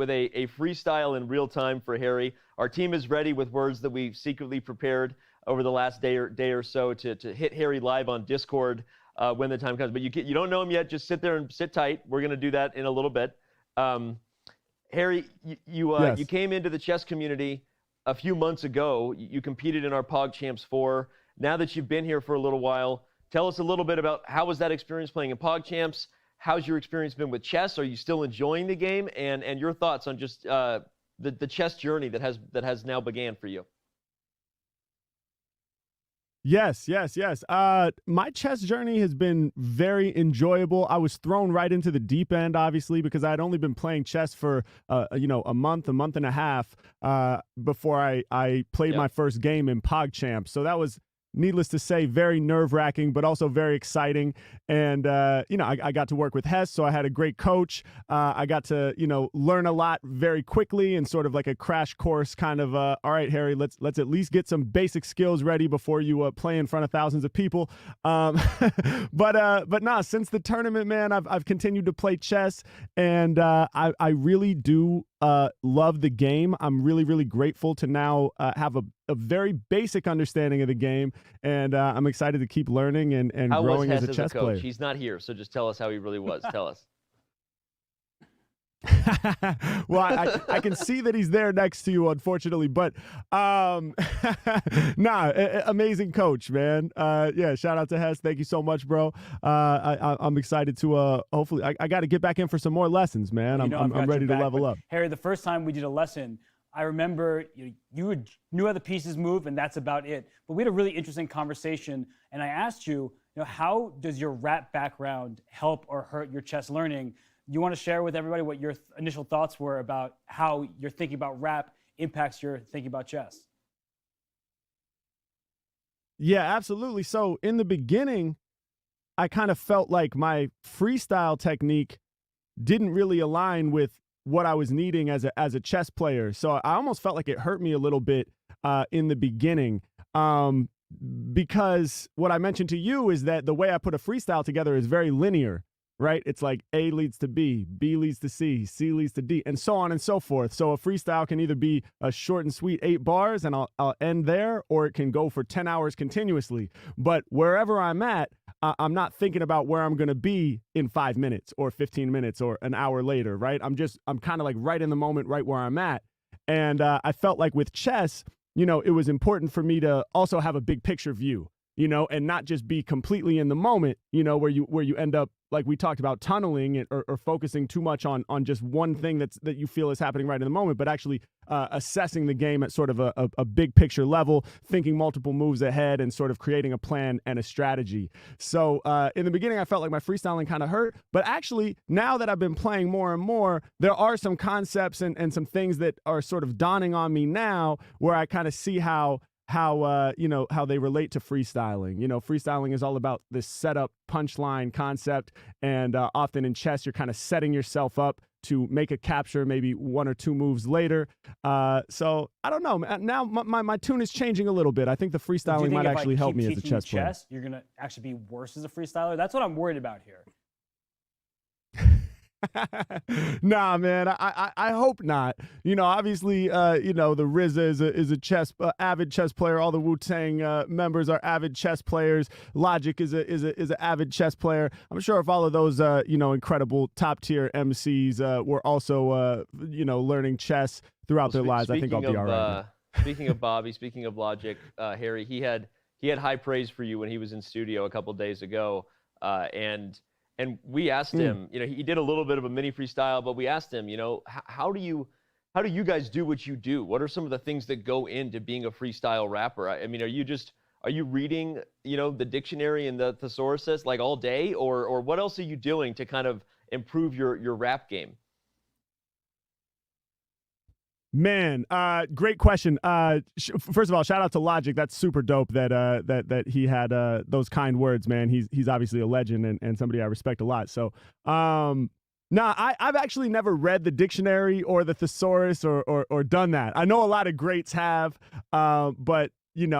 freestyle in real time for Harry. Our team is ready with words that we've secretly prepared. over the last day or so to hit Harry live on Discord when the time comes. But you don't know him yet. Just sit there and sit tight. We're going to do that in a little bit. Harry, you came into the chess community a few months ago. You competed in our Pog Champs 4. Now that you've been here for a little while, tell us a little bit about how was that experience playing in Pog Champs? How's your experience been with chess? Are you still enjoying the game? And your thoughts on just the chess journey that has now began for you. Yes. My chess journey has been very enjoyable. I was thrown right into the deep end, obviously, because I had only been playing chess for a month and a half before I played my first game in Pog Champs. So that was, needless to say, very nerve-wracking, but also very exciting. And, I got to work with Hess, so I had a great coach. I got to, learn a lot very quickly and sort of like a crash course kind of, all right, Harry, let's at least get some basic skills ready before you play in front of thousands of people. But nah, since the tournament, man, I've continued to play chess, and I really do love the game. I'm really, really grateful to now have a very basic understanding of the game, and I'm excited to keep learning and growing as a chess player. He's not here, so just tell us how he really was. Tell us. Well, I can see that he's there next to you, unfortunately, but amazing coach, man. Shout out to Hess. Thank you so much, bro. I'm excited to hopefully I got to get back in for some more lessons, man. I'm ready to level up. Harry, the first time we did a lesson, I remember you knew how the pieces move, and that's about it. But we had a really interesting conversation, and I asked you, how does your rap background help or hurt your chess learning? You want to share with everybody what your initial thoughts were about how your thinking about rap impacts your thinking about chess? Yeah, absolutely. So in the beginning, I kind of felt like my freestyle technique didn't really align with what I was needing as a chess player. So I almost felt like it hurt me a little bit in the beginning. Because what I mentioned to you is that the way I put a freestyle together is very linear, right? It's like A leads to B, B leads to C, C leads to D, and so on and so forth. So a freestyle can either be a short and sweet 8 bars and I'll end there, or it can go for 10 hours continuously. But wherever I'm at, I'm not thinking about where I'm going to be in 5 minutes or 15 minutes or an hour later, right? I'm kind of like right in the moment, right where I'm at. And I felt like with chess, it was important for me to also have a big picture view, and not just be completely in the moment, where you end up, like we talked about, tunneling or focusing too much on just one thing that you feel is happening right in the moment, but actually assessing the game at sort of a big picture level, thinking multiple moves ahead and sort of creating a plan and a strategy. So in the beginning, I felt like my freestyling kind of hurt, but actually now that I've been playing more and more, there are some concepts and some things that are sort of dawning on me now where I kind of see how they relate to freestyling. Freestyling is all about this setup punchline concept, and often in chess you're kind of setting yourself up to make a capture maybe 1 or 2 moves later. So I don't know. Now my tune is changing a little bit. I think the freestyling might actually help me as a chess player. You're gonna actually be worse as a freestyler? That's what I'm worried about here. Nah, man, I hope not. Obviously, the RZA is a chess avid chess player. All the Wu-Tang members are avid chess players. Logic is an avid chess player. I'm sure if all of those incredible top tier MCs were also learning chess throughout their lives, I think I'll be all right. Speaking of Bobby, speaking of Logic, Harry, he had high praise for you when he was in studio a couple days ago, and we asked him, he did a little bit of a mini freestyle, but we asked him, how do you guys do what you do? What are some of the things that go into being a freestyle rapper? I mean, are you reading, the dictionary and the thesaurus like all day, or what else are you doing to kind of improve your rap game? Man, great question. First of all, shout out to Logic. That's super dope that he had those kind words, man. He's obviously a legend and somebody I respect a lot. So, I've actually never read the dictionary or the thesaurus or done that. I know a lot of greats have, but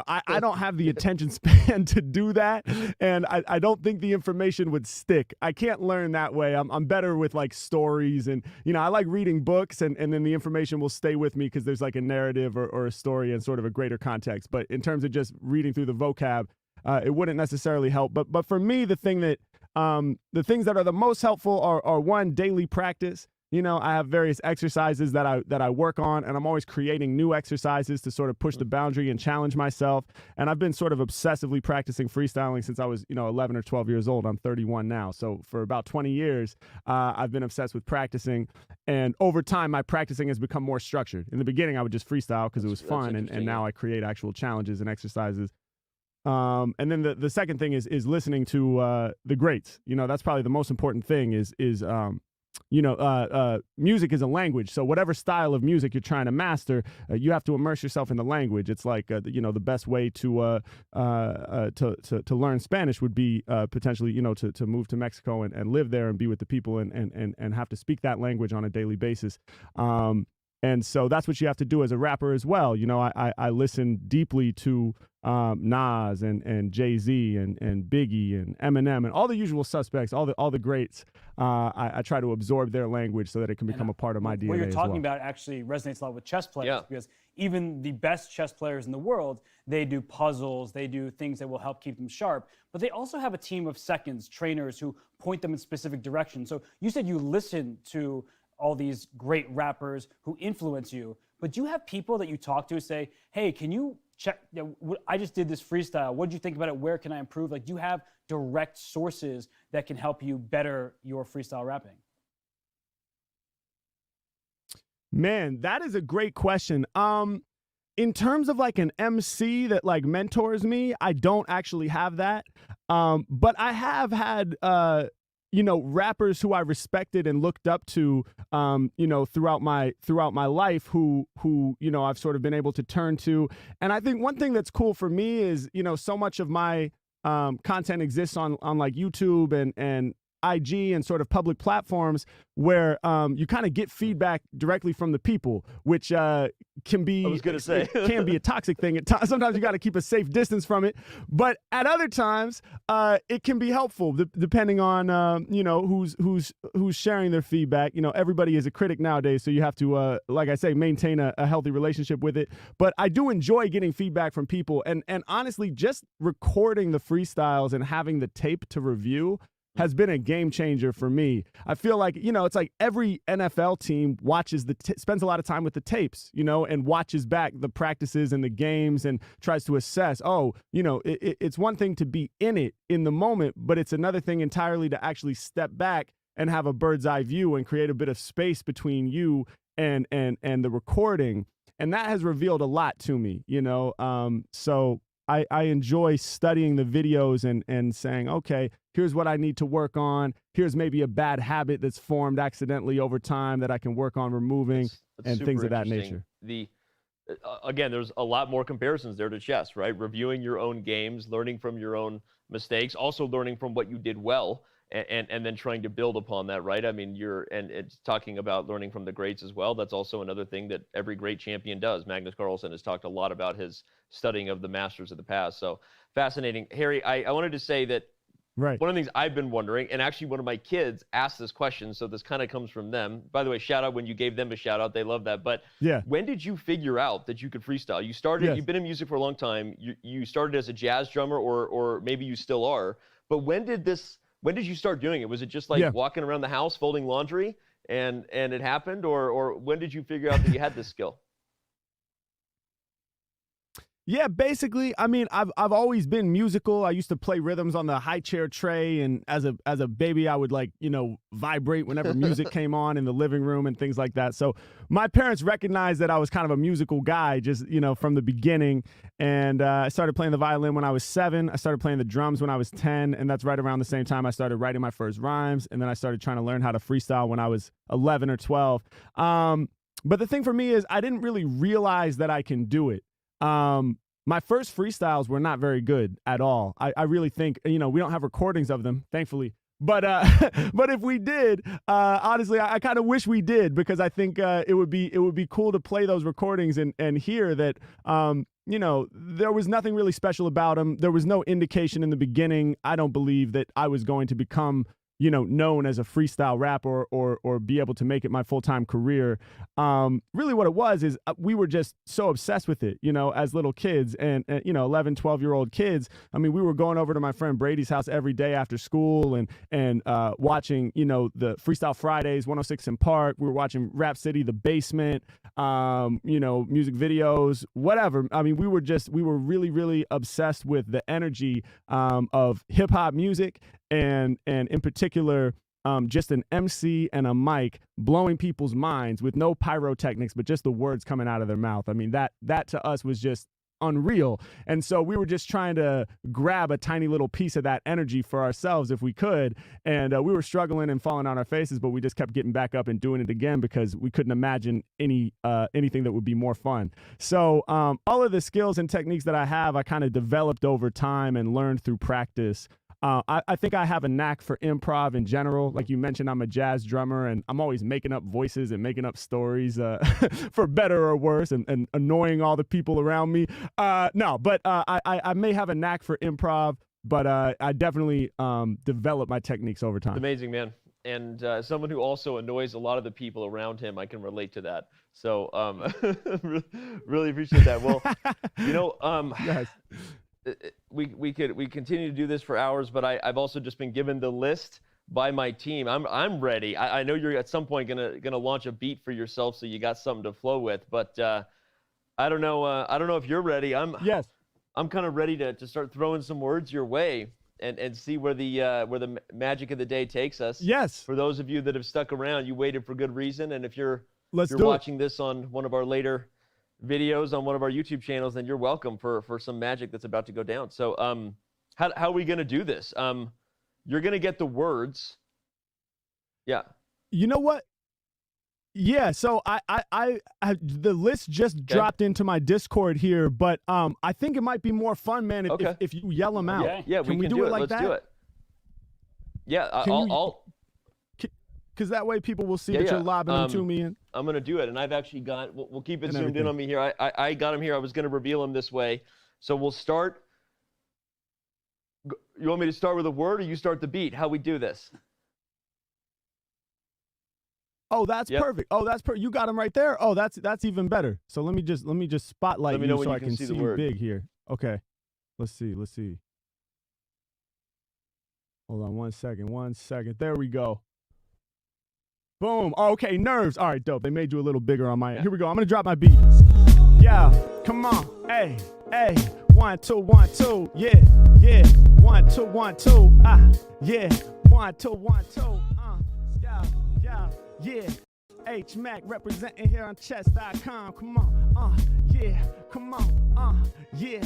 I don't have the attention span to do that, and I don't think the information would stick. I can't learn that way. I'm better with like stories, and I like reading books, and then the information will stay with me because there's like a narrative or a story and sort of a greater context. But in terms of just reading through the vocab, it wouldn't necessarily help. But for me, the things that are the most helpful are one, daily practice. I have various exercises that I work on, and I'm always creating new exercises to sort of push the boundary and challenge myself. And I've been sort of obsessively practicing freestyling since I was, 11 or 12 years old. I'm 31 now. So for about 20 years, I've been obsessed with practicing. And over time, my practicing has become more structured. In the beginning, I would just freestyle because it was fun. And now I create actual challenges and exercises. And then the second thing is listening to the greats. That's probably the most important thing is music is a language. So whatever style of music you're trying to master, you have to immerse yourself in the language. It's like, the best way to learn Spanish would be potentially, to move to Mexico and live there and be with the people and have to speak that language on a daily basis. And so that's what you have to do as a rapper as well. I listen deeply to Nas and Jay-Z and Biggie and Eminem and all the usual suspects, all the greats. I try to absorb their language so that it can become a part of my DNA. What you're talking as well. about actually resonates a lot with chess players because even the best chess players in the world, they do puzzles, they do things that will help keep them sharp, but they also have a team of seconds, trainers who point them in specific directions. So you said you listen to all these great rappers who influence you, but do you have people that you talk to say, hey, can you check, I just did this freestyle, what did you think about it, where can I improve? Like, do you have direct sources that can help you better your freestyle rapping? Man, that is a great question. In terms of like an MC that like mentors me, I don't actually have that. But I have had rappers who I respected and looked up to, throughout my life who I've sort of been able to turn to. And I think one thing that's cool for me is, so much of my content exists on like YouTube and IG and sort of public platforms where you kind of get feedback directly from the people, which can be, I was gonna say, it can be a toxic thing. Sometimes you got to keep a safe distance from it, but at other times it can be helpful depending on who's sharing their feedback. Everybody is a critic nowadays, so you have to, like I say, maintain a healthy relationship with it. But I do enjoy getting feedback from people, and honestly, just recording the freestyles and having the tape to review has been a game changer for me. I feel like, it's like every NFL team watches spends a lot of time with the tapes, and watches back the practices and the games and tries to assess, it's one thing to be in it in the moment, but it's another thing entirely to actually step back and have a bird's eye view and create a bit of space between you and the recording. And that has revealed a lot to me, so I enjoy studying the videos and saying, okay, here's what I need to work on. Here's maybe a bad habit that's formed accidentally over time that I can work on removing, and things of that nature. Again, there's a lot more comparisons there to chess, right? Reviewing your own games, learning from your own mistakes, also learning from what you did well, and then trying to build upon that, right? I mean, it's talking about learning from the greats as well. That's also another thing that every great champion does. Magnus Carlsen has talked a lot about his studying of the masters of the past. So fascinating. Harry, I wanted to say that one of the things I've been wondering, and actually one of my kids asked this question, so this kind of comes from them. By the way, shout out when you gave them a shout out. They love that. But when did you figure out that you could freestyle? You started, you've been in music for a long time. You started as a jazz drummer, or maybe you still are. But when did you start doing it? Was it just like walking around the house folding laundry and it happened? Or when did you figure out that you had this skill? Yeah, basically, I mean, I've always been musical. I used to play rhythms on the high chair tray, and as a baby, I would vibrate whenever music came on in the living room and things like that. So my parents recognized that I was kind of a musical guy, just from the beginning. And I started playing the violin when I was 7. I started playing the drums when I was 10, and that's right around the same time I started writing my first rhymes. And then I started trying to learn how to freestyle when I was 11 or 12. But the thing for me is I didn't really realize that I can do it. My first freestyles were not very good at all. I really think, we don't have recordings of them, thankfully, But if we did, honestly, I kind of wish we did, because I think it would be cool to play those recordings and hear that there was nothing really special about him. There was no indication in the beginning, I don't believe, that I was going to become known as a freestyle rapper or be able to make it my full-time career. Really what it was is we were just so obsessed with it, as little kids and 11, 12-year-old kids. I mean, we were going over to my friend Brady's house every day after school and watching, the Freestyle Fridays, 106 in Park. We were watching Rap City, The Basement, music videos, whatever. I mean, we were really, really obsessed with the energy of hip hop music and in particular, just an MC and a mic blowing people's minds with no pyrotechnics, but just the words coming out of their mouth. I mean, that to us was just unreal. And so we were just trying to grab a tiny little piece of that energy for ourselves if we could. And we were struggling and falling on our faces, but we just kept getting back up and doing it again because we couldn't imagine anything that would be more fun. So all of the skills and techniques that I have, I kind of developed over time and learned through practice. I think I have a knack for improv in general. Like you mentioned, I'm a jazz drummer, and I'm always making up voices and making up stories for better or worse and annoying all the people around me. I may have a knack for improv, but I definitely develop my techniques over time. Amazing, man. And someone who also annoys a lot of the people around him, I can relate to that. So really appreciate that. Well, yes. We continue to do this for hours, but I've also just been given the list by my team. I'm ready. I know you're at some point gonna launch a beat for yourself, so you got something to flow with. But I don't know if you're ready. I'm kind of ready to start throwing some words your way and see where the magic of the day takes us. Yes. For those of you that have stuck around, you waited for good reason, and if you're do watching this on one of our later videos on one of our YouTube channels, then you're welcome for some magic that's about to go down. So how are we gonna do this? You're gonna get the words. Yeah. You know what? Yeah, so I the list just dropped into my Discord here, but I think it might be more fun, man, if you yell them out. Yeah, can we do it like Let's that? do it. Yeah, because that way people will see that you're lobbing them to me. I'm going to do it, and I've actually got, we'll keep it zoomed in on me here. I got him here. I was going to reveal him this way. So we'll start. You want me to start with a word, or you start the beat? How we do this? Oh, that's perfect. Oh, that's perfect. You got him right there. Oh, that's even better. So let me just spotlight you so I can see you big here. Okay. Let's see. Hold on 1 second. There we go. Boom. Oh, okay, nerves. All right, dope. They made you a little bigger on my end. Here we go. I'm going to drop my beat. Yeah, come on. Hey. 1, 2, 1, 2. Yeah. 1, 2, 1, 2. Yeah. 1, 2, 1, 2. Yeah. H-Mac representing here on Chess.com. Come on. Yeah. Come on. Yeah.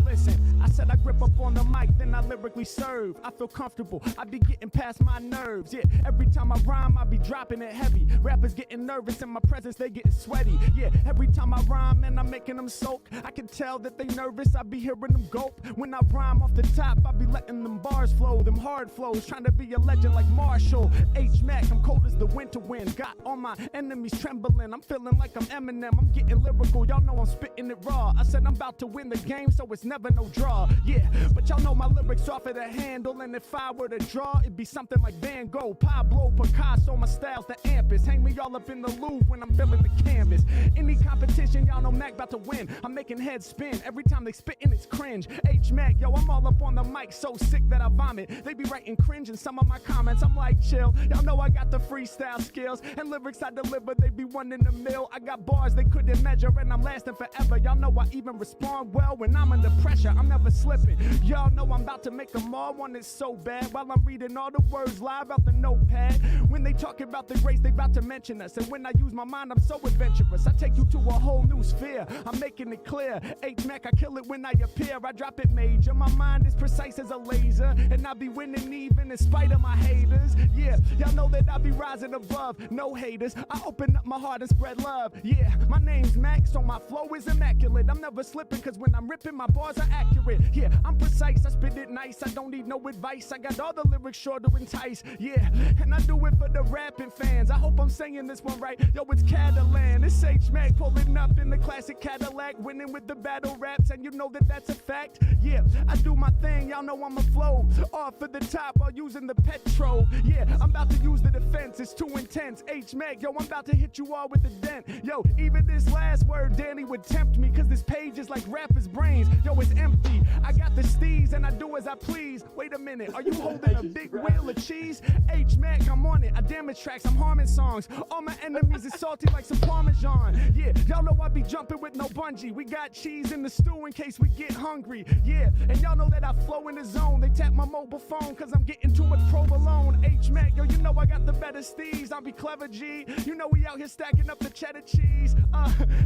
Listen, I said I grip up on the mic, then I lyrically serve. I feel comfortable, I be getting past my nerves. Yeah, every time I rhyme, I be dropping it heavy. Rappers getting nervous in my presence, they getting sweaty. Yeah, every time I rhyme and I'm making them soak. I can tell that they nervous, I be hearing them gulp. When I rhyme off the top, I be letting them bars flow, them hard flows. Trying to be a legend like Marshall. H-Mac, I'm cold as the winter wind. Got all my enemies trembling, I'm feeling like I'm Eminem. I'm getting lyrical, y'all know I'm spitting it raw. I said I'm about to win the game, so it's never no draw. Yeah, but y'all know my lyrics off of the handle, and if I were to draw, it'd be something like Van Gogh, Pablo, Picasso. My style's the ampest. Hang me all up in the Louvre when I'm filling the canvas. Any competition, y'all know Mac about to win. I'm making heads spin every time they spittin', it's cringe. H-Mac, yo, I'm all up on the mic, so sick that I vomit. They be writing cringe in some of my comments. I'm like, chill. Y'all know I got the freestyle skills, and lyrics I deliver, they be one in the mill. I got bars they couldn't measure, and I'm lasting forever. Y'all know I even respond well when I'm under pressure. I'm never slipping. Y'all know I'm about to make them all want it so bad. While I'm reading all the words live out the notepad. When they talk about the grace, they about to mention us. And when I use my mind, I'm so adventurous. I take you to a whole new sphere. I'm making it clear. H-Mac, I kill it when I appear. I drop it major. My mind is precise as a laser. And I be winning even in spite of my haters. Yeah, y'all know that I be rising above. No no haters. I open up my heart and spread love. Yeah, my name's Mac, so my flow is immaculate. I'm never slipping, cause when I'm ripping, my bars are accurate. Yeah, I'm precise, I spit it nice, I don't need no advice. I got all the lyrics sure to entice. Yeah, and I do it for the rapping fans. I hope I'm saying this one right. Yo, it's Catalan. It's H-Mac pulling up in the classic Cadillac, winning with the battle raps, and you know that that's a fact. Yeah, I do my thing, y'all know I'ma flow off of the top while using the petrol. Yeah, I'm about to use the defense, it's too intense. H-Mac, yo, I'm about to hit you all with the dent. Yo, even this last word, Danny would tempt me, cause this page is like rapper's brains. Yo, it's empty. I got the steez and I do as I please. Wait a minute, are you holding a big wheel of cheese? H-Mac, I'm on it. I damage tracks, I'm harming songs. All my enemies is salty like some Parmesan. Yeah, y'all know I be jumping with no bungee. We got cheese in the stew in case we get hungry. Yeah, and y'all know that I flow in the zone. They tap my mobile phone cause I'm getting too much provolone. H-Mac, yo, you know I got the better steez. I'll be clever, G. You know we out here stacking up the cheddar cheese.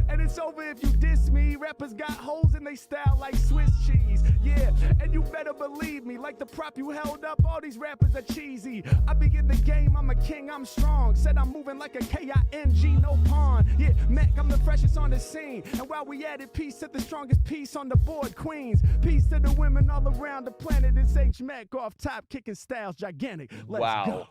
And it's over if you diss me. Rappers got holes in they style like Swiss cheese. Yeah, and you better believe me. Like the prop you held up, all these rappers are cheesy. I be in the game, I'm a king, I'm strong. Said I'm moving like a King, no pawn. Yeah, Mac, I'm the freshest on the scene. And while we at it, peace to the strongest piece on the board, Queens. Peace to the women all around the planet. It's H-Mac off top, kicking styles gigantic. Let's go.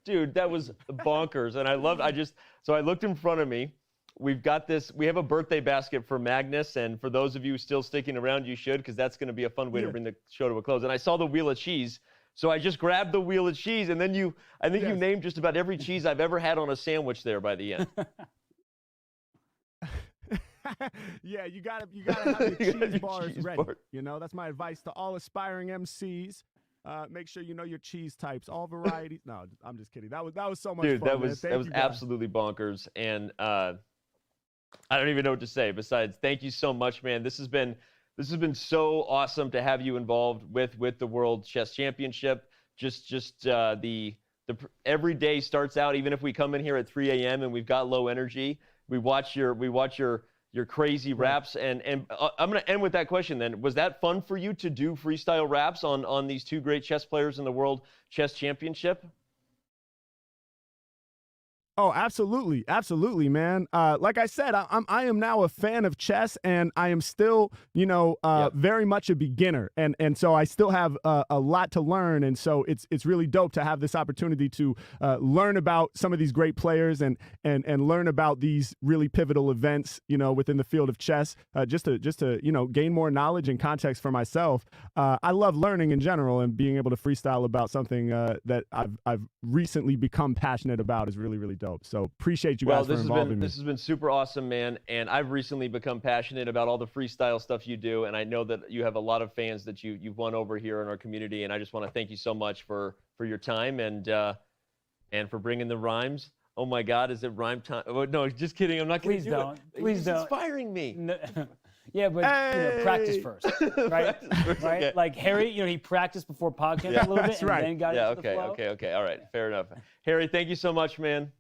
Dude, that was bonkers. And so I looked in front of me. We have a birthday basket for Magnus, and for those of you still sticking around, you should, because that's going to be a fun way to bring the show to a close. And I saw the wheel of cheese, so I just grabbed the wheel of cheese, and then you named just about every cheese I've ever had on a sandwich there by the end. Yeah, you gotta have your cheese bars ready. You know, that's my advice to all aspiring MCs. Make sure you know your cheese types, all varieties. No, I'm just kidding. That was so much fun. Dude, that was absolutely bonkers, and I don't even know what to say besides thank you so much, man. This has been so awesome to have you involved with the World Chess Championship. Every day starts out, even if we come in here at 3 a.m. and we've got low energy, we watch your crazy raps, and I'm going to end with that question then. Was that fun for you to do freestyle raps on these two great chess players in the World Chess Championship? Oh, absolutely. Absolutely, man. Like I said, I am now a fan of chess, and I am still, very much a beginner. And so I still have a lot to learn. And so it's really dope to have this opportunity to learn about some of these great players and learn about these really pivotal events, within the field of chess, just to gain more knowledge and context for myself. I love learning in general, and being able to freestyle about something that I've recently become passionate about is really, really dope. So appreciate you guys for involving me. This has been super awesome, man. And I've recently become passionate about all the freestyle stuff you do. And I know that you have a lot of fans that you've won over here in our community. And I just want to thank you so much for your time and for bringing the rhymes. Oh my God, is it rhyme time? Oh, no, just kidding. I'm not going to do it. Please don't. It's inspiring me. No. Yeah, but practice first, right? Right? Okay. Like Harry, he practiced before podcast a little bit, and then got into the flow. Okay. All right, fair enough. Harry, thank you so much, man.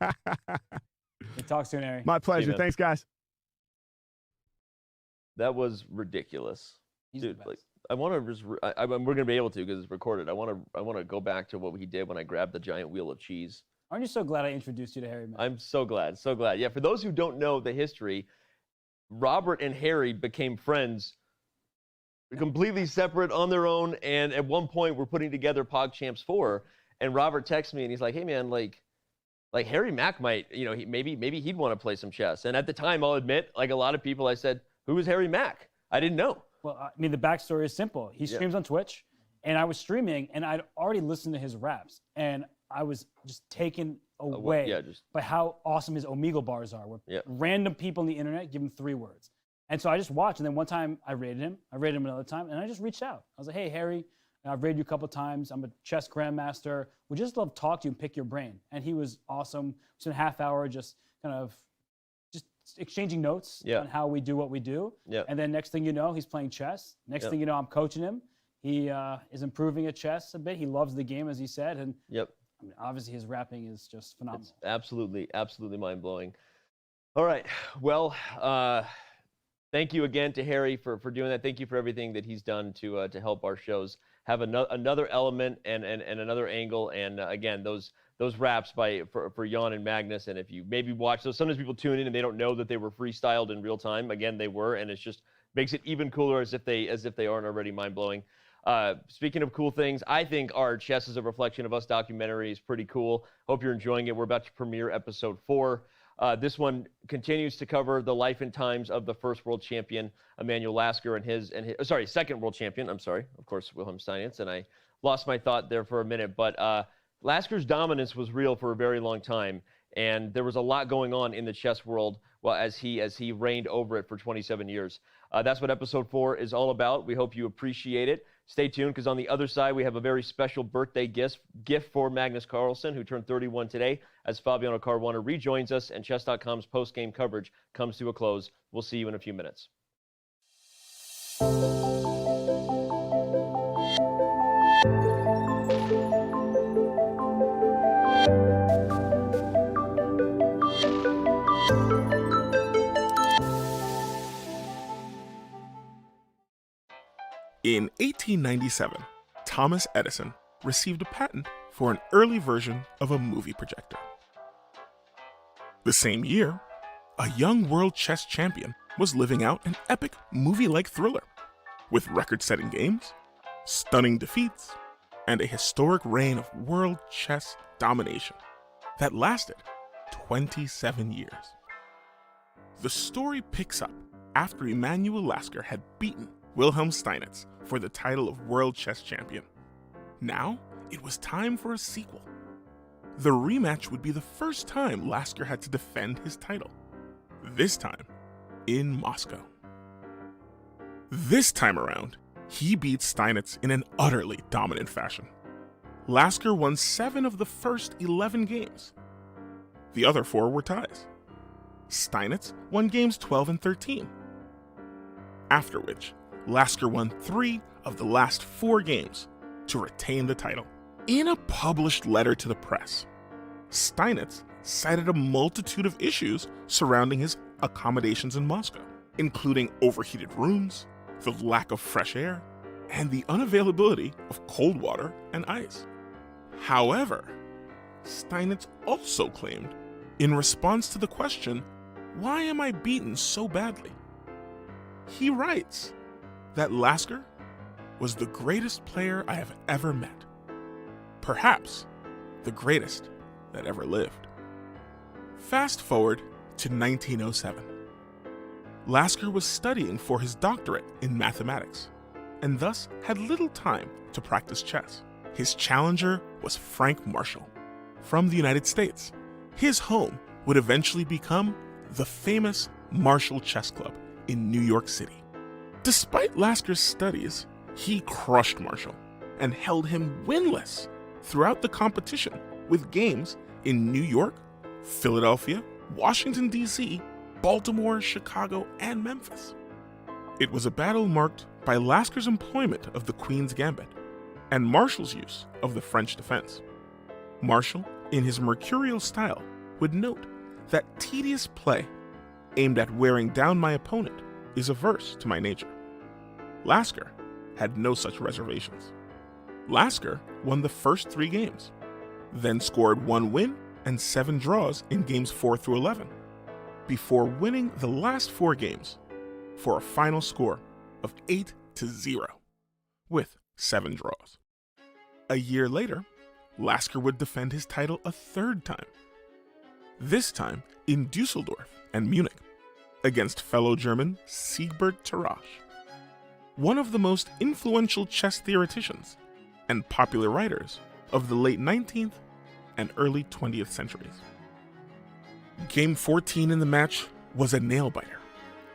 We'll talk soon, Harry. My pleasure. Man. Thanks, guys. That was ridiculous, dude. Like, I want to just. We're gonna be able to because it's recorded. I want to go back to what he did when I grabbed the giant wheel of cheese. Aren't you so glad I introduced you to Harry, man? I'm so glad, so glad. Yeah, for those who don't know the history, Robert and Harry became friends, completely separate on their own. And at one point, we're putting together PogChamps 4, and Robert texts me and he's like, "Hey, man, like Harry Mack might, maybe he'd want to play some chess." And at the time, I'll admit, like a lot of people, I said, "Who is Harry Mack?" I didn't know. Well, I mean, the backstory is simple. He streams on Twitch, and I was streaming, and I'd already listened to his raps, and I was just taken away by how awesome his Omegle bars are, where random people on the internet give him 3 words. And so I just watched, and then one time I rated him another time, and I just reached out. I was like, "Hey, Harry, I've rated you a couple times. I'm a chess grandmaster. Would just love to talk to you and pick your brain." And he was awesome. We spent a half hour just kind of just exchanging notes on how we do what we do. And then next thing you know, he's playing chess. Next thing you know, I'm coaching him. He is improving at chess a bit. He loves the game, as he said. And I mean, obviously his rapping is just phenomenal. It's absolutely mind-blowing. All right. Well, thank you again to Harry for doing that. Thank you for everything that he's done to help our shows have another element and another angle. And again, those raps for Jan and Magnus. And if you maybe watch those, sometimes people tune in and they don't know that they were freestyled in real time. Again, they were, and it's just makes it even cooler as if they aren't already mind-blowing. Speaking of cool things, I think our Chess is a Reflection of Us documentary is pretty cool. Hope you're enjoying it. We're about to premiere episode 4. This one continues to cover the life and times of the first world champion, Emanuel Lasker, and his second world champion. I'm sorry, of course, Wilhelm Steinitz, and I lost my thought there for a minute. But Lasker's dominance was real for a very long time, and there was a lot going on in the chess world as he reigned over it for 27 years. That's what episode 4 is all about. We hope you appreciate it. Stay tuned, because on the other side, we have a very special birthday gift for Magnus Carlsen, who turned 31 today, as Fabiano Caruana rejoins us and Chess.com's post-game coverage comes to a close. We'll see you in a few minutes. In 1897, Thomas Edison received a patent for an early version of a movie projector. The same year, a young world chess champion was living out an epic movie-like thriller with record-setting games, stunning defeats, and a historic reign of world chess domination that lasted 27 years. The story picks up after Emanuel Lasker had beaten Wilhelm Steinitz for the title of World Chess Champion. Now, it was time for a sequel. The rematch would be the first time Lasker had to defend his title, this time in Moscow. This time around, he beat Steinitz in an utterly dominant fashion. Lasker won 7 of the first 11 games. The other 4 were ties. Steinitz won games 12 and 13. After which, Lasker won 3 of the last 4 games to retain the title. In a published letter to the press, Steinitz cited a multitude of issues surrounding his accommodations in Moscow, including overheated rooms, the lack of fresh air, and the unavailability of cold water and ice. However, Steinitz also claimed, in response to the question, "Why am I beaten so badly?" he writes that Lasker was the greatest player I have ever met. Perhaps the greatest that ever lived. Fast forward to 1907. Lasker was studying for his doctorate in mathematics, and thus had little time to practice chess. His challenger was Frank Marshall from the United States. His home would eventually become the famous Marshall Chess Club in New York City. Despite Lasker's studies, he crushed Marshall and held him winless throughout the competition, with games in New York, Philadelphia, Washington, D.C., Baltimore, Chicago, and Memphis. It was a battle marked by Lasker's employment of the Queen's Gambit and Marshall's use of the French defense. Marshall, in his mercurial style, would note that tedious play aimed at wearing down my opponent is averse to my nature. Lasker had no such reservations. Lasker won the first 3 games, then scored 1 win and 7 draws in games 4 through 11, before winning the last 4 games for a final score of 8-0, with 7 draws. A year later, Lasker would defend his title a 3rd time, this time in Dusseldorf and Munich, against fellow German Siegbert Tarrasch, one of the most influential chess theoreticians and popular writers of the late 19th and early 20th centuries. Game 14 in the match was a nail-biter.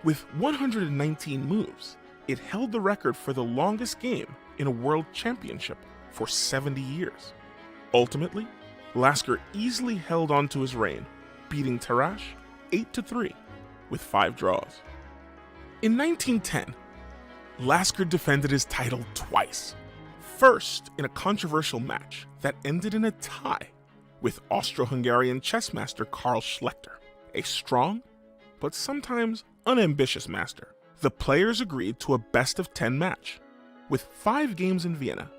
With 119 moves, it held the record for the longest game in a world championship for 70 years. Ultimately, Lasker easily held on to his reign, beating Tarrasch 8-3 with 5 draws. In 1910, Lasker defended his title twice. First, in a controversial match that ended in a tie with Austro-Hungarian chess master Karl Schlechter, a strong but sometimes unambitious master. The players agreed to a best-of-10 match, with 5 games in Vienna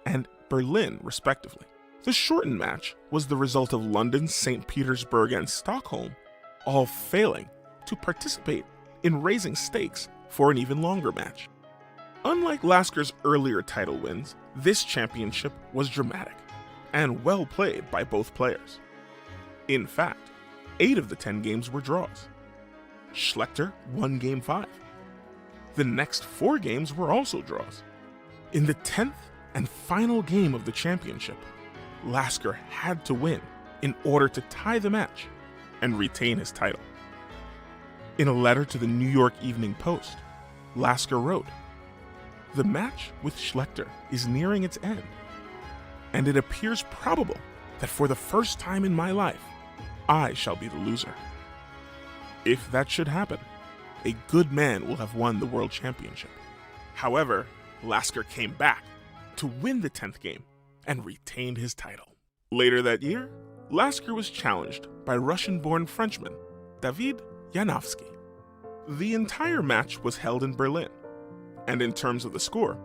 and Berlin, respectively. The shortened match was the result of London, St. Petersburg, and Stockholm all failing to participate in raising stakes for an even longer match. Unlike Lasker's earlier title wins, this championship was dramatic and well played by both players. In fact, 8 of the 10 games were draws. Schlechter won Game 5. The next 4 games were also draws. In the 10th and final game of the championship, Lasker had to win in order to tie the match and retain his title. In a letter to the New York Evening Post, Lasker wrote, "The match with Schlechter is nearing its end, and it appears probable that for the first time in my life, I shall be the loser. If that should happen, a good man will have won the World Championship." However, Lasker came back to win the 10th game and retained his title. Later that year, Lasker was challenged by Russian-born Frenchman David Yanovsky. The entire match was held in Berlin, and in terms of the score,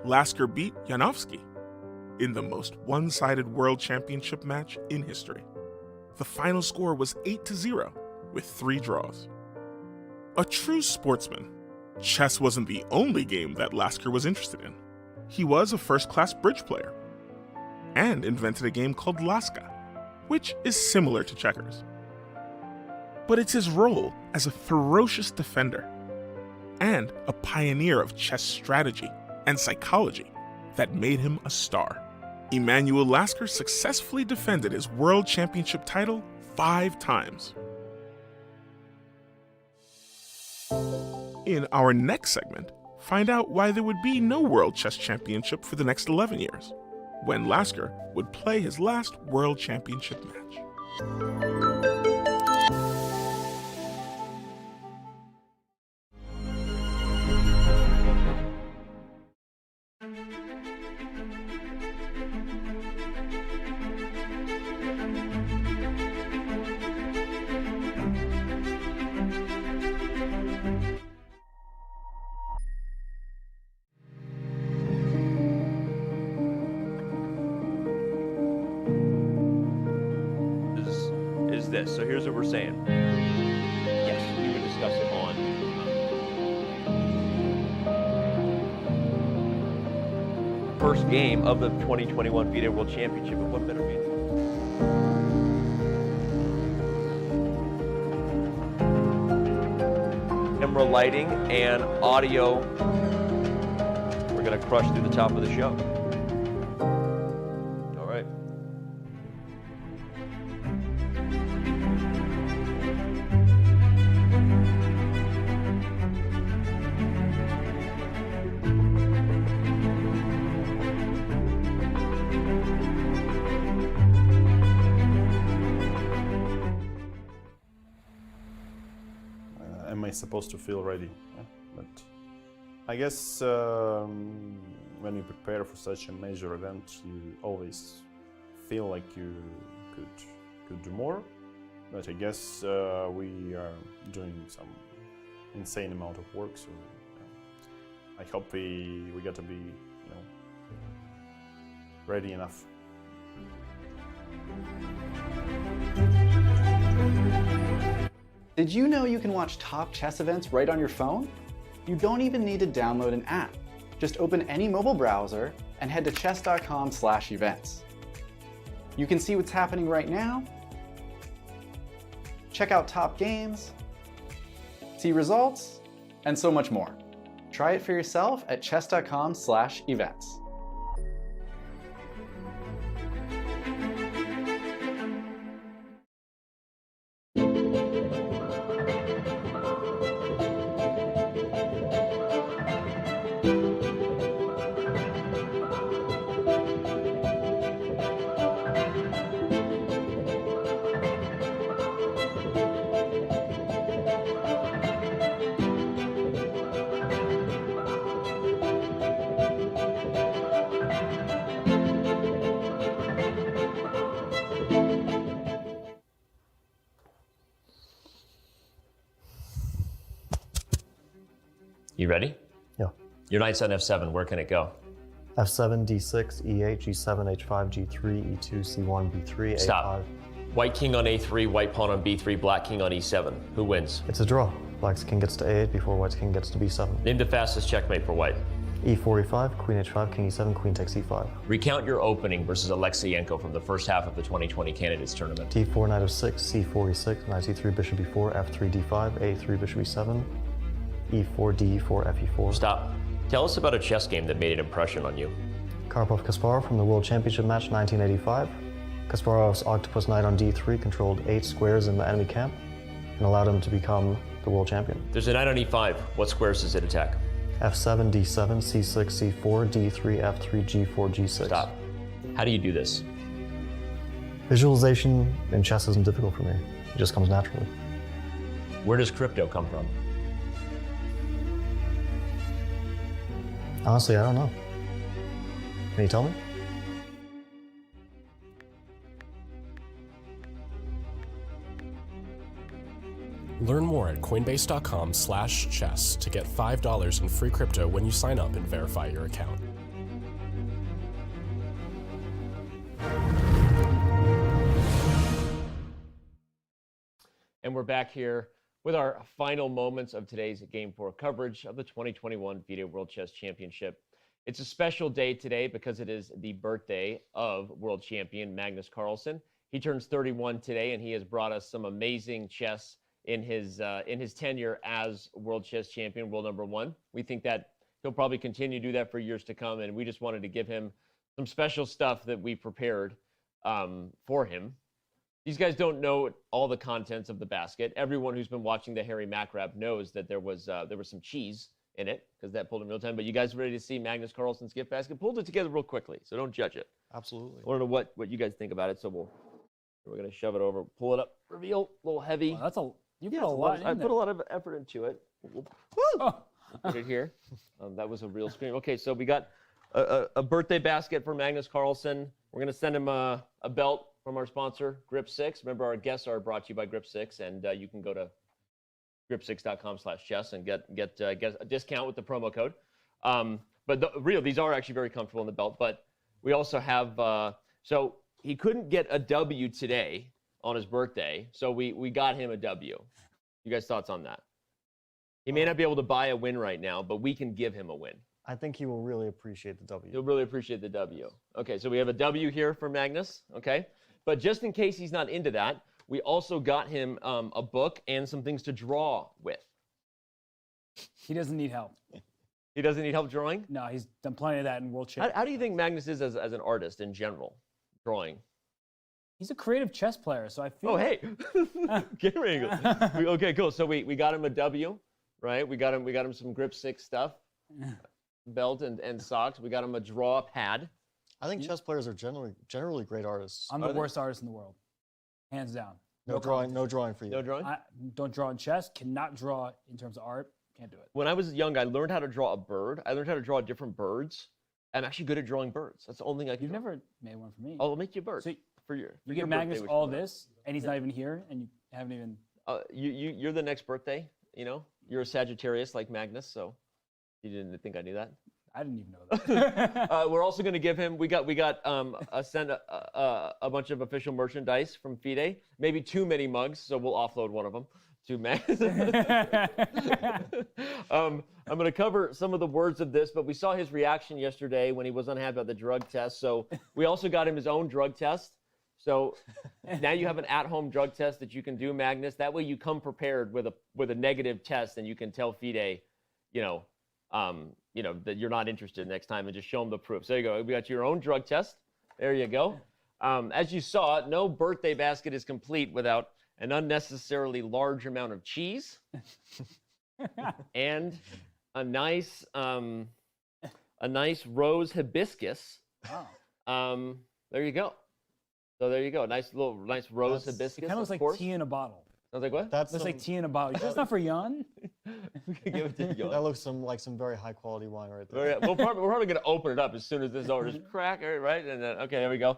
Lasker beat Yanovsky in the most one-sided World Championship match in history. The final score was 8-0 with 3 draws. A true sportsman, chess wasn't the only game that Lasker was interested in. He was a first-class bridge player and invented a game called Laska, which is similar to checkers. But it's his role as a ferocious defender and a pioneer of chess strategy and psychology that made him a star. Emanuel Lasker successfully defended his World Championship title 5 times. In our next segment, find out why there would be no World Chess Championship for the next 11 years, when Lasker would play his last World Championship match. This. So here's what we're saying. Yes, you can discuss it on first game of the 2021 FIDE World Championship. But what better means? Camera lighting and audio. We're gonna crush through the top of the show. All right. Am I supposed to feel ready? Yeah, but I guess when you prepare for such a major event, you always feel like you could do more. But I guess we are doing some insane amount of work, so I hope we got to be, ready enough. Did you know you can watch top chess events right on your phone? You don't even need to download an app. Just open any mobile browser and head to Chess.com/events. You can see what's happening right now, check out top games, see results, and so much more. Try it for yourself at Chess.com/events. You ready? Yeah. Your knight's on f7. Where can it go? F7, D6, E8, G7, H5, G3, E2, C1, B3, A5. Stop. White king on A3, white pawn on B3, black king on E7. Who wins? It's a draw. Black's king gets to A8 before white's king gets to B7. Name the fastest checkmate for white. E4, E5, Queen H5, King E7, Queen takes E5. Recount your opening versus Alexeyenko from the first half of the 2020 Candidates Tournament. D4, Knight of 6, C4, E6, Knight C3, Bishop E4, F3, D5, A3, Bishop E7, E4, D4, FE4. Stop. Tell us about a chess game that made an impression on you. Karpov-Kasparov from the World Championship match 1985. Kasparov's Octopus Knight on D3 controlled 8 squares in the enemy camp and allowed him to become the world champion. There's a knight on E5. What squares does it attack? F7, D7, C6, C4, D3, F3, G4, G6. Stop. How do you do this? Visualization in chess isn't difficult for me. It just comes naturally. Where does crypto come from? Honestly, I don't know. Can you tell me? Learn more at Coinbase.com/chess to get $5 in free crypto when you sign up and verify your account. And we're back here with our final moments of today's Game 4 coverage of the 2021 FIDE World Chess Championship. It's a special day today because it is the birthday of world champion Magnus Carlsen. He turns 31 today, and he has brought us some amazing chess in his tenure as world chess champion, world #1. We think that he'll probably continue to do that for years to come, and we just wanted to give him some special stuff that we prepared for him. These guys don't know all the contents of the basket. Everyone who's been watching the Harry Macrab knows that there was some cheese in it, because that pulled in real time. But you guys ready to see Magnus Carlsen's gift basket? Pulled it together real quickly, so don't judge it. Absolutely. I want to know what you guys think about it, so we're going to shove it over, pull it up, reveal, a little heavy. Wow, you put a lot in I there. put a lot of effort into it. Put it here. That was a real scream. Okay, so we got a birthday basket for Magnus Carlsen. We're going to send him a belt from our sponsor, Grip6. Remember, our guests are brought to you by Grip6, and you can go to grip6.com/chess and get a discount with the promo code. But these are actually very comfortable in the belt. But we also have, so he couldn't get a W today on his birthday, so we got him a W. You guys' thoughts on that? He may not be able to buy a win right now, but we can give him a win. I think he will really appreciate the W. He'll really appreciate the W. Okay, so we have a W here for Magnus, okay? But just in case he's not into that, we also got him a book and some things to draw with. He doesn't need help. He doesn't need help drawing? No, he's done plenty of that in World Chess. How do you think Magnus is as an artist in general, drawing? He's a creative chess player, so I feel. Oh, hey, camera angle. Okay, cool. So we got him a W, right? We got him some Grip6 stuff, belt and socks. We got him a draw pad. I think chess players are generally great artists. I'm the worst artist in the world, hands down. No drawing for you. No drawing? I don't draw in chess. Cannot draw in terms of art. Can't do it. When I was young, I learned how to draw a bird. I learned how to draw different birds. I'm actually good at drawing birds. That's the only thing I can. You've never made one for me. I'll make you a bird. So for your give Magnus all this, and he's not even here, and you haven't even. You're the next birthday. You know, you're a Sagittarius like Magnus, so you didn't think I knew that. I didn't even know that. We're also going to give him. We got send a bunch of official merchandise from FIDE. Maybe too many mugs, so we'll offload one of them to Magnus. I'm going to cover some of the words of this, but we saw his reaction yesterday when he was unhappy about the drug test. So we also got him his own drug test. So now you have an at-home drug test that you can do, Magnus. That way you come prepared with a negative test, and you can tell FIDE, that you're not interested next time, and just show them the proof. So there you go. We got your own drug test. There you go. As you saw, no birthday basket is complete without an unnecessarily large amount of cheese and a nice rose hibiscus. Wow. There you go. So there you go. Nice rose hibiscus. It kind of looks like tea in a bottle. I was like, what? Looks like tea in a bottle. That's not for Jan. We can give it to Jan. That looks like some very high quality wine right there. We're probably going to open it up as soon as this is over. Just crack it, right? And then, okay, there we go.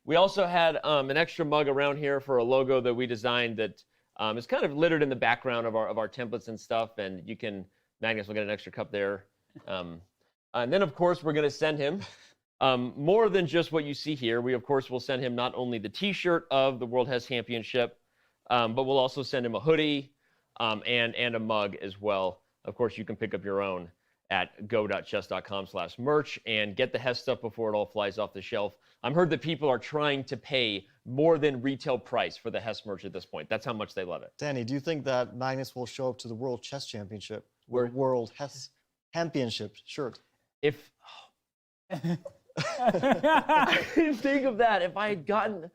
We also had an extra mug around here for a logo that we designed that is kind of littered in the background of our templates and stuff. And Magnus will get an extra cup there. And then, of course, we're going to send him more than just what you see here. We, of course, will send him not only the T-shirt of the World Chess Championship, but we'll also send him a hoodie and a mug as well. Of course, you can pick up your own at go.chess.com/merch and get the Hess stuff before it all flies off the shelf. I've heard that people are trying to pay more than retail price for the Hess merch at this point. That's how much they love it. Danny, do you think that Magnus will show up to the World Chess Championship, World Chess Championship shirt? If I didn't think of that. If I had gotten,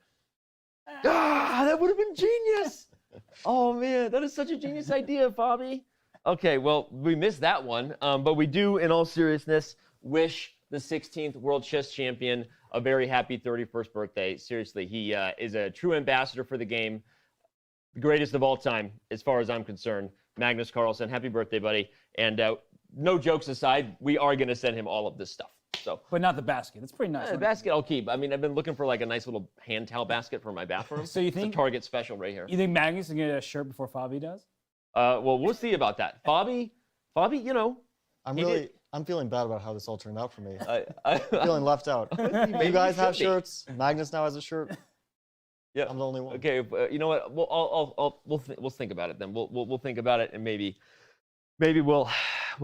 that would have been genius. Oh man, that is such a genius idea, Fabi. Okay, well, we missed that one, but we do, in all seriousness, wish the 16th World Chess Champion a very happy 31st birthday. Seriously, he is a true ambassador for the game, the greatest of all time, as far as I'm concerned. Magnus Carlsen, happy birthday, buddy. And no jokes aside, we are going to send him all of this stuff. So, but not the basket. It's pretty nice. The basket I'll keep. I mean, I've been looking for like a nice little hand towel basket for my bathroom. So you think it's a Target special right here? You think Magnus is gonna get a shirt before Fabi does? Well, we'll see about that. Fabi, you know, I'm feeling bad about how this all turned out for me. I'm feeling left out. You guys have shirts. Magnus now has a shirt. Yeah, I'm the only one. Okay, you know what? We'll think about it then. We'll think about it, and maybe we'll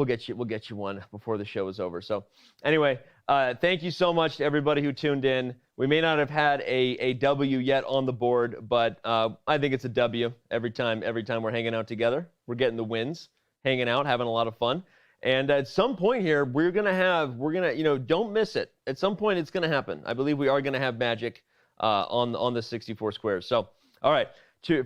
get you one before the show is over. So anyway, thank you so much to everybody who tuned in. We may not have had a W yet on the board, but I think it's a W every time we're hanging out together. We're getting the wins, hanging out, having a lot of fun. And at some point here, we're gonna, you know, don't miss it. At some point, it's gonna happen. I believe we are gonna have magic on the 64 squares. So, all right,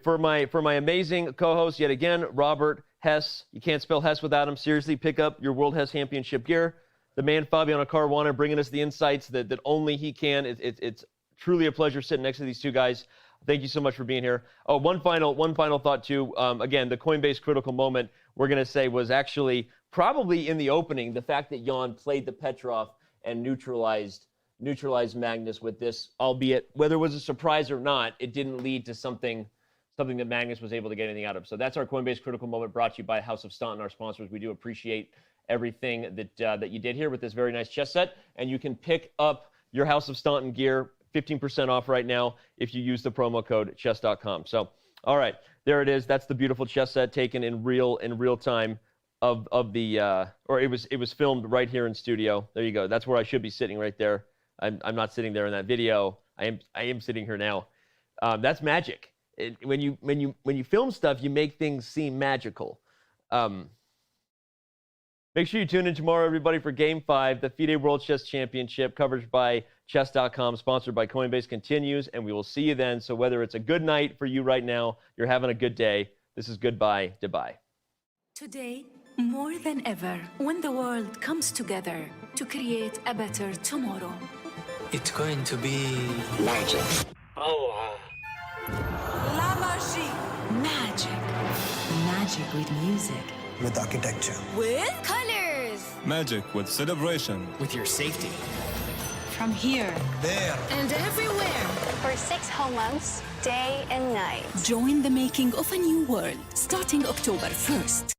for my amazing co-host yet again, Robert Hess. You can't spell Hess without him. Seriously, pick up your World Chess Championship gear. The man Fabiano Caruana bringing us the insights that only he can. It's truly a pleasure sitting next to these two guys. Thank you so much for being here. Oh, one final thought too. Again, the Coinbase critical moment we're gonna say was actually probably in the opening. The fact that Jan played the Petrov and neutralized Magnus with this, albeit whether it was a surprise or not, it didn't lead to something that Magnus was able to get anything out of. So that's our Coinbase critical moment, brought to you by House of Staunton, our sponsors. We do appreciate everything that you did here with this very nice chess set, and you can pick up your House of Staunton gear 15% off right now if you use the promo code Chess.com. So, all right, there it is. That's the beautiful chess set taken in real time of the or it was filmed right here in studio. There you go. That's where I should be sitting right there. I'm not sitting there in that video. I am sitting here now. That's magic. When you film stuff, you make things seem magical. Make sure you tune in tomorrow, everybody, for Game 5, the FIDE World Chess Championship, coverage by Chess.com, sponsored by Coinbase, continues, and we will see you then. So whether it's a good night for you right now, you're having a good day, this is goodbye, Dubai. Today, more than ever, when the world comes together to create a better tomorrow. It's going to be magic. Oh, La magie. Magic. Magic with music. with architecture. With colors. Magic with celebration. With your safety. From here. There. And everywhere. For 6 whole months, day and night. Join the making of a new world, starting October 1st.